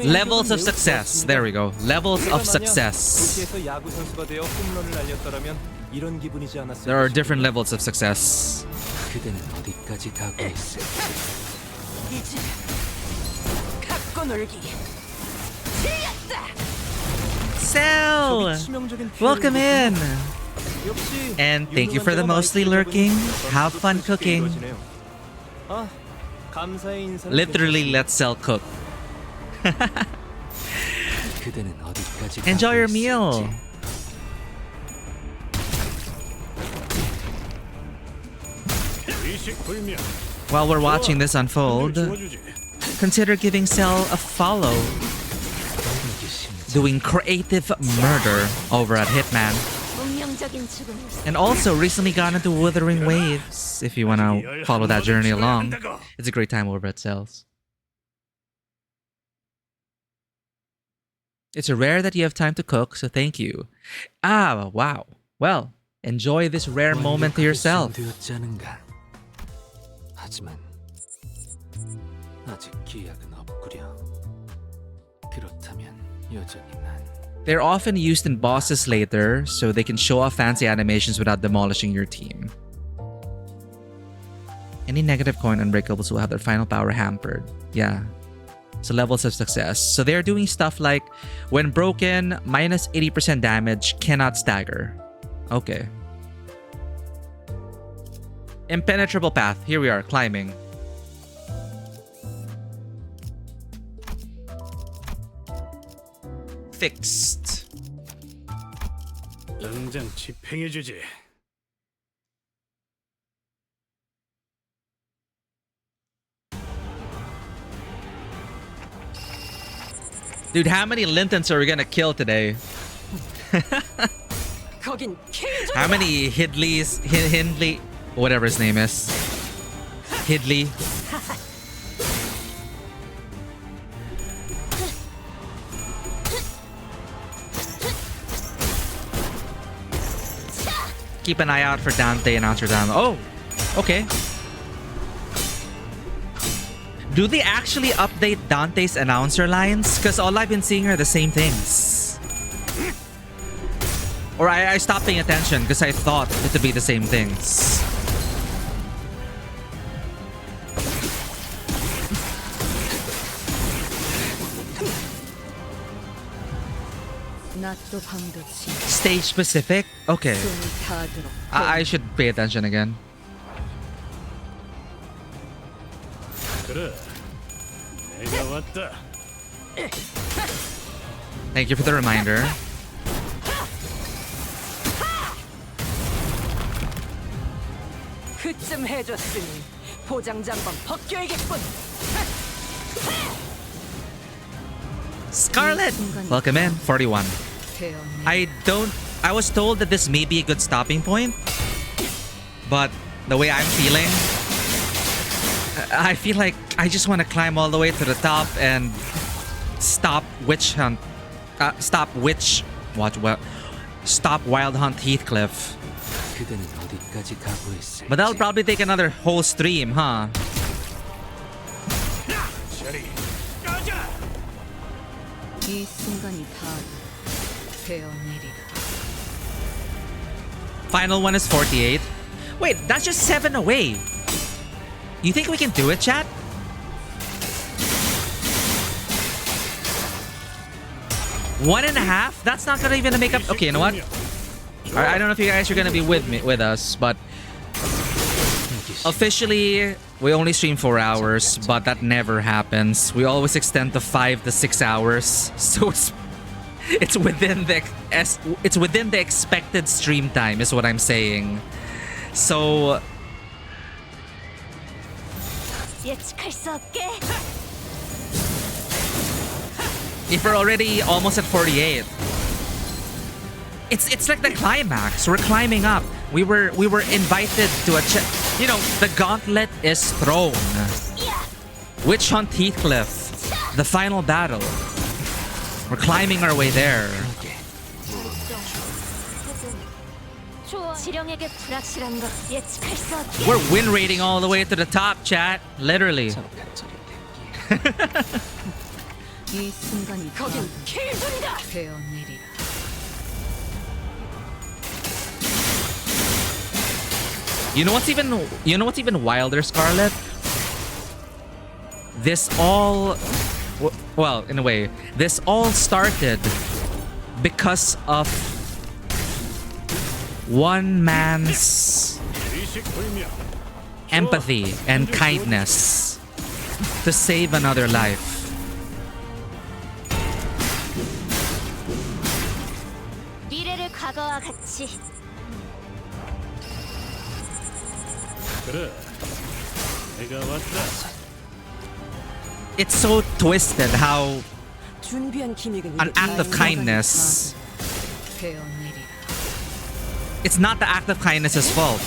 Levels of success. There we go. Levels of success. 도시에서 야구 선수가 되어 홈런을 날렸더라면 이런 기분이지 않았을까? There are different levels of success. 그대는 어디까지 각오했을지. 이제 갖고 놀기. Cell! Welcome in! 역시 And thank you 유능한 for the 자가 mostly 마이크를 lurking. 잡으니 Have 전투도 fun 손쉽게 cooking. 이루어지네요. 아, 감사의 인사는 Literally, let's sell cook. 그대는 어디까지 Enjoy your 가고 meal. 의식불명. While we're watching this unfold, consider giving Cell a follow. Doing creative murder over at Hitman. 운명적인 죽음을 And also recently got into Wuthering Waves. If you want to follow that journey along, it's a great time over at Cells. It's rare that you have time to cook, so thank you. Ah, wow. Well, enjoy this rare moment to yourself. 되었지 않은가. 하지만 아직 기약은 없구려. 그렇다면 여전히 난 They're often used in bosses later, so they can show off fancy animations without demolishing your team. Any negative coin unbreakables will have their final power hampered. Yeah. So levels of success. So they're doing stuff like, when broken, minus 80% damage, cannot stagger. Okay. Impenetrable path. Here we are, climbing. Fixed. 당장 집행해주지. Dude, how many Lintons are we gonna kill today? How many Hidleys, Hindley, whatever his name is. Hidley. Keep an eye out for Dante and Amsterdam. Oh, okay. Do they actually update Dante's announcer lines? Because all I've been seeing are the same things. Or I stopped paying attention because I thought it would be the same things. Stage specific? Okay. I should pay attention again. 그래, 내가 왔다. Thank you for the reminder. 그쯤 해줬으니 보장자 한번 벗겨야겠군. Scarlet! Welcome in, 41. I was told that this may be a good stopping point, but the way I'm feeling, I feel like I just want to climb all the way to the top and stop witch hunt. Stop Wild Hunt Heathcliff. 그대는 어디까지 가고 있을지. But that'll probably take another whole stream, huh? 이 순간이 다 되어내리라. Final one is 48. Wait, that's just 7 away. You think we can do it, chat? One and a half? That's not gonna even make up. Okay, you know what? I don't know if you guys are gonna be with us, but officially we only stream 4 hours, but that never happens. We always extend to 5 to 6 hours, so it's within the expected stream time, is what I'm saying. So 예측할 수 없게. if we're already almost at 48, it's like the climax. We're climbing up. We were invited to the gauntlet is thrown. Witch Hunt Heathcliff, the final battle. We're climbing our way there. 지령에게 불확실한 것 예측할 수 없게. We're win rating all the way to the top, chat. Literally. 이 순간이 거긴 킬존이다. 되어내리라. You know what's even wilder, Scarlet? This all, well, in a way, this all started because of one man's empathy and kindness to save another life. 미래를 과거와 같이 그래, 내가 왔다. It's so twisted how 준비한 기믹은 an act of kindness, it's not the act of kindness's fault,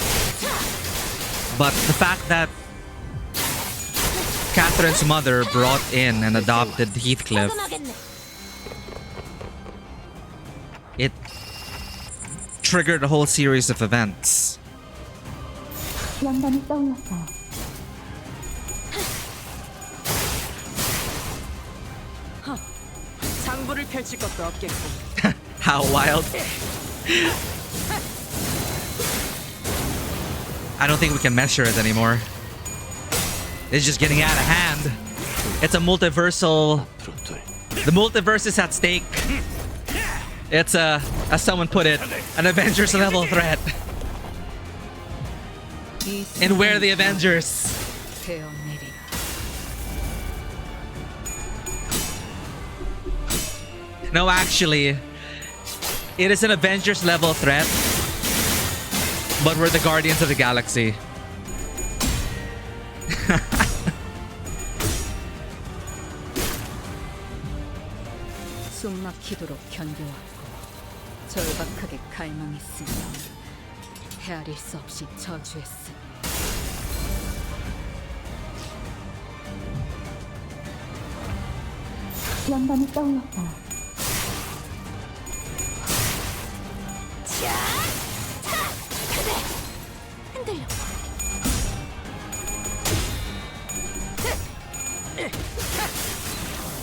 but the fact that Catherine's mother brought in and adopted Heathcliff, it triggered a whole series of events. 영감이 떠올랐어요. 장부를 펼칠 것도 없겠고. How wild. I don't think we can measure it anymore. It's just getting out of hand. It's a multiversal. The multiverse is at stake. It's a, as someone put it, an Avengers level threat. And we're the Avengers. No, actually, it is an Avengers level threat, but we're the Guardians of the Galaxy. 숨막히도록 견뎌왔고 절박하게 갈망했으며 헤아릴 수 없이 저주했으니 영감이 떠올랐어요. 흔들려.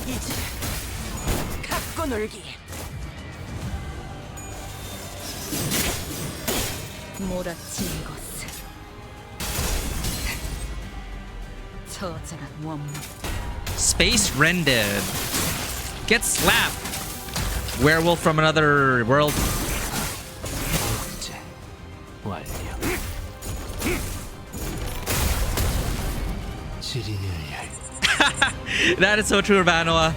이제 갖고 놀기. 몰아치는 것은 처절한 원망. Space rendered. Get slapped. Werewolf from another world. 완료. That is so true, Vanoa.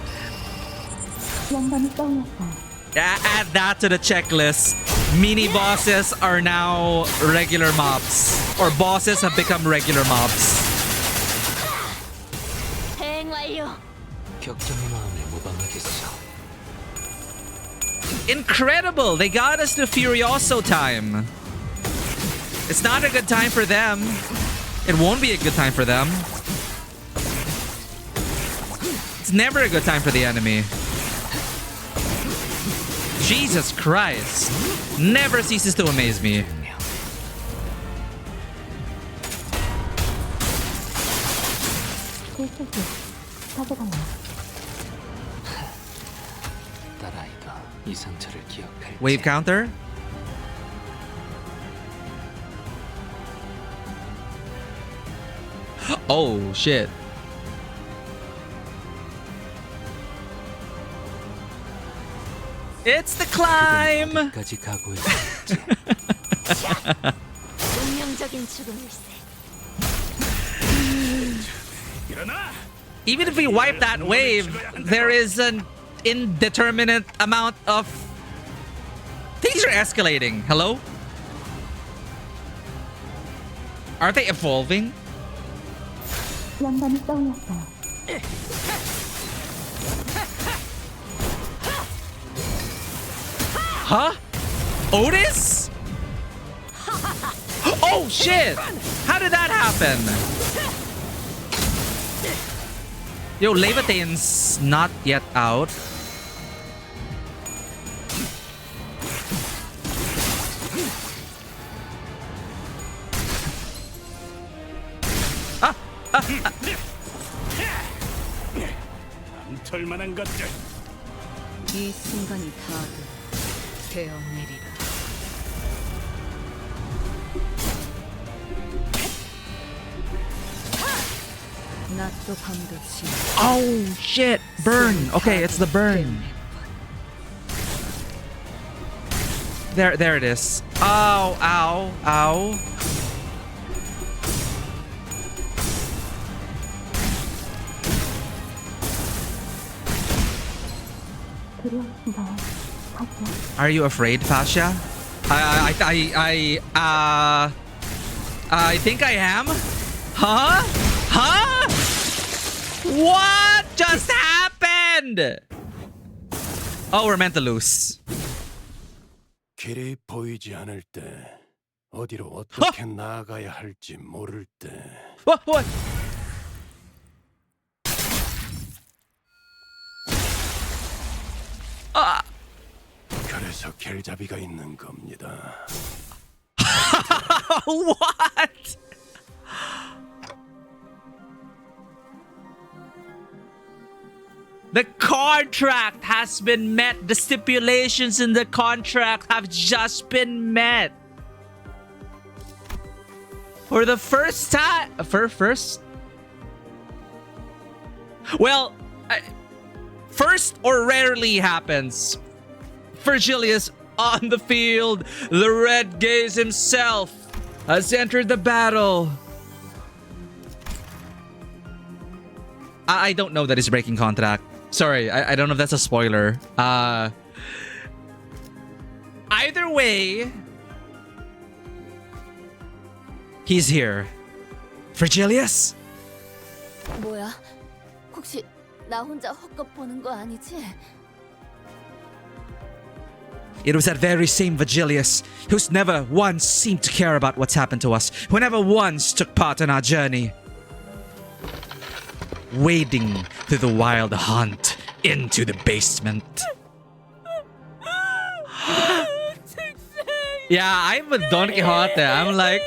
영감이 떠올랐어요. Add that to the checklist. Mini bosses are now regular mobs. Or bosses have become regular mobs. 대행 완료. 격정의 마음에 모방하겠어. Incredible! They got us to Furioso time. It's not a good time for them. It won't be a good time for them. It's never a good time for the enemy. Jesus Christ. Never ceases to amaze me. 딸아이도 이 상처를 기억할. Wave counter? Oh shit. It's the climb. 까지 각오했지. 운명적인 죽음일세. Even if we wipe that wave, there is an indeterminate amount of... Things are escalating. Hello? Are they evolving? 영감이 떠올랐어요. Huh? Otis? Oh shit! How did that happen? Yo, Levitane's not yet out. 털만한 것들. 이 순간이 다들 되어내리라. 낮도 밤도 지나. Oh shit! Burn! Okay, it's the burn. There it is. Ow, ow, ow. Are you afraid, Pasha? I think I am. Huh? Huh? What just happened? Oh, we're meant to lose. 길이 보이지 않을 때, 어디로 어떻게 나아가야 할지 모를 때. What? 그래서 길잡이가 있는 겁니다. What? The contract has been met. The stipulations in the contract have just been met. For the first time. First? Well, first or rarely happens. Virgilius on the field. The Red Gaze himself has entered the battle. I don't know that he's breaking contract. Sorry, I don't know if that's a spoiler. Either way, he's here. Virgilius? 뭐야? 혹시 나 혼자 헛것 보는 거 아니지? It was that very same Virgilius who's never once seemed to care about what's happened to us, who never once took part in our journey. Wading through the wild hunt into the basement. Yeah, I'm with Don Quixote. I'm like,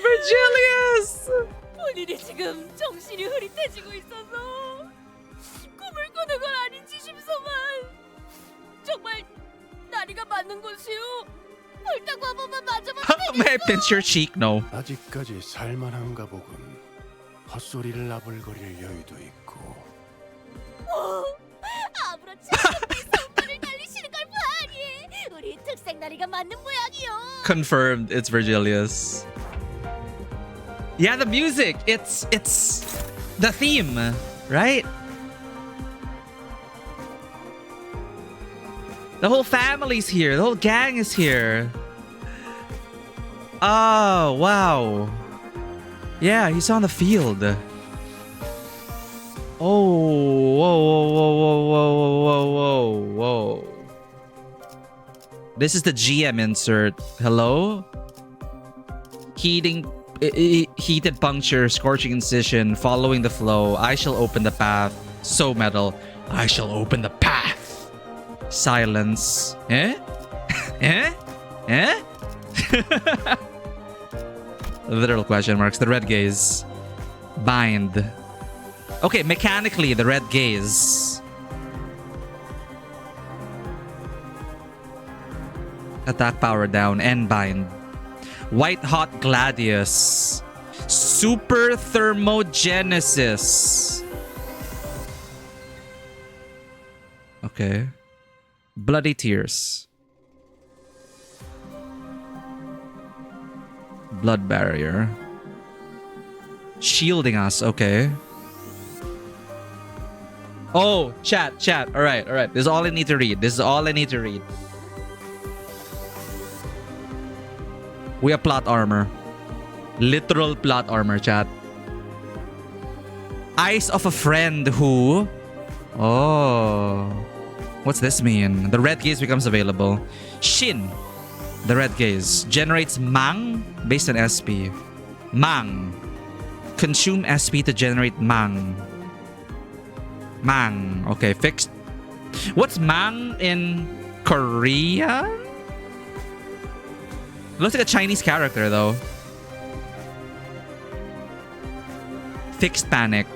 Virgilius! 본인이 지금 정신이 흐릿해지고 있어서 꿈을 꾸는 건 아닌지 싶소만. 정말 다리가 맞는 곳이요. 옳다고 한 번만 맞아봐도 May I pinch your cheek? No. 아직까지 살만한가 보군. 헛소리를 나불거릴 여유도 있고. 아무렇지 않게 손발을 달리시는 걸 보아하니 우리 특색 다리가 맞는 모양이요. Confirmed, it's Virgilius. Yeah, the music. It's the theme, right? The whole family's here. The whole gang is here. Oh, wow. Yeah, he's on the field. Oh, whoa. This is the GM insert. Hello? Heated puncture, scorching incision, following the flow. I shall open the path. So metal. I shall open the path. Silence. Eh? Eh? Eh? Literal question marks. The Red Gaze. Bind. Okay, mechanically, the Red Gaze. Attack power down and bind. White Hot Gladius. Super Thermogenesis. Okay. Bloody Tears. Blood Barrier. Shielding us, okay. Oh, chat. All right. This is all I need to read. We have plot armor. Literal plot armor, chat. Eyes of a friend who... Oh. What's this mean? The Red Gaze becomes available. Shin. The Red Gaze generates Mang based on SP. Mang. Consume SP to generate Mang. Mang. Okay, fixed. What's Mang in Korea? Looks like a Chinese character though. Fixed Panic.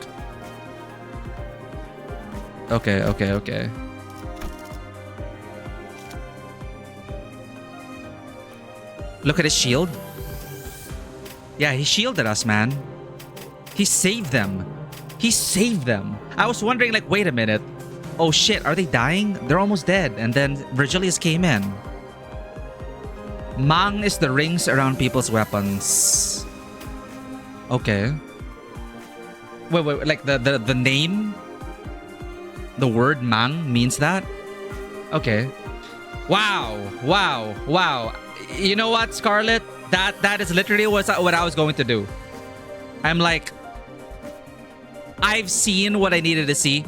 Okay. Look at his shield. Yeah, he shielded us, man. He saved them. I was wondering, like, wait a minute. Oh shit, are they dying? They're almost dead. And then Virgilius came in. Mang is the rings around people's weapons. Okay. Wait, like the name? The word Mang means that? Okay. Wow. You know what, Scarlett? That is literally what I was going to do. I'm like, I've seen what I needed to see.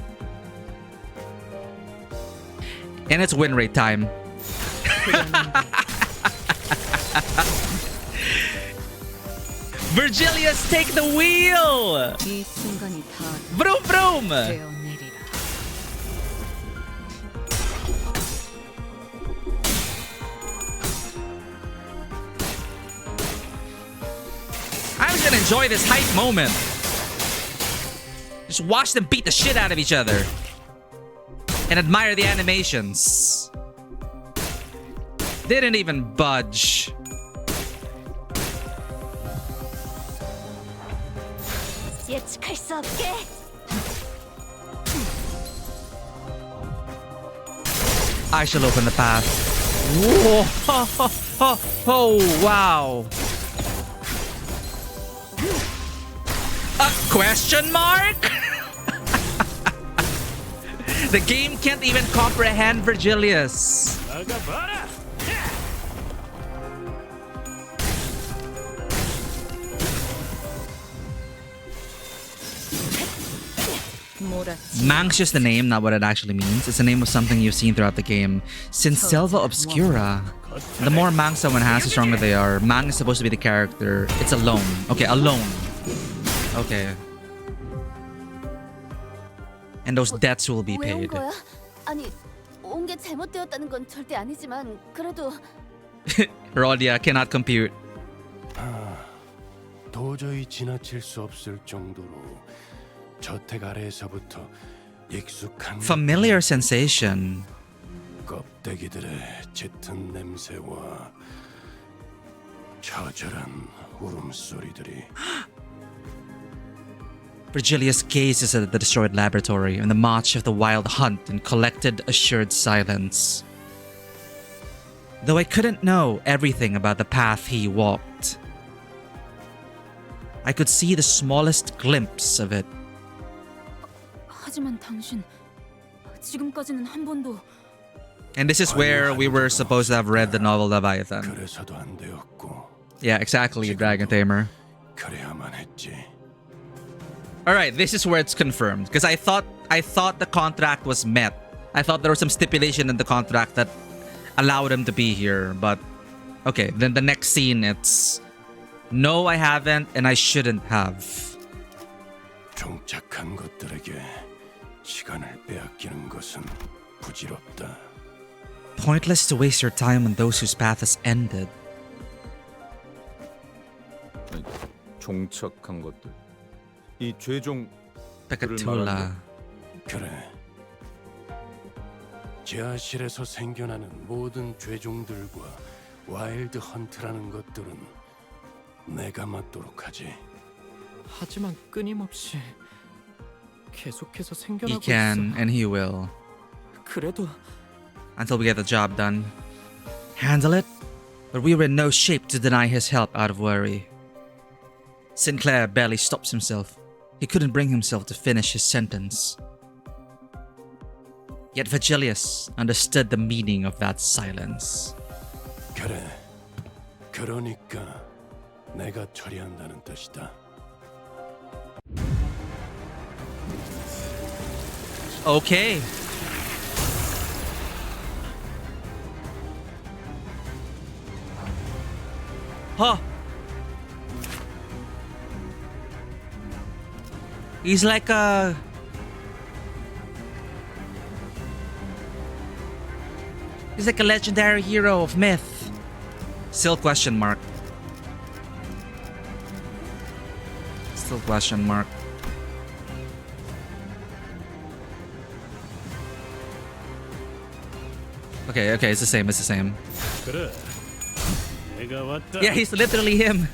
And it's win rate time. Virgilius, take the wheel! Vroom vroom! I'm just gonna enjoy this hype moment. Just watch them beat the shit out of each other. And admire the animations. Didn't even budge. 예측할 수 없게. I shall open the path. Whoa! Oh, wow. Question mark? The game can't even comprehend Virgilius. Mang's just the name, not what it actually means. It's the name of something you've seen throughout the game. Since Selva Obscura, the more Mang someone has, the stronger they are. Mang is supposed to be the character. It's alone. Okay, alone. Okay. And those debts will be paid. 아니, 온 게 잘못되었다는 건 절대 아니지만 그래도 Rodia cannot compute. 도저히 지나칠 수 없을 정도로 저택 아래에서부터 익숙한 Familiar sensation. 껍데기들의 짙은 냄새와 처절한 울음소리들이 Virgilius gazes at the destroyed laboratory and the march of the wild hunt in collected, assured silence. Though I couldn't know everything about the path he walked, I could see the smallest glimpse of it. 하지만 당신 지금까지는 한 번도 And this is where we were supposed to have read the novel Leviathan. 그래서도 안 되었고 Yeah, exactly, Dragon Tamer. 그래야만 했지. Alright, this is where it's confirmed. Because I thought the contract was met. I thought there was some stipulation in the contract that allowed him to be here. But, okay, then the next scene, it's... No, I haven't, and I shouldn't have. 종착한 것들에게 시간을 빼앗기는 것은 부질없다. Pointless to waste your time on those whose path has ended. 종착한 것들. 이 죄종 Pekatula. 그래. 지하실에서 생겨나는 모든 죄종들과 와일드 헌트라는 것들은 내가 맡도록 하지. 하지만 끊임없이 계속해서 He 생겨나고 can, 있어. and he will. 그래도 Until we get the job done. Handle it? But we were in no shape to deny his help out of worry. Sinclair barely stops himself. He couldn't bring himself to finish his sentence. Yet Virgilius understood the meaning of that silence. 그래. 그러니까 내가 처리한다는 뜻이다. Okay. Huh. He's like a... He's like a legendary hero of myth. Still question mark. Still question mark. Okay, it's the same, 그래. 내가 왔다. Yeah, he's literally him.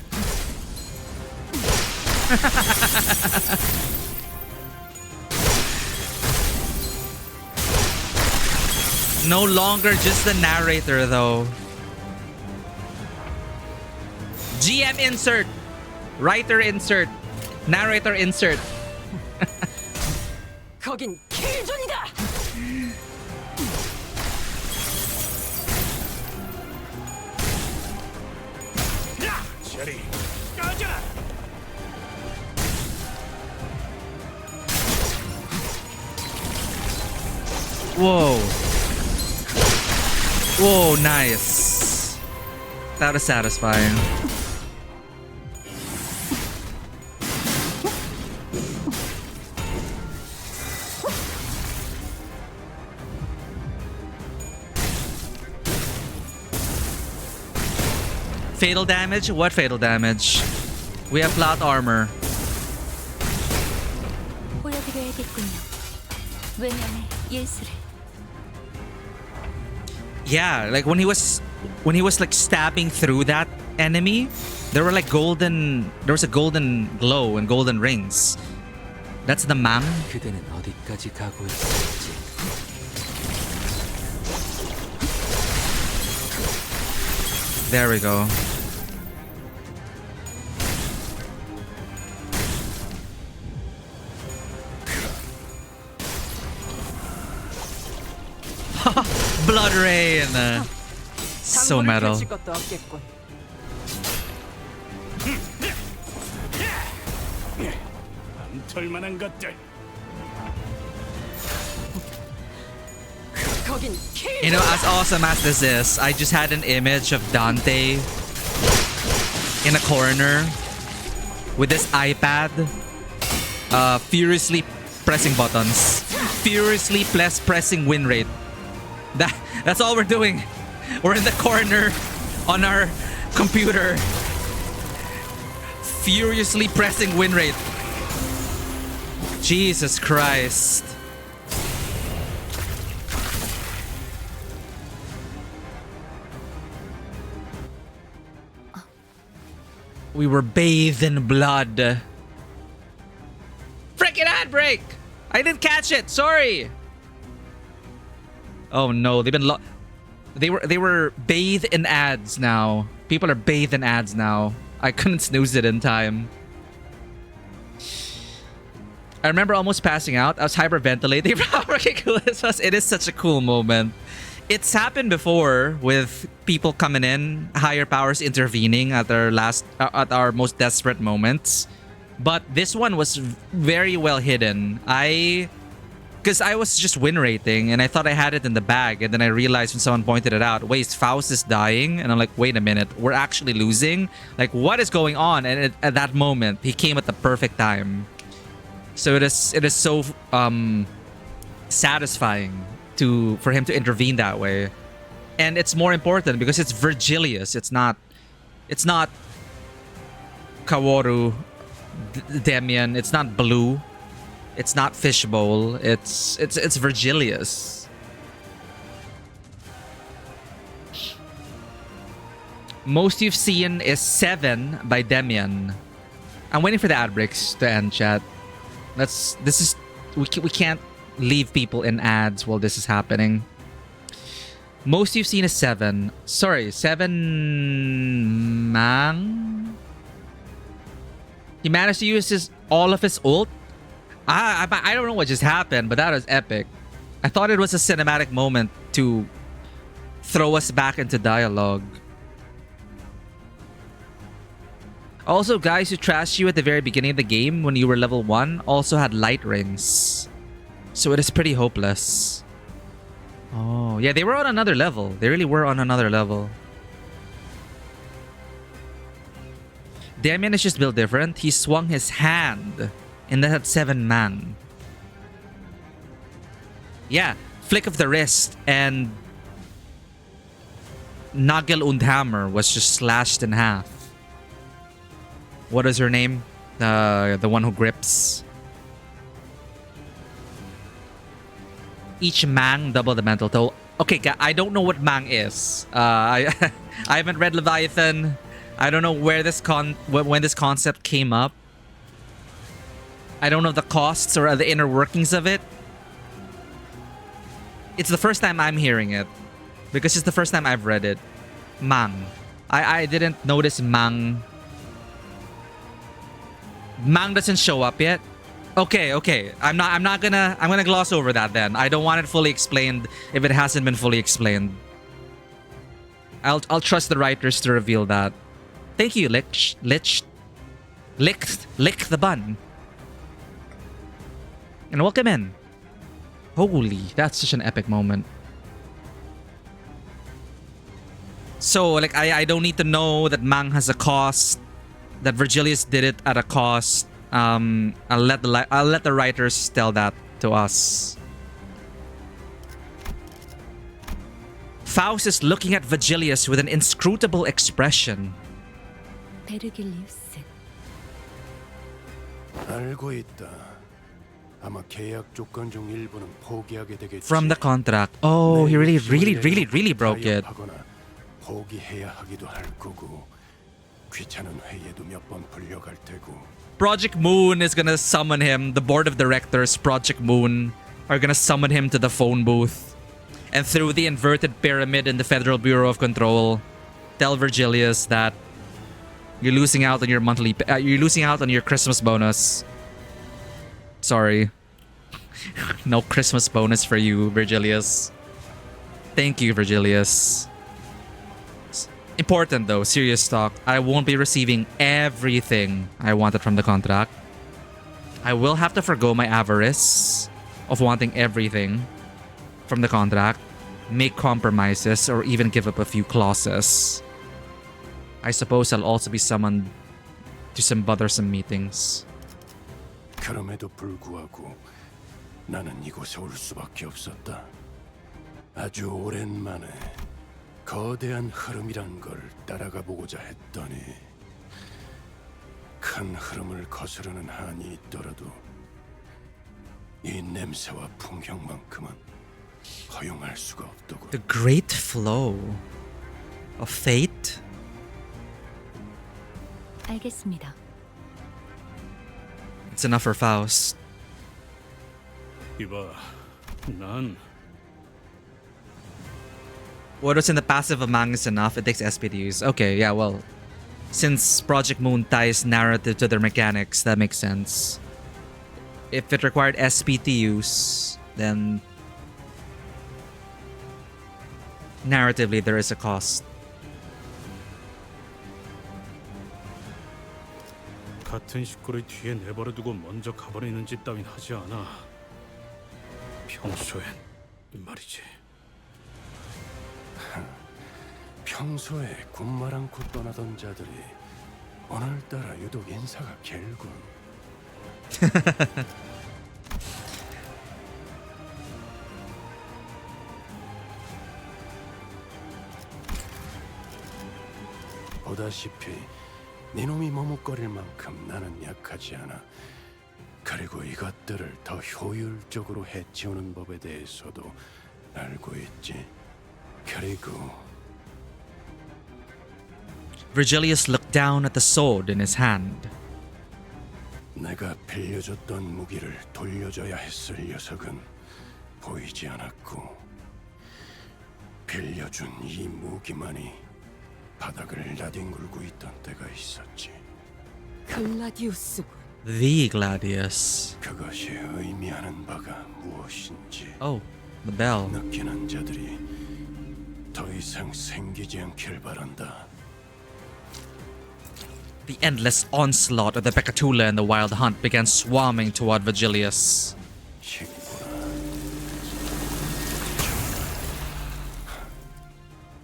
No longer just the narrator though. GM insert. Writer insert. Narrator insert. 거긴 킬존이다. 저리 꺼져라. Whoa. Whoa, nice. That was satisfying. Fatal damage? What fatal damage? We have plot armor. 보여드려야겠군요. 외면의 예술을. Yeah, like when he was like stabbing through that enemy, there were like there was a golden glow and golden rings. That's the mang. 그대는 어디까지 가고 있을지. There we go. Blood rain. So metal. 펼칠 것도 없겠군. 털만한 것들. 거긴 킬. You know, as awesome as this is, I just had an image of Dante in a corner with this iPad, furiously pressing buttons, furiously pressing win rate. That's all we're doing. We're in the corner on our computer, furiously pressing win rate. Jesus Christ. We were bathed in blood. Frickin' ad break! I didn't catch it. Sorry. Oh no, they've been they were bathed in ads now. People are bathed in ads now. I couldn't snooze it in time. I remember almost passing out. I was hyperventilating. It is such a cool moment. It's happened before with people coming in, higher powers intervening at our most desperate moments. But this one was very well hidden. Because I was just win rating and I thought I had it in the bag, and then I realized when someone pointed it out, wait, Faust is dying, and I'm like, wait a minute, we're actually losing? Like, what is going on? And at that moment, he came at the perfect time. So it is so satisfying for him to intervene that way. And it's more important because it's Virgilius. It's not Kaworu, Demian. It's not Blue. It's not Fishbowl. It's Virgilius. Most you've seen is 7 by Demian. I'm waiting for the ad breaks to end, chat. We can't leave people in ads while this is happening. Most you've seen is 7. Sorry, 7 Mang. He managed to use all of his ult. I don't know what just happened, but that was epic. I thought it was a cinematic moment to throw us back into dialogue. Also, guys who trashed you at the very beginning of the game when you were level 1 also had light rings. So it is pretty hopeless. Oh, yeah, they were on another level. They really were on another level. Damian is just built different. He swung his hand and that had 7 man. Yeah, flick of the wrist and Nagel und Hammer was just slashed in half. What is her name? The one who grips. Each Mang double the mental toll. Okay, I don't know what Mang is. I haven't read Leviathan. I don't know where when this concept came up. I don't know the costs or the inner workings of it. It's the first time I'm hearing it because it's the first time I've read it. Mang. I didn't notice Mang Mang doesn't show up yet. Okay. I'm gonna gloss over that then. I don't want it fully explained if it hasn't been fully explained. I'll trust the writers to reveal that. Thank you, lick the bun. And welcome in. Holy, that's such an epic moment. So, like, I don't need to know that Mang has a cost, that Virgilius did it at a cost. I'll let the writers tell that to us. Faust is looking at Virgilius with an inscrutable expression. 베르길리우스. 알고 있다. 아마 계약 조건 중 일부는 포기하게 되겠지. From the contract. Oh, he really broke it. 포기해야 하기도 할 거고 귀찮은 회의에도 몇 번 불려갈 테고. Project Moon is gonna summon him. The board of directors, Project Moon, are gonna summon him to the phone booth. And through the inverted pyramid in the Federal Bureau of Control, tell Virgilius that you're losing out on your you're losing out on your Christmas bonus. Sorry. No Christmas bonus for you, Virgilius. Thank you, Virgilius. Important though, serious talk. I won't be receiving everything I wanted from the contract. I will have to forgo my avarice of wanting everything from the contract, make compromises, or even give up a few clauses. I suppose I'll also be summoned to some bothersome meetings. 그럼에도 불구하고 나는 이곳에 올 수밖에 없었다. 아주 오랜만에 거대한 흐름이란 걸 따라가 보고자 했더니 큰 흐름을 거스르는 한이 있더라도 이 냄새와 풍경만큼은 허용할 수가 없더군. The great flow of fate. 알겠습니다. It's enough for Faust. 이봐, 난 What was in the passive of Mang is enough. It takes SP to use. Okay, yeah, well, since Project Moon ties narrative to their mechanics, that makes sense. If it required SP to use, then narratively there is a cost. 같은 식구를 뒤에 내버려두고 먼저 가버리는 짓 따윈 하지 않아. 평소엔 말이지. 평소에 군말 않고 떠나던 자들이 오늘따라 유독 인사가 길군. 보다시피 네 놈이 머뭇거릴 만큼 나는 약하지 않아. 그리고 이것들을 더 효율적으로 해치우는 법에 대해서도 알고 있지. 그리고 Virgilius looked down at the sword in his hand. 내가 빌려줬던 무기를 돌려줘야 했을 녀석은 보이지 않았고 빌려준 이 무기만이 바닥을 나뒹굴고 있던 때가 있었지. 글라디우스군. The Gladius. 그것이 의미하는 바가 무엇인지 Oh, the bell. 느끼는 자들이 더 이상 생기지 않길 바란다. The endless onslaught of the Pecatula and the Wild Hunt began swarming toward Virgilius.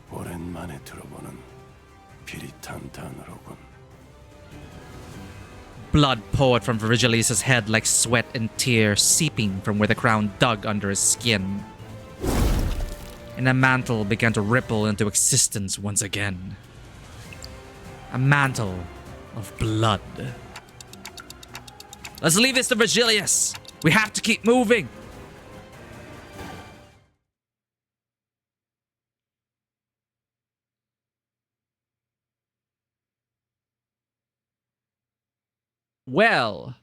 오랜만에 들어보는 비릿한 단어로군. Blood poured from Virgilius's head like sweat and tears seeping from where the crown dug under his skin. And a mantle began to ripple into existence once again. A mantle of blood. Let's leave this to Virgilius. We have to keep moving. Well,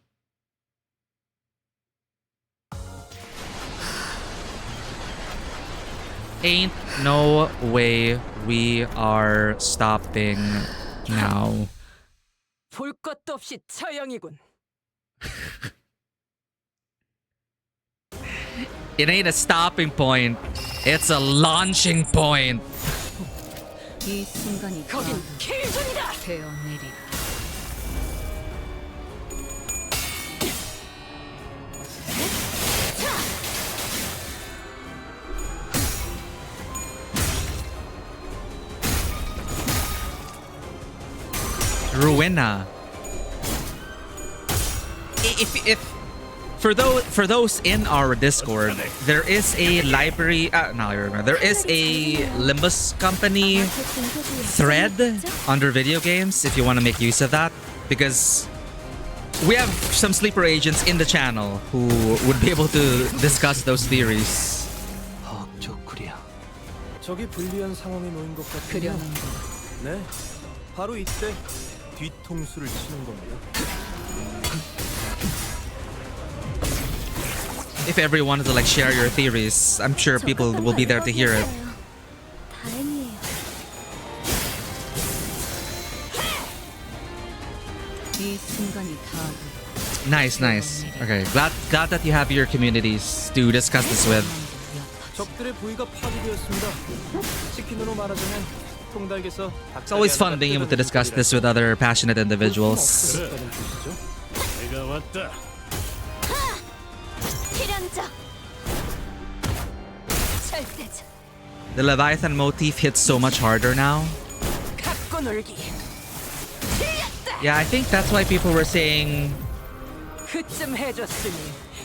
ain't no way we are stopping now. 볼 것도 없이 처형이군. It ain't a stopping point. It's a launching point. 이 순간이 거긴 킬존이다. 베어내리라. Ruina. If for those in our Discord, there is a library. Now I remember. There is a Limbus company thread under video games. If you want to make use of that, because we have some sleeper agents in the channel who would be able to discuss those theories. 저기 불리한 상황에 놓인 것 같군요. 네, 바로 이때 뒤통수를 치는 겁니다. If everyone wanted to like share your theories, I'm sure people will be there to hear it. 다행이에요. 이 순간이 다 Nice, nice. Okay, glad that you have your communities to discuss this with. 적들의 부위가 파괴되었습니다. 치킨으로 말하자면 통닭에서 It's always fun being able to discuss this with other passionate individuals. 내가 왔다. 필연적 절대적 The Leviathan motif hits so much harder now. 갖고 놀기. Yeah, I think that's why people were saying 그쯤 해줬으니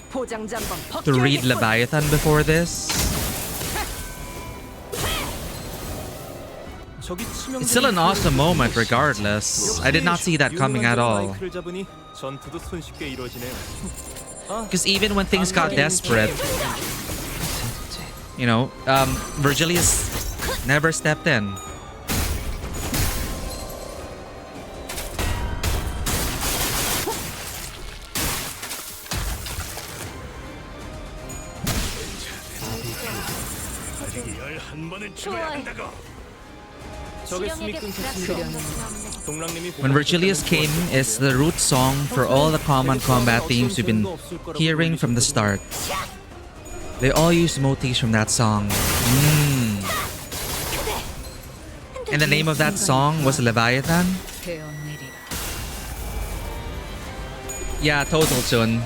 포장 잠방 to read Leviathan before this. It's still an awesome moment regardless. I did not see that coming at all. Because even when things got desperate, you know, Virgilius never stepped in. When Virgilius came is the root song for all the common combat themes we've been hearing from the start. They all use motifs from that song. And the name of that song was Leviathan? Yeah, total tune.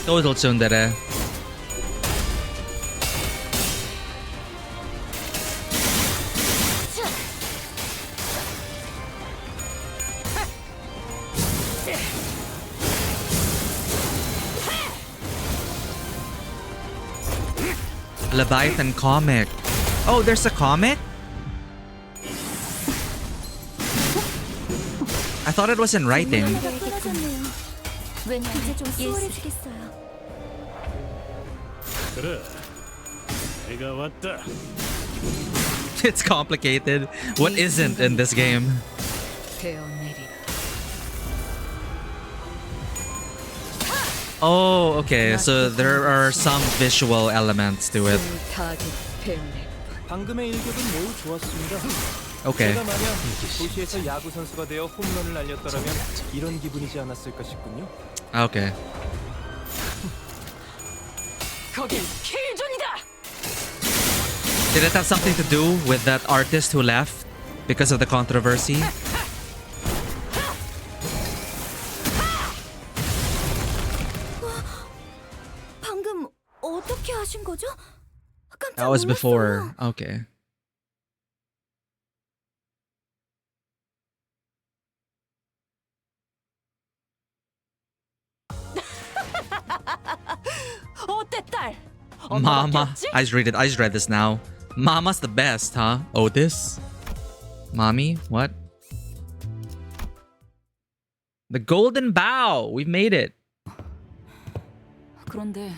Total tune dere. Leviathan comic. Oh, there's a comic? I thought it was in writing. 이제 좀 수월해지겠어요. 그래. 내가 왔다. It's complicated. What isn't in this game? Oh, okay. So there are some visual elements to it. 방금의 일격은 매우 좋았습니다. Okay. 제가 만약 도시에서 야구 선수가 되어 홈런을 날렸더라면 이런 기분이지 않았을까 싶군요. Okay. 거긴 킬존이다. Did it have something to do with that artist who left because of the controversy? 방금 어떻게 하신 거죠? 깜짝 That was 놀랐어요. before. Okay. 어때 딸? Mama. I just read it. I just read this now. Mama's the best, huh? Otis? Mommy? What? The Golden Bow! We've made it. 그런데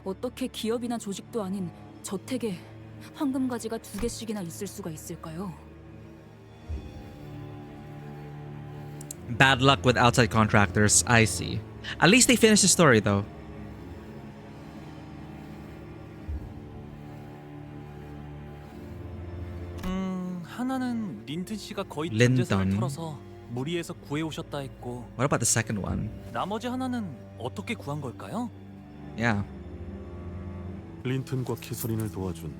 어떻게 기업이나 조직도 아닌 저택에 황금가지가 2개씩이나 있을 수가 있을까요? Bad luck with outside contractors. I see. At least they finished the story, though. 하나는 린튼 씨가 거의 린턴. 전재산을 털어서 무리해서 구해 오셨다 했고 What about the second one? 나머지 하나는 어떻게 구한 걸까요? Yeah. 린튼과 캐서린을 도와준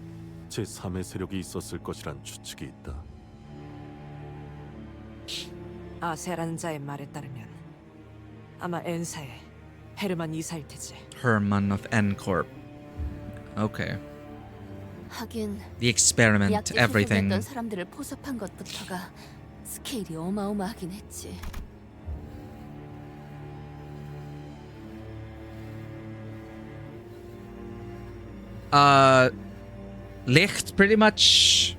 제3의 세력이 있었을 것이란 추측이 있다. 아세라는 자의 말에 따르면 아마 엔사의 헤르만 이사일 테지. Herman of N Corp. Okay. 하긴 The experiment, 약재 everything. 소속이었던 사람들을 포섭한 것부터가 스케일이 어마어마하긴 했지. Licht, pretty much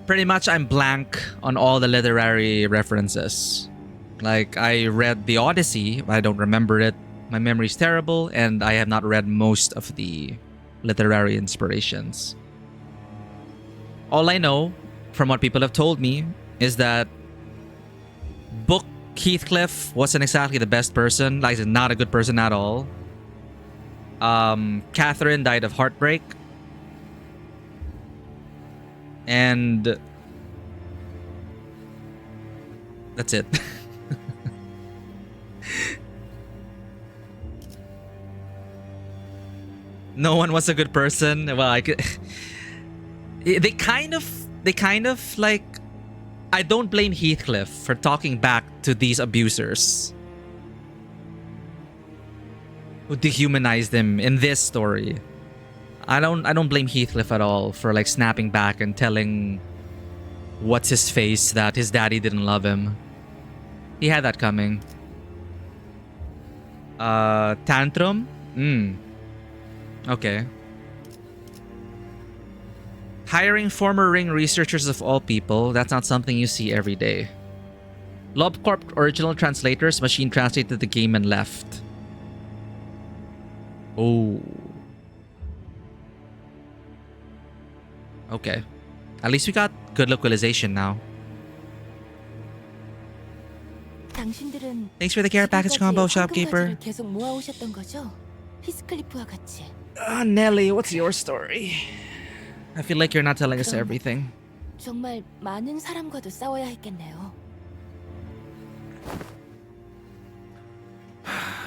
I'm blank on all the literary references. Like, I read the Odyssey, but I don't remember it. My memory's terrible, and I have not read most of the literary inspirations. All I know from what people have told me is that Book Heathcliff wasn't exactly the best person. Like, he's not a good person at all. Catherine died of heartbreak. And that's it. No one was a good person. Well, I could. They kind of like. I don't blame Heathcliff for talking back to these abusers who dehumanized him in this story. I don't blame Heathcliff at all for like snapping back and telling what's his face that his daddy didn't love him. He had that coming. Tantrum? Okay. Hiring former Ring researchers of all people, that's not something you see every day. LobCorp original translators machine translated the game and left. Oh. Okay. At least we got good localization now. 당신들은 Thanks for the care package combo, shopkeeper. 계속 모아오셨던 거죠? 히스클리프와 같이. Nelly, what's your story? I feel like you're not telling us everything. 정말 많은 사람과도 싸워야 했겠네요.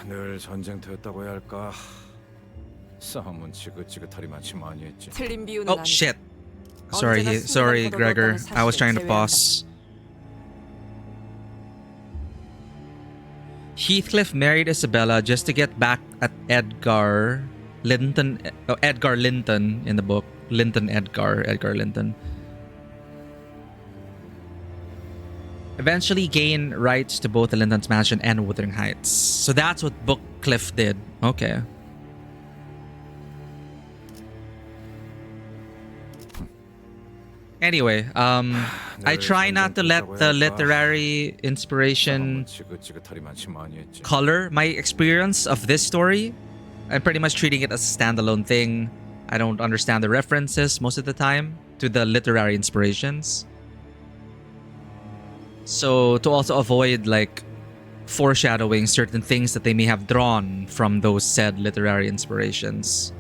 늘 전쟁터였다고 해야 할까? 싸움은 지긋지긋하리만치 많이 했지. 틀린 비유는 Oh 아니고. shit. Sorry, Gregor. I was trying to pause. Heathcliff married Isabella just to get back at Edgar Linton. Edgar Linton in the book. Edgar Linton. Eventually gain rights to both the Linton's mansion and Wuthering Heights. So that's what Bookcliff did. Okay. Anyway, I try not to let the literary inspiration color my experience of this story. I'm pretty much treating it as a standalone thing. I don't understand the references most of the time to the literary inspirations. So to also avoid like foreshadowing certain things that they may have drawn from those said literary inspirations.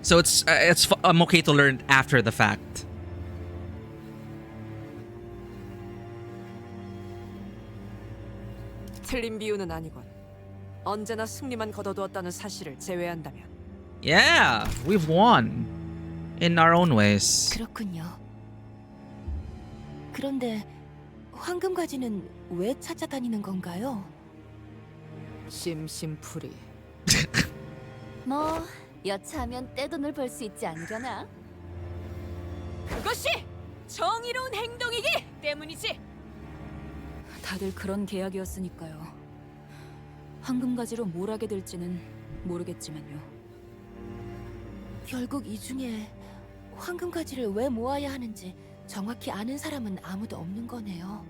So I'm okay to learn after the fact. 틀린 비유는 아니군. 언제나 승리만 거둬두었다는 사실을 제외한다면. Yeah, we've won in our own ways. 그렇군요. 그런데 황금 가지는 왜 찾아다니는 건가요? 심심풀이. 뭐 여차하면 떼돈을 벌 수 있지 않으려나? 그것이 정의로운 행동이기 때문이지. 다들 그런 계약이었으니까요. 황금가지로 뭘 하게 될지는 모르겠지만요. 결국 이 중에 황금 가지를 왜 모아야 하는지 정확히 아는 사람은 아무도 없는 거네요.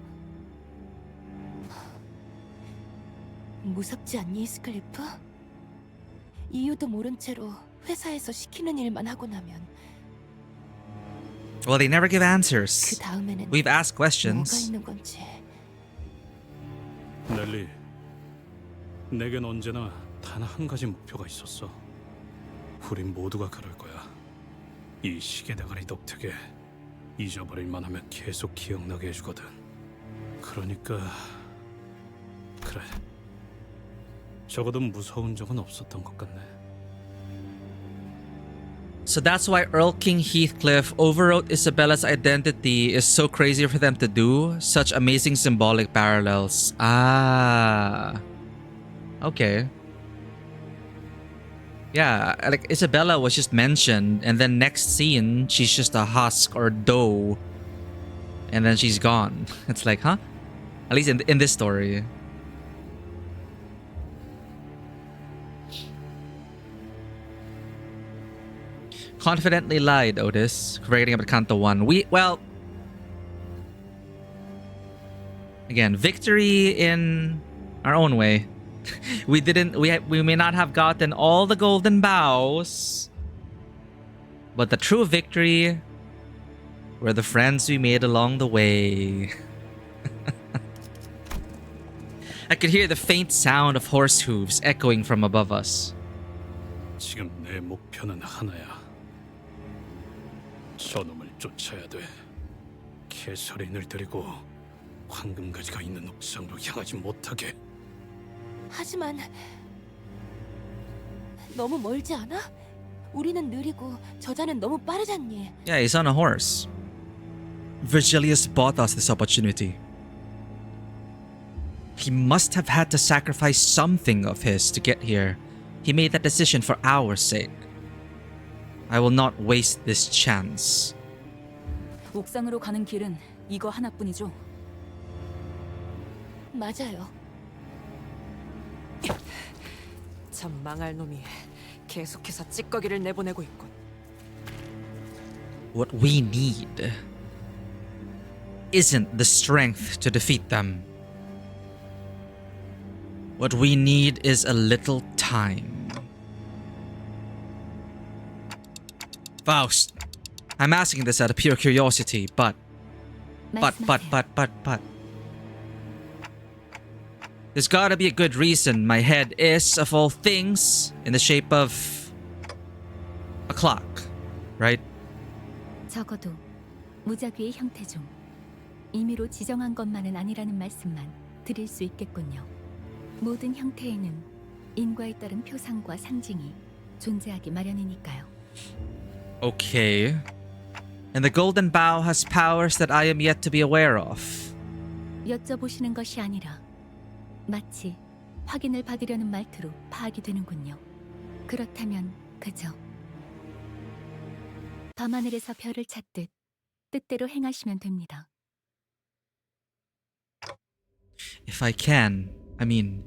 무섭지 않니, 스클리프? 이유도 모른 채로 회사에서 시키는 일만 하고 나면 Well, they never give answers. 그 다음에는 We've asked 뭐가 questions. 있는 건지. 넬리, 내겐 언제나 단 한 가지 목표가 있었어. 우린 모두가 그럴 거야. 이 시계대가리 독특에 잊어버릴만 하면 계속 기억나게 해주거든. 그러니까 그래. 적어도 무서운 적은 없었던 것 같네. So that's why Earl King Heathcliff overwrote Isabella's identity is so crazy for them to do. Such amazing symbolic parallels. Ah. Okay. Yeah, like Isabella was just mentioned, and then next scene, she's just a husk or dough. And then she's gone. It's like, huh? At least in this story. Confidently lied, Otis, forgetting about Canto 1. Well, again, victory in our own way. We may not have gotten all the golden bows, but the true victory were the friends we made along the way. I could hear the faint sound of horse hooves echoing from above us. 지금 내 목표는 하나야. 저놈을 쫓아야 돼. 캐서린을 데리고 황금가지가 있는 옥상으로 향하지 못하게. 하지만 너무 멀지 않아? 우리는 느리고 저자는 너무 빠르잖니. Yeah, he's on a horse. Virgilius bought us this opportunity. He must have had to sacrifice something of his to get here. He made that decision for our sake. I will not waste this chance. 옥상으로 가는 길은 이거 하나뿐이죠. 맞아요. 참 망할 놈이 계속해서 찌꺼기를 내보내고 있군. What we need isn't the strength to defeat them. What we need is a little time. Faust, I'm asking this out of pure curiosity, but. There's gotta be a good reason my head is, of all things, in the shape of a clock, right? 적어도 무작위의 형태 중 임의로 지정한 것만은 아니라는 말씀만 드릴 수 있겠군요. 모든 형태에는 인과에 따른 표상과 상징이 존재하기 마련이니까요. Okay. And the golden bow has powers that I am yet to be aware of. 여쭤보시는 것이 아니라 마치 확인을 받으려는 말투로 파악이 되는군요. 그렇다면 그저 밤하늘에서 별을 찾듯 뜻대로 행하시면 됩니다. If I can, I mean,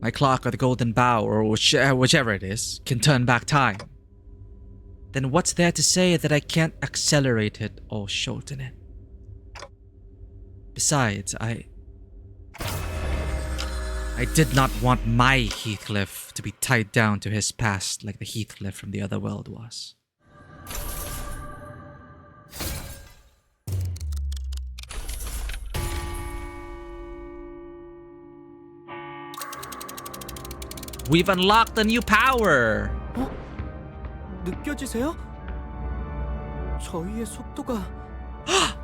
my clock or the golden bow or whichever it is can turn back time. Then what's there to say that I can't accelerate it or shorten it? Besides, I did not want my Heathcliff to be tied down to his past like the Heathcliff from the other world was. We've unlocked a new power! 느껴지세요? 저희의 속도가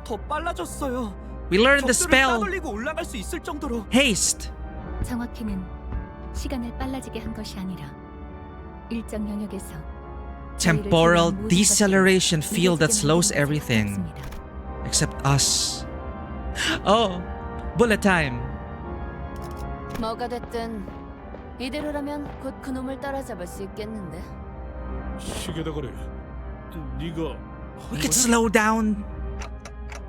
더 빨라졌어요. We learned the spell. 따돌리고 올라갈 수 있을 정도로. Haste. 정확히는 시간을 빨라지게 한 것이 아니라 일정 영역에서 Temporal deceleration field that slows everything except us. Oh, bullet time. 뭐가 됐든 이대로라면 곧 그놈을 따라잡을 수 있겠는데. 시계대가리, 네가 We could slow down.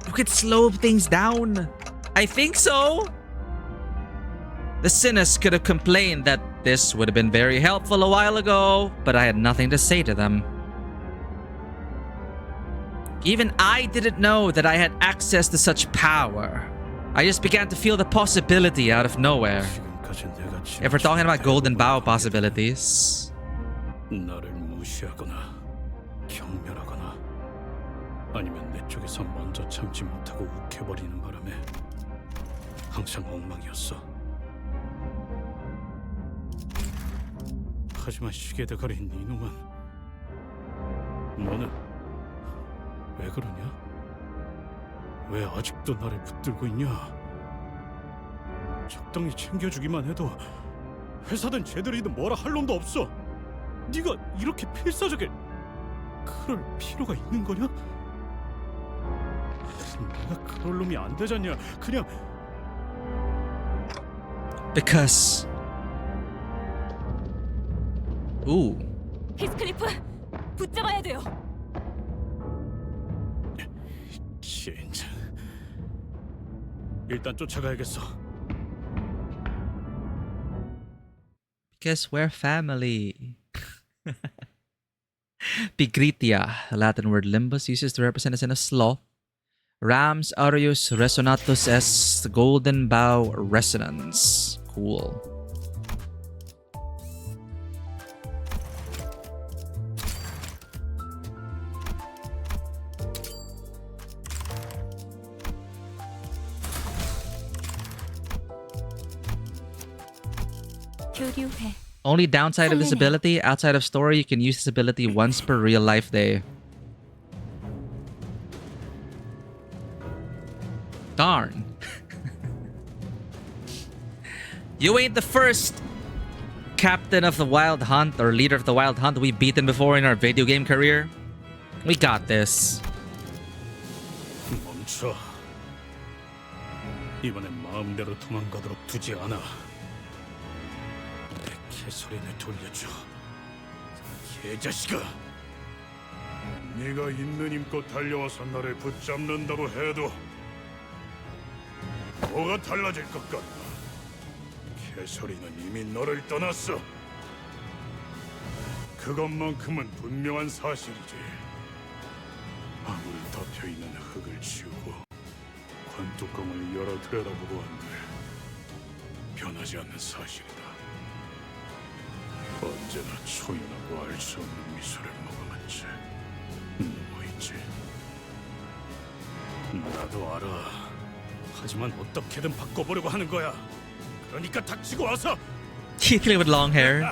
We could slow things down. I think so. The Sinners could have complained that this would have been very helpful a while ago, but I had nothing to say to them. Even I didn't know that I had access to such power. I just began to feel the possibility out of nowhere. If we're talking about golden bow possibilities. 나를 무시하거나 경멸하거나 아니면 내 쪽에서 먼저 참지 못하고 욱해버리는 바람에 항상 엉망이었어. 하지만 시계대가리인 이놈은 너는 왜 그러냐? 왜 아직도 나를 붙들고 있냐? 적당히 챙겨주기만 해도 회사든 쟤들이든 뭐라 할 놈도 없어. 네가 이렇게 필사적에 그럴 필요가 있는 거냐? 내가 그럴 놈이 안 되잖냐? 그냥 Because. Ooh. 히스클리프, 붙잡아야 돼요. 진짜. 일단 쫓아가야겠어. Because we're family. Pigritia, the Latin word limbus, uses to represent a sign of sloth. Rams aureus resonatus est golden bow resonance. Cool. 교류회. Only downside of this 설레네요. ability, outside of story, you can use this ability once per real life day. Darn. You ain't the first captain of the Wild Hunt or leader of the Wild Hunt we've beaten before in our video game career. We got this. 멈춰. 이번엔 마음대로 도망가도록 두지 않아. 내 개소리를 돌려줘. 개자식아. 네가 있는 힘껏 달려와서 나를 붙잡는다고 해도 뭐가 달라질 것 같나? 개소리는 이미 너를 떠났어. 그것만큼은 분명한 사실이지. 아무리 덮여있는 흙을 치우고 관뚜껑을 열어 들여다보고 한들 변하지 않는 사실이다. 언제나 초연하고 알 수 없는 미소를 머금은 채 누워있지. 나도 알아. 하지만 어떻게든 바꿔보려고 하는 거야. 그러니까 닥치고 와서. Heathcliff with long hair.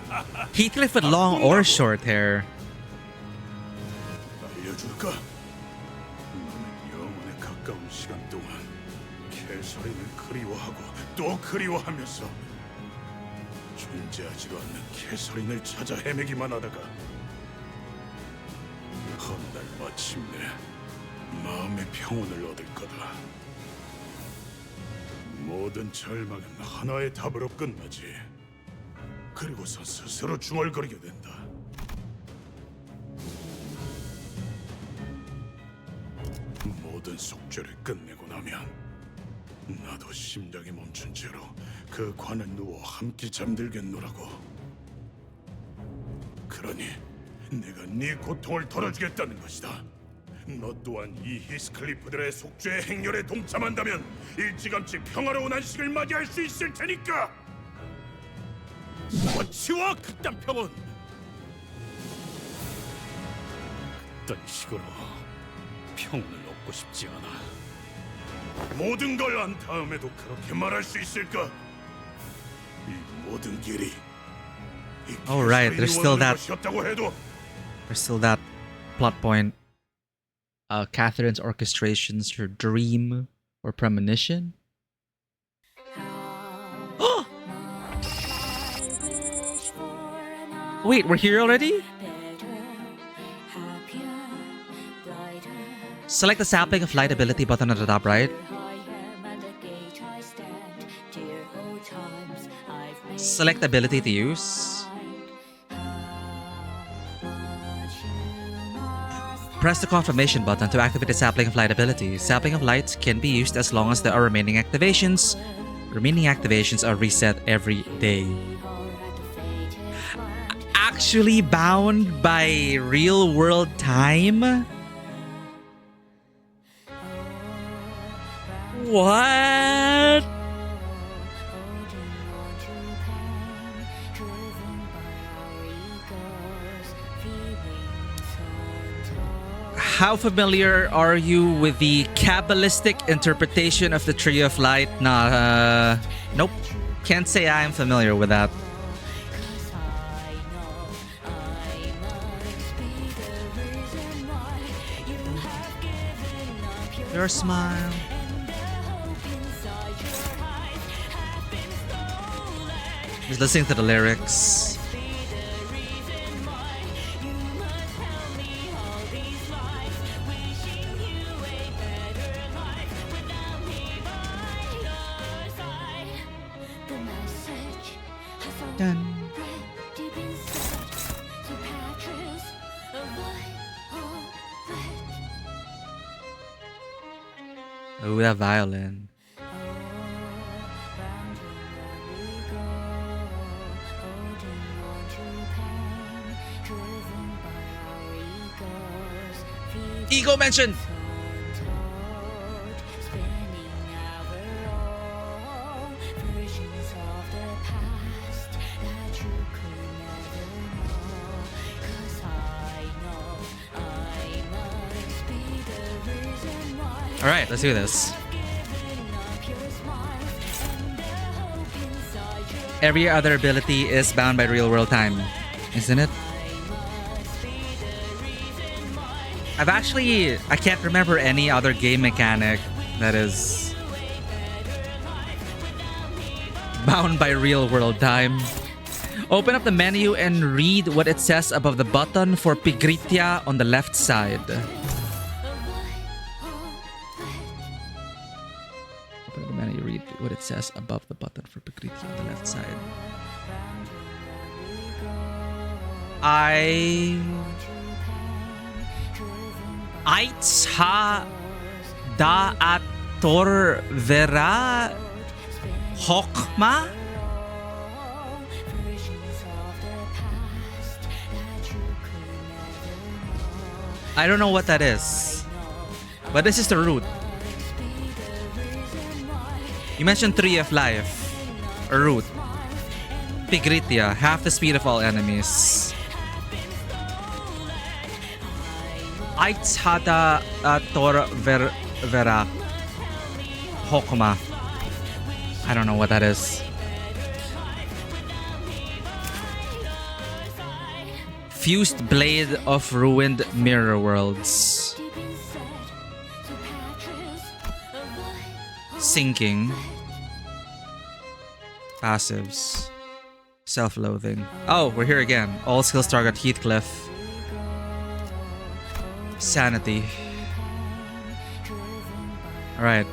Heathcliff with long or short hair. 알려줄까? 너는 영혼에 가까운 시간 동안 개소리를 그리워하고 또 그리워하면서 존재하지도 않는 개소리를 찾아 헤매기만 하다가 어느 날 마침내 마음의 평온을 얻을 거다. 모든 절망은 하나의 답으로 끝나지. 그리고서 스스로 중얼거리게 된다. 모든 속죄를 끝내고 나면 나도 심장이 멈춘 채로 그 관에 누워 함께 잠들겠노라고. 그러니 내가 네 고통을 덜어주겠다는 것이다. 너 또한 이 히스클리프들의 속죄의 행렬에 동참한다면 일찌감치 평화로운 안식을 맞이할 수 있을 테니까. 치워 그딴 평온. 그딴 식으로 평온을 얻고 싶지 않아. 모든 걸 안 다음에도 그렇게 말할 수 있을까? 이 모든 길이 Oh right, there's still that. 것이었다고 해도 There's still that plot point. Catherine's orchestrations, her dream or premonition. Wait, we're here already? Select the sapling of light ability button at the top right. Select ability to use. Press the confirmation button to activate the sapling of light ability. Sapling of light can be used as long as there are remaining activations. Remaining activations are reset every day. Actually bound by real world time? What? How familiar are you with the Kabbalistic interpretation of the Tree of Light? Nah, nope. Can't say I'm familiar with that. your smile. Just listening to the lyrics. Done. Oh, that violin. Ego mentioned. All right, let's do this. Every other ability is bound by real-world time, isn't it? I can't remember any other game mechanic that is bound by real-world time. Open up the menu and read what it says above the button for Pigritia on the left side. Open up the menu, read what it says above the button for Pigritia on the left side. Aits ha da ator vera hokma. I don't know what that is, but this is the root. You mentioned Tree of Life, a root. Pigritia, half the speed of all enemies. Aits hada tor vera hokma. I don't know what that is. Fused blade of ruined mirror worlds. Sinking. Passives. Self-loathing. Oh, we're here again. All skills target Heathcliff. Sanity. Alright.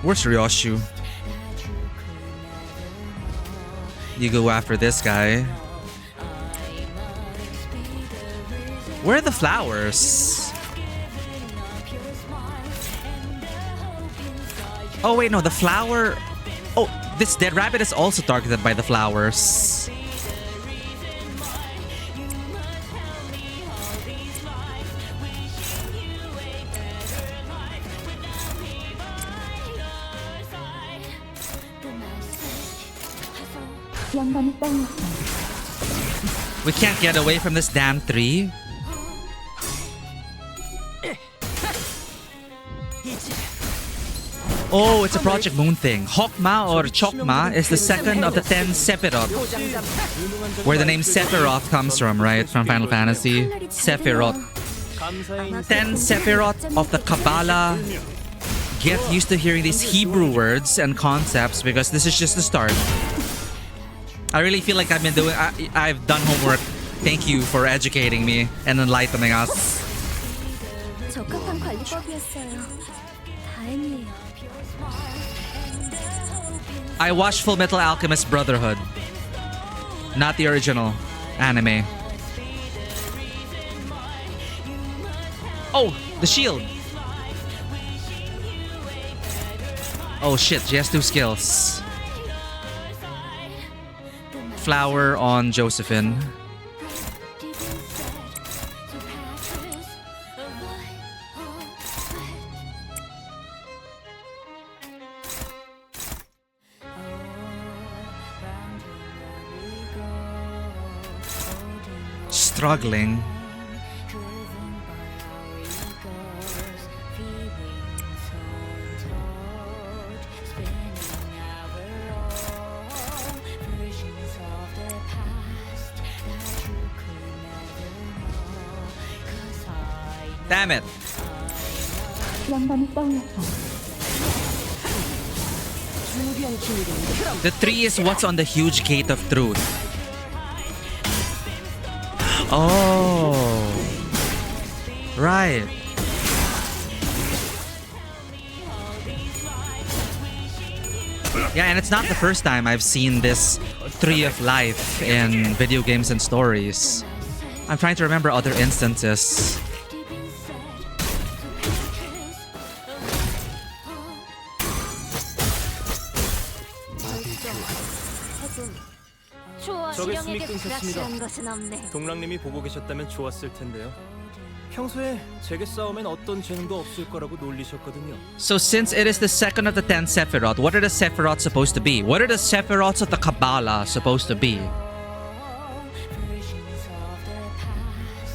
Where's Ryoshu? You go after this guy. Where are the flowers? Oh wait, no, the flower... Oh, this dead rabbit is also targeted by the flowers. We can't get away from this damn tree. Oh, it's a Project Moon thing. Hokma or Chokma is the second of the 10 Sephiroth. Where the name Sephiroth comes from, right? From Final Fantasy. Sephiroth. 10 Sephiroth of the Kabbalah. Get used to hearing these Hebrew words and concepts because this is just the start. I really feel like I've done homework. Thank you for educating me and enlightening us. 적합한 관리법이었어요. 다행이에요. I watched Full Metal Alchemist Brotherhood. Not the original anime. Oh, the shield. Oh shit, she has 2 skills. Flower on Josephine. Struggling. Damn it. 영감이 떠올랐어. The 3 is what's on the huge gate of truth. Oh. Right. Yeah, and it's not the first time I've seen this tree of life in video games and stories. I'm trying to remember other instances. 적의 숨이 끊겼습니다. 동랑님이 보고 계셨다면 좋았을 텐데요. 평소에 제게 싸우면 어떤 재능도 없을 거라고 놀리셨거든요. So since it is the second of the 10 Sephiroth, what are the Sephiroth supposed to be? What are the Sephiroths of the Kabbalah supposed to be?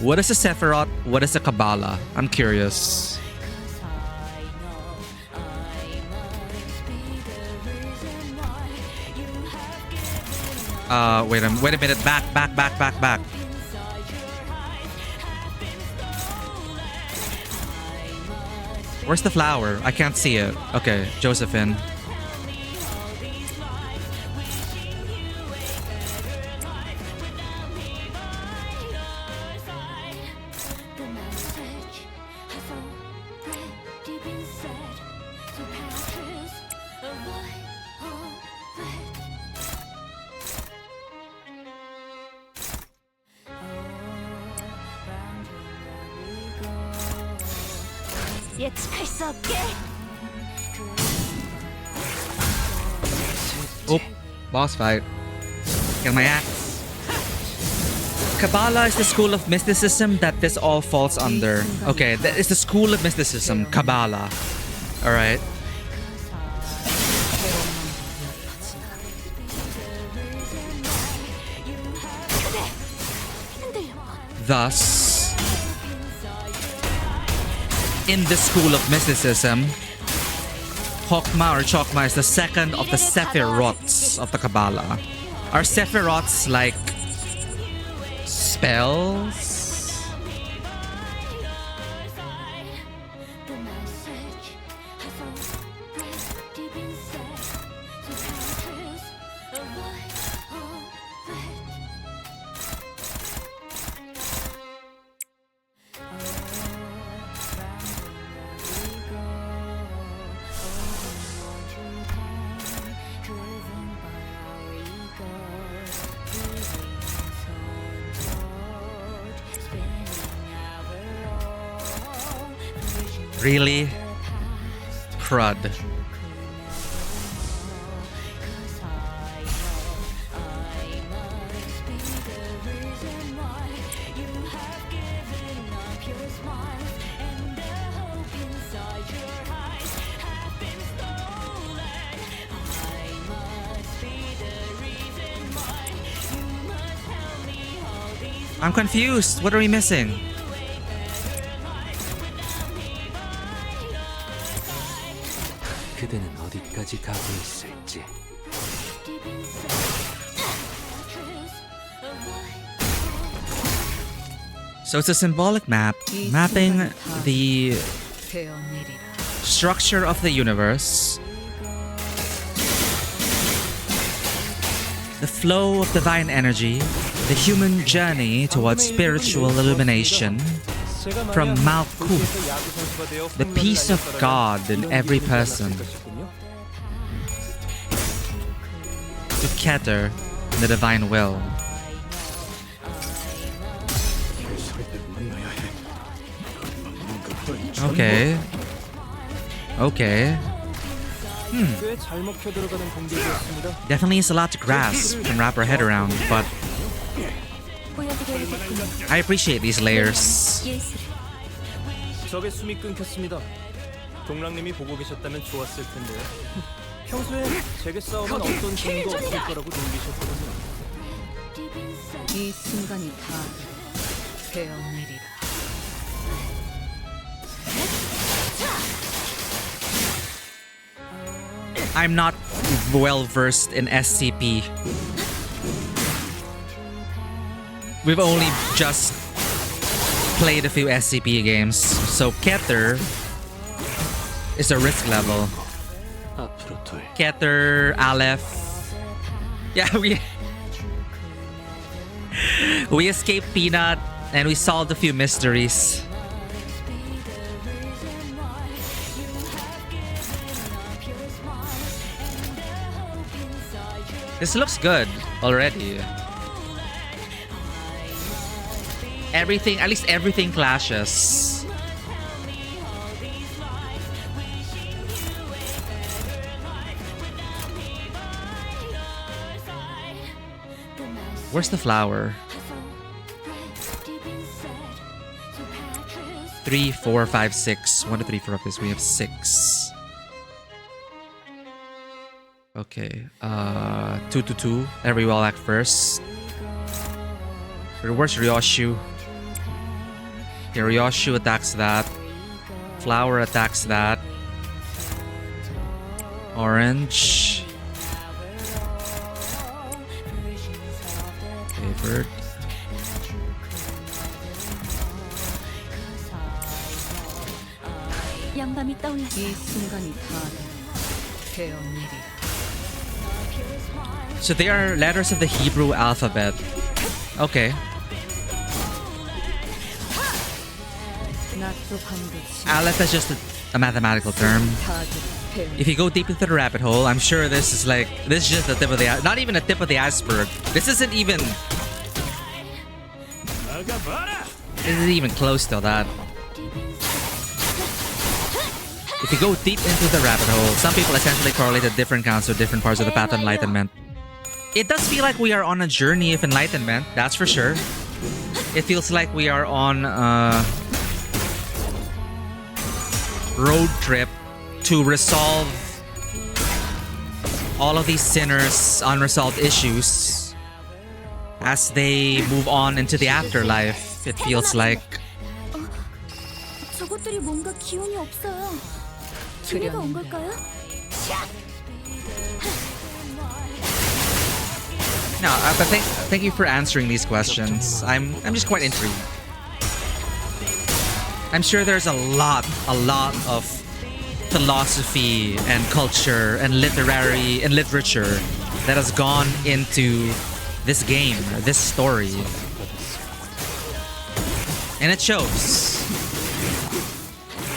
What is the Sephiroth? What is the Kabbalah? I'm curious. Wait a minute. Back. Where's the flower? I can't see it. Okay, Josephine. 예측할 수 없게. Oh, boss fight. Get my axe. Kabbalah is the school of mysticism that this all falls under. Okay, that is the school of mysticism, Kabbalah. Alright. Thus, in the school of mysticism, Chokmah or Chokmah is the second of the Sephiroths of the Kabbalah. Are Sephiroths like spells? Really? Crud. I'm confused. What are we missing? 그대는 어디까지 가고 있을지. So it's a symbolic map mapping the structure of the universe, the flow of divine energy, the human journey towards spiritual illumination, from Malkuth, the peace of God in every person, to Keter, the divine will. Okay. Definitely is a lot to grasp and wrap our head around, but I appreciate these layers. 적의 숨이 끊겼습니다. 동랑님이 보고 계셨다면 좋았을 텐데요. 평소에 제게 싸우면 어떤 재능도 없을 거라고 놀리셨거든요. 이 순간이 다 되어내리라. I'm not well versed in SCP. We've only just played a few SCP games, so Keter is a risk level. Keter, Aleph. Yeah, we escaped Peanut and we solved a few mysteries. This looks good already. Everything, at least everything clashes. Where's the flower? 3, 4, 5, 6. 1 to 3, 4, 5, 6. We have 6. Okay. 2 to 2. Every will act first. Where's Ryoshu? Okay, Ryoshu attacks that. Flower attacks that. Orange. Favored. 영감이 떠올랐어. 이 순간이 다 되었 일이야. So they are letters of the Hebrew alphabet. Okay. Aleph is just a mathematical term. If you go deep into the rabbit hole, I'm sure this is just the tip of the not even a tip of the iceberg. This isn't even close to that. If you go deep into the rabbit hole, some people essentially correlated different counts to different parts of the path of enlightenment. It does feel like we are on a journey of enlightenment, that's for sure. It feels like we are on a road trip to resolve all of these sinners' unresolved issues as they move on into the afterlife, it feels like. 저것들이 뭔가 기운이 없어요. 기회가 온 걸까요? No, but thank you for answering these questions. I'm just quite intrigued. I'm sure there's a lot of philosophy and culture and literature that has gone into this game, this story. And it shows.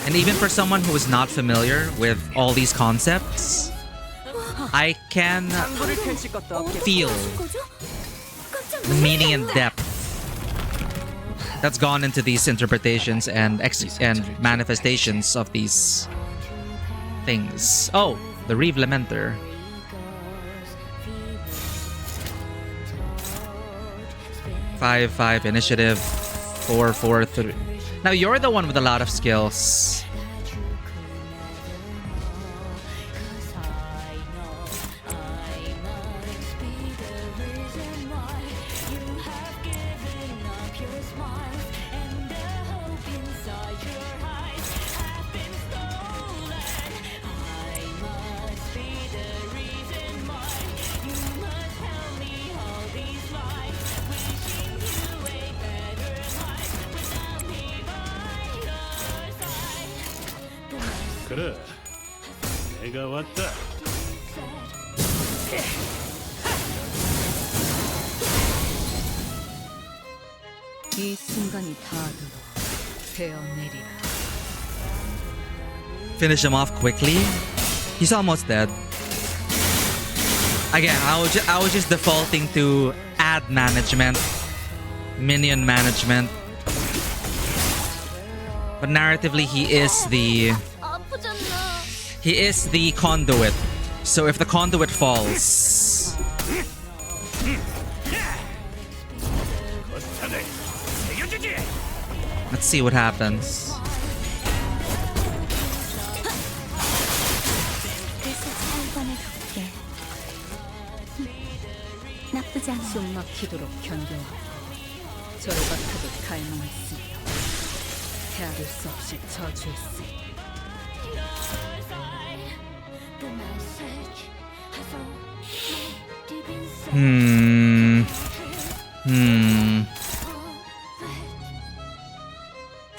And even for someone who is not familiar with all these concepts, I can feel the meaning and depth that's gone into these interpretations and manifestations of these things. Oh, the Reeve Lamenter. Five initiative. 4, 4, 3. Now you're the one with a lot of skills. 그래, 내가 왔다. 이 순간이 다 되어내리라. Finish him off quickly. He's almost dead. Again, I was just defaulting to ad management, minion management. But narratively, he is the conduit. So if the conduit falls, let's see what happens. 나쁘지 않아. 숨 막히도록 견뎌하고 절박하게 갈망했으며 헤아릴 수 없이 저주했으니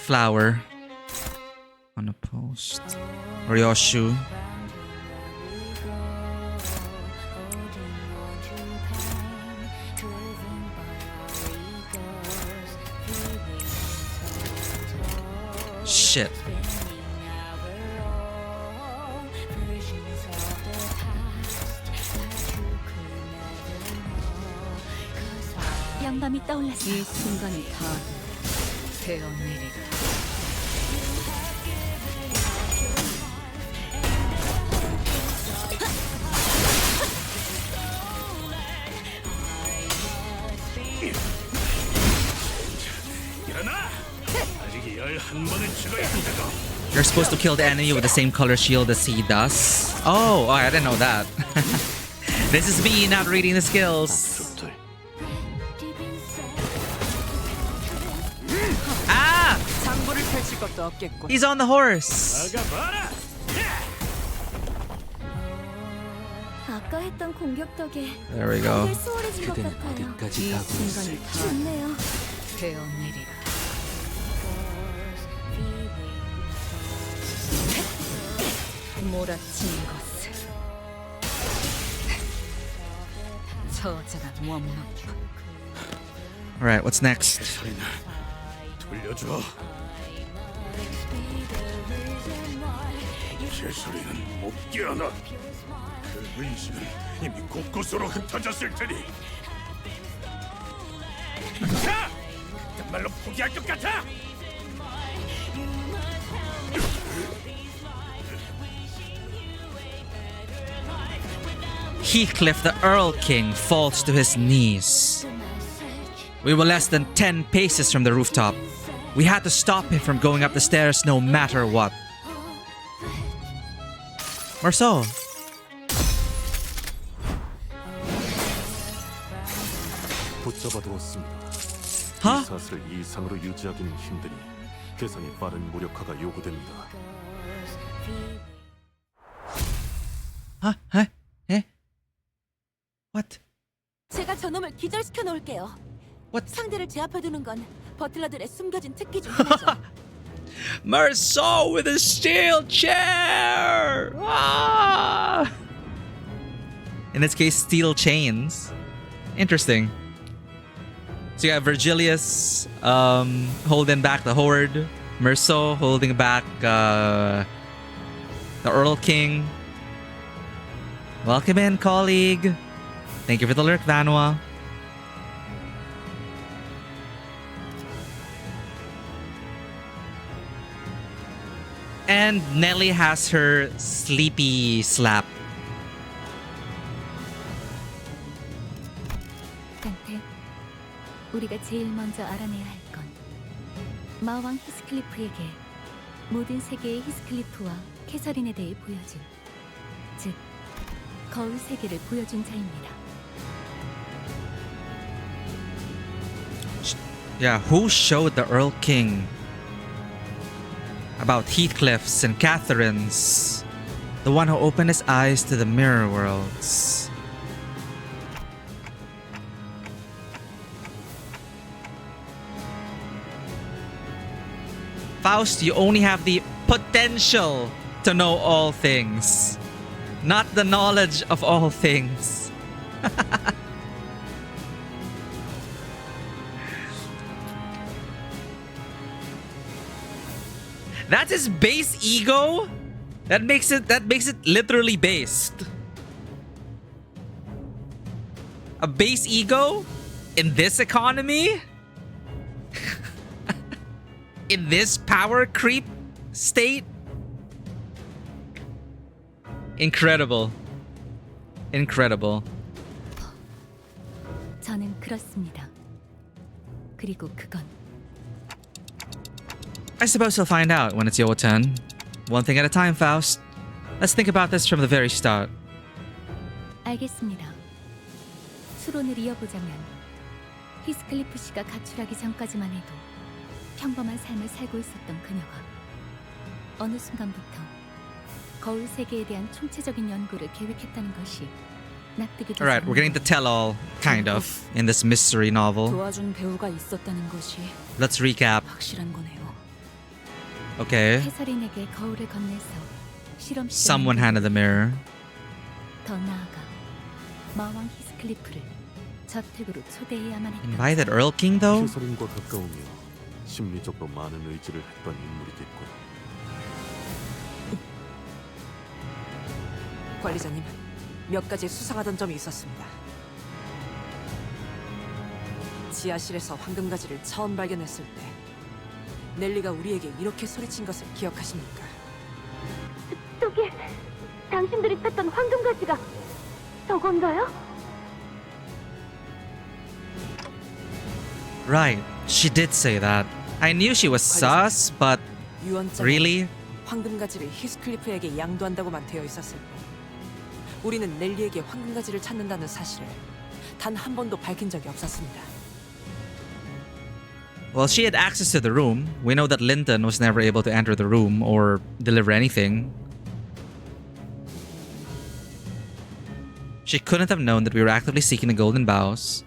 flower on a post. Ryoshu. Shit. 양밤이 떠올랐어. 이 순간을 다 베어내리라. 일어나! 아직 11번을 찍어야 한다고. You're supposed to kill the enemy with the same color shield as he does. Oh, I didn't know that. This is me not reading the skills. Ah! 장부를 펼칠 것도 없겠군. He's on the horse. 아까 했던 공격 덕에 There we go. 다들 수월해진 것 그대는 같아요. 어디까지 가고 순간을 다 좋네요. 베어내리라. 몰아치는 것을 저자가 원망. Alright, what's next? 돌려줘. 개소리는 못 깨어나. 그 의식은 이미 곳곳으로 흩어졌을 테니. 자! 정말로 포기할 것 같아? Heathcliff, the Earl King, falls to his knees. We were less than 10 paces from the rooftop. We had to stop him from going up the stairs no matter what. Marceau. 붙잡아두었습니다. 하? 이 사슬을 이 이상으로 유지하기는 힘드니 계산이 빠른 무력화가 요구됩니다. 에? What? 제가 저놈을 기절시켜 놓을게요. 상대를 제압해 두는 건 버틀러들의 숨겨진 특기 중 하나죠. Marceau with a steel chair! Ah! In this case, steel chains. Interesting. So you have Virgilius holding back the Horde, Marceau holding back the Earl King. Welcome in, colleague. Thank you for the lurk, Vanwa. And Nelly has her sleepy slap. 간테, 우리가 제일 먼저 알아내야 할 건 마왕 히스클리프에게 모든 세계의 히스클리프와 캐서린에 대해 보여준, 즉 거울 세계를 보여준 자입니다. Yeah, who showed the Earl King about Heathcliff's and Catherine's? The one who opened his eyes to the mirror worlds. Faust, you only have the potential to know all things, not the knowledge of all things. That's his base ego? That makes it literally based. A base ego in this economy? In this power creep state? Incredible. Incredible. 저는 그렇습니다. 그리고 그건 I suppose you'll find out when it's your turn. One thing at a time, Faust. Let's think about this from the very start. 알겠습니다. 수론을 이어보자면 히스클리프 씨가 가출하기 전까지만 해도 평범한 삶을 살고 있었던 그녀가 어느 순간부터 거울 세계에 대한 총체적인 연구를 계획했다는 것이 납득이 되지 Alright, we're getting the tell-all, kind of, in this mystery novel. 도와준 배우가 있었다는 것이 Let's recap. 확실한 거네요. Okay. 캐서린에게 거울을 건네서 실험실 Someone handed the mirror. 더 나아가 마왕 히스클리프를 저택으로 초대해야만 했다. Invited Earl King though? 캐서린과 가까우며 심리적으로 많은 의지를 했던 인물이겠군. 관리자님, 몇 가지 수상하던 점이 있었습니다. 지하실에서 황금가지를 처음 발견했을 때 넬리가 우리에게 이렇게 소리친 것을 기억하십니까? 저기 당신들이 찾던 황금가지가 저건가요? Right. She did say that. I knew she was sus, but 유언장에 really? 황금가지를 히스클리프에게 양도한다고만 되어 있었을 뿐 우리는 넬리에게 황금가지를 찾는다는 사실을 단 한 번도 밝힌 적이 없었습니다. Well, she had access to the room. We know that Linton was never able to enter the room or deliver anything. She couldn't have known that we were actively seeking the golden bows.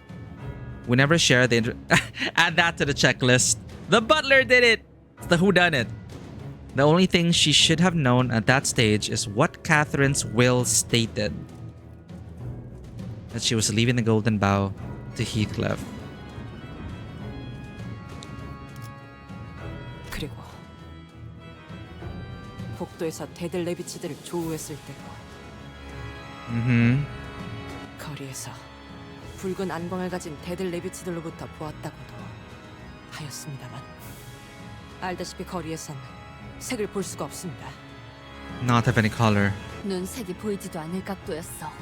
We never shared the add that to the checklist. The butler did it! It's the whodunit. The only thing she should have known at that stage is what Catherine's will stated. That she was leaving the golden bow to Heathcliff. 그리고 복도에서 데들 레비치들을 조우했을 때도 거리에서 붉은 안광을 가진 데들 레비치들로부터 보았다고도 하였습니다만 알다시피 거리에선 색을 볼 수가 없습니다. Not have any color. 눈색이 보이지도 않을 각도였어.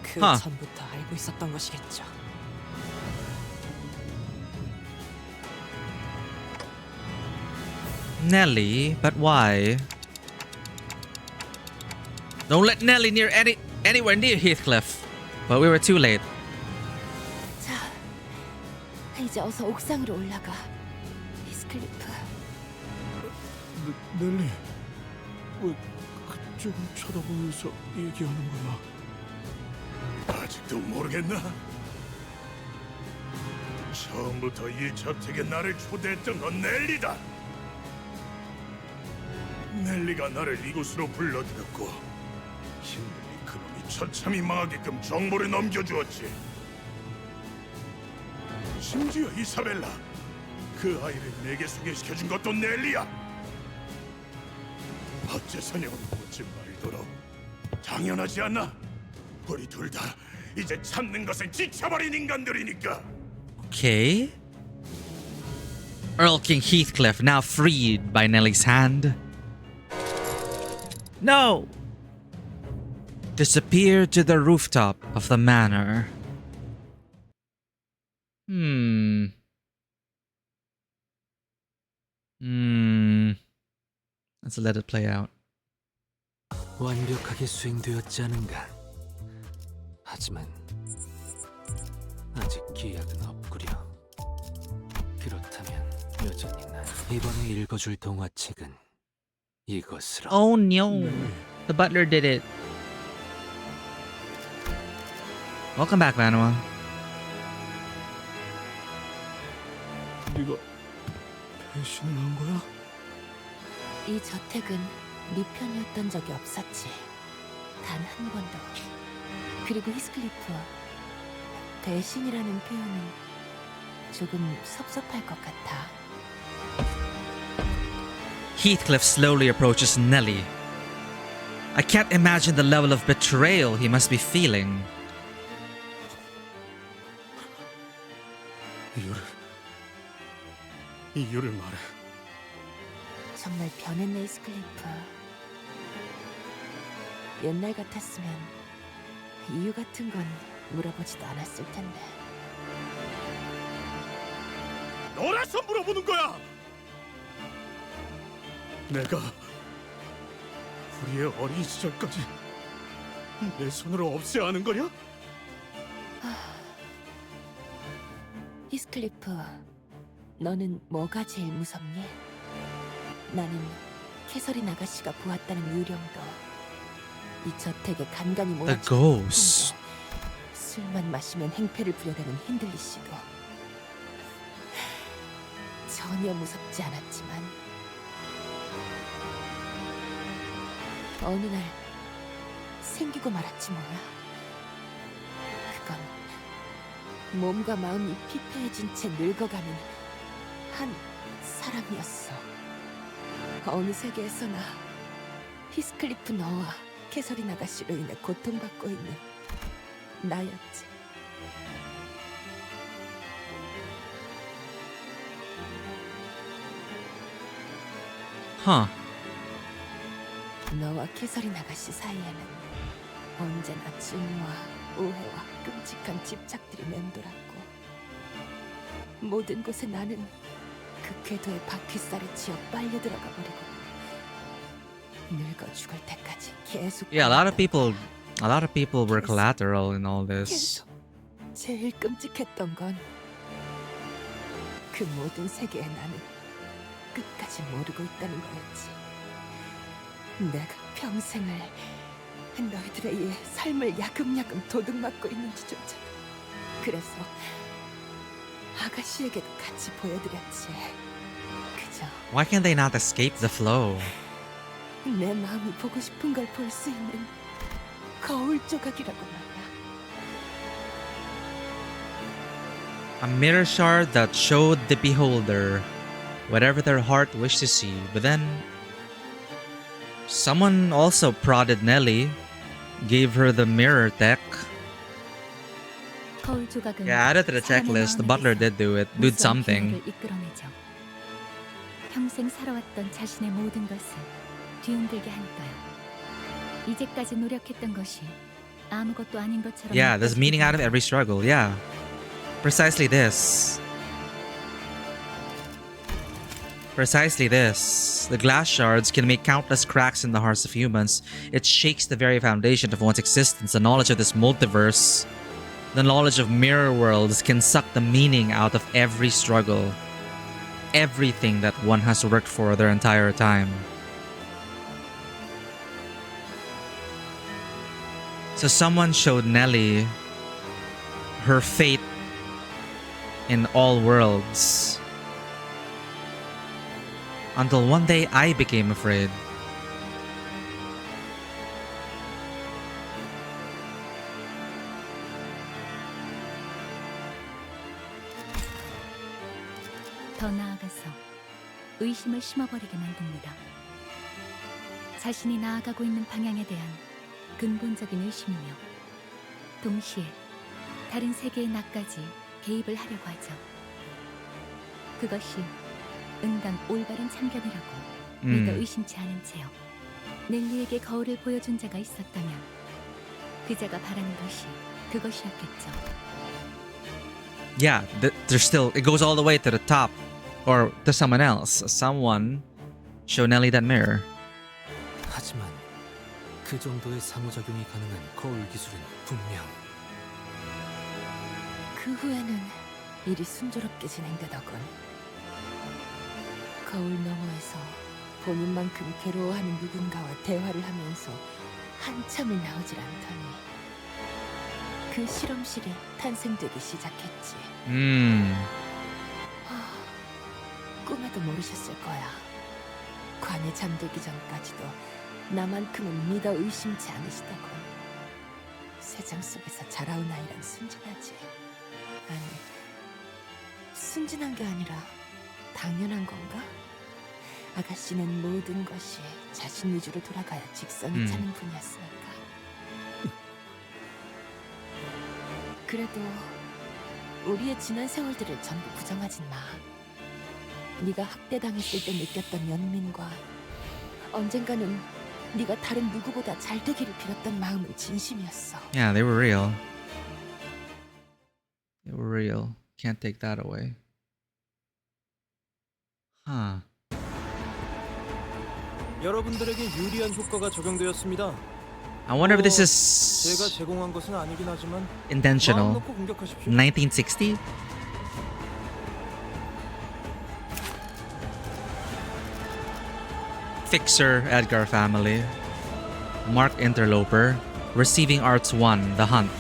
그 Huh. 전부터 알고 있었던 것이겠죠. Nellie, but why? Don't let Nellie near anywhere near Heathcliff. But we were too late. 자, 이제 어서 옥상으로 올라가. 히스클리프. 넬리, 왜 그쪽을 쳐다보면서 얘기하는 거야? 아직도 모르겠나? 처음부터 이 저택에 나를 초대했던 건 넬리다. 넬리가 나를 이곳으로 불러들였고 힘들이 그놈이 처참히 망하게끔 정보를 넘겨주었지. 심지어 이사벨라, 그 아이를 내게 소개시켜준 것도 넬리야. 어째서냐고 묻지 말도록. 당연하지 않나? 우리 둘 다 이제 찾는 것에 지쳐버린 인간들이니까. Okay. Earl King Heathcliff now freed by Nellie's hand. No! Disappeared to the rooftop of the manor. Let's let it play out. 완벽하게 수행되었지 않은가. 하지만 아직 기약은 없구려. 그렇다면 여전히 난 이번에 읽어줄 동화책은 이것으로. Oh no! The butler did it. Welcome back, Manuel. 네가 배신을 한 거야? 이 저택은 네 편이었던 적이 없었지. 단 한 번도. 그리고 히스클리프, 배신이라는 표현은 조금 섭섭할 것 같아. Heathcliff slowly approaches Nellie. I can't imagine the level of betrayal he must be feeling. 이유를 말해. 정말 변했네, 히스클리프. 옛날 같았으면 이유 같은 건 물어보지도 않았을 텐데. 너라서 물어보는 거야. 내가 우리의 어린 시절까지 내 손으로 없애야 하는 거냐? 히스클리프, 너는 뭐가 제일 무섭니? 나는 캐서린 아가씨가 보았다는 유령도, 이 저택에 간간히 The 모아진 ghost. 술만 마시면 행패를 부려대는 힌들리 씨도, 전혀 무섭지 않았지만 어느 날 생기고 말았지 뭐야. 그건 몸과 마음이 피폐해진 채 늙어가는 한 사람이었어. 어느 세계에서나 히스클리프 너와 캐서린 아가씨로 인해 고통받고 있는 나였지. Huh. 너와 캐서린 아가씨 사이에는 언제나 증오와 오해와 끔찍한 집착들이 맴돌았고 모든 곳에 나는 그 궤도의 바퀴살에 쥐어 빨려 들어가 버리고 늙어 죽을 때까지 계속 Yeah, a lot of people were collateral in all this. 제일 끔찍했던 건 그 모든 세계에 나는 끝까지 모르고 있다는 거였지. 내가 평생을 너희들에 의해 삶을 야금야금 도둑맞고 있는지조차. 그래서 아가씨에게도 같이 보여드렸지. 그저 Why can't they not escape the flow? 내 마음이 보고 싶은 걸 볼 수 있는 거울 조각이라고 말이야. A mirror shard that showed the beholder whatever their heart wished to see. But then someone also prodded Nellie, gave her the mirror tech. 거울 조각은 Yeah, added to the checklist. The butler did do it. Did something. 이끌어내죠. 평생 살아왔던 자신의 모든 것을 뒤흔들게 하니까요. 이제까지 노력했던 것이 아무것도 아닌 것처럼. Yeah, there's meaning out of every struggle. Yeah. Precisely this. Precisely this. The glass shards can make countless cracks in the hearts of humans. It shakes the very foundation of one's existence. The knowledge of this multiverse, the knowledge of mirror worlds can suck the meaning out of every struggle. Everything that one has worked for their entire time. So someone showed Nellie her fate in all worlds. Until one day I became afraid. 더 나아가서 의심을 심어버리게 만듭니다. 자신이 나아가고 있는 방향에 대한 근본적인 의심이며 동시에 다른 세계의 나까지 개입을 하려고 하죠. 그것이 응당 올바른 참견이라고 믿어 의심치 않은 채요. 넬리에게 거울을 보여준 자가 있었다면 그자가 바라는 것이 그것이었겠죠. Yeah, there's still, it goes all the way to the top. Or to someone else. Someone show Nellie that mirror. 하지만 그 정도의 상호작용이 가능한 거울 기술은 분명 그 후에는 일이 순조롭게 진행되더군. 거울 너머에서 본인만큼 괴로워하는 누군가와 대화를 하면서 한참을 나오질 않더니 그 실험실이 탄생되기 시작했지. 꿈에도 모르셨을 거야. 관에 잠들기 전까지도 나만큼은 믿어 의심치 않으시더군. 세상 속에서 자라온 아이란 순진하지. 아니, 순진한 게 아니라 당연한 건가? 아가씨는 모든 것이 자신 위주로 돌아가야 직성이 차는 분이었으니까. 그래도 우리의 지난 세월들을 전부 부정하진 마. 네가 학대당했을 때 느꼈던 연민과 언젠가는 네가 다른 누구보다 잘 되기를 빌었던 마음은 진심이었어. Yeah, they were real. They were real. Can't take that away. Huh. 여러분들에게 유리한 효과가 적용되었습니다. I wonder if this 제가 is 제공한 것은 아니긴 하지만 intentional. 마음 놓고 공격하십시오. 1960? Fixer Edgar family. Mark Interloper. Receiving Arts 1, The Hunt.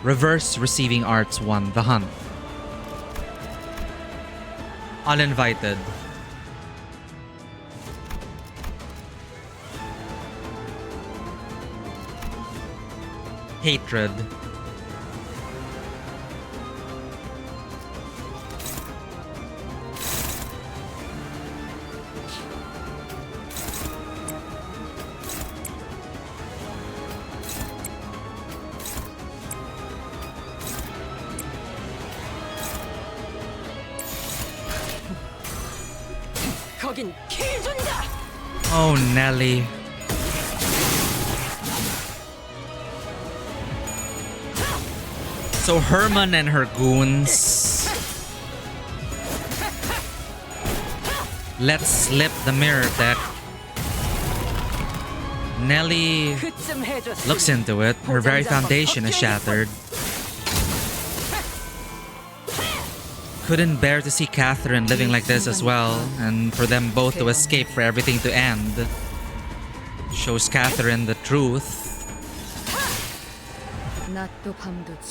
Reverse Receiving Arts 1, The Hunt. Uninvited. Hatred. 거긴 킬존이다. Oh, Nelly. So Herman and her goons let slip the mirror that Nelly 그쯤 해줬으니 looks into it. Her very foundation is shattered. Couldn't bear to see Catherine living like this as well, and for them both to escape for everything to end. Shows Catherine the truth.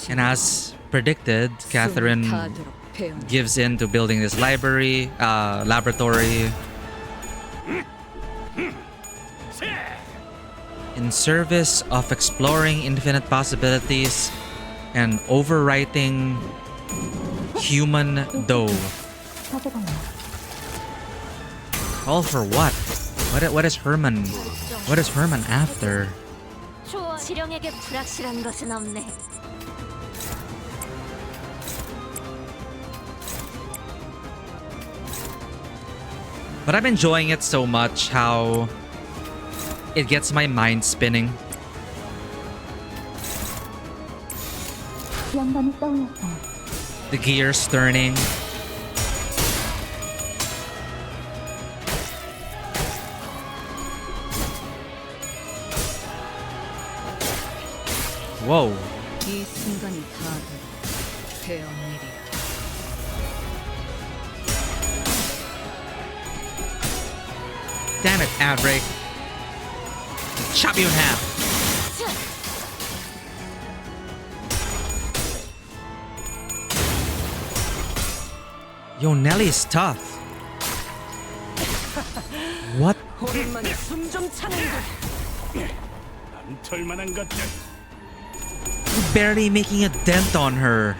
And as predicted, Catherine gives in to building this laboratory in service of exploring infinite possibilities and overwriting human dough. All for what? What is Herman? What is Herman after? 실형에게 불확실한 것은 없네. But I'm enjoying it so much how it gets my mind spinning. 영감이 떠올랐어요. The gears turning. Whoa. 이 순간이 다들 배운 일이야. Damn it, Outbreak. Chop you in half. Yo, Nelly's tough. What? 오랜만에 숨좀 차는군. 안 털만한 것들. Barely making a dent on her.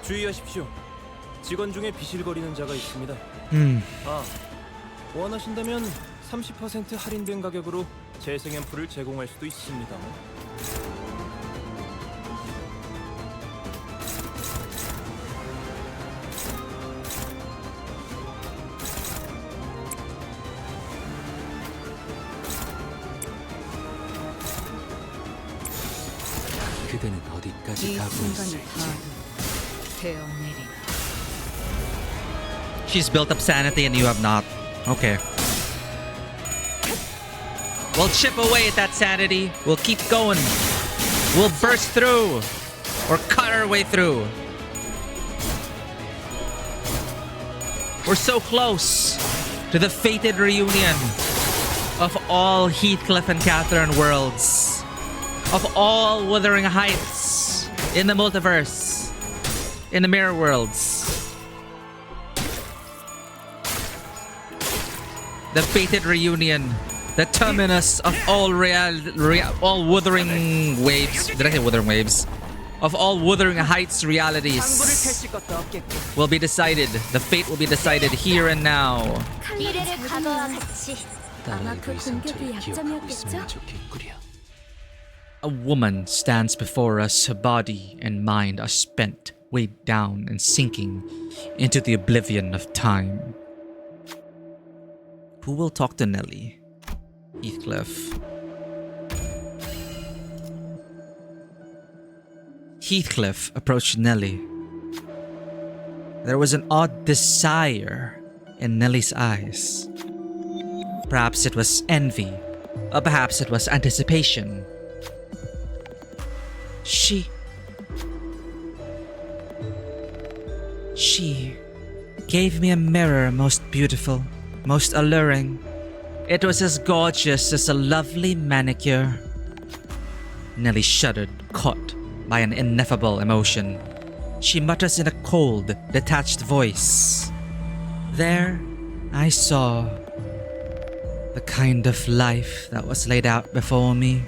주의하십시오. 직원 중에 비실거리는 자가 있습니다. 아, 원하신다면 30% 할인된 가격으로 재생 앰플을 제공할 수도 있습니다. 그대는 어디까지 이 가고 순간이 있을지. 다들 배운 일이야. She's built up sanity and you have not. Okay. We'll chip away at that sanity. We'll keep going. We'll burst through. Or cut our way through. We're so close to the fated reunion of all Heathcliff and Catherine worlds. Of all Wuthering Heights in the multiverse. In the mirror worlds. The fated reunion, the terminus of all all Wuthering Waves. Did I say Wuthering Waves? Of all Wuthering Heights realities will be decided. The fate will be decided here and now. 미래를 과거와 같이 아마 그 공격이 약점이었겠죠? A woman stands before us. Her body and mind are spent, weighed down and sinking into the oblivion of time. Who will talk to Nelly? Heathcliff. Heathcliff approached Nelly. There was an odd desire in Nelly's eyes. Perhaps it was envy, or perhaps it was anticipation. She gave me a mirror most beautiful, most alluring. It was as gorgeous as a lovely manicure. Nellie shuddered, caught by an ineffable emotion. She mutters in a cold, detached voice. There, I saw the kind of life that was laid out before me.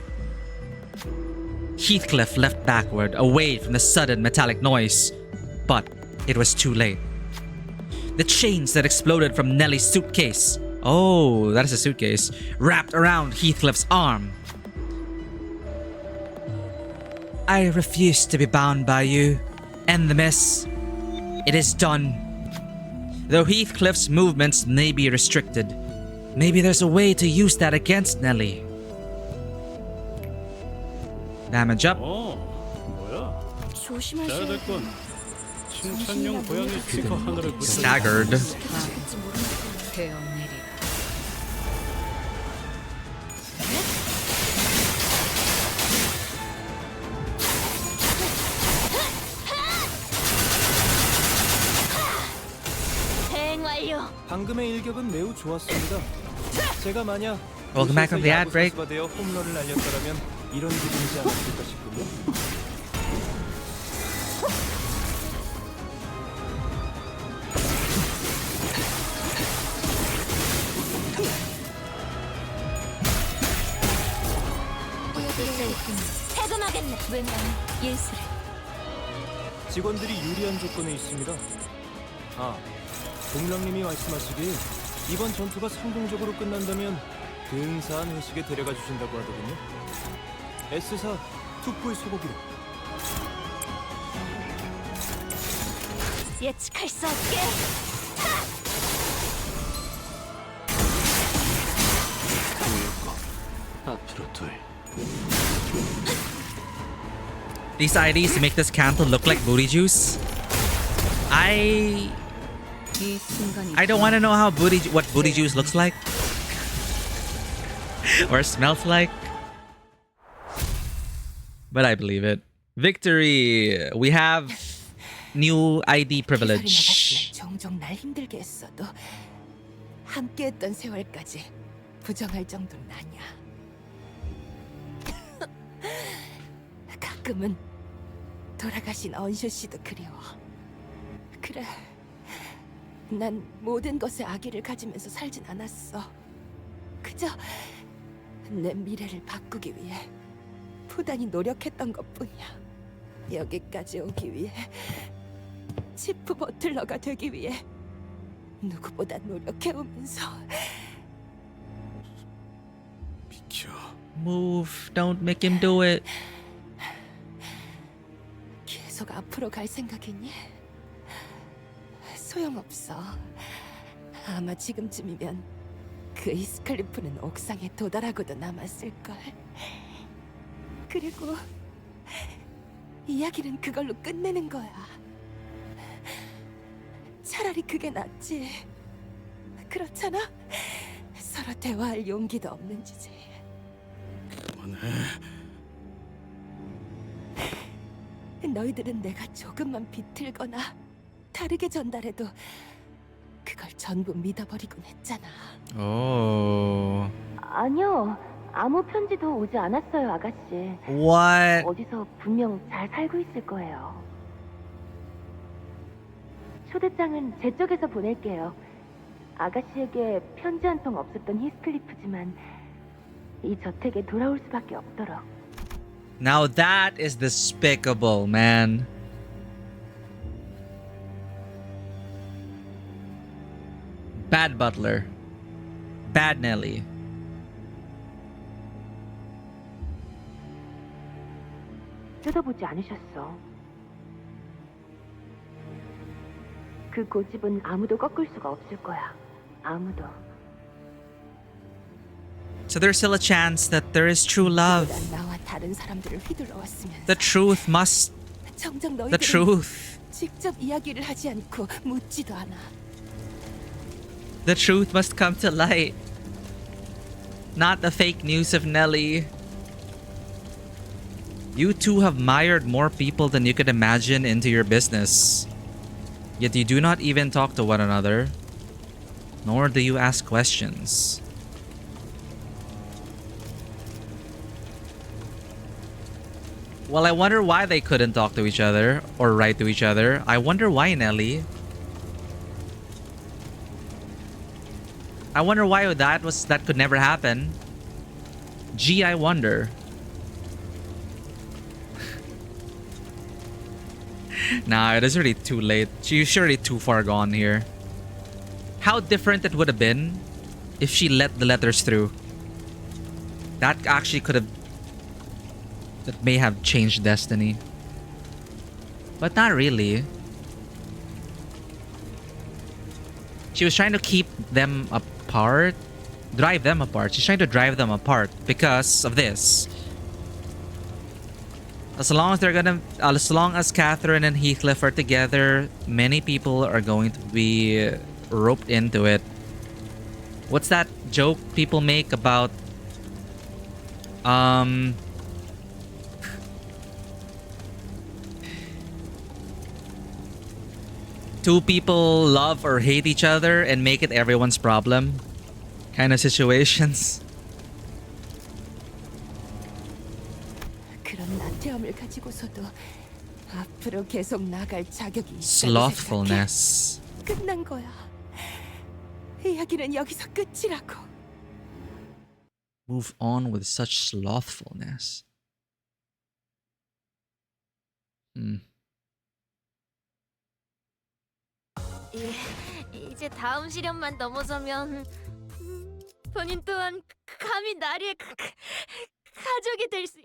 Heathcliff leapt backward, away from the sudden metallic noise. But it was too late. The chains that exploded from Nellie's suitcase, oh, that is a suitcase, wrapped around Heathcliff's arm. I refuse to be bound by you. End the mess. It is done. Though Heathcliff's movements may be restricted, maybe there's a way to use that against Nellie. Damage up. 잘 됐군. 칭찬용 고양이 스티커 하나를 붙여. Staggered. 방금의 일격은 매우 좋았습니다. 제가 만약 Welcome back from the ad break. 야구 선수가 되어 홈런을 날렸더라면 이런 기분이지 않았을까 싶군요. 해금하겠네. 웬만 예술을. 직원들이 유리한 조건에 있습니다. 아, 동랑님이 말씀하시길 이번 전투가 성공적으로 끝난다면 근사한 회식에 데려가 주신다고 하더군요. S사 투포의 소고기로. 예측할 수 없게. 앞으로 둘. These IDs to make this Canto look like booty juice. I don't want to know how what booty juice looks like or smells like, but I believe it. Victory! We have new ID privilege. 종종 날 힘들게 했어도 함께했던 세월까지 부정할 정도는 아니야. 가끔은 돌아가신 언쇼 씨도 그리워. 그래, 난 모든 것에 악의를 가지면서 살진 않았어. 그저 내 미래를 바꾸기 위해 부단히 노력했던 것뿐이야. 여기까지 오기 위해, 치프 버틀러가 되기 위해 누구보다 노력해오면서. Move. Don't make him do it. 계속 앞으로 갈 생각이니? 소용없어. 아마 지금쯤이면 그 히스클리프는 옥상에 도달하고도 남았을걸. 그리고 이야기는 그걸로 끝내는 거야. 차라리 그게 낫지. 그렇잖아? 서로 대화할 용기도 없는 주제에. 너희들은 내가 조금만 비틀거나 다르게 전달해도 그걸 전부 믿어버리곤 했잖아. Oh. 아니요. 아무 편지도 오지 않았어요, 아가씨. What? 어디서 분명 잘 살고 있을 거예요. 초대장은 제 쪽에서 보낼게요. 아가씨에게 편지 한 통 없었던 히스클리프지만 이 저택에 돌아올 수밖에 없도록. Now that is despicable, man. Bad butler. Bad Nelly. 뜯어보지 않으셨어. 그 고집은 아무도 꺾을 수가 없을 거야. 아무도. So there's still a chance that there is true love. 나와 다른 사람들을 휘둘러왔으면서 The truth must. 정작 The 너희들은 truth. 직접 이야기를 하지 않고 묻지도 않아. The truth must come to light. Not the fake news of Nelly. You two have mired more people than you could imagine into your business. Yet you do not even talk to one another, nor do you ask questions. Well, I wonder why they couldn't talk to each other or write to each other. I wonder why, Nelly. I wonder why that could never happen. Gee, I wonder. Nah, it is already too late. She's already too far gone here. How different it would have been if she let the letters through. That actually could have... That may have changed destiny. But not really. She was trying to keep them apart. Drive them apart. She's trying to drive them apart because of this. As long as Catherine and Heathcliff are together, many people are going to be roped into it. What's that joke people make about two people love or hate each other and make it everyone's problem kind of situations? 그런 나태함을 가지고서도 앞으로 계속 나갈 자격이 있다고 Slothfulness. 생각해. 끝난 거야. 이야기는 여기서 끝이라고. Move on with such slothfulness. 이제 다음 시련만 넘어서면 본인 또한 감히 나리의 가족이 될 수.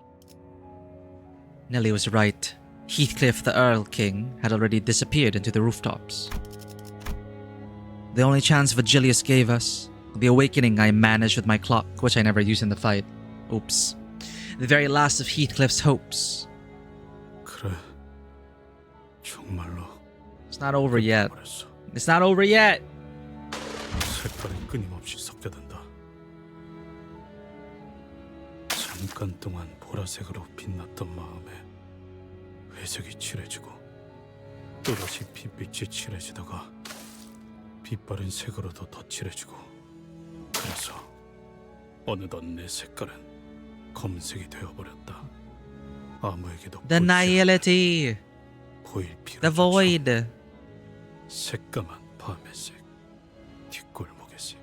Nelly was right. Heathcliff, the Earl King, had already disappeared into the rooftops. The only chance Vigilius gave us, the awakening I managed with my clock, which I never used in the fight. Oops. The very last of Heathcliff's hopes. 그래. 정말로. It's not over yet. It's not over yet. 색깔이 끊임없이 섞여든다. 잠깐 동안 보라색으로 빛났던 마음에 회색이 칠해지고 또다시 핏빛이 칠해지다가 빛바랜 색으로도 더 칠해지고 그래서 어느덧 내 색깔은 검색이 되어버렸다. 아무에게도 The nihility. 보일 필요. The void. 새까만 밤의 색. 뒷골목의 색.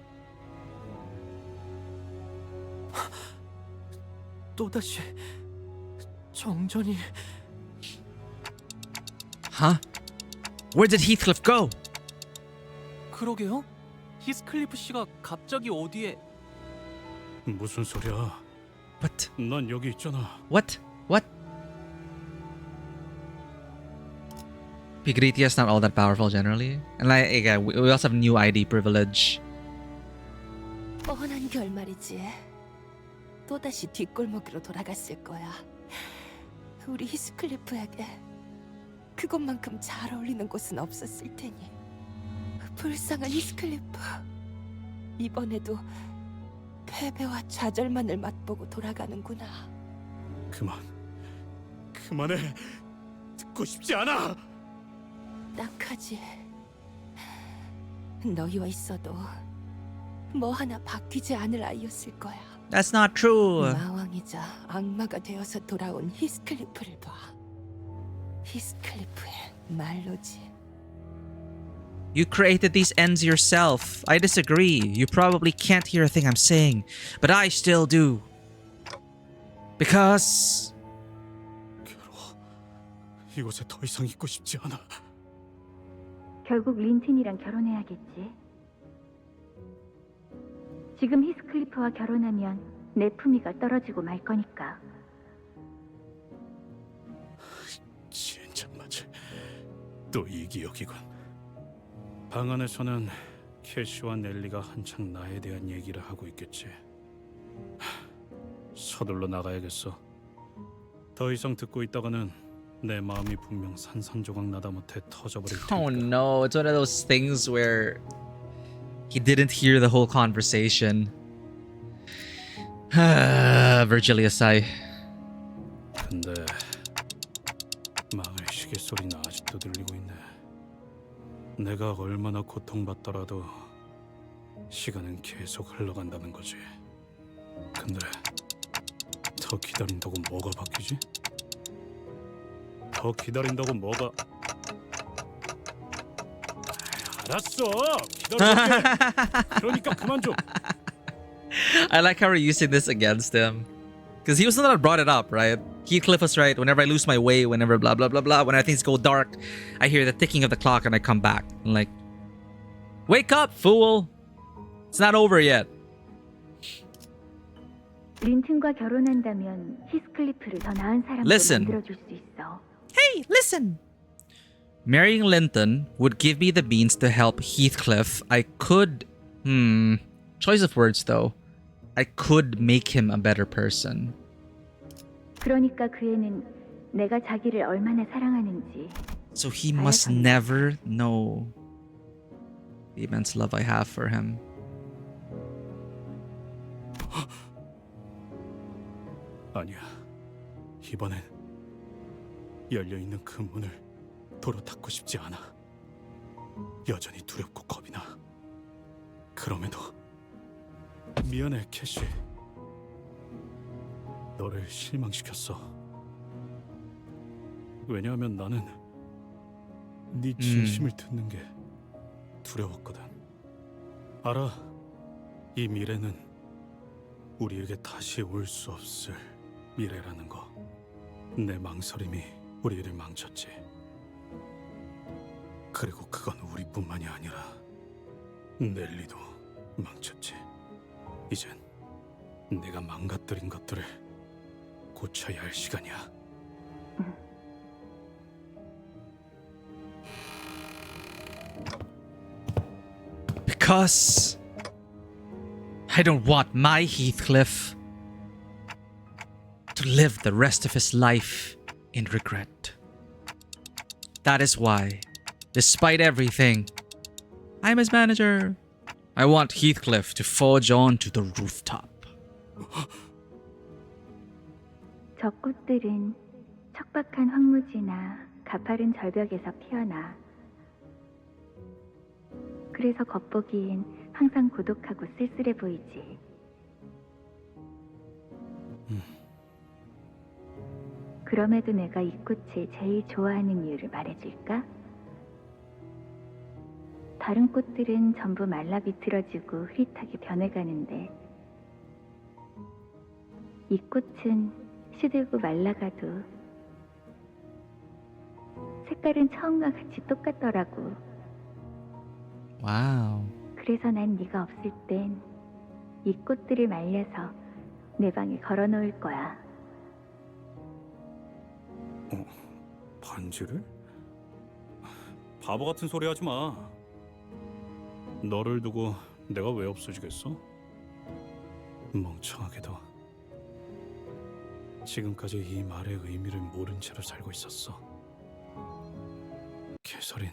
또다시 정전이. Huh? Where did Heathcliff go? 그러게요. 히스클리프 씨가 갑자기 어디에? 무슨 소리야? What? 난 여기 있잖아. What? What? Pigritia not all that powerful generally. And like again, we also have new ID privilege. 뻔한 결말이지. 또다시 뒷골목으로 돌아갔을 거야. 우리 히스클리프에게 그것만큼 잘 어울리는 곳은 없었을 테니. 불쌍한 히스클리프. 이번에도 패배와 좌절만을 맛보고 돌아가는구나. 그만해. 듣고 싶지 않아. 딱하지. 너희와 있어도 뭐 하나 바뀌지 않을 아이였을 거야. That's not true. 마왕이자 악마가 되어서 돌아온 히스클리프를 봐. 히스클리프의 말로지. You created these ends yourself. I disagree. You probably can't hear a thing I'm saying, but I still do. Because... 이곳에 더 이상 있고 싶지 않아. 결국 린튼이랑 결혼해야겠지. 지금 히스클리프와 결혼하면 내 품위가 떨어지고 말 거니까. 진짜 맞아. 또 이기적이군. 방 안에서는 캐시와 넬리가 한창 나에 대한 얘기를 하고 있겠지. 서둘러 나가야겠어. 더 이상 듣고 있다가는 내 마음이 분명 산산조각 나다 못해 터져버릴 테니까. Oh no, it's one of those things where he didn't hear the whole conversation. Virgilius sigh. 근데 망할 시계 소리는 아직도 들리고 있네. 내가 얼마나 고통받더라도 시간은 계속 흘러간다는 거지. 근데 더 기다린다고 뭐가 바뀌지? 더 기다린다고 뭐가... 알았어! 기다려볼게! 그러니까 그만 좀! I like how we're using this against him. Because he was the one that brought it up, right? Heathcliff was right. Whenever I lose my way, whenever blah, blah, blah, blah, when things go dark, I hear the ticking of the clock and I come back. I'm like, wake up, fool! It's not over yet. 린튼과 결혼한다면 히스클리프를 더 나은 사람으로 Listen. 만들어줄 수 있어. Hey, listen! Marrying Linton would give me the means to help Heathcliff. I could... Choice of words, though. I could make him a better person. 그러니까 그 애는 내가 자기를 얼마나 사랑하는지. So he must never know the immense love I have for him. 아니야. 이번엔 열려있는 그 문을 도로 닫고 싶지 않아. 여전히 두렵고 겁이 나. 그럼에도 미안해, 캐시. 너를 실망시켰어. 왜냐하면 나는 네 진심을 듣는 게 두려웠거든. 알아. 이 미래는 우리에게 다시 올 수 없을 미래라는 거. 내 망설임이 우리를 망쳤지. 그리고 그건 우리뿐만이 아니라 넬리도 망쳤지. 이젠 내가 망가뜨린 것들을 고쳐야 할 시간이야. Because I don't want my Heathcliff to live the rest of his life in regret. That is why, despite everything, I'm his manager. I want Heathcliff to forge on to the rooftop. 저 꽃들은 척박한 황무지나 가파른 절벽에서 피어나. 그래서 겉보기엔 항상 고독하고 쓸쓸해 보이지. 그럼에도 내가 이 꽃을 제일 좋아하는 이유를 말해줄까? 다른 꽃들은 전부 말라 비틀어지고 흐릿하게 변해가는데 이 꽃은 시들고 말라가도 색깔은 처음과 같이 똑같더라고. 와우. 그래서 난 네가 없을 땐 이 꽃들을 말려서 내 방에 걸어놓을 거야. 반지를? 바보 같은 소리 하지 마. 너를 두고 내가 왜 없어지겠어? 멍청하게도 지금까지 이 말의 의미를 모른 채로 살고 있었어. 캐서린,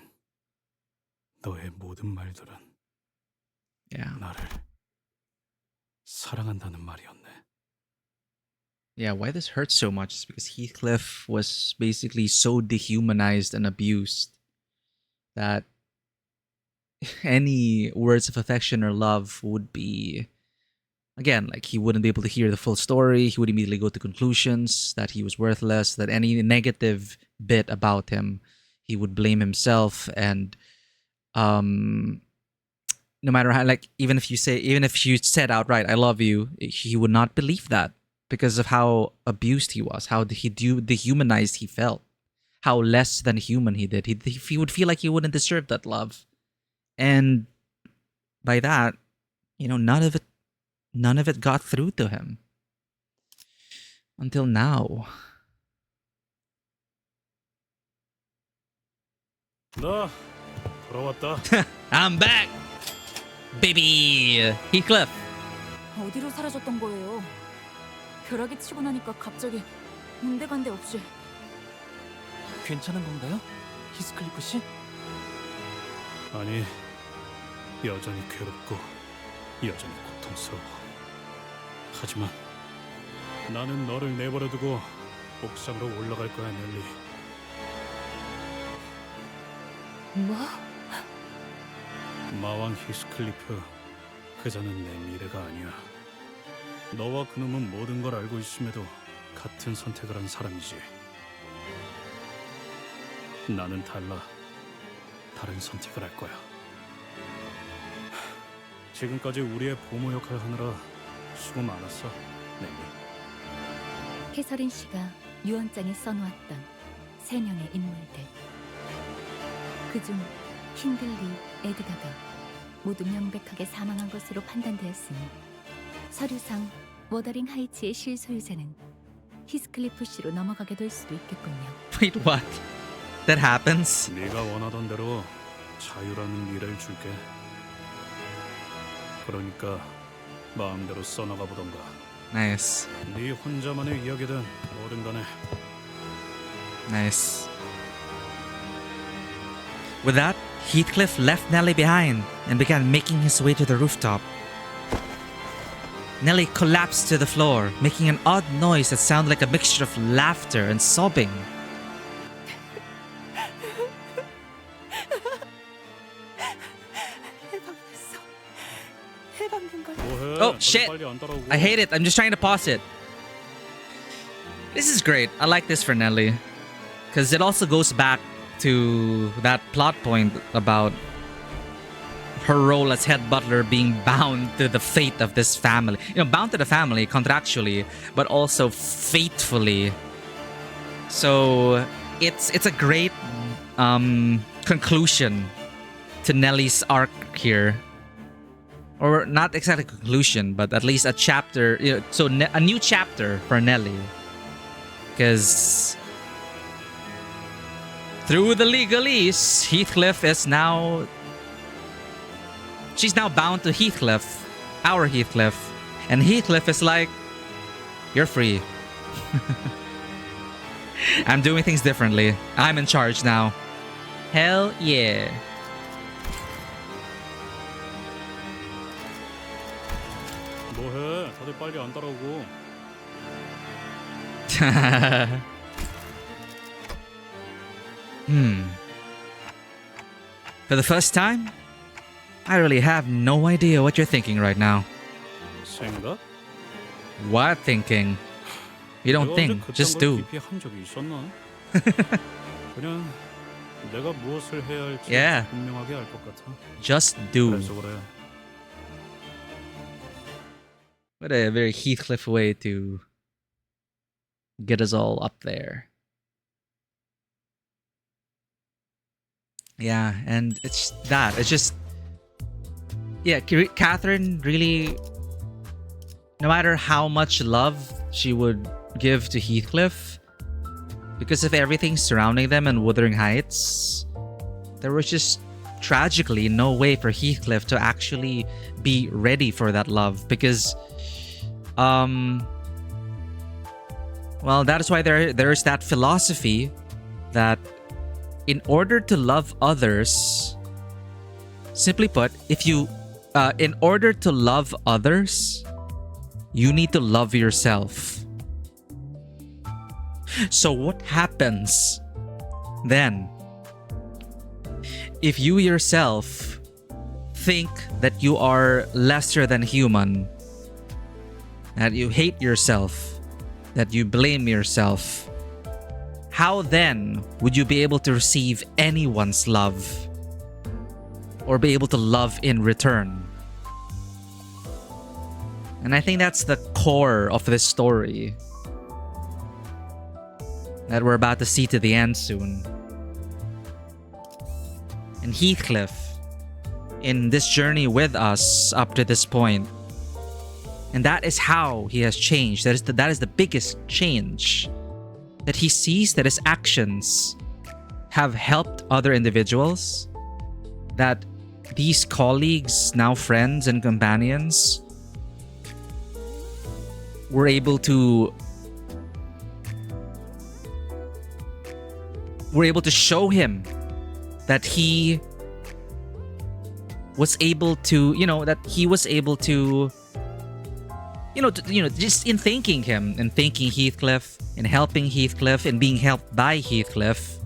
너의 모든 말들은 나를 사랑한다는 말이었네. Yeah, why this hurts so much is because Heathcliff was basically so dehumanized and abused that any words of affection or love would be, again, like he wouldn't be able to hear the full story. He would immediately go to conclusions that he was worthless, that any negative bit about him, he would blame himself. And no matter how, like, even if you said outright, I love you, he would not believe that because of how abused he was, how dehumanized he felt, how less than human he did. He would feel like he wouldn't deserve that love. And by that, none of it got through to him. Until now. 나 돌아왔다. I'm back, baby. Heathcliff. 어디로 사라졌던 거예요? 벼락이 치고 나니까 갑자기 온데간데 없이. 괜찮은 건가요? 히스클리프 씨? 아니, 여전히 괴롭고 여전히 고통스러워. 하지만 나는 너를 내버려두고 옥상으로 올라갈 거야, 넬리. 뭐? 마왕 히스클리프, 그자는 내 미래가 아니야. 너와 그놈은 모든 걸 알고 있음에도 같은 선택을 한 사람이지. 나는 달라. 다른 선택을 할 거야. 지금까지 우리의 부모 역할 하느라 수고 많았어, 넬리. 캐서린 씨가 유언장에 써놓았던 3명의 인물들. 그중 킨들리, 에드가가 모두 명백하게 사망한 것으로 판단되었으니 서류상 워더링 하이츠의 실소유자는 히스클리프 씨로 넘어가게 될 수도 있겠군요. Wait, what? That happens? 네가 원하던 대로 자유라는 미래를 줄게. 그러니까 마음대로 써나가 보던가. Nice. 네 혼자만의 이야기든 뭐든 간에. Nice. With that, Heathcliff left Nellie behind and began making his way to the rooftop. Nellie collapsed to the floor, making an odd noise that sounded like a mixture of laughter and sobbing. Oh shit! I hate it. I'm just trying to pause it. This is great. I like this for Nellie. Because it also goes back to that plot point about her role as head butler being bound to the fate of this family. You know, bound to the family contractually, but also fatefully. So it's a great conclusion to Nellie's arc here. Or not exactly conclusion, but at least a chapter. You know, so a new chapter for Nellie. Because through the legalese, Heathcliff is now... She's now bound to Heathcliff, our Heathcliff. And Heathcliff is like, you're free. I'm doing things differently. I'm in charge now. Hell yeah. 뭐해? 다들 빨리 안 따라오고. For the first time, I really have no idea what you're thinking right now. 생각? What thinking? You don't think, just do. 깊이 한 적이 있었나? 그냥 내가 무엇을 해야 할지 Yeah. 분명하게 알 것 같아. Just do. 그래서 그래. What a very Heathcliff way to get us all up there. Yeah, and it's that. It's just... Yeah, Catherine really... No matter how much love she would give to Heathcliff, because of everything surrounding them in Wuthering Heights, there was just tragically no way for Heathcliff to actually be ready for that love, because well, that is why there's that philosophy that in order to love others, simply put, if you in order to love others, you need to love yourself. So what happens then if you yourself think that you are lesser than human, that you hate yourself, that you blame yourself? How then would you be able to receive anyone's love or be able to love in return? And I think that's the core of this story that we're about to see to the end soon. And Heathcliff, in this journey with us up to this point, and that is how he has changed. That is the biggest change. That he sees that his actions have helped other individuals. That these colleagues, now friends and companions, were able to show him that he was able to, just in thanking him and thanking Heathcliff and helping Heathcliff and being helped by Heathcliff,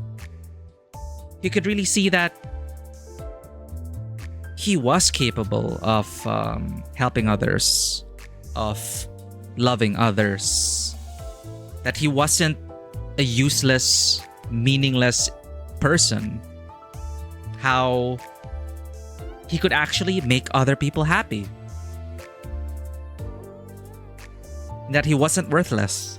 you could really see that he was capable of helping others, of loving others. That he wasn't a useless, meaningless person. How he could actually make other people happy. That he wasn't worthless.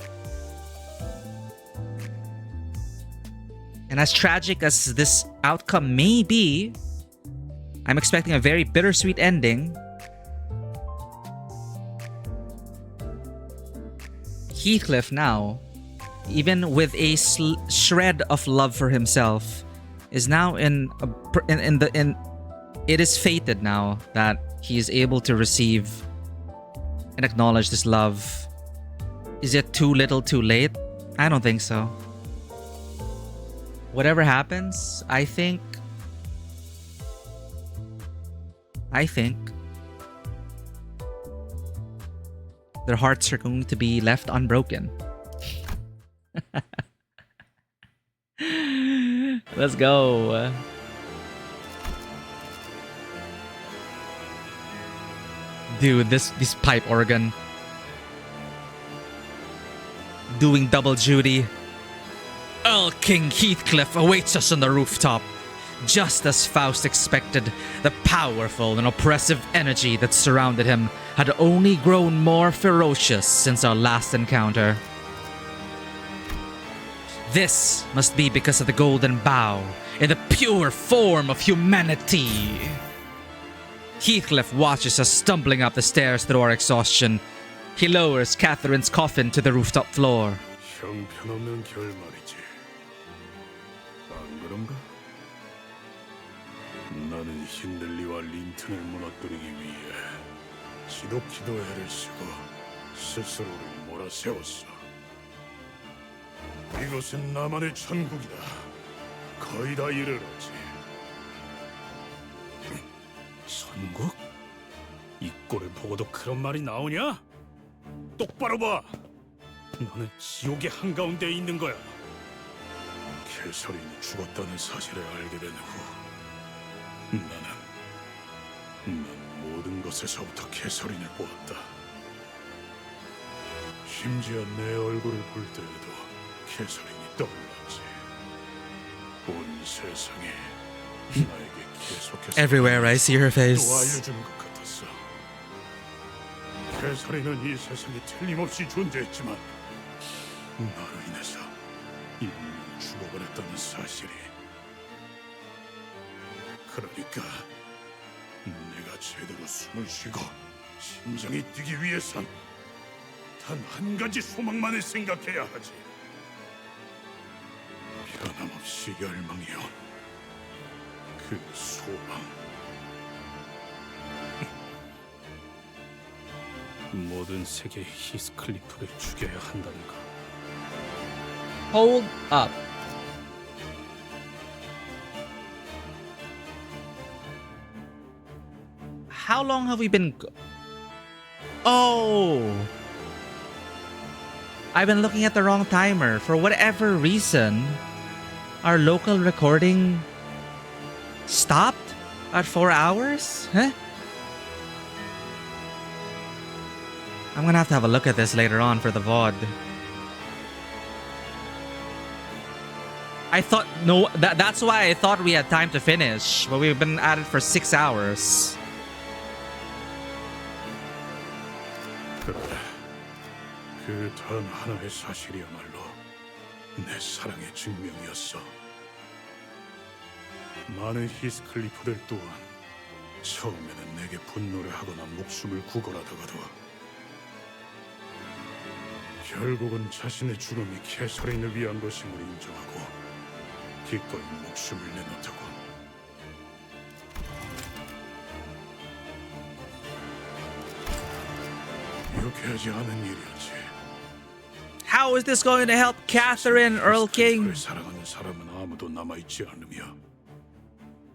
And as tragic as this outcome may be, I'm expecting a very bittersweet ending. Heathcliff now, even with a shred of love for himself, is now in it is fated now that he is able to receive and acknowledge this love. Is it too little, too late? I don't think so. Whatever happens, I think their hearts are going to be left unbroken. Let's go. Dude, this pipe organ doing double duty. Earl King Heathcliff awaits us on the rooftop. Just as Faust expected, the powerful and oppressive energy that surrounded him had only grown more ferocious since our last encounter. This must be because of the golden bough in the pure form of humanity. Heathcliff watches us stumbling up the stairs through our exhaustion. He lowers Catherine's coffin to the rooftop floor. 형편없는 결말이지. 안 그런가? 나는 힌들리와 린튼을 무너뜨리기 위해 지독히도 애를 쓰고 스스로를 몰아세웠어. 이곳은 나만의 천국이다. 거의 다 이르렀지. 천국? 이 꼴을 보고도 그런 말이 나오냐? 똑바로 봐. 너는 지옥의 한가운데에 있는 거야. 캐서린이 죽었다는 사실을 알게 된 후 난 모든 것에서부터 캐서린을 보았다. 심지어 내 얼굴을 볼 때에도 캐서린이 떠올랐지. 온 세상에 나에게 계속해서 Everywhere I see her 또 face. 알려주는 것 같았어. 캐서린은 이 세상에 틀림없이 존재했지만 나로 인해서 인류는 죽어버렸다는 사실이. 그러니까 내가 제대로 숨을 쉬고 심장이 뛰기 위해선 단 한 가지 소망만을 생각해야 하지. 변함없이 열망해온 그 소망. 모든 세계의 히스클리프를 죽여야 한다는가? Hold up. How long have we been... Oh! I've been looking at the wrong timer. For whatever reason, our local recording stopped at 4 hours? Huh? I'm gonna have to look at this later on for the VOD. I thought... No, that's why I thought we had time to finish. But we've been at it for 6 hours. 그 단 하나의 사실이야말로 내 사랑의 증명이었어. 많은 히스클리프들 또한 처음에는 내게 분노를 하거나 목숨을 구걸하다가도 결국은 자신의 죽음이 캐서린을 위한 것임을 인정하고 기꺼이 목숨을 내놓다고. 유쾌하지 않은 일이었지. How is this going to help Catherine, Earl King? 사랑하는 사람은 아무도 남아있지 않으며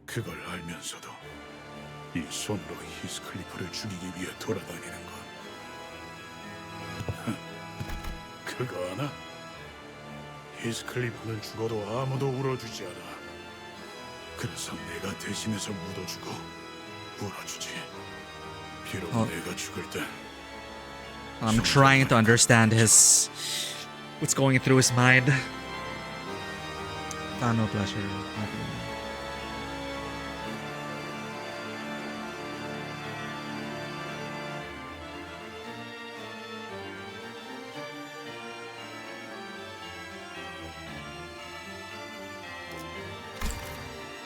그걸 알면서도 이 손으로 히스클리프를 죽이기 위해 돌아다니는 것. 그거 아나? 히스클리프는 죽어도 아무도 울어주지 않아. 그래서 내가 대신해서 묻어주고 꿇어주지. 비록 내가 죽을 때 I'm trying to understand what's going through his mind. Found no pleasure.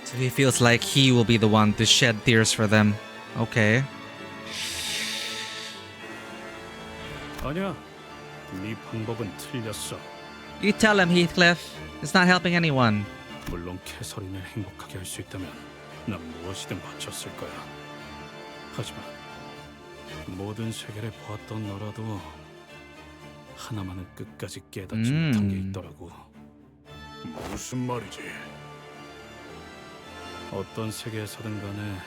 So he feels like he will be the one to shed tears for them. Okay. 아니야. 네 방법은 틀렸어. You tell him, Heathcliff. It's not helping anyone. 물론 캐서린을 행복하게 할 수 있다면 난 무엇이든 바쳤을 거야. 하지만 모든 세계를 보았던 너라도 하나만은 끝까지 깨닫지 못한 게 있더라고. 무슨 말이지? 어떤 세계에서든 간에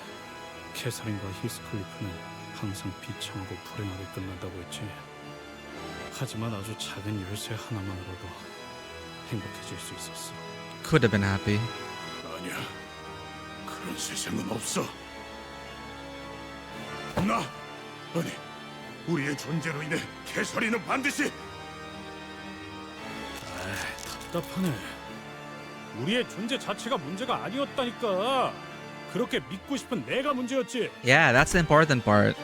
캐서린과 히스클리프는 항상 비참하고 불행하게 끝난다고 했지. 하지만 아주 작은 열쇠 하나만으로도 행복해질 수 있었어. Could have been happy. 아니야. 그런 세상은 없어. 아니, 우리의 존재로 인해 캐서린은 반드시. 답답하네. 우리의 존재 자체가 문제가 아니었다니까. 그렇게 믿고 싶은 내가 문제였지. Yeah, that's the important part.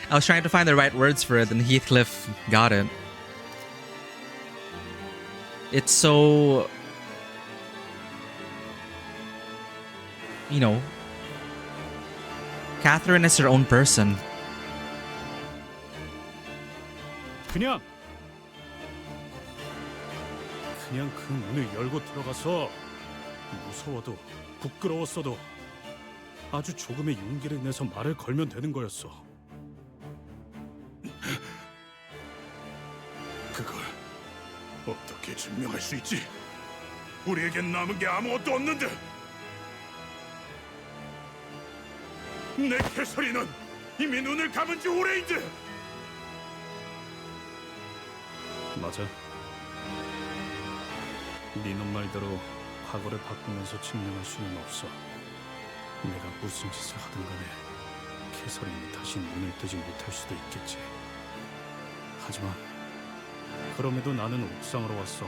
I was trying to find the right words for it, and Heathcliff got it. It's so... You know... Catherine is her own person. 그냥 그 문을 열고 들어가서 무서워도 부끄러웠어도 아주 조금의 용기를 내서 말을 걸면 되는 거였어. 그걸 어떻게 증명할 수 있지? 우리에겐 남은 게 아무것도 없는데. 내 캐서린은 이미 눈을 감은 지 오래인데. 맞아. 네 놈 말대로 과거를 바꾸면서 증명할 수는 없어. 내가 무슨 짓을 하든 간에 캐서린이 다시 눈을 뜨지 못할 수도 있겠지. 하지만 그럼에도 나는 옥상으로 왔어.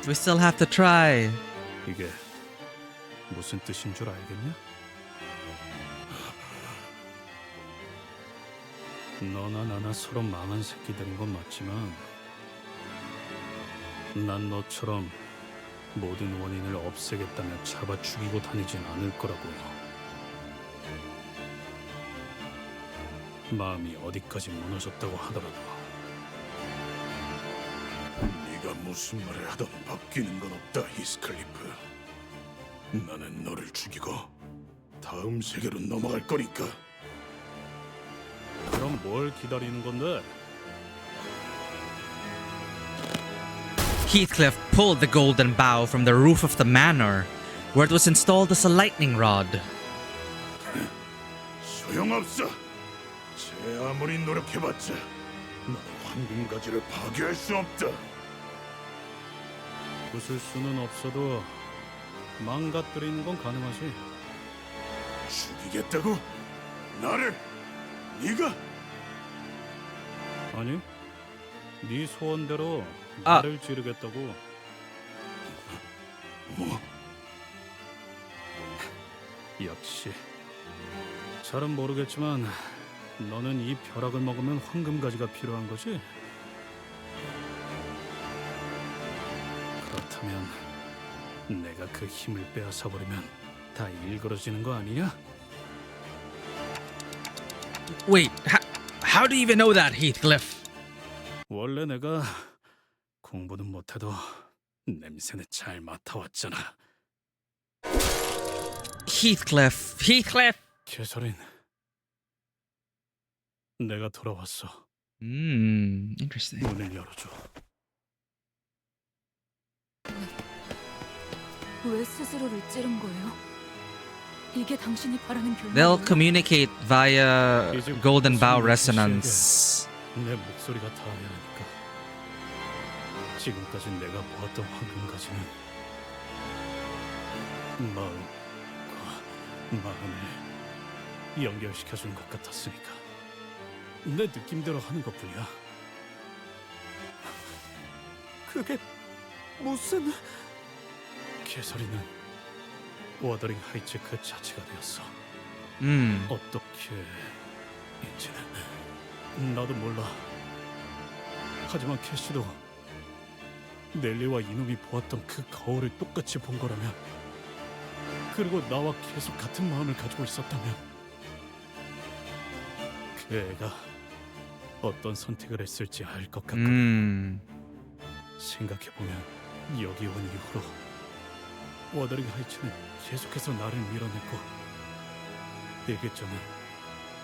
We still have to try. 이게 무슨 뜻인 줄 알겠냐? 너나 나나 서로 망한 새끼들인 건 맞지만 난 너처럼 모든 원인을 없애겠다며 잡아 죽이고 다니진 않을 거라고. 마음이 어디까지 무너졌다고 하더라도. 네가 무슨 말을 하든 바뀌는 건 없다, 히스클리프. 나는 너를 죽이고 다음 세계로 넘어갈 거니까. 그럼 뭘 기다리는 건데? Heathcliff pulled the golden bow from the roof of the manor, where it was installed as a lightning rod. 소용없어. 제 아무리 노력해봤자 너는 황금가지를 파괴할 수 없다. 부술 수는 없어도 망가뜨리는 건 가능하지. 죽이겠다고? 나를? 네가? 아니, 네 소원대로 나를 찌르겠다고. 뭐? 역시 잘은 모르겠지만 너는 이 벼락을 먹으면 황금가지가 필요한 거지? 그렇다면 내가 그 힘을 빼앗아 버리면 다 일그러지는 거 아니냐? Wait, how do you even know that, Heathcliff? 원래 내가 공부는 못해도 냄새는 잘 맡아왔잖아. Heathcliff. 캐서린, 내가 돌아왔어. Interesting. 문을 열어줘. 왜 스스로를 찌른 거예요? 이게 당신이 바라는 결과예요? They'll communicate via golden bow resonance. 내 목소리가 닿아야 하니까. 지금까지 내가 보았던 황금가지는 마음과 마음을 연결시켜주는 것 같았으니까 내 느낌대로 하는 것뿐이야. 그게 무슨... 개설이는 워더링 하이츠 그 자체가 되었어. 어떻게 인지는 나도 몰라. 하지만 캐시도 넬리와 이놈이 보았던 그 거울을 똑같이 본 거라면, 그리고 나와 계속 같은 마음을 가지고 있었다면, 그 애가 어떤 선택을 했을지 알 것 같거든. 생각해보면 여기 온 이후로 워더링 하이츠는 계속해서 나를 밀어냈고 일기장은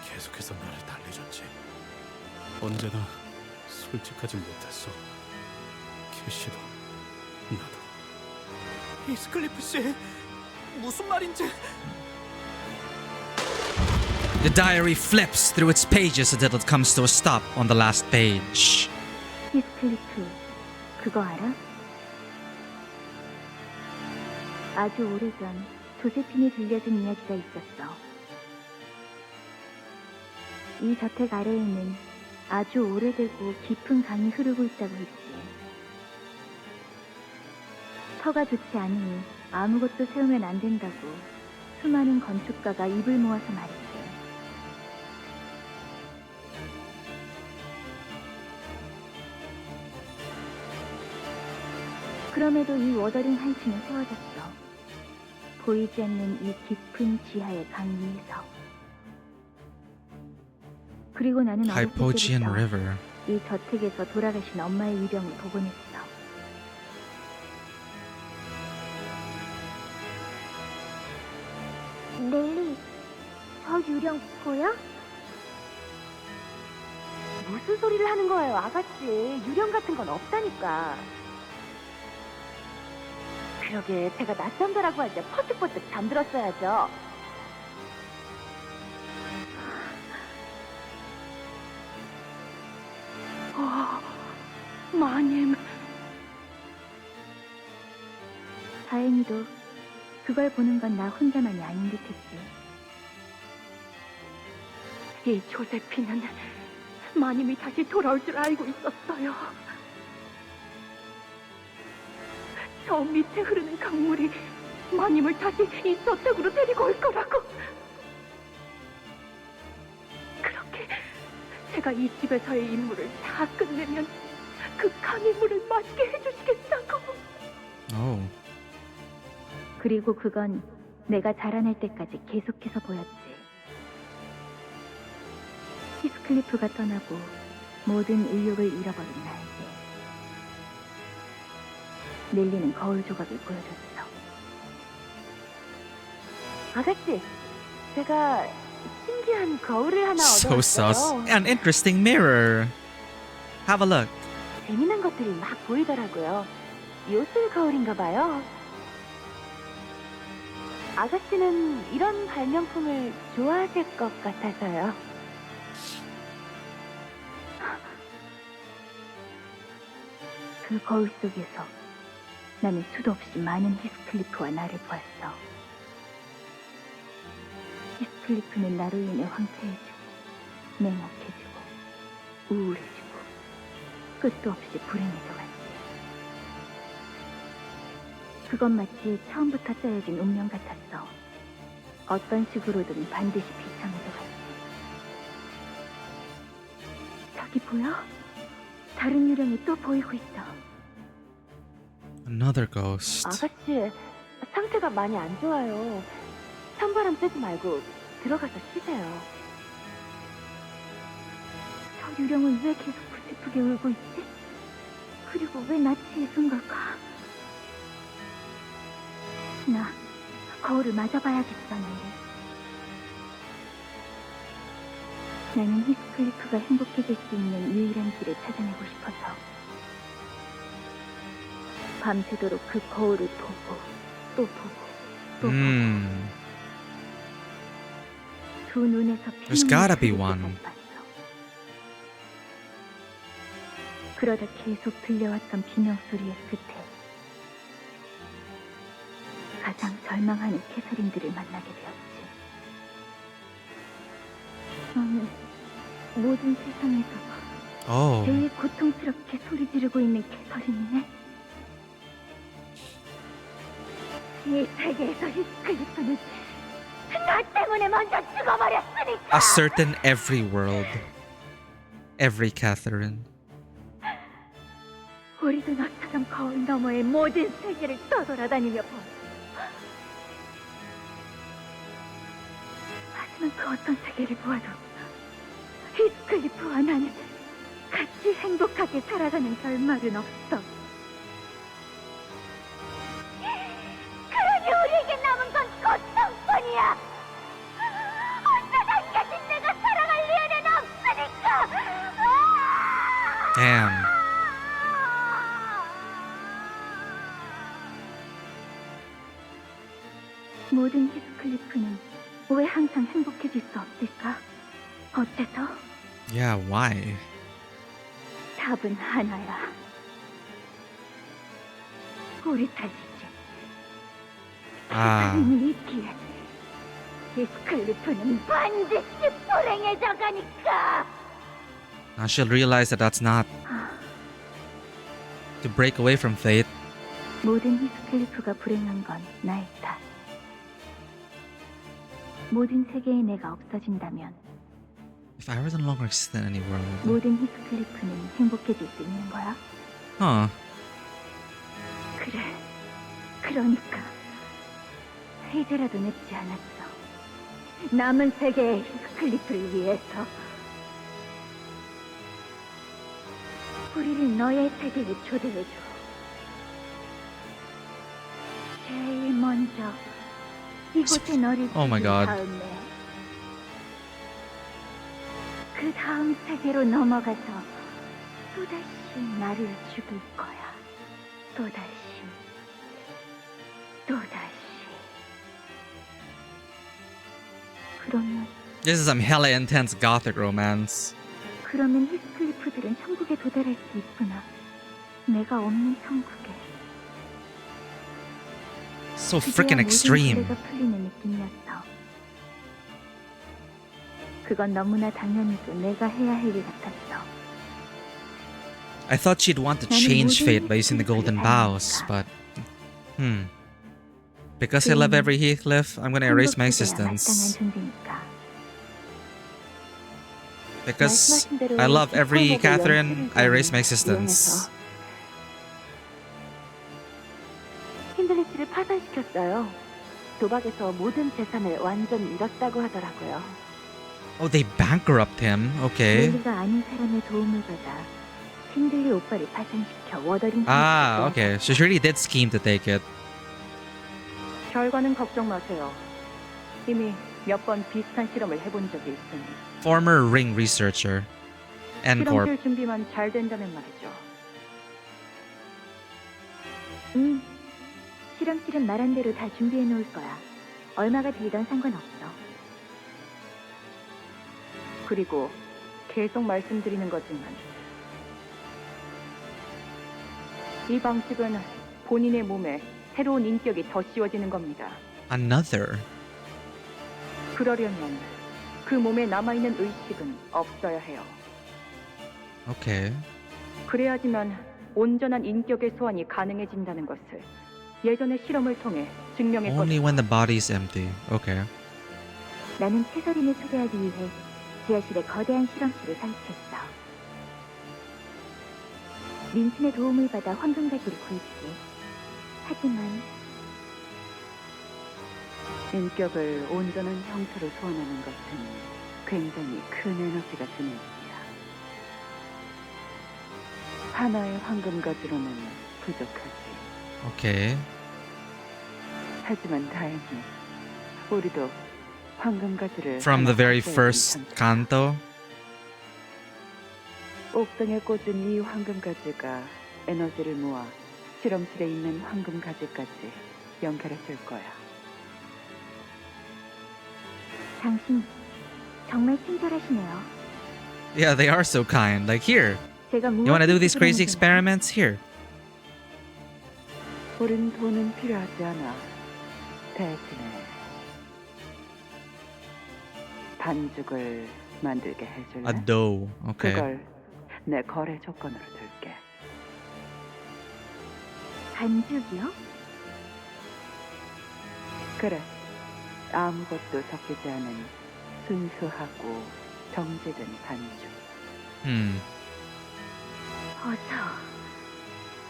계속해서 나를 달래줬지. 언제나 솔직하지 못했어. 캐시도 나도. 히스클리프 씨, 무슨 말인지... The diary flips through its pages until it comes to a stop on the last page. 히스클리프, 그거 알아? 아주 오래전 조세핀이 들려준 이야기가 있었어. 이 저택 아래에는 아주 오래되고 깊은 강이 흐르고 있다고 했지. 터가 좋지 않으니 아무것도 세우면 안 된다고 수많은 건축가가 입을 모아서 말했지. 그럼에도 이 워더링 하이츠는 세워졌어. 보이지 않는 이 깊은 지하의 강 위에서. 그리고 나는 어렸을 Hypogean 때부터 River. 이 저택에서 돌아가신 엄마의 유령을 보곤 했어. 넬리, 저 유령 보여? 무슨 소리를 하는 거예요, 아가씨? 유령 같은 건 없다니까. 그러게, 제가 낮잠자라고 할 때 퍼뜩퍼뜩 잠들었어야죠. 마님. 다행히도 그걸 보는 건 나 혼자만이 아닌 듯했지. 이 조세피는 마님이 다시 돌아올 줄 알고 있었어요. 저 밑에 흐르는 강물이 마님을 다시 이 저택으로 데리고 올 거라고. 그렇게 제가 이 집에서의 임무를 다 끝내면 그 강의 물을 마시게 해주시겠다고. 그리고 그건 내가 자라날 때까지 계속해서 보였지. 히스클리프가 떠나고 모든 의욕을 잃어버린 나에게 넬리는 거울 조각을 보여줬어. 아가씨, 제가 신기한 거울을 하나 So sus. 얻어왔어요. An interesting mirror. Have a look. 재미난 것들이 막 보이더라고요. 요술 거울인가 봐요. 아가씨는 이런 발명품을 좋아하실 것 같아서요. 그 거울 속에서 나는 수도 없이 많은 히스클리프와 나를 보았어. 히스클리프는 나로 인해 황폐해지고 냉혹해지고 우울해지고 끝도 없이 불행해져 갔지. 그건 마치 처음부터 짜여진 운명 같았어. 어떤 식으로든 반드시 비참해져 갔지. 저기 보여? 다른 유령이 또 보이고 있어. Another ghost. 아가씨, 상태가 많이 안 좋아요. 찬바람 쐬지 말고 들어가서 쉬세요. 저 유령은 왜 계속 슬프게 울고 있지? 그리고 왜 낯이 익은 걸까? 나 거울을 맞아봐야겠어, 넬리. 나는 히스클리프가 행복해질 수 있는 유일한 길을 찾아내고 싶어서 밤새도록 그 거울을 보고 또 보고 또 보고 두 눈에서 There's gotta be one. 그러다 계속 들려왔던 비명소리의 끝에 가장 절망하는 캐서린들을 만나게 되었지. 너는 모든 세상에서 Oh. 제일 고통스럽게 소리 지르고 있는 캐서린이네. 이 세계에서 히스클리프는 나 때문에 먼저 죽어버렸으니까. A certain every world. Every Catherine. 우리도 너처럼 거울 너머의 모든 세계를 떠돌아다니며 본. 하지만 그 어떤 세계를 보아도 히스클리프와 나는 같이 행복하게 살아가는 결말은 없어. 그러니 우리에게 남은 건 고통뿐이야. 혼자 남겨진 내가 살아갈 리에는 없으니까. Damn. 모든 히스클리프는 왜 항상 행복해질 수 없을까? 어째서? Yeah, why? 답은 하나야. 우리 탓이지. Ah. 이 뒤에 히스클리프는 반드시 불행해져 가니까. Now she'll realize that that's not to break away from fate. 모든 히스클리프가 불행한 건 나의 탓. 모든 세계에 내가 없어진다면 If I were to no longer exist in any world. 모든 히스클리프는 행복해질 수 있는 거야? Huh. 그래. 그러니까 이제라도 늦지 않았어. 남은 세계의 히스클리프를 위해서 우리를 너의 세계에 초대해줘. 제일 먼저 이곳에 너를 Oh my God. 다음에 그 다음 세계로 넘어가서 또다시 나를 죽일 거야. 또다시. 그러면 This is some hella intense gothic romance. 그러면 히스클리프들은 천국에 도달할 수 있구나. 내가 없는 천국에. So freaking extreme. 모든 풀리는 느낌이었어. 그건 너무나 당연히도 내가 해야 할 일 같았어. I thought she'd want to change fate by using the golden bows, but because I love every Heathcliff, I'm gonna erase my existence. Because I love every Catherine, I erase my existence. 힌들리스를 파산시켰어요. 도박에서 모든 재산을 완전 잃었다고 하더라고요. Oh, they bankrupt him. Okay. 릴리가 아는 사람의 도움을 받아 힌들리 오빠를 파산시켜 워더링. Ah, okay. So she really did scheme to take it. 결과는 걱정 마세요. 이미 몇 번 비슷한 실험을 해본 적이 있으니. Former ring researcher. N Corp. 실험실 준비만 잘 된다면 말이죠. 실험실은 말한 대로 다 준비해 놓을 거야. 얼마가 들던 상관없어. 그리고 계속 말씀드리는 거지만 이 방식은 본인의 몸에 새로운 인격이 더 씌워지는 겁니다. Another. 그러려면 그 몸에 남아있는 의식은 없어야 해요. Okay. 그래야지만 온전한 인격의 소환이 가능해진다는 것을 예전의 실험을 통해 증명했거든요. Only when the body is empty. Okay. 나는 캐서린을 초대하기 위해 지하실에 거대한 실험실을 설치했어. 린슨의 도움을 받아 황금가지를 구했지. 하지만 인격을 온전한 형태로 소환하는 것은 굉장히 큰 에너지가 드는 일이야. 하나의 황금가지로는 부족하지. Okay. 하지만 다행히 우리도 황금가지를 From the 하나 very 갖고 first 있는 canto. 옥상에 꽂은 이 황금가지가 에너지를 모아 실험실에 있는 황금가지까지 연결해 줄 거야. 당신 정말 친절하시네요. Yeah, they are so kind. Like, here. 제가 You want to do these crazy experiments? Here. 우린 돈은 필요하지 않아. 대신에 반죽을 만들게 해줄래? A dough. Okay. 그걸 내 거래 조건으로 둘게. 반죽이요? 그래. 아무것도 섞이지 않은 순수하고 정제된 반죽.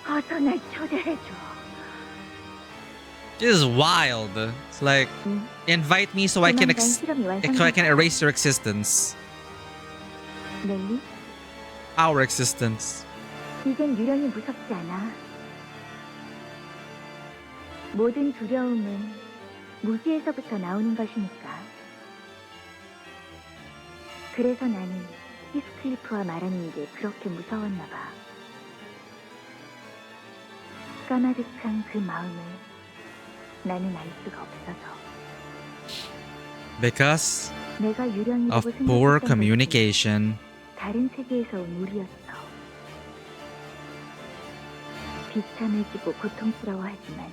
어서 날 초대해줘. This is wild. It's like invite me so I can erase your existence. 넬리, Our existence. 이젠 유령이 무섭지 않아. 모든 두려움은 무지에서부터 나오는 것이니까. 그래서 나는 히스클리프와 말하는 게 그렇게 무서웠나 봐. 까마득한 그 마음을 나는 알 수가 없어서. Because 내가 유령이라고 of poor 생각했던 communication. 것은 다른 세계에서 온 우리였어. 비참해지고 고통스러워하지만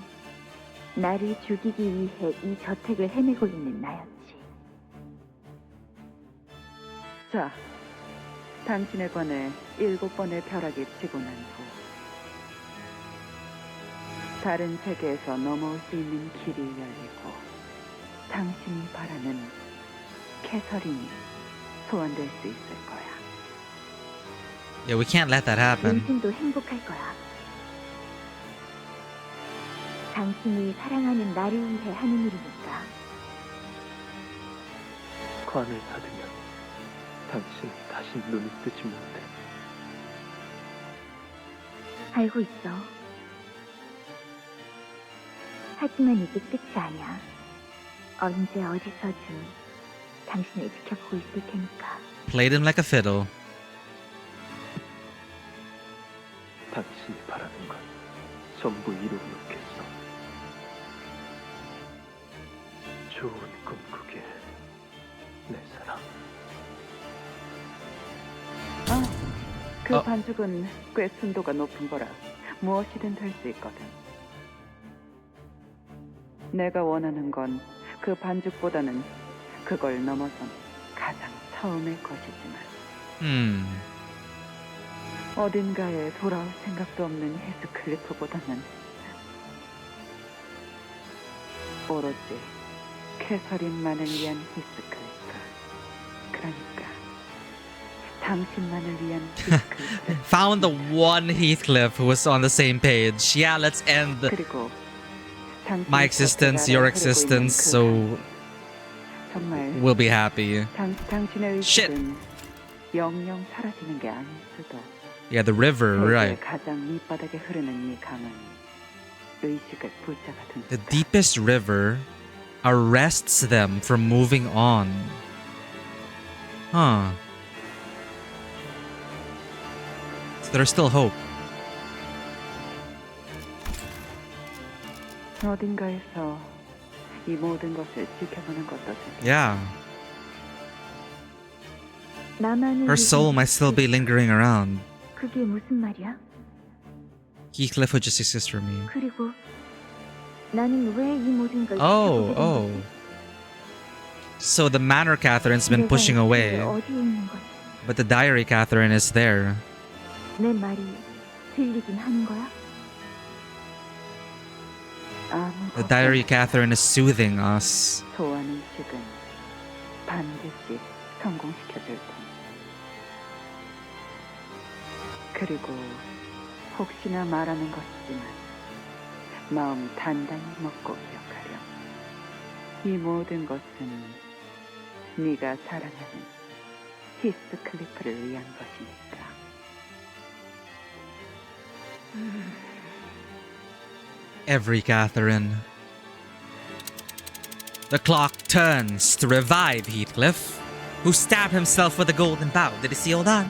나를 죽이기 위해 이 저택을 헤매고 있는 나였지. 자, 당신에 관해 7번의 벼락이 치고 난 후 다른 세계에서 넘어올 수 있는 길이 열리고 당신이 바라는 캐서린이 소환될 수 있을 거야. Yeah, we can't let that happen. 당신도 행복할 거야. 당신이 사랑하는 나를 위해 하는 일이니까. 관을 닫으면 당신이 다시 눈을 뜨지 못해. 알고 있어. 하지만 이게 끝이 아니야. 언제 어디서든 당신을 지켜보고 있을 테니까. Played him like a fiddle. 당신이 바라는 건 전부 이루어 놓겠어. 좋은 꿈 꾸길, 내 사랑. 그 반죽은 꽤 순도가 높은 거라 무엇이든 될 수 있거든. 내가 원하는 건 그 반죽보다는 그걸 넘어선 가장 처음의 것이지만 어딘가에 돌아올 생각도 없는 히스클리프보다는 오로지 캐서린만을 위한 히스클리프. 그러니까 당신만을 위한 히스클리프. Found the one Heathcliff who was on the same page. Yeah, let's end 그리고 my existence, your existence, so 정말 we'll be happy. 당신의 Shit. 의식은 영영 사라지는 게 아닐 수도. Yeah, the river, 세계의 right. 가장 밑바닥에 흐르는 이 강은 의식을 붙잡아 둔. The deepest river arrests them from moving on. Huh. So there's still hope. 어딘가에서 이 모든 것을 지켜보는 것도 좋겠다. Yeah. 나만을 Her soul might still be lingering around. 그게 무슨 말이야? Heathcliff would just exist for me. 그리고 나는 왜 이 모든 걸 Oh, 지켜보게 된 oh. 거지? So the manor Catherine's been 내가 pushing away, 어디에 있는 거지? but the diary Catherine is there. 내 말이 들리긴 하는 거야? The diary Catherine is soothing us. 소환 의식은 반드시 성공시켜줄 테니. 그리고 혹시나 말하는 것이지만 마음 단단히 먹고 기억하렴. 이 모든 것은 네가 사랑하는 히스클리프를 위한 것이니까. Every Catherine. The clock turns to revive Heathcliff, who stabbed himself with a golden bow. Did you see all that?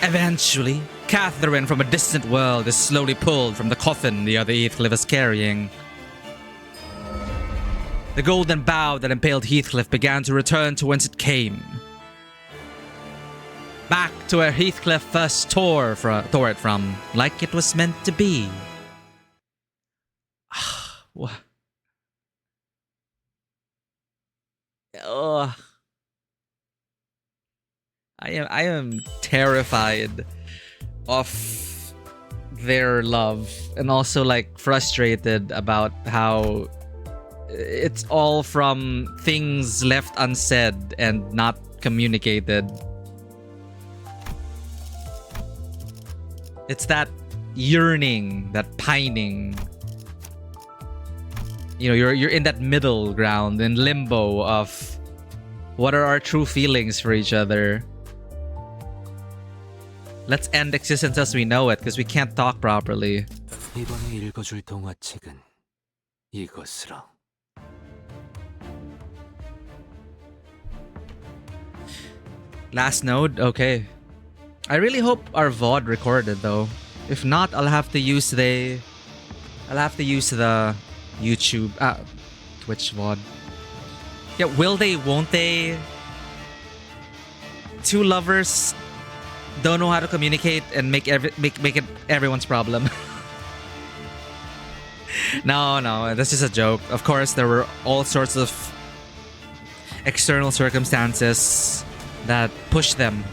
Eventually, Catherine from a distant world is slowly pulled from the coffin the other Heathcliff is carrying. The golden bow that impaled Heathcliff began to return to whence it came. Back to where Heathcliff first tore it from, like it was meant to be. What? Oh, I am terrified of their love, and also like frustrated about how it's all from things left unsaid and not communicated. It's that yearning, that pining. You know, you're in that middle ground, in limbo of what are our true feelings for each other. Let's end existence as we know it, because we can't talk properly. 이번에 읽어줄 동화책은 이것으로. Last node? Okay. I really hope our VOD recorded though. If not, I'll have to use the YouTube Twitch VOD. Yeah, will they, won't they? Two lovers don't know how to communicate and make it everyone's problem. No, this is a joke. Of course, there were all sorts of external circumstances that pushed them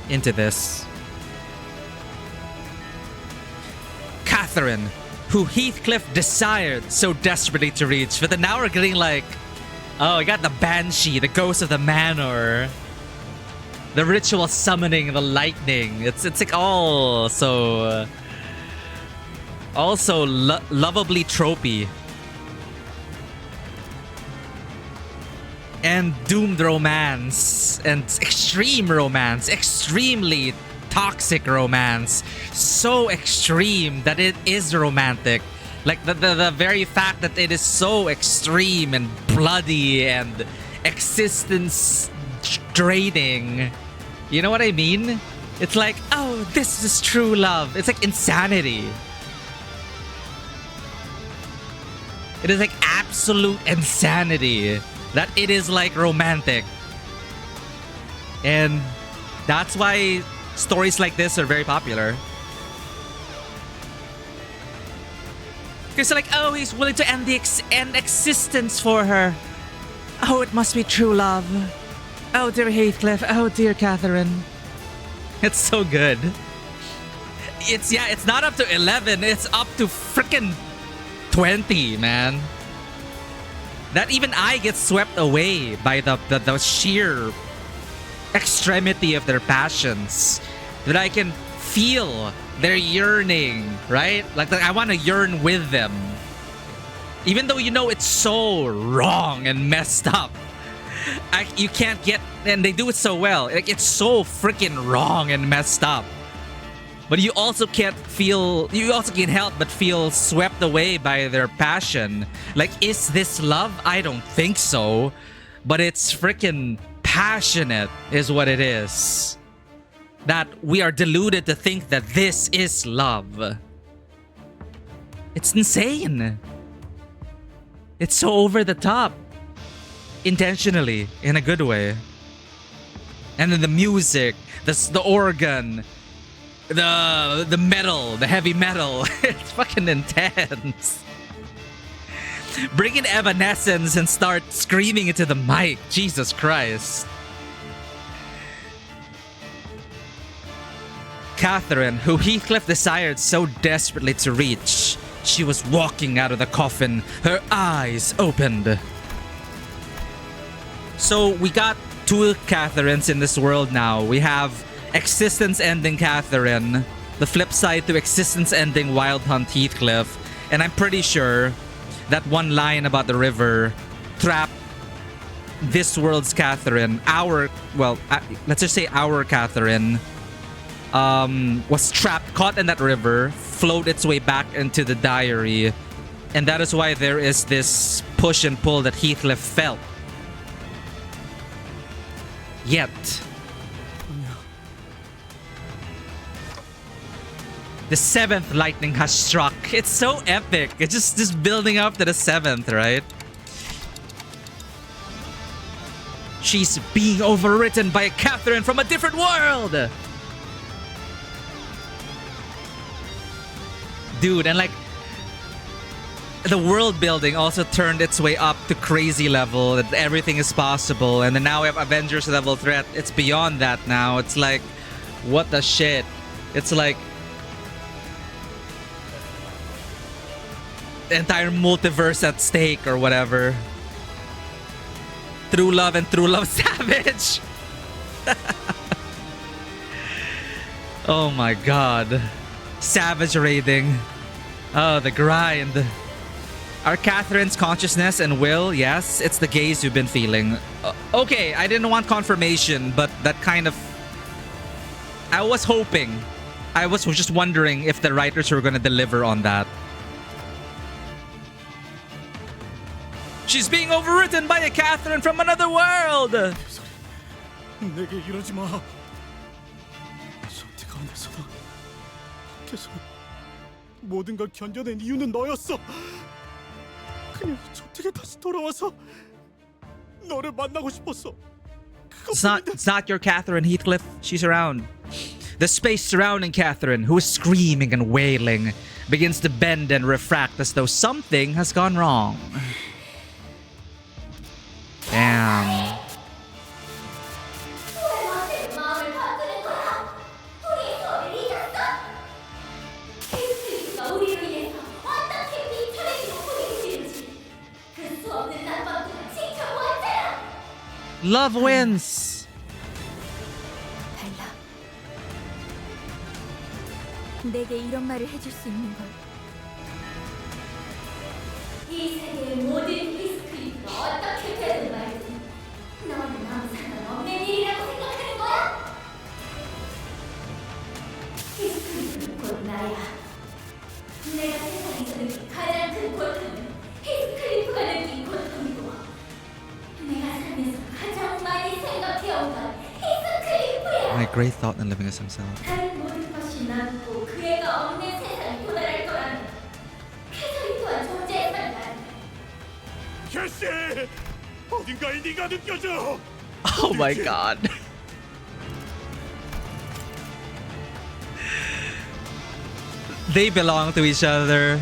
into this. Catherine, who Heathcliff desired so desperately to reach, but then now we're getting like, oh, we got the Banshee, the ghost of the manor, the ritual summoning the lightning. It's like all so also lovably tropey. And doomed romance and extreme romance, extremely toxic romance, so extreme that it is romantic. Like the very fact that it is so extreme and bloody and existence draining. You know what I mean? It's like, oh, this is true love. It's like insanity. It is like absolute insanity that it is like romantic. And that's why stories like this are very popular. Because like, oh, he's willing to end existence for her. Oh, it must be true love. Oh, dear Heathcliff. Oh, dear Catherine. It's so good. It's not up to 11. It's up to freaking 20, man. That even I get swept away by the sheer extremity of their passions. That I can feel their yearning, right? Like I want to yearn with them. Even though you know it's so wrong and messed up. You can't get... And they do it so well. Like, it's so freaking wrong and messed up. But you also can't feel... You also can't help but feel swept away by their passion. Like, is this love? I don't think so. But it's freaking passionate is what it is. That we are deluded to think that this is love. It's insane. It's so over the top. Intentionally, in a good way. And then the music, the organ, the metal, the heavy metal. It's fucking intense. Bring in Evanescence and start screaming into the mic. Jesus Christ. Catherine, who Heathcliff desired so desperately to reach. She was walking out of the coffin, her eyes opened. So we got two Catherines in this world now. We have existence-ending Catherine, the flip side to existence-ending Wild Hunt Heathcliff. And I'm pretty sure that one line about the river trapped this world's Catherine. Let's just say our Catherine was trapped, caught in that river, flowed its way back into the diary. And that is why there is this push and pull that Heathcliff felt. Yet, the 7th lightning has struck. It's so epic. It's just building up to the 7th, right? She's being overwritten by a Catherine from a different world. Dude, and like the world building also turned its way up to crazy level, that everything is possible, and then now we have Avengers level threat. It's beyond that now. It's like, what the shit? It's like the entire multiverse at stake or whatever. True Love and True Love Savage. Oh my god. Savage raiding. Oh, the grind. Are Catherine's consciousness and will? Yes, it's the gaze you've been feeling. Okay, I didn't want confirmation, but that kind of... I was hoping. I was just wondering if the writers were going to deliver on that. She's being overwritten by a Catherine from another world! 내게 이러지 마. 선택 안 했어도 밖에서 모든 걸 견뎌낸 이유는 너였어. 그냥 저택에 다시 돌아와서 너를 만나고 싶었어. It's not your Catherine, Heathcliff. She's around. The space surrounding Catherine, who is screaming and wailing, begins to bend and refract as though something has gone wrong. Damn. Love wins. 달라. 내게 이런 말을 해줄 수 있는 걸. 이 세계의 모든 히스크리프가 어떻게 되든 말든 너는 아무 상관없는 일이라고 생각하는 거야? 히스크리프는 곧 나야. 내가 세상에서 느낀 가장 큰 고통은 히스크리프가 느낀 고통이고 내가 살면서 가장 많이 생각해온 건 히스크리프야. My great thought in living as himself. 다른 모든 것이 남고 그 애가 없는 세상에 도달할 거라면 캐서린 또한 존재해서는 안 돼. 캐시! 어딘가에 네가 느껴져! Oh my god. They belong to each other.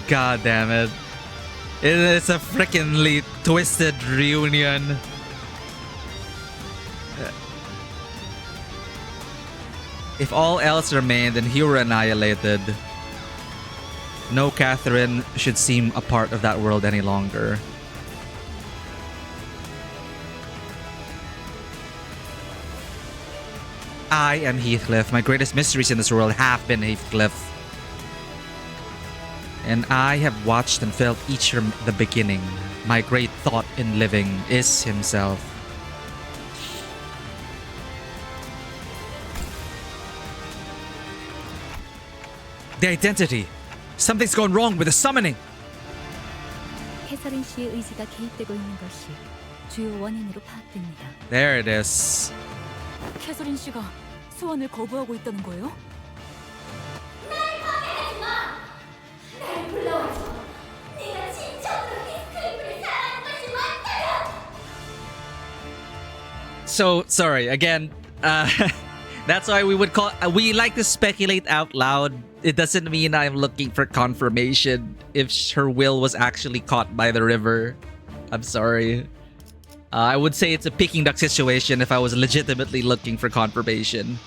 God damn it. It's a frickin'ly twisted reunion. If all else remained and he were annihilated, no Catherine should seem a part of that world any longer. I am Heathcliff. My greatest mysteries in this world have been Heathcliff. And I have watched and felt each from the beginning. My great thought in living is himself. The identity. Something's gone wrong with the summoning. 캐서린 씨의 의지가 개입되고 있는 것이 주요 원인으로 파악됩니다. There it is. 캐서린 씨가 소환을 거부하고 있다는 거예요? 날 방해하지 마! 날 불러와줘. 네가 진정으로 히스클리프를 사랑하는 것이 맞다면! So sorry again. That's why we would call. We like to speculate out loud. It doesn't mean I'm looking for confirmation if her will was actually caught by the river. I'm sorry. I would say it's a Peking duck situation if I was legitimately looking for confirmation.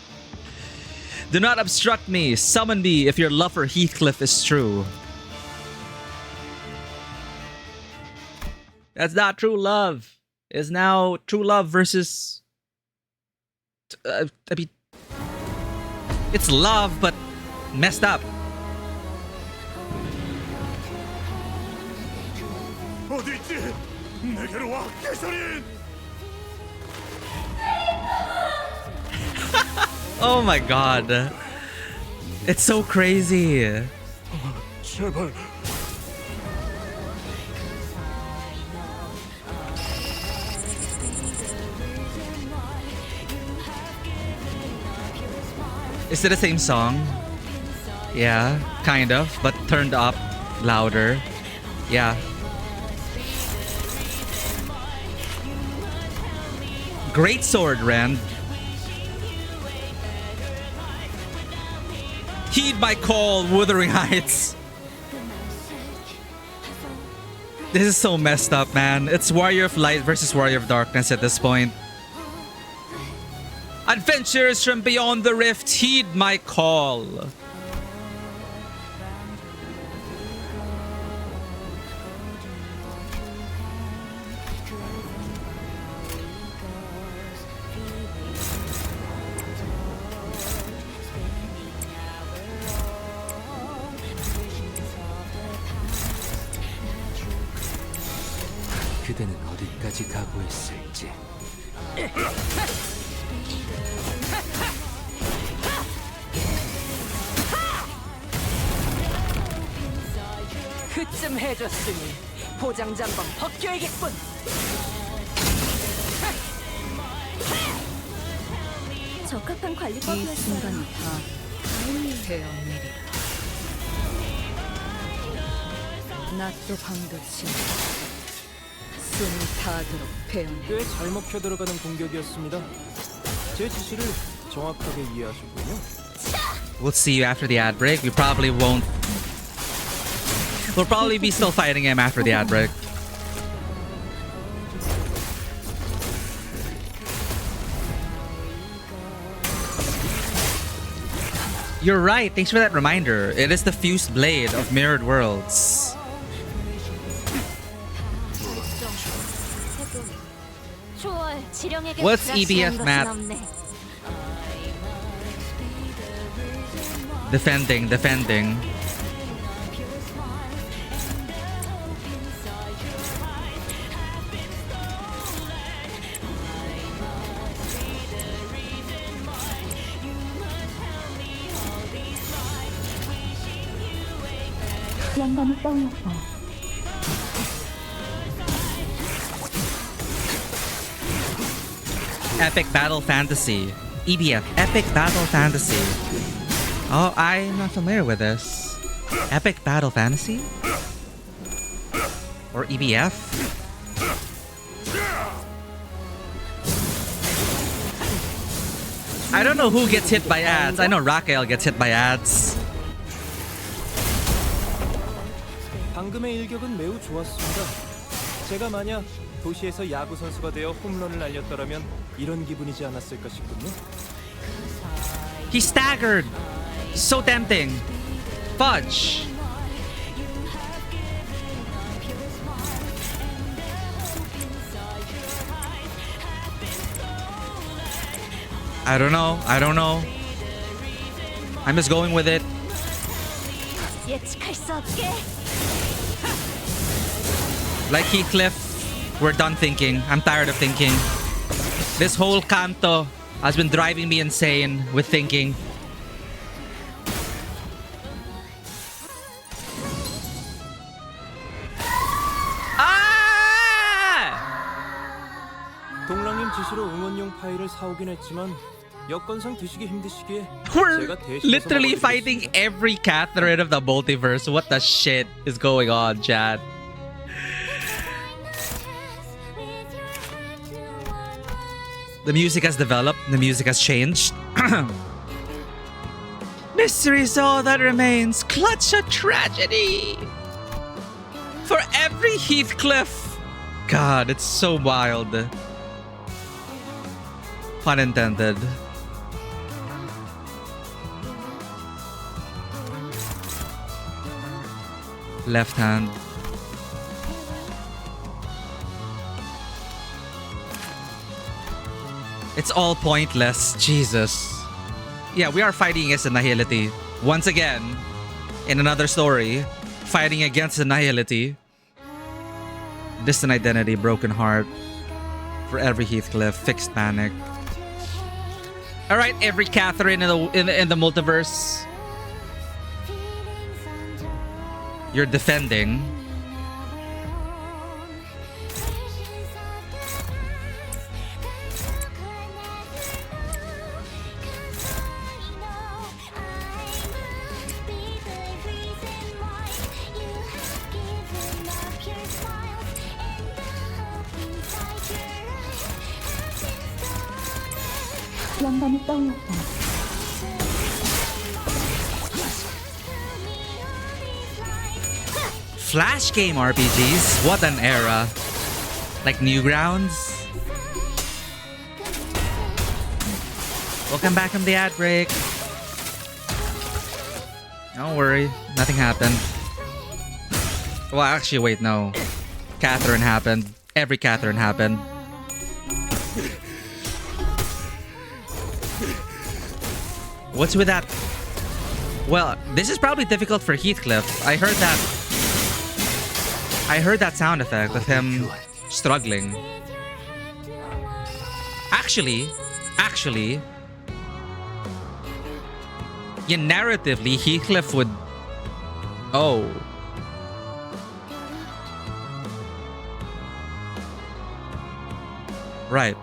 Do not obstruct me. Summon me if your love for Heathcliff is true. That's not true love. It's now true love versus... I mean... It's love, but messed up. 어디 있지? 내게로 와, 캐서린! Oh my god. It's so crazy. 제발. Is it the same song? Yeah, kind of, but turned up louder. Yeah. Great sword, Rand. Heed my call, Wuthering Heights. This is so messed up, man. It's Warrior of Light versus Warrior of Darkness at this point. Adventurers from beyond the rift, heed my call. 그대는 어디까지 각오했을지. 그쯤 해줬으니 보장장번 벗겨야겠군. 적합한 이 관리법이었어요. 순간이 다 되어내리라. 낫도 방듯이 숨이 닿도록 배우네. 꽤 잘 먹혀 들어가는 공격이었습니다. 제 지시를 정확하게 이해하셨군요. We'll see you after the ad break. We probably won't. We'll probably be still fighting him after the ad break. You're right. Thanks for that reminder. It is the fused blade of Mirrored Worlds. What's EBF map? Defending. 영감이 떠올랐어요. Epic Battle Fantasy. EBF. Epic Battle Fantasy. Oh, I'm not familiar with this. Epic Battle Fantasy? Or EBF? I don't know who gets hit by ads. I know Raquel gets hit by ads. 방금의 일격은 매우 좋았습니다. 제가 만약 도시에서 야구 선수가 되어 홈런을 날렸더라면 이런 기분이지 않았을까 싶군요. He staggered. So tempting. Fudge. I don't know. I'm just going with it. 예측할 수 없게. Like Heathcliff, we're done thinking. I'm tired of thinking. This whole Canto has been driving me insane with thinking. 동랑님 지시로 응원용 파일을 사오긴 했지만 여건상 드시기 힘드시기에 We're 제가 대신 literally fighting every Catherine of the multiverse. What the shit is going on, chat? The music has developed. The music has changed. Mystery's all that remains. Clutch a tragedy. For every Heathcliff. God, it's so wild. Pun intended. Left hand. It's all pointless. Jesus. Yeah, we are fighting against Annihility. Once again, in another story, fighting against Annihility. Distant Identity, Broken Heart. For every Heathcliff, Fixed Panic. Alright, every Catherine in the multiverse. You're defending. 영감이 떠올랐어요. Flash game RPGs. What an era. Like Newgrounds. Welcome back from the ad break. Don't worry, nothing happened. Well, actually, wait, no. Catherine happened. Every Catherine happened. What's with that? Well, this is probably difficult for Heathcliff. I heard that sound effect of him struggling. Actually, yeah, narratively, Heathcliff would... Oh. Right.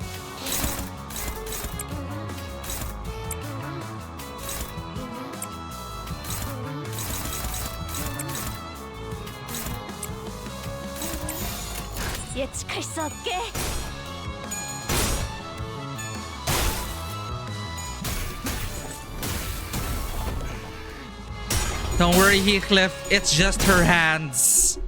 예측할 수 없게. Don't worry, Heathcliff. It's just her hands.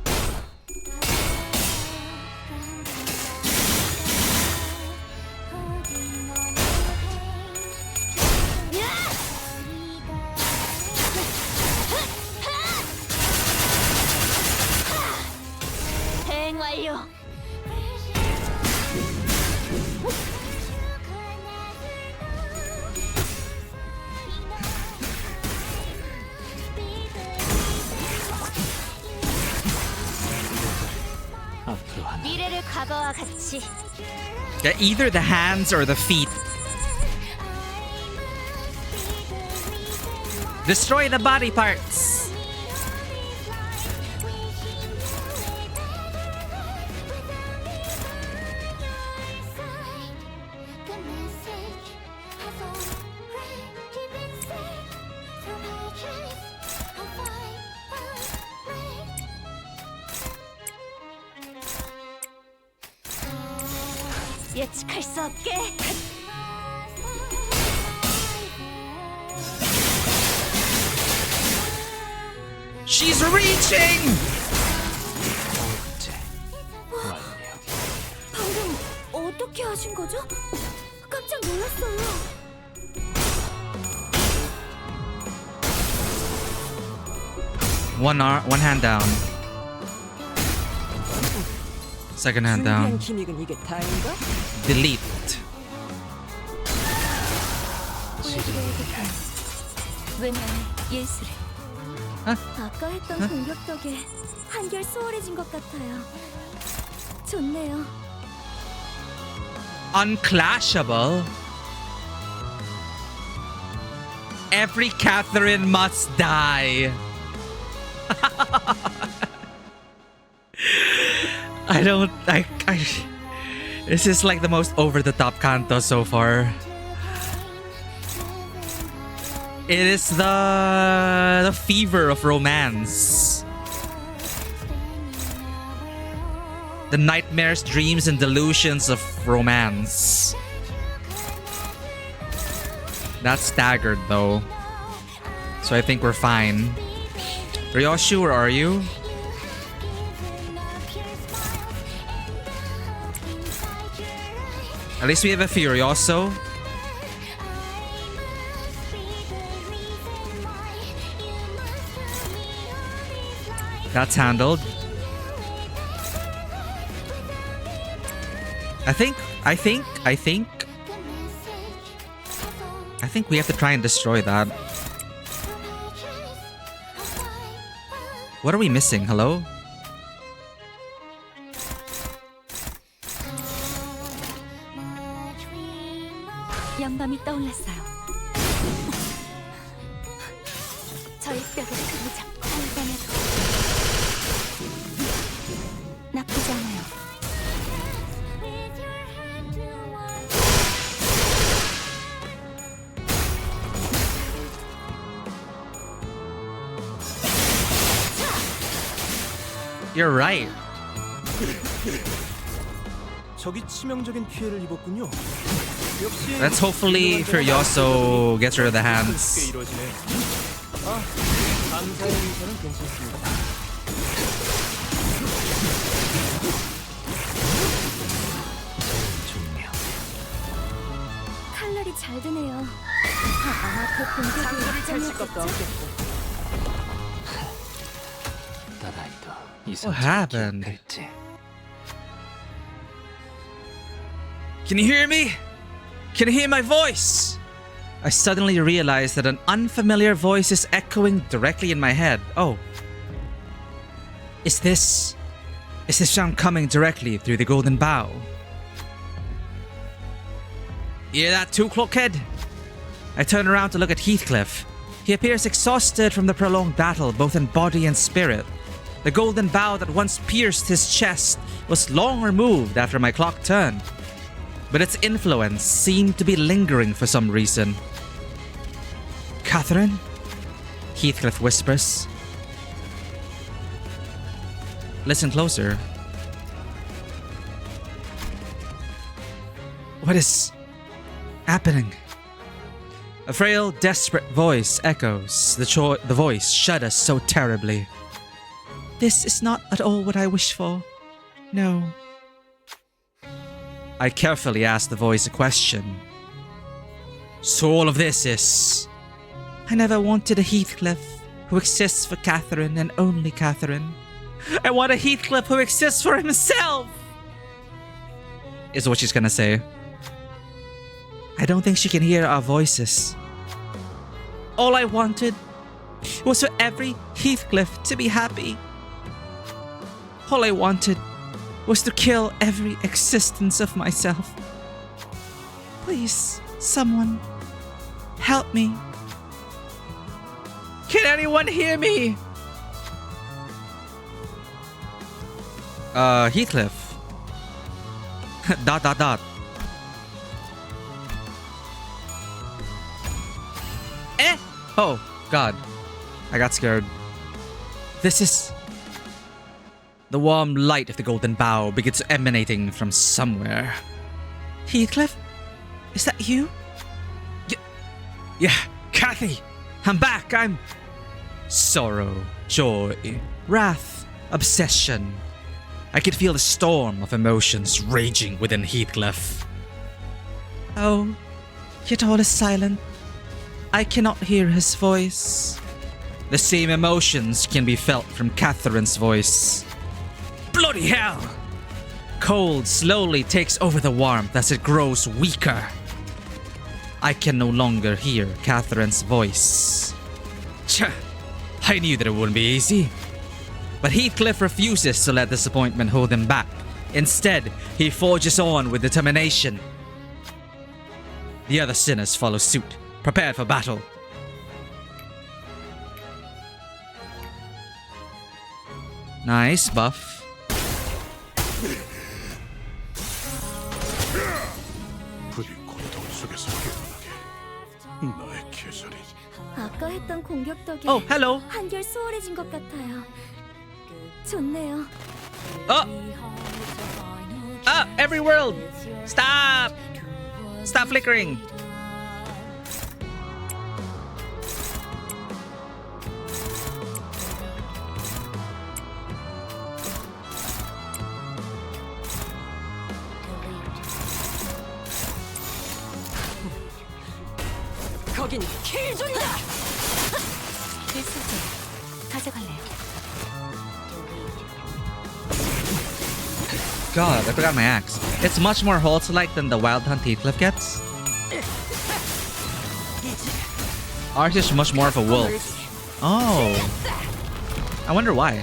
대응 완료. 미래를 과거와 같이. Yeah, either the hands or the feet. Destroy the body parts. 예측할 수 없게. She's reaching. 방금 어떻게 하신 거죠? 깜짝 놀랐어요. One hand down. Second hand down. 기믹은 이게 다인가? Delete. 외면의 예술을. 아까 했던 공격 덕에 한결 수월해진 것 같아요. 좋네요. Unclashable. Every Catherine must die. This is like the most over-the-top Canto so far. It is the fever of romance. The nightmares, dreams, and delusions of romance. That's staggered though. So I think we're fine. Ryoshu, where are you? At least we have a Furioso. That's handled. I think we have to try and destroy that. What are we missing? Hello? 영감이 떠올랐어요. 저의 뼈를 크게 잡고 일단해도 나쁘지 않아요. You're right. 적이 치명적인 피해를 입었군요. 역시 Let's hopefully Furioso gets rid of the hands. 이루어지네. 감사의 인사는 괜찮습니다. 펼칠 것도 없겠고. What happened? Can you hear me? Can you hear my voice? I suddenly realized that an unfamiliar voice is echoing directly in my head. Oh. Is this sound coming directly through the golden bow? Hear that 2 o'clock head? I turn around to look at Heathcliff. He appears exhausted from the prolonged battle, both in body and spirit. The golden bow that once pierced his chest was long removed after my clock turned, but its influence seemed to be lingering for some reason. Catherine? Heathcliff whispers. Listen closer. What is happening? A frail, desperate voice echoes. The voice shudders so terribly. This is not at all what I wish for. No. I carefully ask the voice a question. So all of this is... I never wanted a Heathcliff who exists for Catherine and only Catherine. I want a Heathcliff who exists for himself! Is what she's gonna say. I don't think she can hear our voices. All I wanted was for every Heathcliff to be happy. All I wanted was to kill every existence of myself. Please, someone, help me. Can anyone hear me? Heathcliff. dot dot dot. Eh? Oh, God. I got scared. This is... The warm light of the golden bow begins emanating from somewhere. Heathcliff? Is that you? Yeah, Kathy! I'm back! I'm... Sorrow, joy, wrath, obsession. I could feel the storm of emotions raging within Heathcliff. Oh, yet all is silent. I cannot hear his voice. The same emotions can be felt from Catherine's voice. Bloody hell! Cold slowly takes over the warmth as it grows weaker. I can no longer hear Catherine's voice. Tch, I knew that it wouldn't be easy. But Heathcliff refuses to let disappointment hold him back. Instead, he forges on with determination. The other sinners follow suit, prepared for battle. Nice buff. 아까 했던 공격 덕에 Oh, hello. 한결 수월해진 것 같아요. 좋네요. Every world! Stop! Stop flickering! 거긴 킬존이다. 있을게. 가져갈래요. God, I forgot my axe. It's much more Halls-like than the Wild Hunt Heathcliff gets. Ours is much more of a wolf. Oh. I wonder why.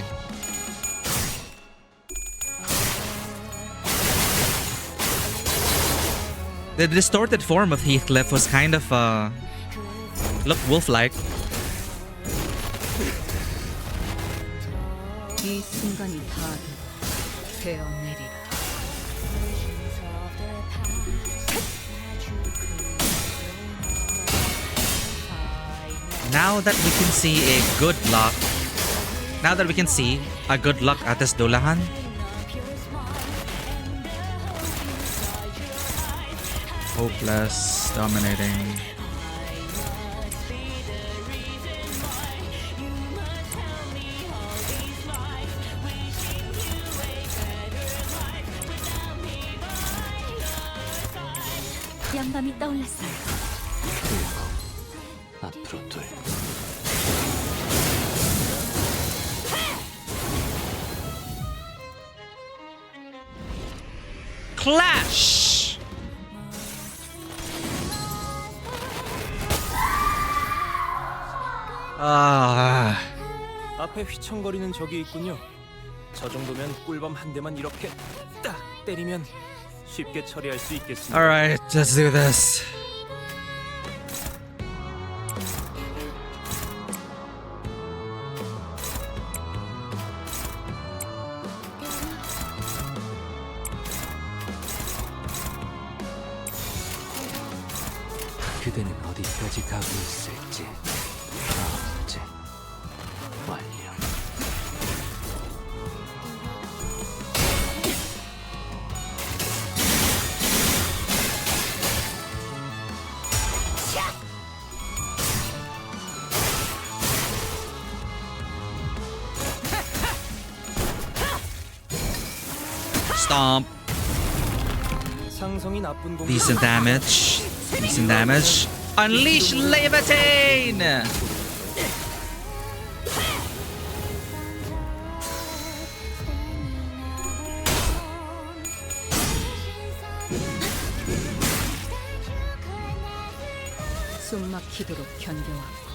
The distorted form of Heathcliff was kind of, look wolf-like. 이 순간이 다 되어내리라. Now that we can see a good luck, at this Dulahan. Hopeless, dominating. 양밤이 떠올랐어요. 앞으로 둘. Clash! 아, 앞에 휘청거리는 적이 있군요. 저 정도면 꿀밤 한 대만 이렇게 딱 때리면 쉽게 처리할 수 있겠습니다. alright, let's do this. 그대는 어디까지 가고 있을지. 이제 완료. Stomp. 상성이 나쁜 공격. Decent damage. Decent damage. Unleash Levitain! 숨막히도록 견뎌왔고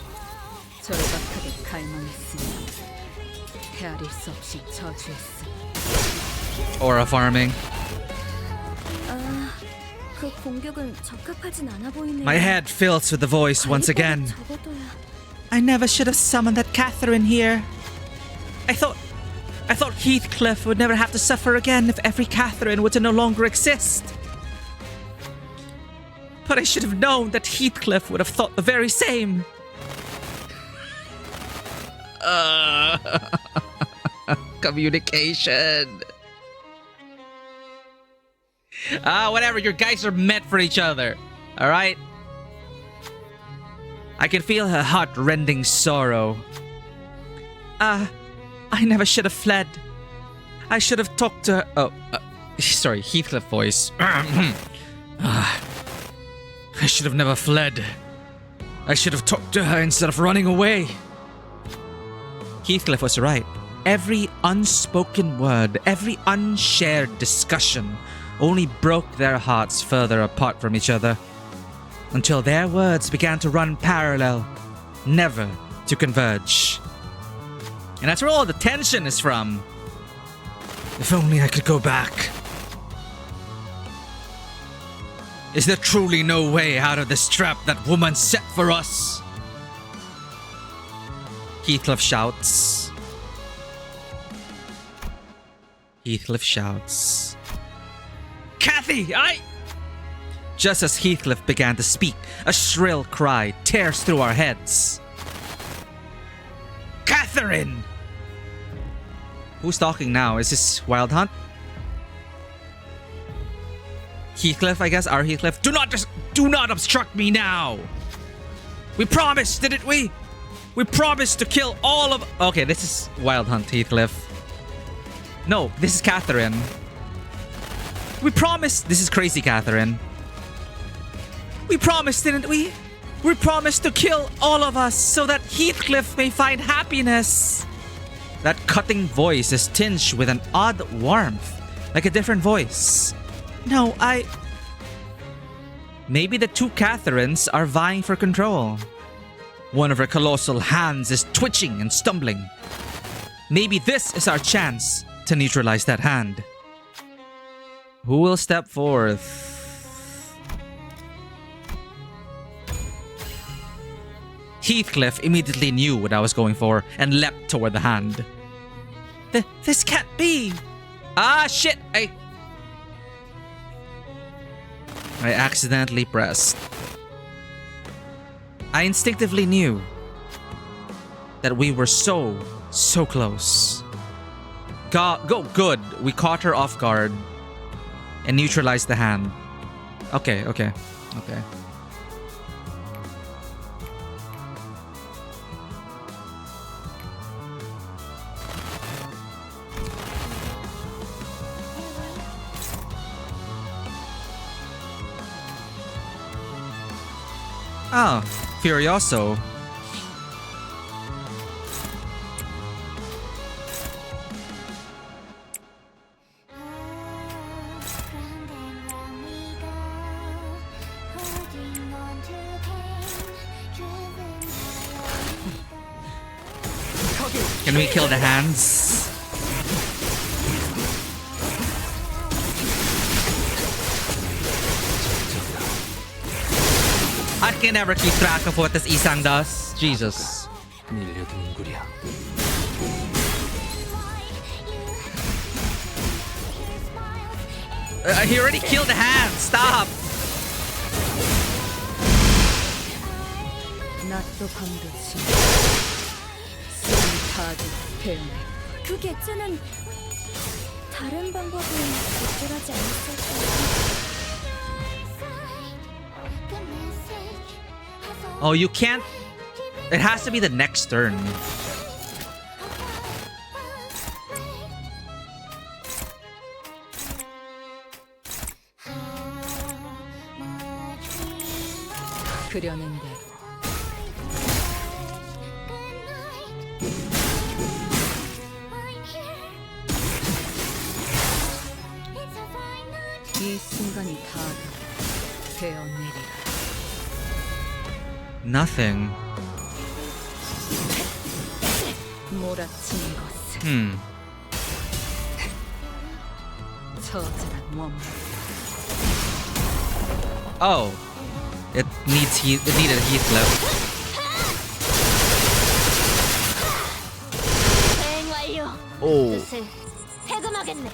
절박하게 갈망했으며 헤아릴 수 없이 저주했으니 Aura farming. 그 공격은 적합하진 않아 보이네요. My head fills with the voice once again. I never should have summoned that Catherine here. I thought Heathcliff would never have to suffer again if every Catherine were to no longer exist. But I should have known that Heathcliff would have thought the very same. Communication. Whatever, you guys are meant for each other. Alright? I can feel her heart-rending sorrow. I never should have fled. I should have talked to her. Oh, sorry, Heathcliff voice. I should have never fled. I should have talked to her instead of running away. Heathcliff was right. Every unspoken word, every unshared discussion only broke their hearts further apart from each other, until their words began to run parallel, never to converge. And that's where all the tension is from. If only I could go back. Is there truly no way out of this trap that woman set for us? Heathcliff shouts. Heathcliff shouts. Kathy, Just as Heathcliff began to speak, a shrill cry tears through our heads. Catherine! Who's talking now? Is this Wild Hunt? Heathcliff, I guess. Our Heathcliff. Do not obstruct me now! We promised, didn't we? We promised to kill all of... Okay, this is Wild Hunt, Heathcliff. No, this is Catherine. We promised... This is crazy Catherine. We promised, didn't we? We promised to kill all of us so that Heathcliff may find happiness. That cutting voice is tinged with an odd warmth, like a different voice. No, Maybe the two Catherines are vying for control. One of her colossal hands is twitching and stumbling. Maybe this is our chance to neutralize that hand. Who will step forth? Heathcliff immediately knew what I was going for and leapt toward the hand. This can't be! Ah, shit! I accidentally pressed. I instinctively knew that we were so close. Good. We caught her off guard and neutralized the hand. Okay. Oh. Furioso. Can we kill the hands? I can never keep track of what this Isang does. Jesus. He already killed the hand. Stop. 그 개체는 다른 방법은 적절하지 않았을까요? Oh, you can't. It has to be the next turn. 그려낸 대로. 이 순간이 다 되어내리라. Nothing. 몰아치는 것은 저절한 원물. Oh. It needed a heat clip. Oh. 해금하겠네.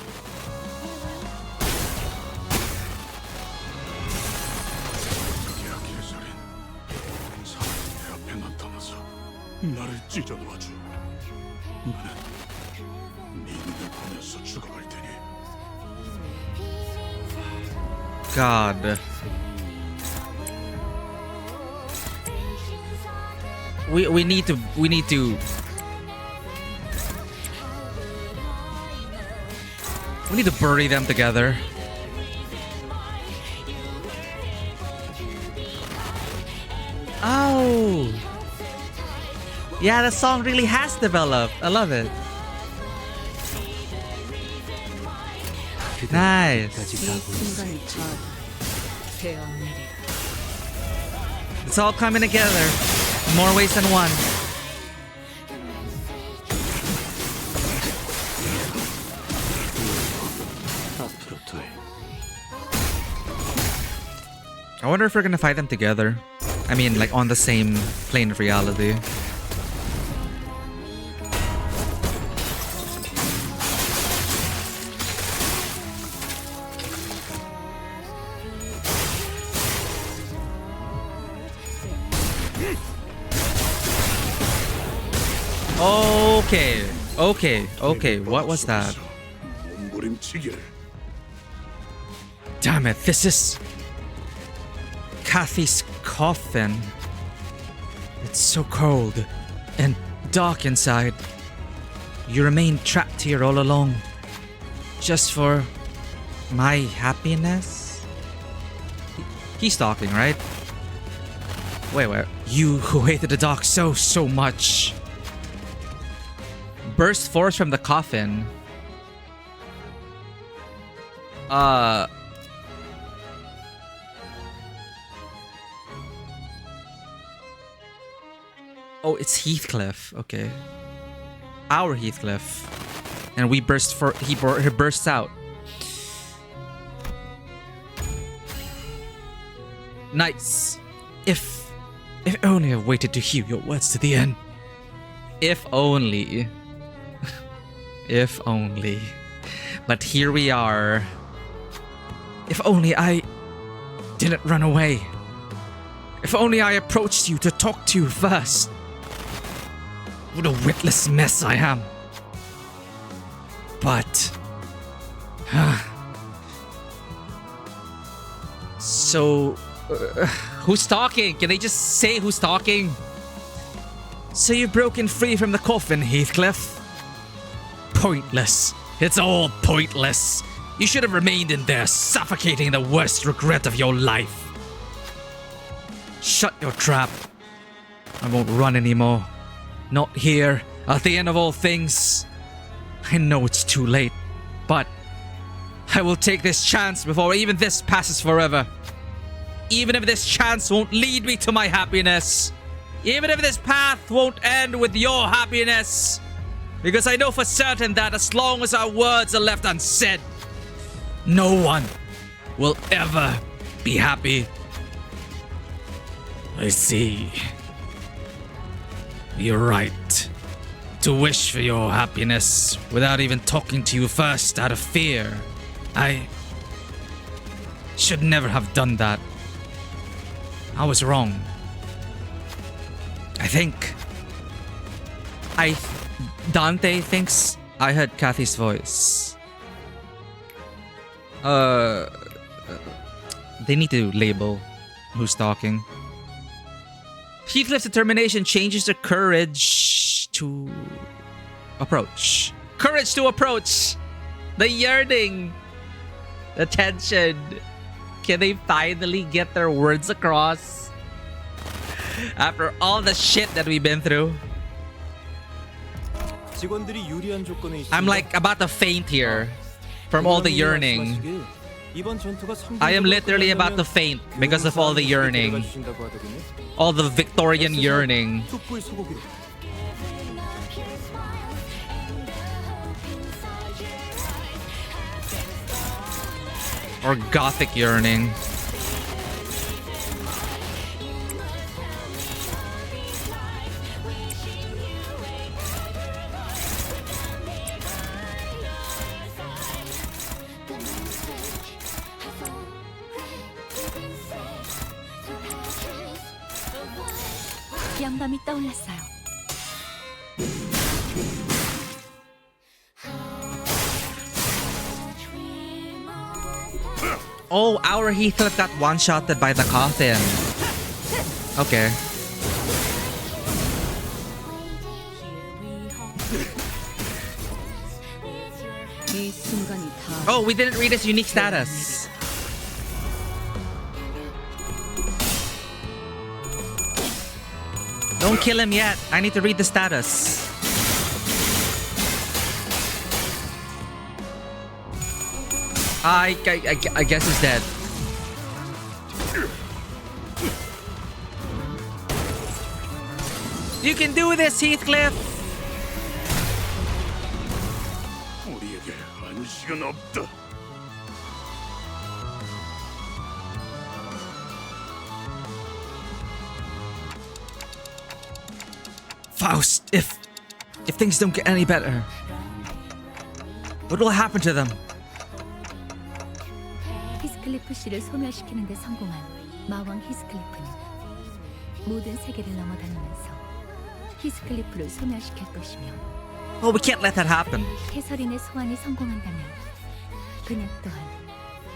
나를 찢어 놓아줘. 나는 네 눈을 보면서 죽어갈 테니. God. We need to bury them together. Oh. Yeah, the song really has developed. I love it. Nice. It's all coming together. More ways than one. I wonder if we're gonna fight them together. I mean, like on the same plane of reality. Okay, what was that? Damn it, this is Kathy's coffin. It's so cold and dark inside. You remain trapped here all along, just for my happiness? He's talking, right? Wait, where? You who hated the dark so much. Burst forth from the coffin. Oh, it's Heathcliff. Okay. Our Heathcliff. And we burst for he bursts out. Nice. If only I waited to hear your words to the end. If only. If only. But here we are. If only I didn't run away. If only I approached you to talk to you first. What a witless mess I am. But... So... who's talking? Can they just say who's talking? So you've broken free from the coffin, Heathcliff? Pointless. It's all pointless. You should have remained in there, suffocating the worst regret of your life. Shut your trap. I won't run anymore. Not here, at the end of all things. I know it's too late, but I will take this chance before even this passes forever. Even if this chance won't lead me to my happiness. Even if this path won't end with your happiness. Because I know for certain that as long as our words are left unsaid, no one will ever be happy. I see. You're right. To wish for your happiness without even talking to you first out of fear. I should never have done that. I was wrong. I think. Dante thinks I heard Kathy's voice. They need to label who's talking. Heathcliff's determination changes to courage to approach. Courage to approach. The yearning. The tension. Can they finally get their words across? After all the shit that we've been through. I'm like about to faint here from all the yearning. I am literally about to faint because of all the yearning. All the Victorian yearning. Or Gothic yearning. 영감이 떠올랐어요. Oh, our Heathcliff got one-shotted by the coffin. Okay. Oh, we didn't read his unique status. Don't kill him yet. I need to read the status. I guess he's dead. You can do this, Heathcliff. 우리에게 안식은 없다. Faust, if things don't get any better, what will happen to them? 히스클리프 씨를 소멸시키는 데 성공한 마왕 히스클리프는 모든 세계를 넘어다니면서 히스클리프를 소멸시킬 것이며 Oh, we can't let that happen. 캐서린의 소환이 성공한다면 그녀 또한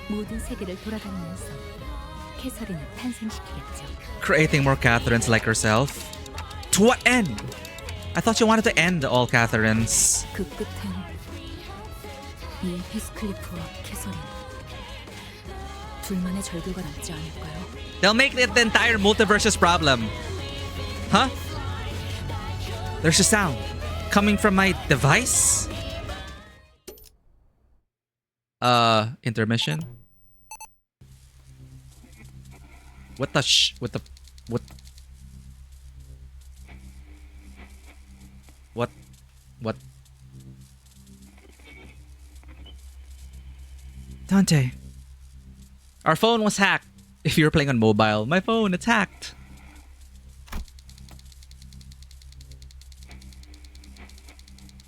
모든 세계를 돌아다니면서 캐서린을 탄생시키겠죠. Creating more Catherines like herself? To what end? I thought you wanted to end all Catherines. 그 끝엔 이 히스클리프와 캐서린 둘만의 절규가 남지 않을까요? They'll make it the entire multiverse's problem. Huh? There's a sound coming from my device? Intermission? What the What? Dante. Our phone was hacked. If you're playing on mobile, my phone, it's hacked.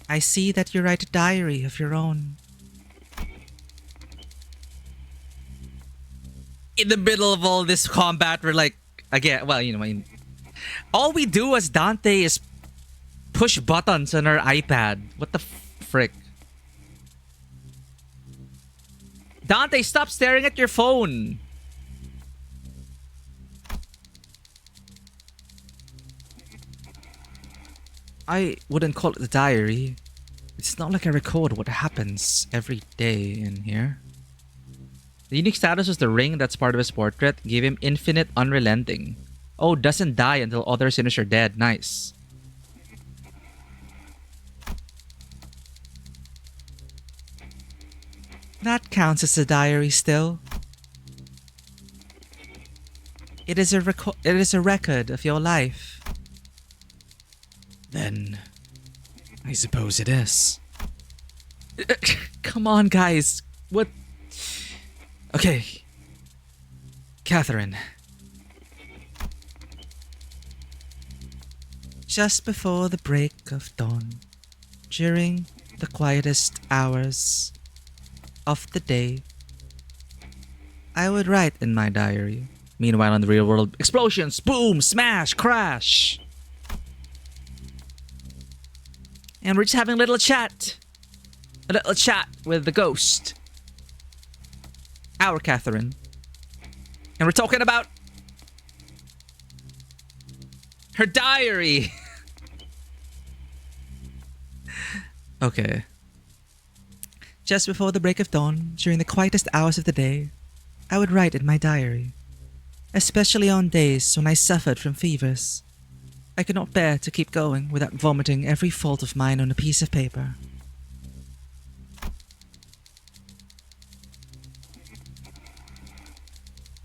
I see that you write a diary of your own. In the middle of all this combat, we're like, again, well, you know, all we do as Dante is push buttons on our iPad. What the frick? Dante, stop staring at your phone. I wouldn't call it a diary. It's not like I record what happens every day in here. The unique status was the ring that's part of his portrait gave him infinite unrelenting. Oh, doesn't die until other sinners are dead. Nice. That counts as a diary still. It is a record of your life. Then, I suppose it is. Come on, guys. What? Okay. Catherine. Just before the break of dawn, during the quietest hours of the day, I would write in my diary. Meanwhile, in the real world, explosions, boom, smash, crash. And we're just having a little chat. A little chat with the ghost. Our Catherine. And we're talking about her diary. Okay. Just before the break of dawn, during the quietest hours of the day, I would write in my diary. Especially on days when I suffered from fevers. I could not bear to keep going without vomiting every fault of mine on a piece of paper.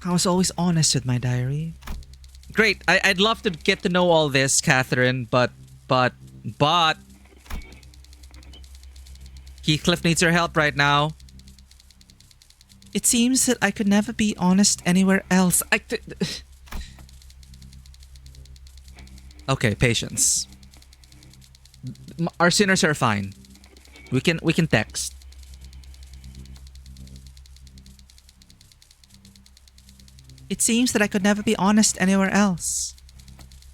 I was always honest with my diary. Great, I'd love to get to know all this, Catherine, but... Heathcliff needs her help right now. It seems that I could never be honest anywhere else. Okay, patience. Our sinners are fine. We can text. It seems that I could never be honest anywhere else.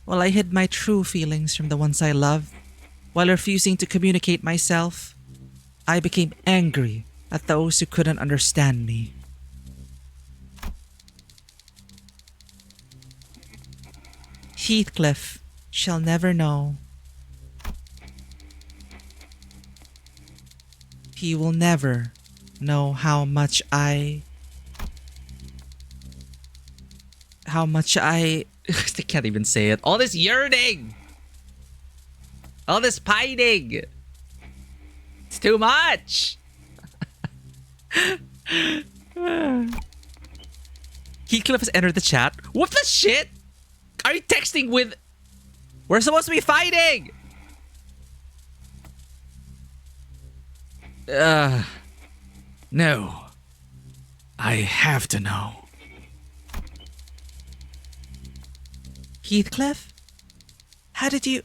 While I hid my true feelings from the ones I loved, while refusing to communicate myself, I became angry at those who couldn't understand me. Heathcliff shall never know. He will never know how much I I can't even say it. All this yearning! All this pining! It's too much! Heathcliff has entered the chat. What the shit? Are you texting with... We're supposed to be fighting! No. I have to know. Heathcliff? How did you...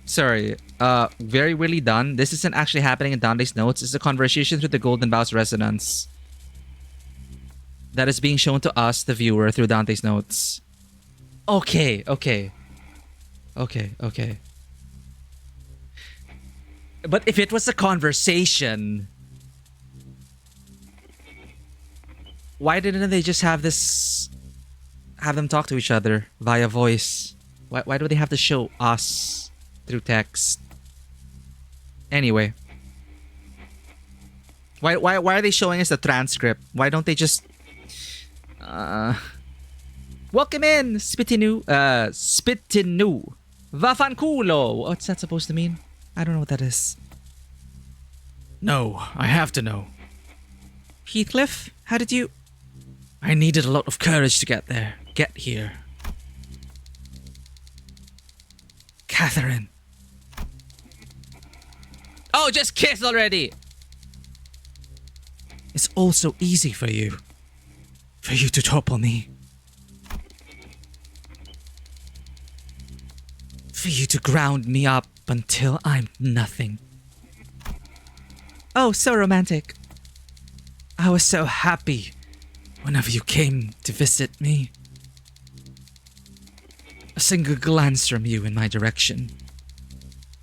Sorry, very really done. This isn't actually happening in Dante's notes. It's a conversation through the Golden Bow's resonance that is being shown to us, the viewer, through Dante's notes. Okay. But if it was a conversation, why didn't they just have them talk to each other via voice? Why do they have to show us through text? Anyway. Why are they showing us the transcript? Why don't they just... Welcome in, Spitinu. Spitinu. Vafanculo. What's that supposed to mean? I don't know what that is. No, I have to know. Heathcliff, how did you... I needed a lot of courage to get here. Catherine. Oh, just kiss already! It's all so easy for you. For you to topple me. For you to ground me up until I'm nothing. Oh, so romantic. I was so happy whenever you came to visit me. A single glance from you in my direction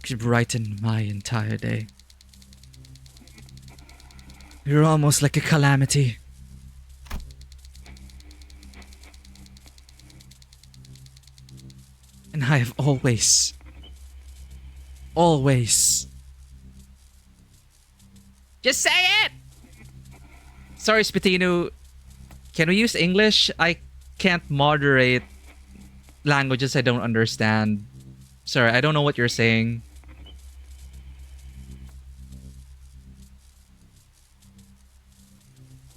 could brighten my entire day. You're almost like a calamity. And I have always... Just say it! Sorry, Spitino. Can we use English? I can't moderate languages I don't understand. Sorry, I don't know what you're saying.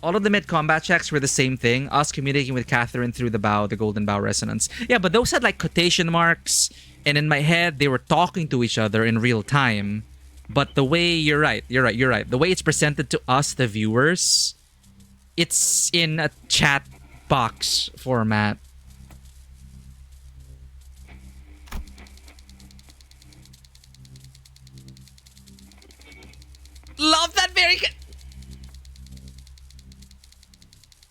All of the mid-combat checks were the same thing. Us communicating with Catherine through the bow, the golden bow resonance. Yeah, but those had like quotation marks. And in my head, they were talking to each other in real time. But the way, you're right. The way it's presented to us, the viewers, it's in a chat box format. Love that very...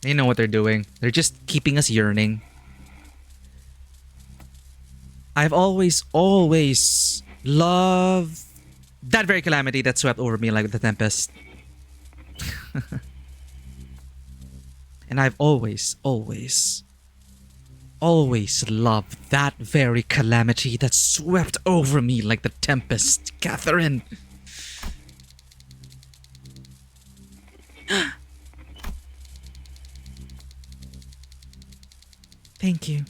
They know what they're doing. They're just keeping us yearning. I've always loved that very calamity that swept over me like the tempest. And I've always loved that very calamity that swept over me like the tempest, Catherine. Thank you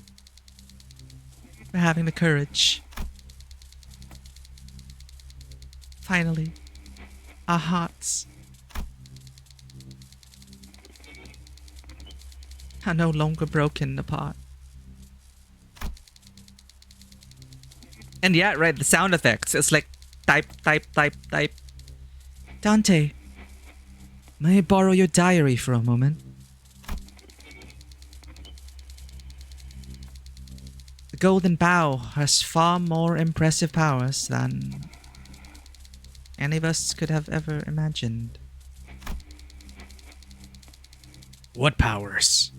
for having the courage. Finally, our hearts are no longer broken apart. And yeah, right, the sound effects. It's like type. Dante, may I borrow your diary for a moment? The Golden Bow has far more impressive powers than any of us could have ever imagined. What powers?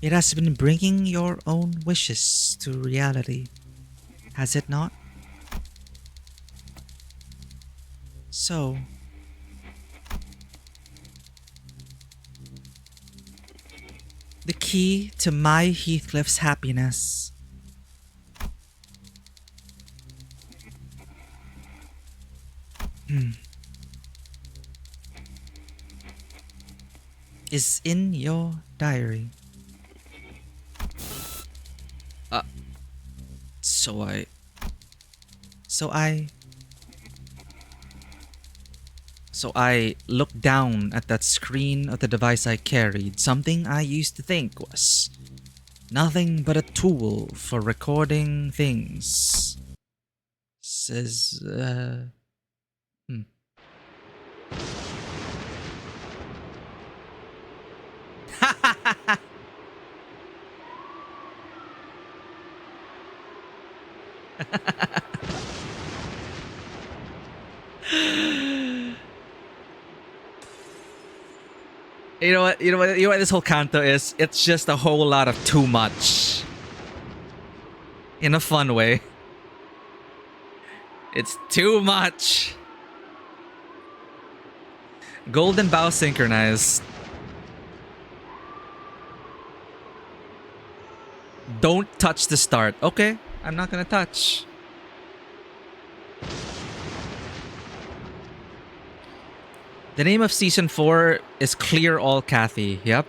It has been bringing your own wishes to reality, has it not? So, the key to my Heathcliff's happiness is in your diary. So I looked down at that screen of the device I carried, something I used to think was nothing but a tool for recording things. Says, You know what this whole Canto is? It's just a whole lot of too much. In a fun way. It's too much. Golden Bow synchronized. Don't touch the start. Okay, I'm not gonna touch. The name of season 4 is Clear All Kathy. Yep.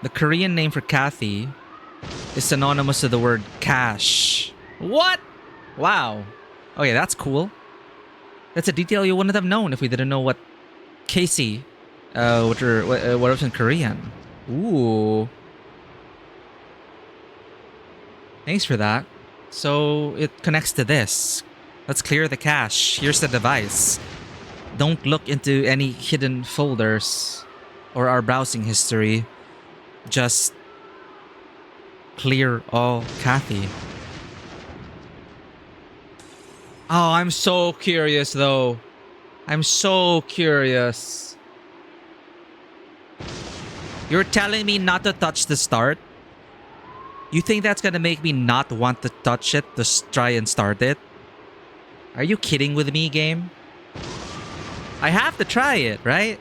The Korean name for Kathy is synonymous to the word cash. What? Wow. Oh yeah, that's cool. That's a detail you wouldn't have known if we didn't know what Casey, what was in Korean. Ooh. Thanks for that. So it connects to this. Let's clear the cache. Here's the device. Don't look into any hidden folders or our browsing history. Just clear all Kathy. Oh, I'm so curious though. I'm so curious. You're telling me not to touch the start? You think that's gonna make me not want to touch it to try and start it? Are you kidding with me, game? I have to try it, right?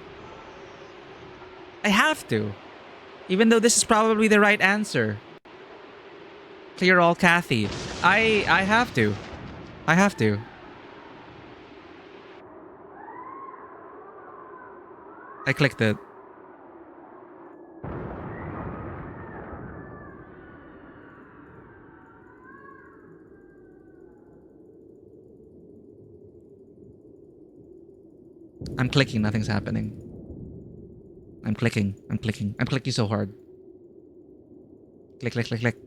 I have to. Even though this is probably the right answer. Clear all Kathy. I have to. I have to. I clicked it. I'm clicking, nothing's happening. I'm clicking. I'm clicking so hard. Click, click, click, click.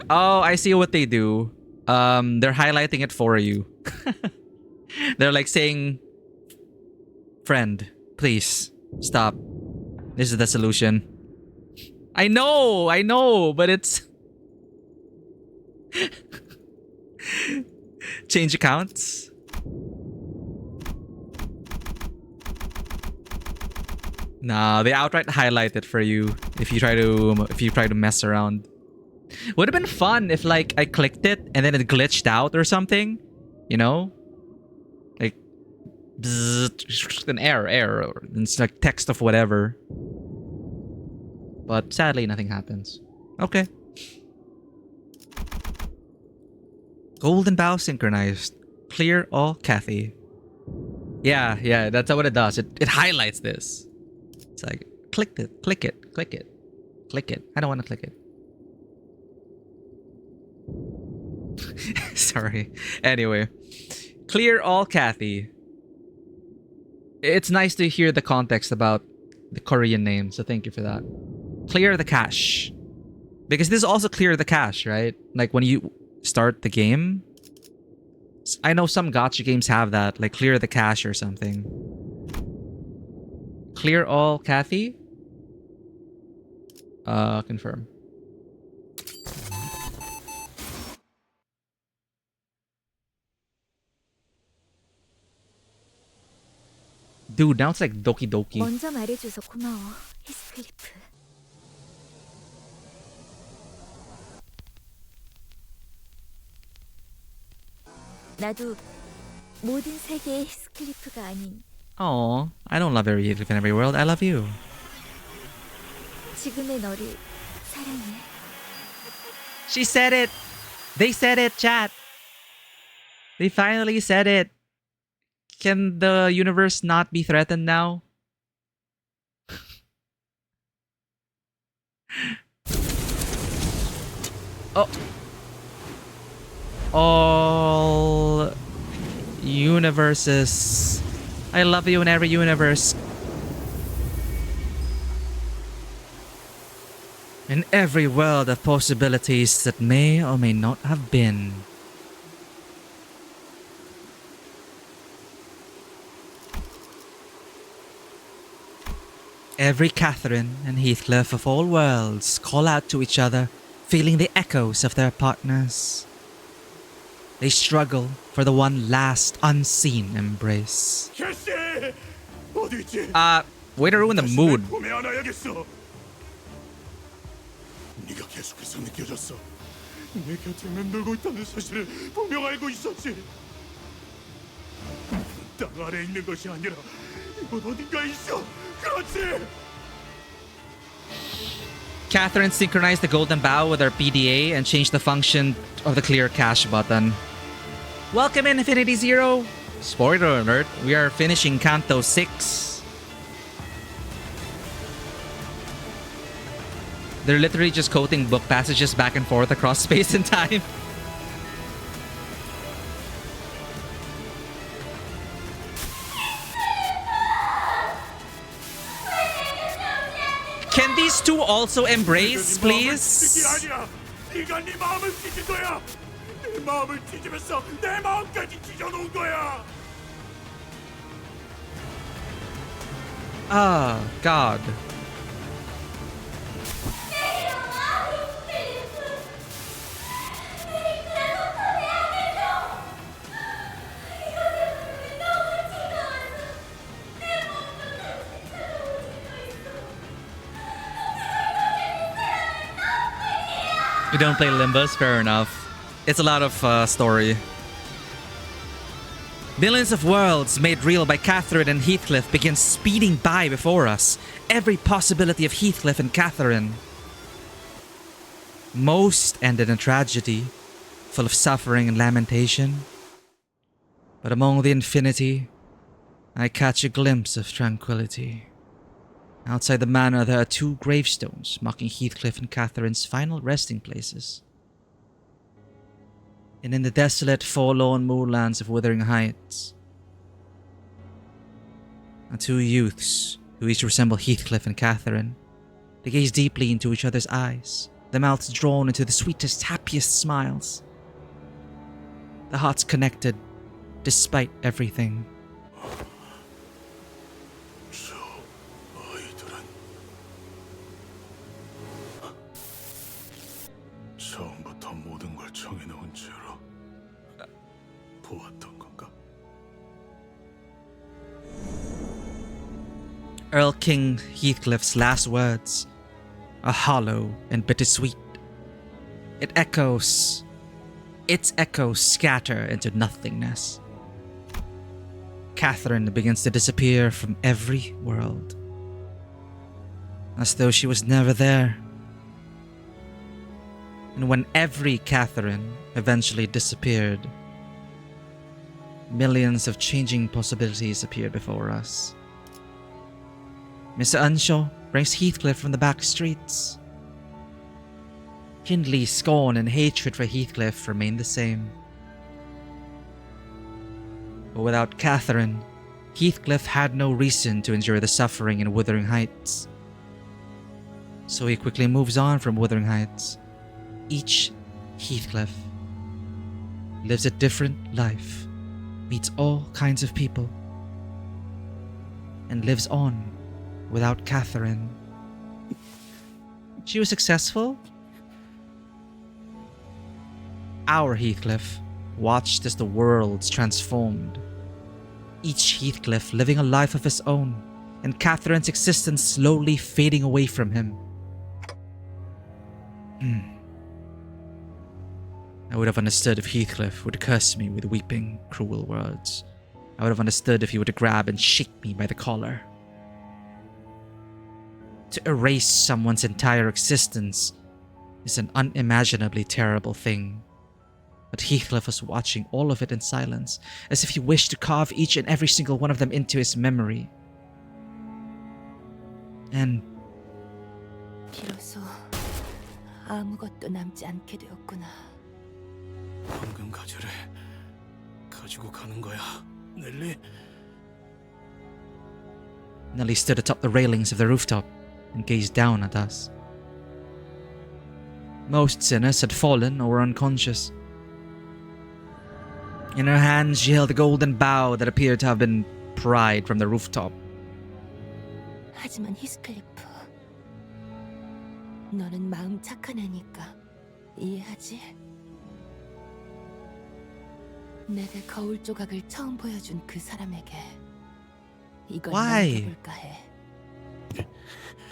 Oh, I see what they do. They're highlighting it for you. They're like saying, friend, please stop. This is the solution. I know, but it's change accounts. Nah, they outright highlight it for you if you try to mess around. Would have been fun if like I clicked it and then it glitched out or something, you know? Like bzzzt, an error, or it's like text of whatever. But sadly nothing happens. Okay. Golden bow synchronized. Clear all Kathy. Yeah, that's what it does. It highlights this. It's like click it, click it, click it, click it. I don't want to click it. Sorry. Anyway, clear all Kathy. It's nice to hear the context about the Korean name, so thank you for that. Clear the cache. Because this is also clear the cache, right? Like when you start the game. I know some gacha games have that, like clear the cache or something. Clear all Kathy? Confirm. Dude, now it's like Doki Doki. 먼저 말해줘서 고마워, 히스클리프. 나도 모든 세계의 히스클리프가 아닌 Oh, I don't love every live in every world. I love you. 지금의 너를 사랑해. She said it. They said it, chat. They finally said it. Can the universe not be threatened now? Oh. All universes. I love you in every universe. In every world of possibilities that may or may not have been. Every Catherine and Heathcliff of all worlds call out to each other, feeling the echoes of their partners. They struggle for the one last unseen embrace. Way to ruin the mood. 네가 계속해서 느껴졌어. 내 곁에 맴돌고 있다는 사실을 분명 알고 있었지. 땅 아래 있는 것이 아니라 이곳 어딘가 있어. 그렇지. Catherine synchronized the golden bow with her PDA and changed the function of the clear cache button. Welcome in Infinity Zero. Spoiler alert, we are finishing Canto 6. They're literally just quoting book passages back and forth across space and time. Can these two also embrace, please? 네가 네 마음을 찢은 거야. 네 마음을 찢으면서 내 마음까지 찢어놓은 거야. Ah, God. You don't play Limbus? Fair enough. It's a lot of story. Millions of worlds made real by Catherine and Heathcliff begin speeding by before us. Every possibility of Heathcliff and Catherine. Most ended in tragedy, full of suffering and lamentation. But among the infinity, I catch a glimpse of tranquility. Outside the manor, there are 2 gravestones marking Heathcliff and Catherine's final resting places. And in the desolate, forlorn moorlands of Wuthering Heights are 2 youths who each resemble Heathcliff and Catherine. They gaze deeply into each other's eyes, their mouths drawn into the sweetest, happiest smiles. Their hearts connected despite everything. 처음부터 모든 걸 정해놓은 채로 보았던 건가? Earl King Heathcliff's last words are hollow and bittersweet. Its echoes scatter into nothingness. Catherine begins to disappear from every world, as though she was never there. And when every Catherine eventually disappeared, millions of changing possibilities appeared before us. Mr. Unshaw brings Heathcliff from the back streets. Hindley's scorn and hatred for Heathcliff remain the same. But without Catherine, Heathcliff had no reason to endure the suffering in Wuthering Heights. So he quickly moves on from Wuthering Heights. Each Heathcliff lives a different life, meets all kinds of people, and lives on without Catherine. She was successful. Our Heathcliff watched as the worlds transformed, each Heathcliff living a life of his own, and Catherine's existence slowly fading away from him. I would have understood if Heathcliff would curse me with weeping, cruel words. I would have understood if he would grab and shake me by the collar. To erase someone's entire existence is an unimaginably terrible thing. But Heathcliff was watching all of it in silence, as if he wished to carve each and every single one of them into his memory. And 비로소 아무것도 남지 않게 되었구나. 황금 가지를 가지고 가는 거야, 넬리? Nellie stood atop the railings of the rooftop and gazed down at us. Most sinners had fallen or were unconscious. In her hands, she held a golden bow that appeared to have been pried from the rooftop. 하지만 히스클리프, 너는 마음 착한 애니까 이해하지? 내게 거울 조각을 처음 보여준 그 사람에게 이걸 Why? 남겨볼까 해.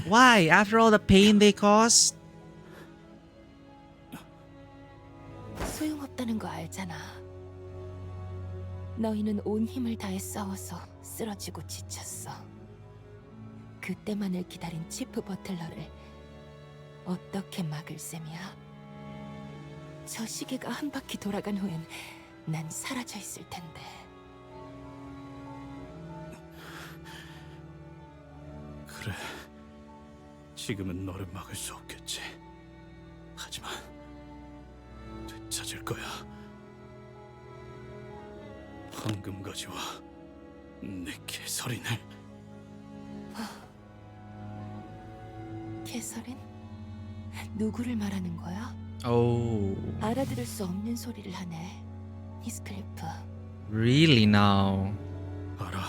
Why? After all the pain they caused? 소용없다는 거 알잖아. 너희는 온 힘을 다해 싸워서 쓰러지고 지쳤어. 그때만을 기다린 치프 버틀러를 어떻게 막을 셈이야? 저 시계가 한 바퀴 돌아간 후엔 난 사라져 있을 텐데. 그래, 지금은 너를 막을 수 없겠지. 하지만 되찾을 거야. 황금 가지와 내 개설인을. 개설인? 누구를 말하는 거야? Oh. 알아들을 수 없는 소리를 하네. 히스클리프. Really now? 알아.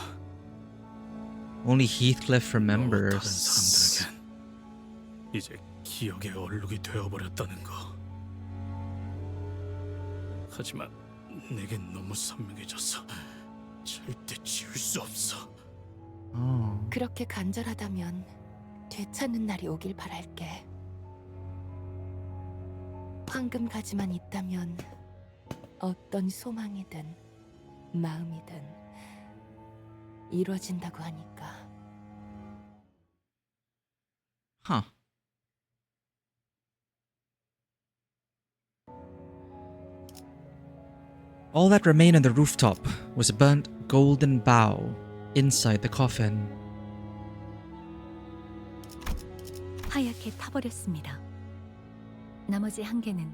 Only Heathcliff 다른 remembers. 사람들에겐 이제 기억의 얼룩이 되어버렸다는 거. 하지만 내겐 너무 선명해졌어. 절대 지울 수 없어. 그렇게 간절하다면 되찾는 날이 오길 바랄게. 황금 가지만 있다면 어떤 소망이든 마음이든 이루어진다고 하니까. Huh. All that remained on the rooftop was a burnt golden bough inside the coffin. 하얗게 타버렸습니다. 나머지 한 개는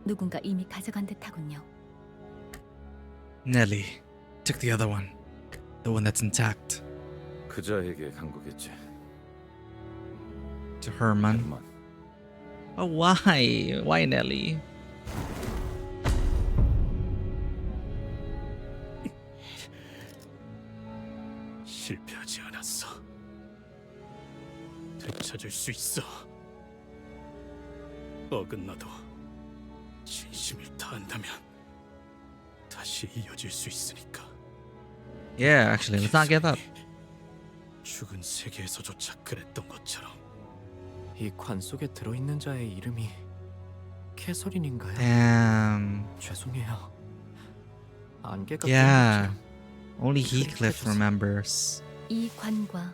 누군가 이미 가져간 듯하군요. Nelly took the other one, the one that's intact. 그자에게 간 거겠지. To Herman. Oh, why? Why Nelly? 실패하지 않았어. 되찾을 수 있어. 어긋나도 진심을 다한다면 다시 이어질 수 있으니까. Yeah, actually, let's not give up. 죽은 세계에서조차 그랬던 것처럼. 이 관 속에 들어있는 자의 이름이 캐서린인가요? Damn. 죄송해요. 안개가 Yeah. Only Heathcliff remembers. 이 관과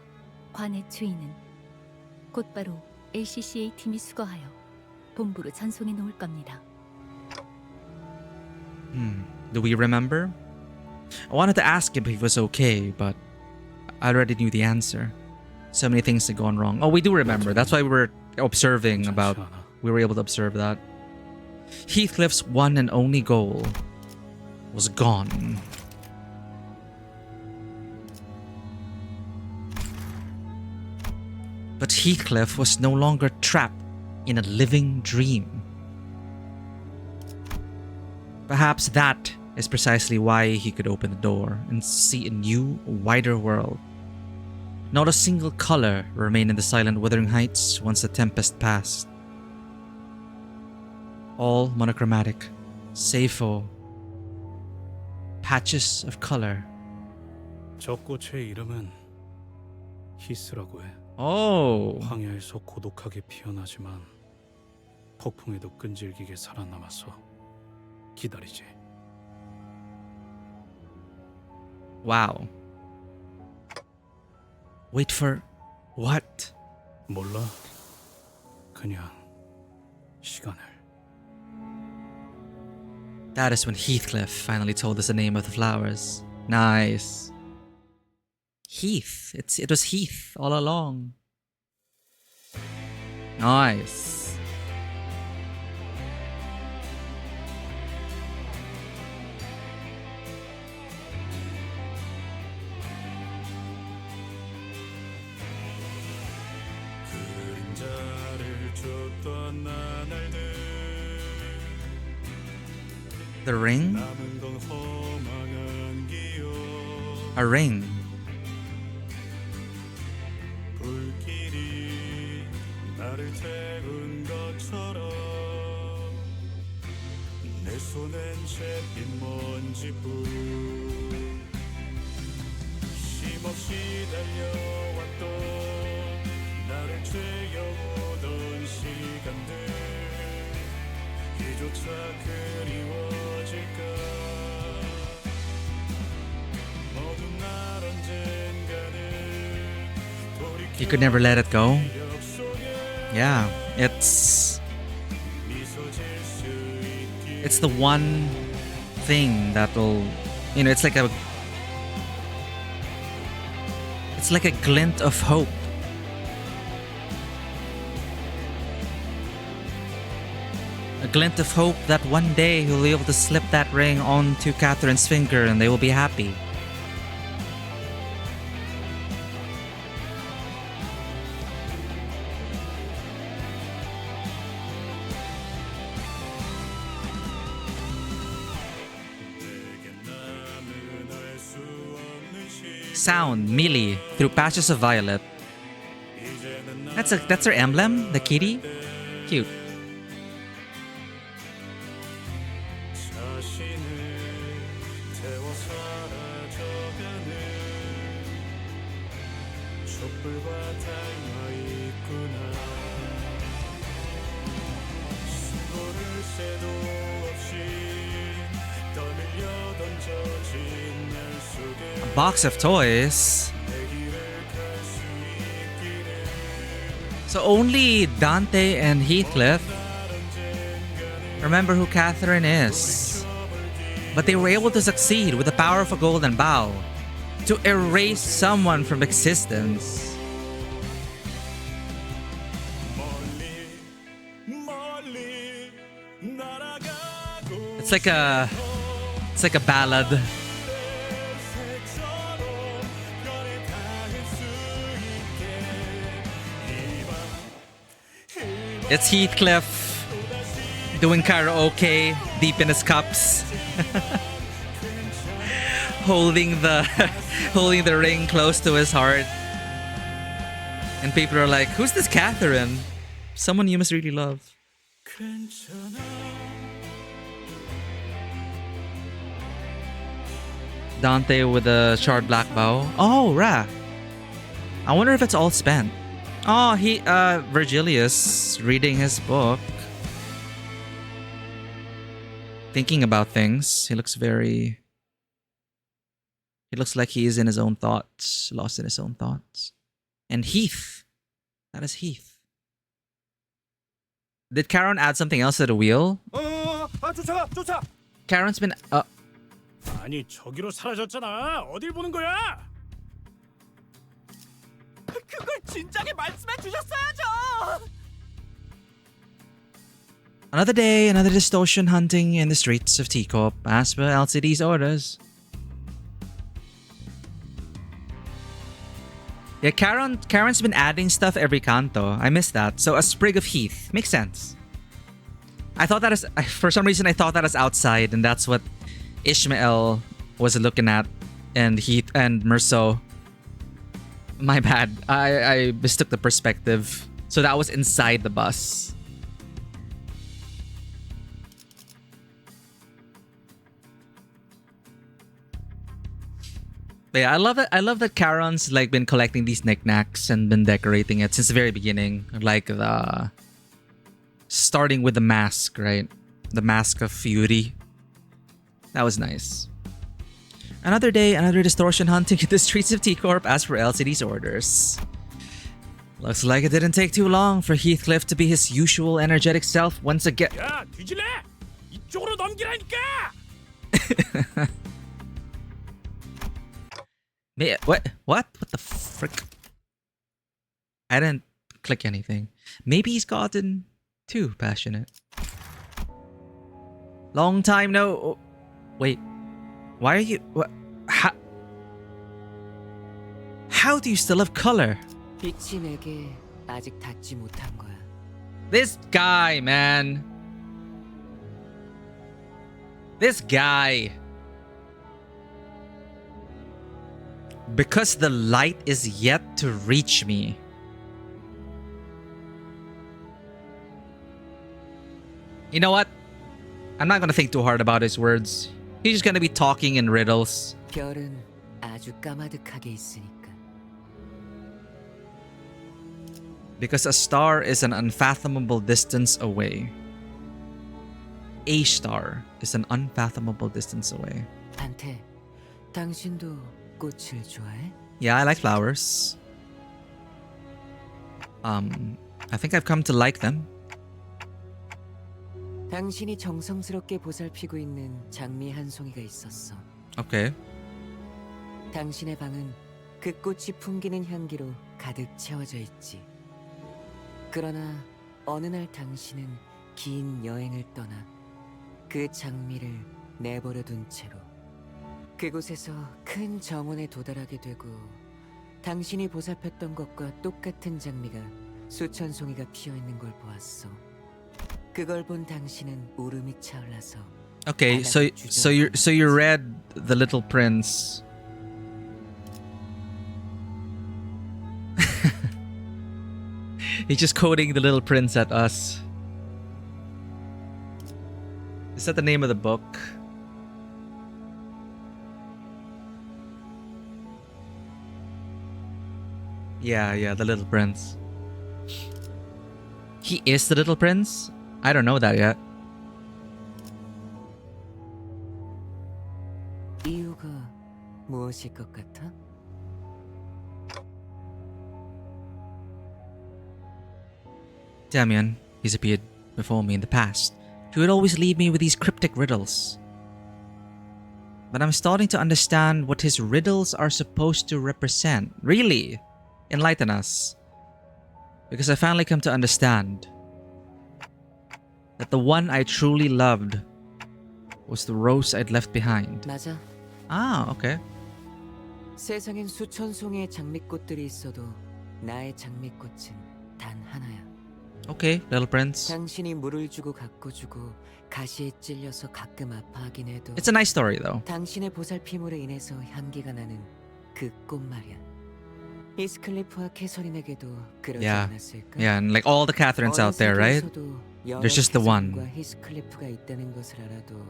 관의 주인은 곧바로 LCCA 팀이 수거하여 본부로 전송해 놓을 겁니다. Do we remember? I wanted to ask him if he was okay, but I already knew the answer. So many things had gone wrong. Oh, we do remember. That's why we were observing about... We were able to observe that. Heathcliff's one and only goal was gone. But Heathcliff was no longer trapped in a living dream. Perhaps that is precisely why he could open the door and see a new, wider world. Not a single color remained in the silent Wuthering Heights once the tempest passed. All monochromatic, save for patches of color. 저 꽃의 이름은 히스라고 해. Oh. 황야에서 고독하게 피어나지만 폭풍에도 끈질기게 살아남아서 기다리지. Wow. Wait for what? 몰라. 그냥 시간을. That is when Heathcliff finally told us the name of the flowers. Nice. Heath. It was Heath all along. Nice. The ring? A ring. You could never let it go. Yeah, it's the one thing that will, it's like a glint of hope. A glint of hope that one day he'll be able to slip that ring onto Catherine's finger and they will be happy. Sound melee through patches of violet. That's her emblem, the kitty. Cute. A box of toys. So only Dante and Heathcliff remember who Catherine is. but they were able to succeed with the power of a golden bow to erase someone from existence. It's like a ballad. It's Heathcliff doing karaoke deep in his cups. holding the ring close to his heart. And people are like, who's this Catherine? Someone you must really love. Dante with a shard black bow. Oh, rah. I wonder if it's all spent. Oh, Virgilius reading his book. Thinking about things. He looks like he is in his own thoughts. Lost in his own thoughts. And Heath. That is Heath. Did Karen add something else to the wheel? 쫓아! Karen's been... 아니, 저기로 사라졌잖아. 어딜 보는 거야? 그걸 진작에 말씀해 주셨어야죠. Another day, another distortion hunting in the streets of T-Corp as per LCD's orders. Yeah, Karen's been adding stuff every canto. I missed that. So a sprig of Heath. Makes sense. I thought that for some reason I thought that as outside, and that's what Ishmael was looking at, and Heath and Merceau. My bad. I mistook the perspective. So that was inside the bus. But yeah, I love that Charon's like been collecting these knickknacks and been decorating it since the very beginning. Like starting with the mask, right? The mask of Fury. That was nice. Another day, another distortion hunting in the streets of T-Corp as per LCD's orders. Looks like it didn't take too long for Heathcliff to be his usual energetic self once again. 야, 뒤질래? 이쪽으로 넘기라니까! What? What the frick? I didn't click anything. Maybe he's gotten too passionate. Long time no... Wait. Why are you... What? How do you still have color? 빛이 내게 아직 닿지 못한 거야. This guy, man. This guy. Because the light is yet to reach me. You know what? I'm not gonna think too hard about his words. He's just gonna be talking in riddles. 별은 아주 까마득하게 있으니까. Because a star is an unfathomable distance away. A star is an unfathomable distance away. 단테, 당신도 꽃을 좋아해? Yeah, I like flowers. I think I've come to like them. 당신이 정성스럽게 보살피고 있는 장미 한 송이가 있었어. Okay. 당신의 방은 그 꽃이 풍기는 향기로 가득 채워져 있지. 그러나 어느 날 당신은 긴 여행을 떠나 그 장미를 내버려 둔 채로 그곳에서 큰 정원에 도달하게 되고 당신이 보살폈던 것과 똑같은 장미가 수천 송이가 피어 있는 걸 보았어. 그걸 본 당신은 울음이 차올라서 Okay, so you read The Little Prince. He's just quoting The Little Prince at us. Is that the name of the book? Yeah, The Little Prince. He is the Little Prince? I don't know that yet. 이유가 무엇일 것 같아? Damien, he's appeared before me in the past. He would always leave me with these cryptic riddles. but I'm starting to understand what his riddles are supposed to represent. Really? Enlighten us. Because I finally come to understand that the one I truly loved was the rose I'd left behind. 맞아. Ah, okay. 세상엔 수천 송이의 장미꽃들이 있어도 나의 장미꽃은 단 하나야. Okay, little prince. 당신이 물을 주고 가꿔 주고 가시에 찔려서 가끔 아파하긴 해도 It's a nice story though. 당신의 보살핌으로 인해서 향기가 나는 그 꽃 말이야. 히스클리프와 캐서린에게도 그러지 Yeah. 않았을까? Yeah, and like all the Catherines out there, right? There's just the one. 히스클리프가 있다는 것을 알아도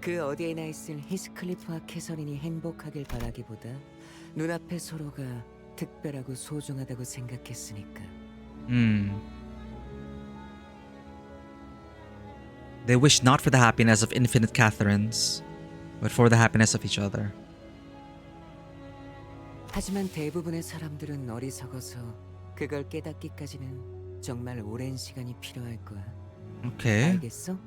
그 어디에나 있을 히스클리프와 캐서린이 행복하길 바라기보다 눈앞의 서로가 특별하고 소중하다고 생각했으니까. They wish not for the happiness of infinite Catherines, but for the happiness of each other. 하지만 대부분의 사람들은 어리석어서 그걸 깨닫기까지는 정말 오랜 시간이 필요할 거야. Okay. 알겠어?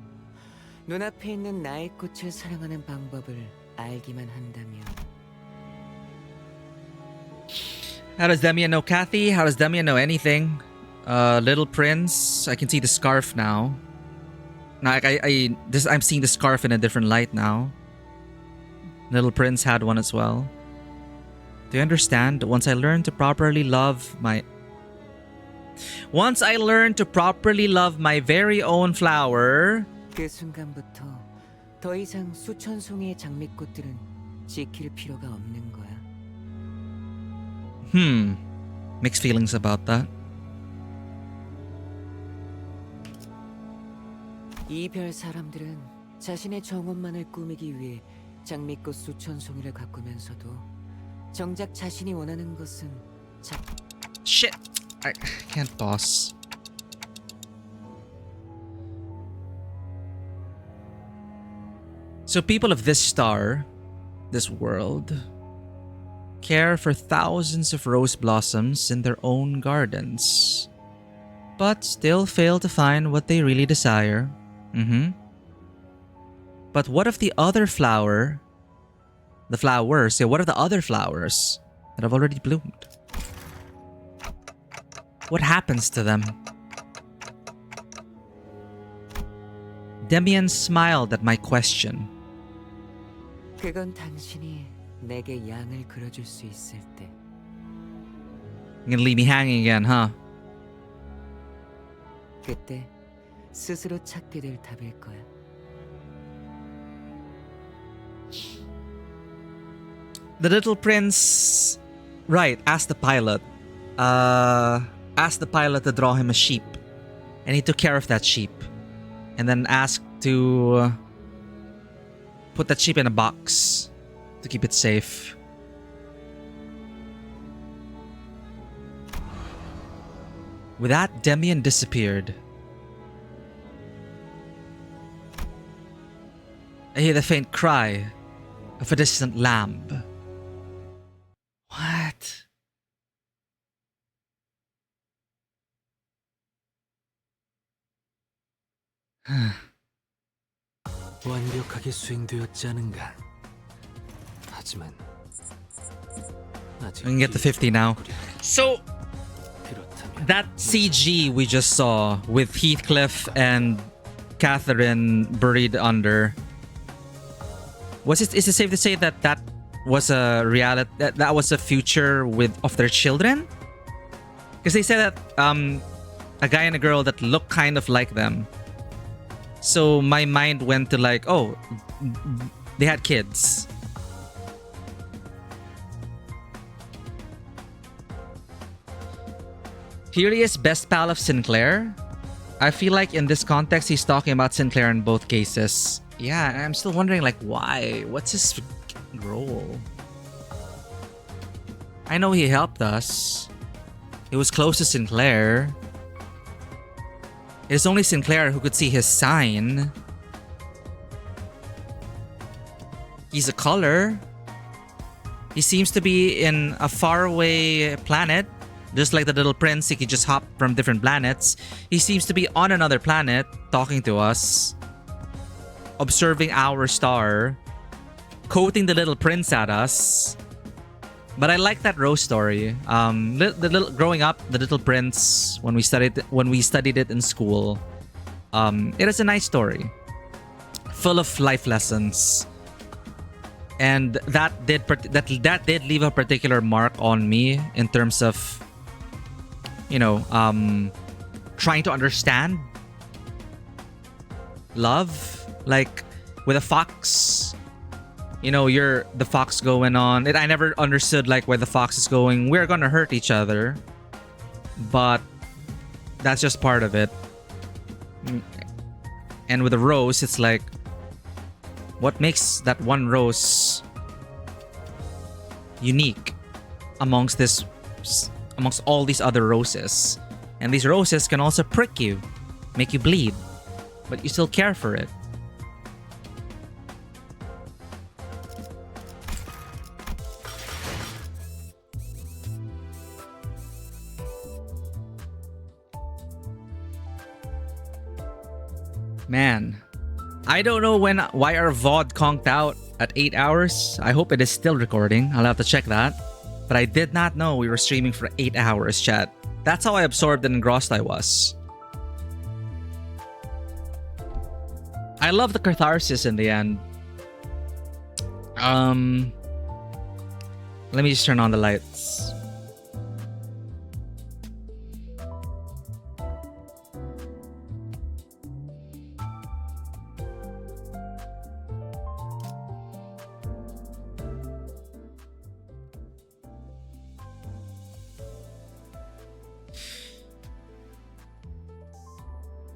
눈앞에 있는 나의 꽃을 사랑하는 방법을 알기만 한다면. How does Demian know Kathy? How does Demian know anything? Little Prince. I can see the scarf now. Now, I'm seeing the scarf in a different light now. Little Prince had one as well. Do you understand? Once I learn to properly love my very own flower. 그 순간부터 더 이상 수천 송이의 장미꽃들은 지킬 필요가 없는 거야. Mixed feelings about that. 이별 사람들은 자신의 정원만을 꾸미기 위해 장미꽃 수천 송이를 가꾸면서도 정작 자신이 원하는 것은 Shit! I can't toss. So people of this star, this world, care for thousands of rose blossoms in their own gardens, but still fail to find what they really desire. But what of the other flowers, what of the other flowers that have already bloomed? What happens to them? Demian smiled at my question. 그건 당신이 내게 양을 그려줄 수 있을 때. You're gonna leave me hanging again, huh? 그때 스스로 찾게 될 답일 거야. The little prince, right, asked the pilot to draw him a sheep, and he took care of that sheep, and then asked to put that sheep in a box to keep it safe. With that, Demian disappeared. I hear the faint cry of a distant lamb. What? 완벽하게 수행되었지 않은가. 하지만 아직 We can get to 50 now. So that CG we just saw with Heathcliff and Catherine buried under. Is it safe to say that that was a reality? That was a future of their children? Because they said that a guy and a girl that look kind of like them. So my mind went to like, oh, they had kids. Furious best pal of Sinclair? I feel like in this context he's talking about Sinclair in both cases. Yeah, I'm still wondering like why? What's his role? I know he helped us. He was close to Sinclair. It's only Sinclair who could see his sign. He's a color. He seems to be in a faraway planet. Just like the little prince, he could just hop from different planets. He seems to be on another planet, talking to us, observing our star. quoting the Little Prince at us. But I like that rose story. Growing up, the Little Prince, when we studied it in school, it is a nice story, full of life lessons, and that did leave a particular mark on me in terms of, trying to understand love, like with a fox. You're the fox going on. I never understood like where the fox is going. We're gonna hurt each other, but that's just part of it. And with a rose, it's like, what makes that one rose unique amongst all these other roses? And these roses can also prick you, make you bleed, but you still care for it. Man, I don't know why our VOD conked out at 8 hours. I hope it is still recording. I'll have to check that. But I did not know we were streaming for 8 hours, chat. That's how absorbed and engrossed I was. I love the catharsis in the end. Let me just turn on the lights.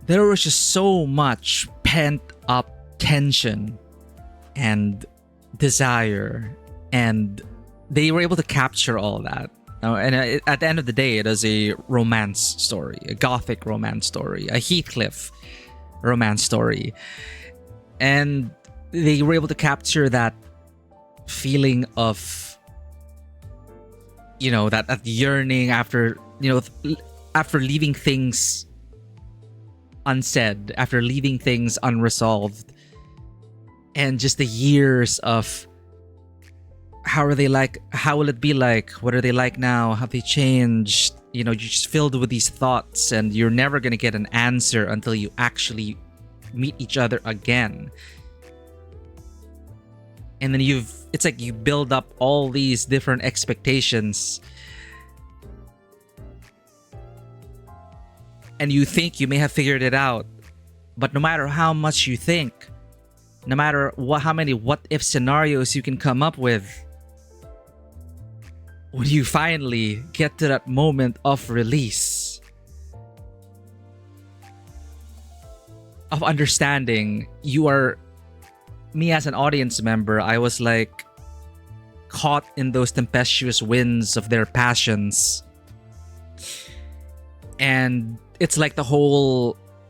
There was just so much pent up tension and desire, and they were able to capture all that. And at the end of the day, it is a romance story, a gothic romance story, a Heathcliff romance story. And they were able to capture that feeling of, that yearning after, after leaving things unsaid, after leaving things unresolved, and just the years of how are they like, how will it be like, what are they like now, have they changed? You're just filled with these thoughts, and you're never gonna get an answer until you actually meet each other again. And then it's like you build up all these different expectations, and you think you may have figured it out, but no matter how much you think, no matter how many what-if scenarios you can come up with, when you finally get to that moment of release, of understanding, me as an audience member, I was like caught in those tempestuous winds of their passions. And it's like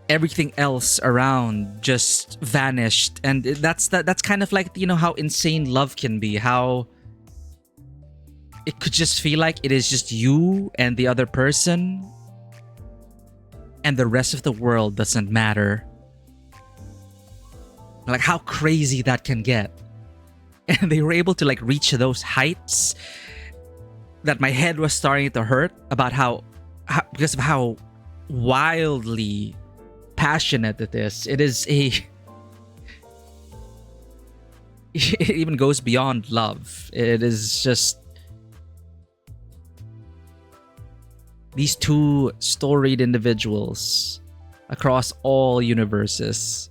everything else around just vanished. And that's kind of like, how insane love can be, how it could just feel like it is just you and the other person, and the rest of the world doesn't matter. Like how crazy that can get. And they were able to reach those heights that my head was starting to hurt about because of how wildly passionate it is. It even goes beyond love. It is just these two storied individuals across all universes,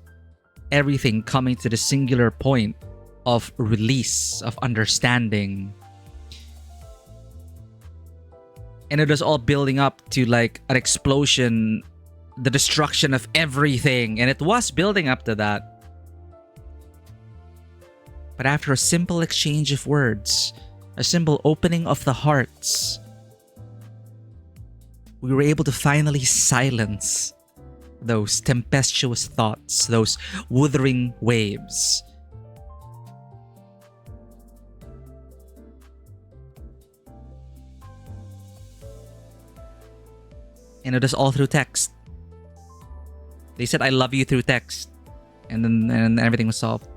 everything coming to the singular point of release, of understanding. And it was all building up to an explosion, the destruction of everything. And it was building up to that. But after a simple exchange of words, a simple opening of the hearts, we were able to finally silence those tempestuous thoughts, those wuthering waves. And it is all through text. They said, "I love you" through text. And then everything was solved.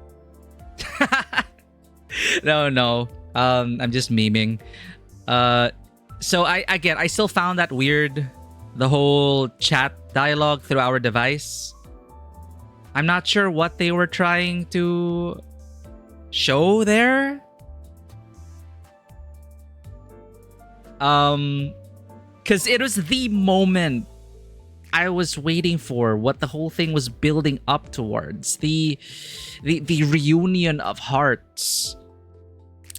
No. I'm just memeing. So I still found that weird, the whole chat dialogue through our device. I'm not sure what they were trying to show there. Because it was the moment I was waiting for, what the whole thing was building up towards. The reunion of hearts.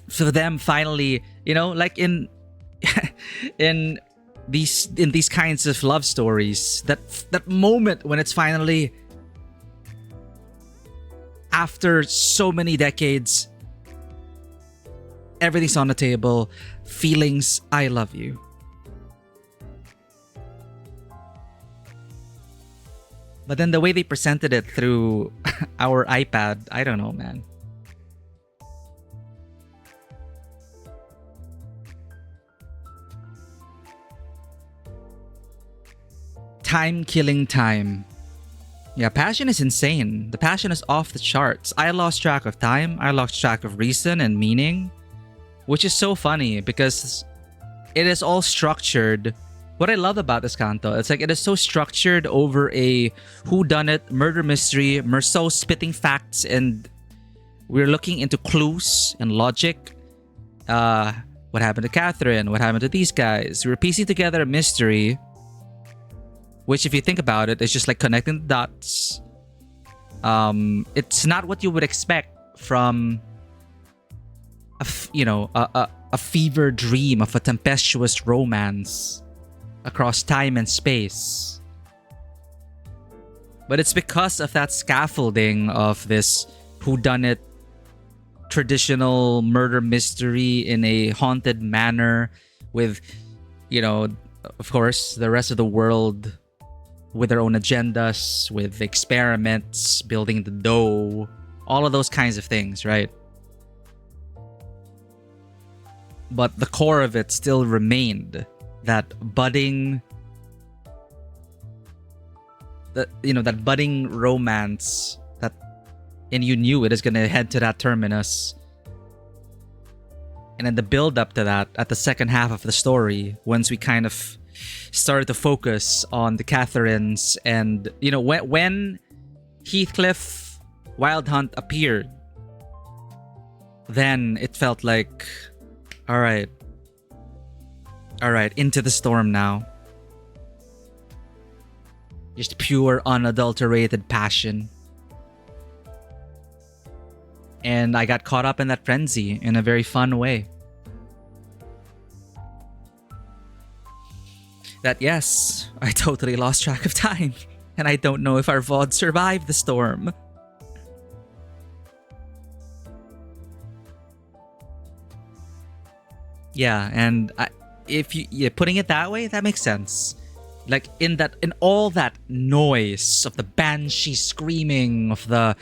For them finally, like in in these kinds of love stories, that moment when it's finally, after so many decades, everything's on the table, feelings, I love you. But then the way they presented it through our iPad, I don't know, man. Time killing time. Yeah, passion is insane. The passion is off the charts. I lost track of time. I lost track of reason and meaning, which is so funny because it is all structured. What I love about this Canto, it's like it is so structured over a whodunit murder mystery. We're so spitting facts and we're looking into clues and logic. What happened to Catherine? What happened to these guys? We're piecing together a mystery, which, if you think about it, is just like connecting the dots. It's not what you would expect from a fever dream of a tempestuous romance across time and space. But it's because of that scaffolding of this whodunit traditional murder mystery in a haunted manor with, of course, the rest of the world with their own agendas, with experiments, building the dough, all of those kinds of things, right? But the core of it still remained that budding, that budding romance and you knew it is going to head to that terminus. And then the build up to that at the second half of the story, once we kind of started to focus on the Catherines and, when Heathcliff Wild Hunt appeared, then it felt like, all right, into the storm now. Just pure, unadulterated passion. And I got caught up in that frenzy in a very fun way. That, yes, I totally lost track of time. And I don't know if our VOD survived the storm. Yeah, and if you're putting it that way, that makes sense. Like in all that noise of the banshee screaming, of the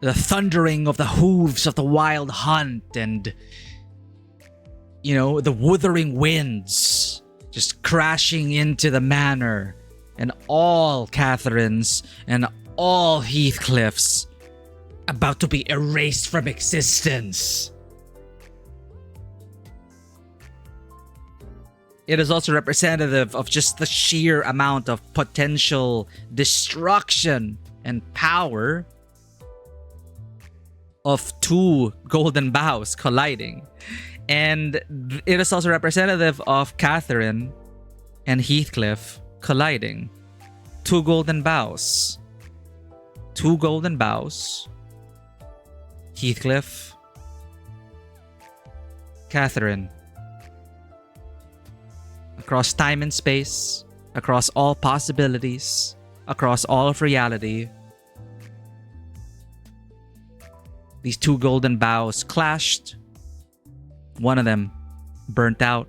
thundering of the hooves of the wild hunt, and the wuthering winds just crashing into the manor, and all Catherines and all Heathcliffs about to be erased from existence. It is also representative of just the sheer amount of potential destruction and power of two golden bows colliding. And it is also representative of Catherine and Heathcliff colliding. Two golden bows. Two golden bows. Heathcliff. Catherine. Across time and space, across all possibilities, across all of reality, these two golden bows clashed. One of them burnt out.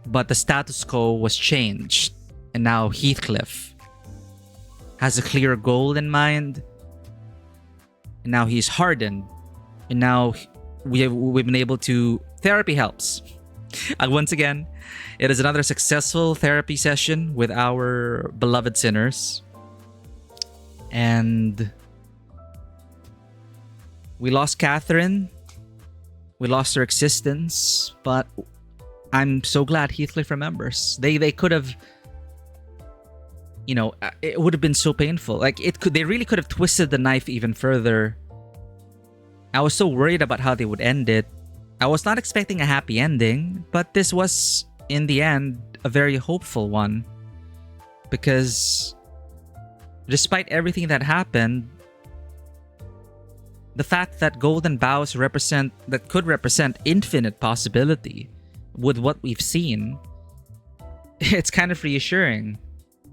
But the status quo was changed, and now Heathcliff has a clear goal in mind, and now he's hardened, and now we've been able to... Therapy helps. Once again, it is another successful therapy session with our beloved sinners. And We lost Catherine. We lost her existence, but I'm so glad Heathcliff remembers. They could have, you know, it would have been so painful. Like they really could have twisted the knife even further. I was so worried about how they would end it. I was not expecting a happy ending, but this was, in the end, a very hopeful one. Because despite everything that happened, the fact that golden bows could represent infinite possibility with what we've seen, it's kind of reassuring.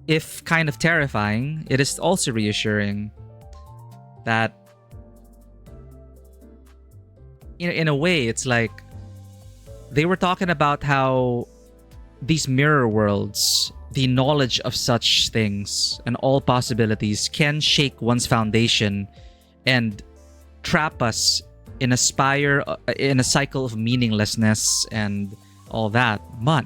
If kind of terrifying, it is also reassuring that, you know, in a way, it's like they were talking about how these mirror worlds, the knowledge of such things and all possibilities can shake one's foundation and trap us in a cycle of meaninglessness and all that. But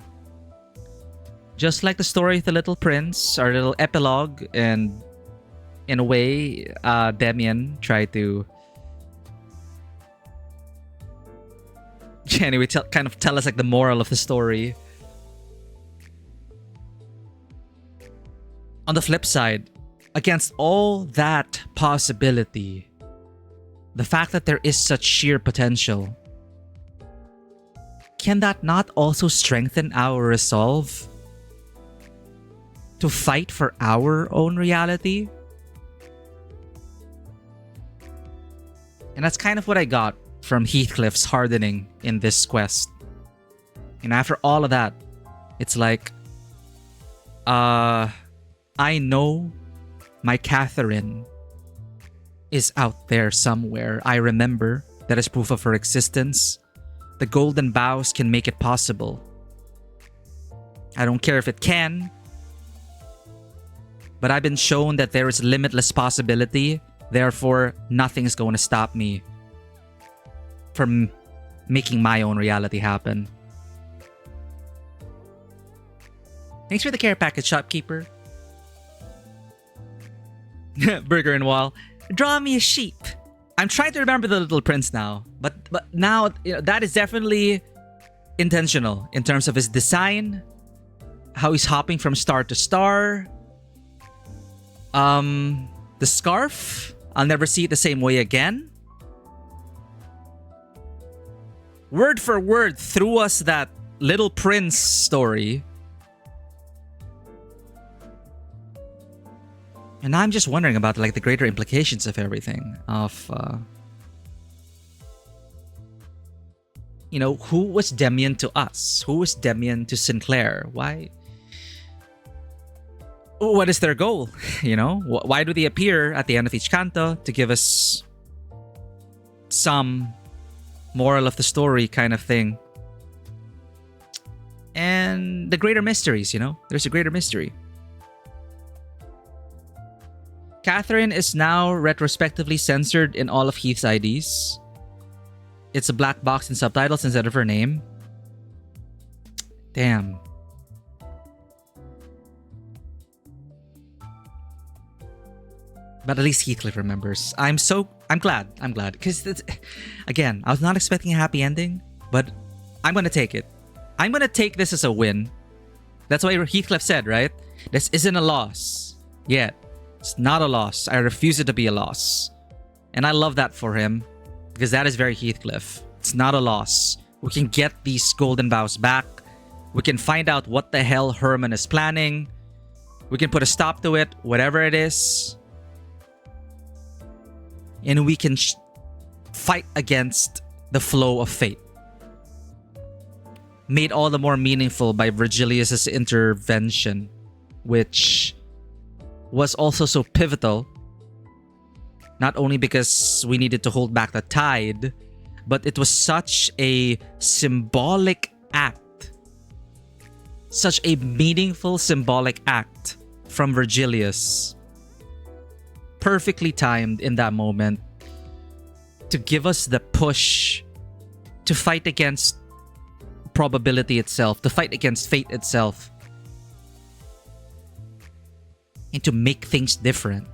just like the story of the Little Prince, our little epilogue, and in a way, Demian tried to anyway kind of tell us like the moral of the story. On the flip side, against all that possibility, the fact that there is such sheer potential, can that not also strengthen our resolve to fight for our own reality? And that's kind of what I got from Heathcliff's hardening in this quest. And after all of that, it's like, I know my Catherine is out there somewhere. I remember that is proof of her existence. The golden bows can make it possible. I don't care if it can, but I've been shown that there is limitless possibility. Therefore, nothing is going to stop me from making my own reality happen. Thanks for the care package, shopkeeper. Burger and Wall. Draw me a sheep. I'm trying to remember the Little Prince now, but now, you know, that is definitely intentional in terms of his design, how he's hopping from star to star. The scarf, I'll never see it the same way again. Word for word threw us that Little Prince story. And I'm just wondering about like the greater implications of everything. Of, you know, who was Demian to us? Who was Demian to Sinclair? Why? What is their goal? You know, why do they appear at the end of each canto to give us some moral of the story kind of thing? And the greater mysteries, you know, there's a greater mystery. Catherine is now retrospectively censored in all of Heath's IDs. It's a black box in subtitles instead of her name. Damn. But at least Heathcliff remembers. I'm glad. Because, again, I was not expecting a happy ending, but I'm going to take it. I'm going to take this as a win. That's why Heathcliff said, right? This isn't a loss yet. It's not a loss. I refuse it to be a loss. And I love that for him, because that is very Heathcliff. It's not a loss. We can get these golden bows back. We can find out what the hell Herman is planning. We can put a stop to it, whatever it is. And we can fight against the flow of fate. Made all the more meaningful by Virgilius's intervention, which was also so pivotal. Not only because we needed to hold back the tide, but it was such a symbolic act. Such a meaningful symbolic act from Virgilius. Perfectly timed in that moment to give us the push to fight against probability itself, to fight against fate itself, and to make things different,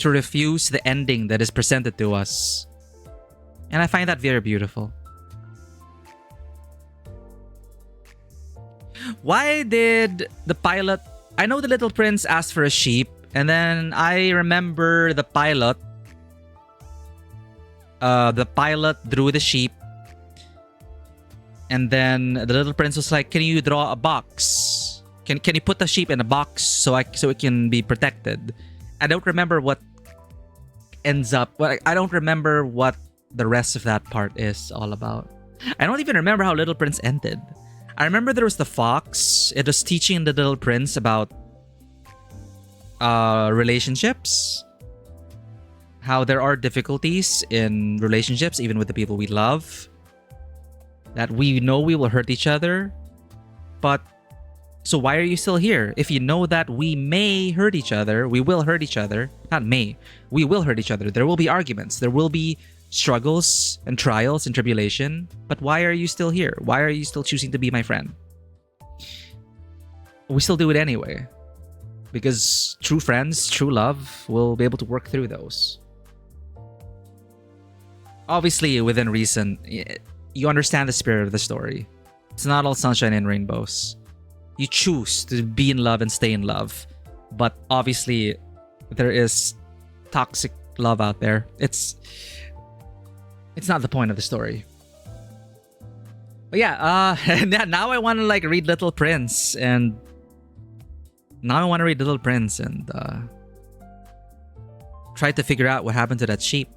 to refuse the ending that is presented to us. And I find that very beautiful. Why did the pilot... I know the little prince asked for a sheep, and then I remember the pilot drew the sheep, and then the little prince was like, can you draw a box? Can you put the sheep in a box so it can be protected? I don't remember what ends up... I don't remember what the rest of that part is all about. I don't even remember how Little Prince ended. I remember there was the fox. It was teaching the little prince about relationships. How there are difficulties in relationships, even with the people we love. That we know we will hurt each other. But, so why are you still here? If you know that we may hurt each other, we will hurt each other. Not may. We will hurt each other. There will be arguments. There will be struggles and trials and tribulation. But why are you still here? Why are you still choosing to be my friend? We still do it anyway. Because true friends, true love will be able to work through those. Obviously, within reason, you understand the spirit of the story. It's not all sunshine and rainbows. You choose to be in love and stay in love. But obviously, there is toxic love out there. It's not the point of the story. But yeah, now I want to like read Little Prince and try to figure out what happened to that sheep.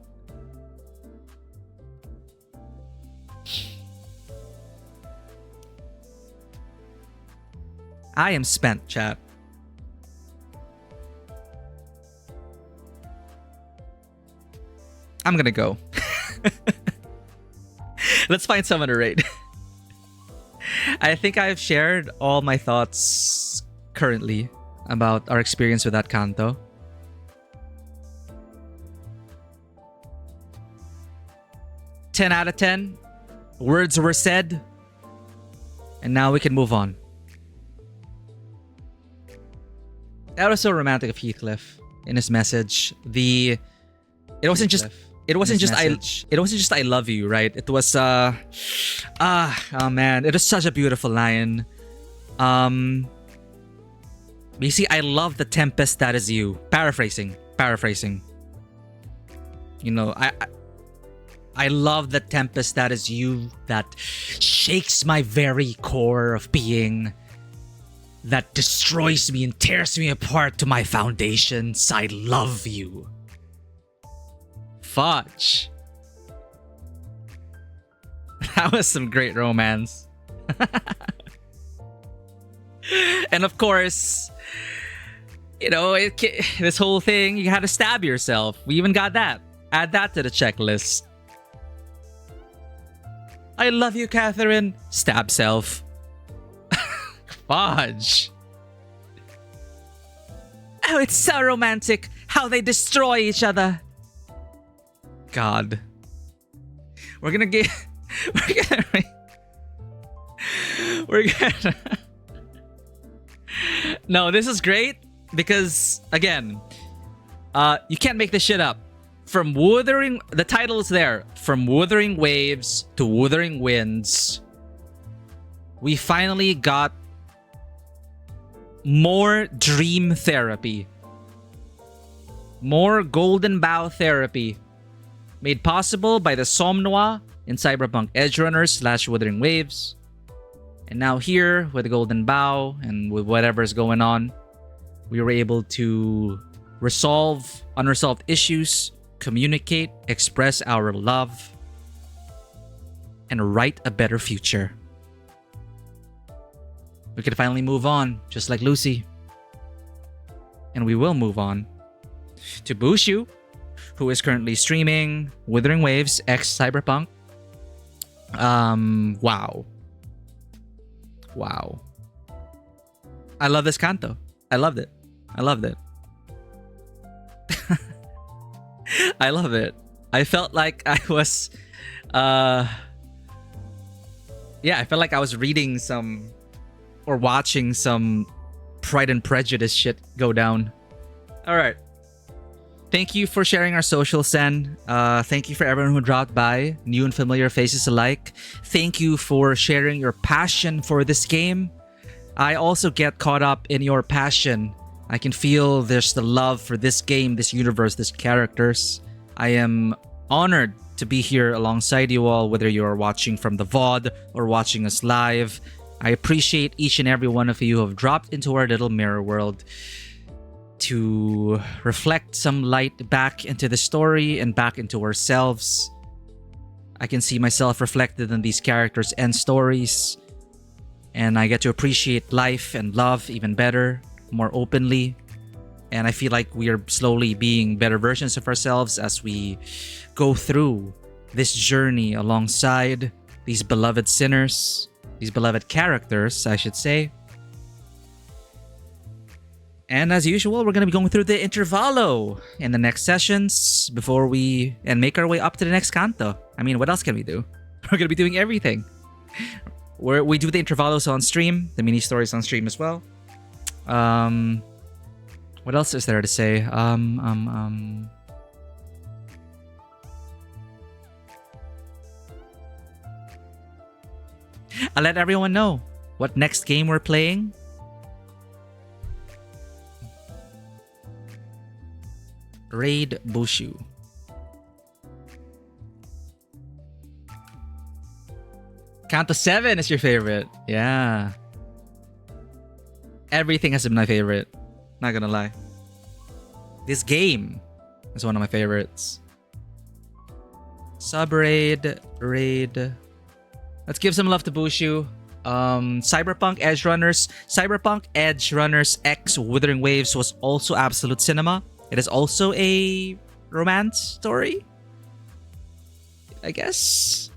I am spent, chat. I'm gonna go. Let's find someone to rate. I think I've shared all my thoughts currently about our experience with that Canto. "10 out of 10. Words were said. And now we can move on." That was so romantic of Heathcliff in his message. It wasn't just I love you, right? It was oh man, it was such a beautiful line. You see, I love the tempest that is you. Paraphrasing. You know, I love the tempest that is you, that shakes my very core of being, that destroys me and tears me apart to my foundations. I love you. Fudge. That was some great romance. And of course, you know, this whole thing, you had to stab yourself. We even got that. Add that to the checklist. I love you, Catherine. Stab self. Fudge. Oh, it's so romantic how they destroy each other. God. We're gonna No, this is great because, again, you can't make this shit up. From Wuthering... The title is there. From Wuthering Waves to Wuthering Winds. We finally got more dream therapy. More Golden Bough therapy. Made possible by the Somnoa in Cyberpunk Edgerunners / Wuthering Waves. And now here, with the Golden Bough and with whatever's going on, we were able to resolve unresolved issues, communicate, express our love, and write a better future. We can finally move on, just like Lucy. And we will move on to Bushu, who is currently streaming Wuthering Waves X Cyberpunk. Wow. I love this Canto. I loved it. I love it. I felt like I was I felt like I was reading some or watching some Pride and Prejudice shit go down. All right. Thank you for sharing our social, Sen. Thank you for everyone who dropped by, new and familiar faces alike. Thank you for sharing your passion for this game. I also get caught up in your passion. I can feel there's the love for this game, this universe, these characters. I am honored to be here alongside you all, whether you're watching from the VOD or watching us live. I appreciate each and every one of you who have dropped into our little mirror world to reflect some light back into the story and back into ourselves. I can see myself reflected in these characters and stories, and I get to appreciate life and love even better, more openly. And I feel like we are slowly being better versions of ourselves as we go through this journey alongside these beloved sinners, these beloved characters, I should say. And as usual, we're going to be going through the intervallo in the next sessions before we make our way up to the next canto. I mean, what else can we do? We're going to be doing everything. We do the intervallos on stream, the mini stories on stream as well. What else is there to say? I'll let everyone know what next game we're playing. Raid Bushu. Canto 7 is your favorite. Yeah. Everything has been my favorite. Not gonna lie. This game is one of my favorites. Sub-raid. Raid. Let's give some love to Bushu. Cyberpunk Edge Runners. Cyberpunk Edge Runners X Withering Waves was also Absolute Cinema. It is also a romance story, I guess.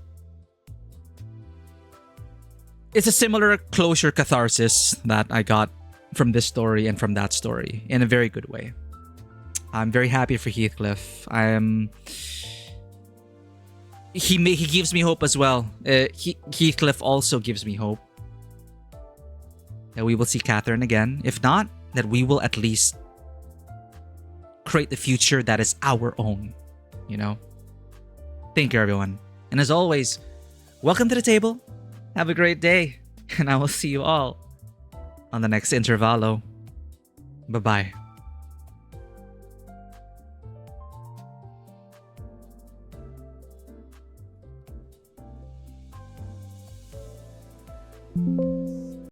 It's a similar closure catharsis that I got from this story and from that story in a very good way. I'm very happy for Heathcliff. He gives me hope as well. Heathcliff also gives me hope that we will see Catherine again. If not, that we will at least create the future that is our own, you know? Thank you, everyone. And as always, welcome to the table. Have a great day. And I will see you all on the next intervallo. Bye-bye. Thank you.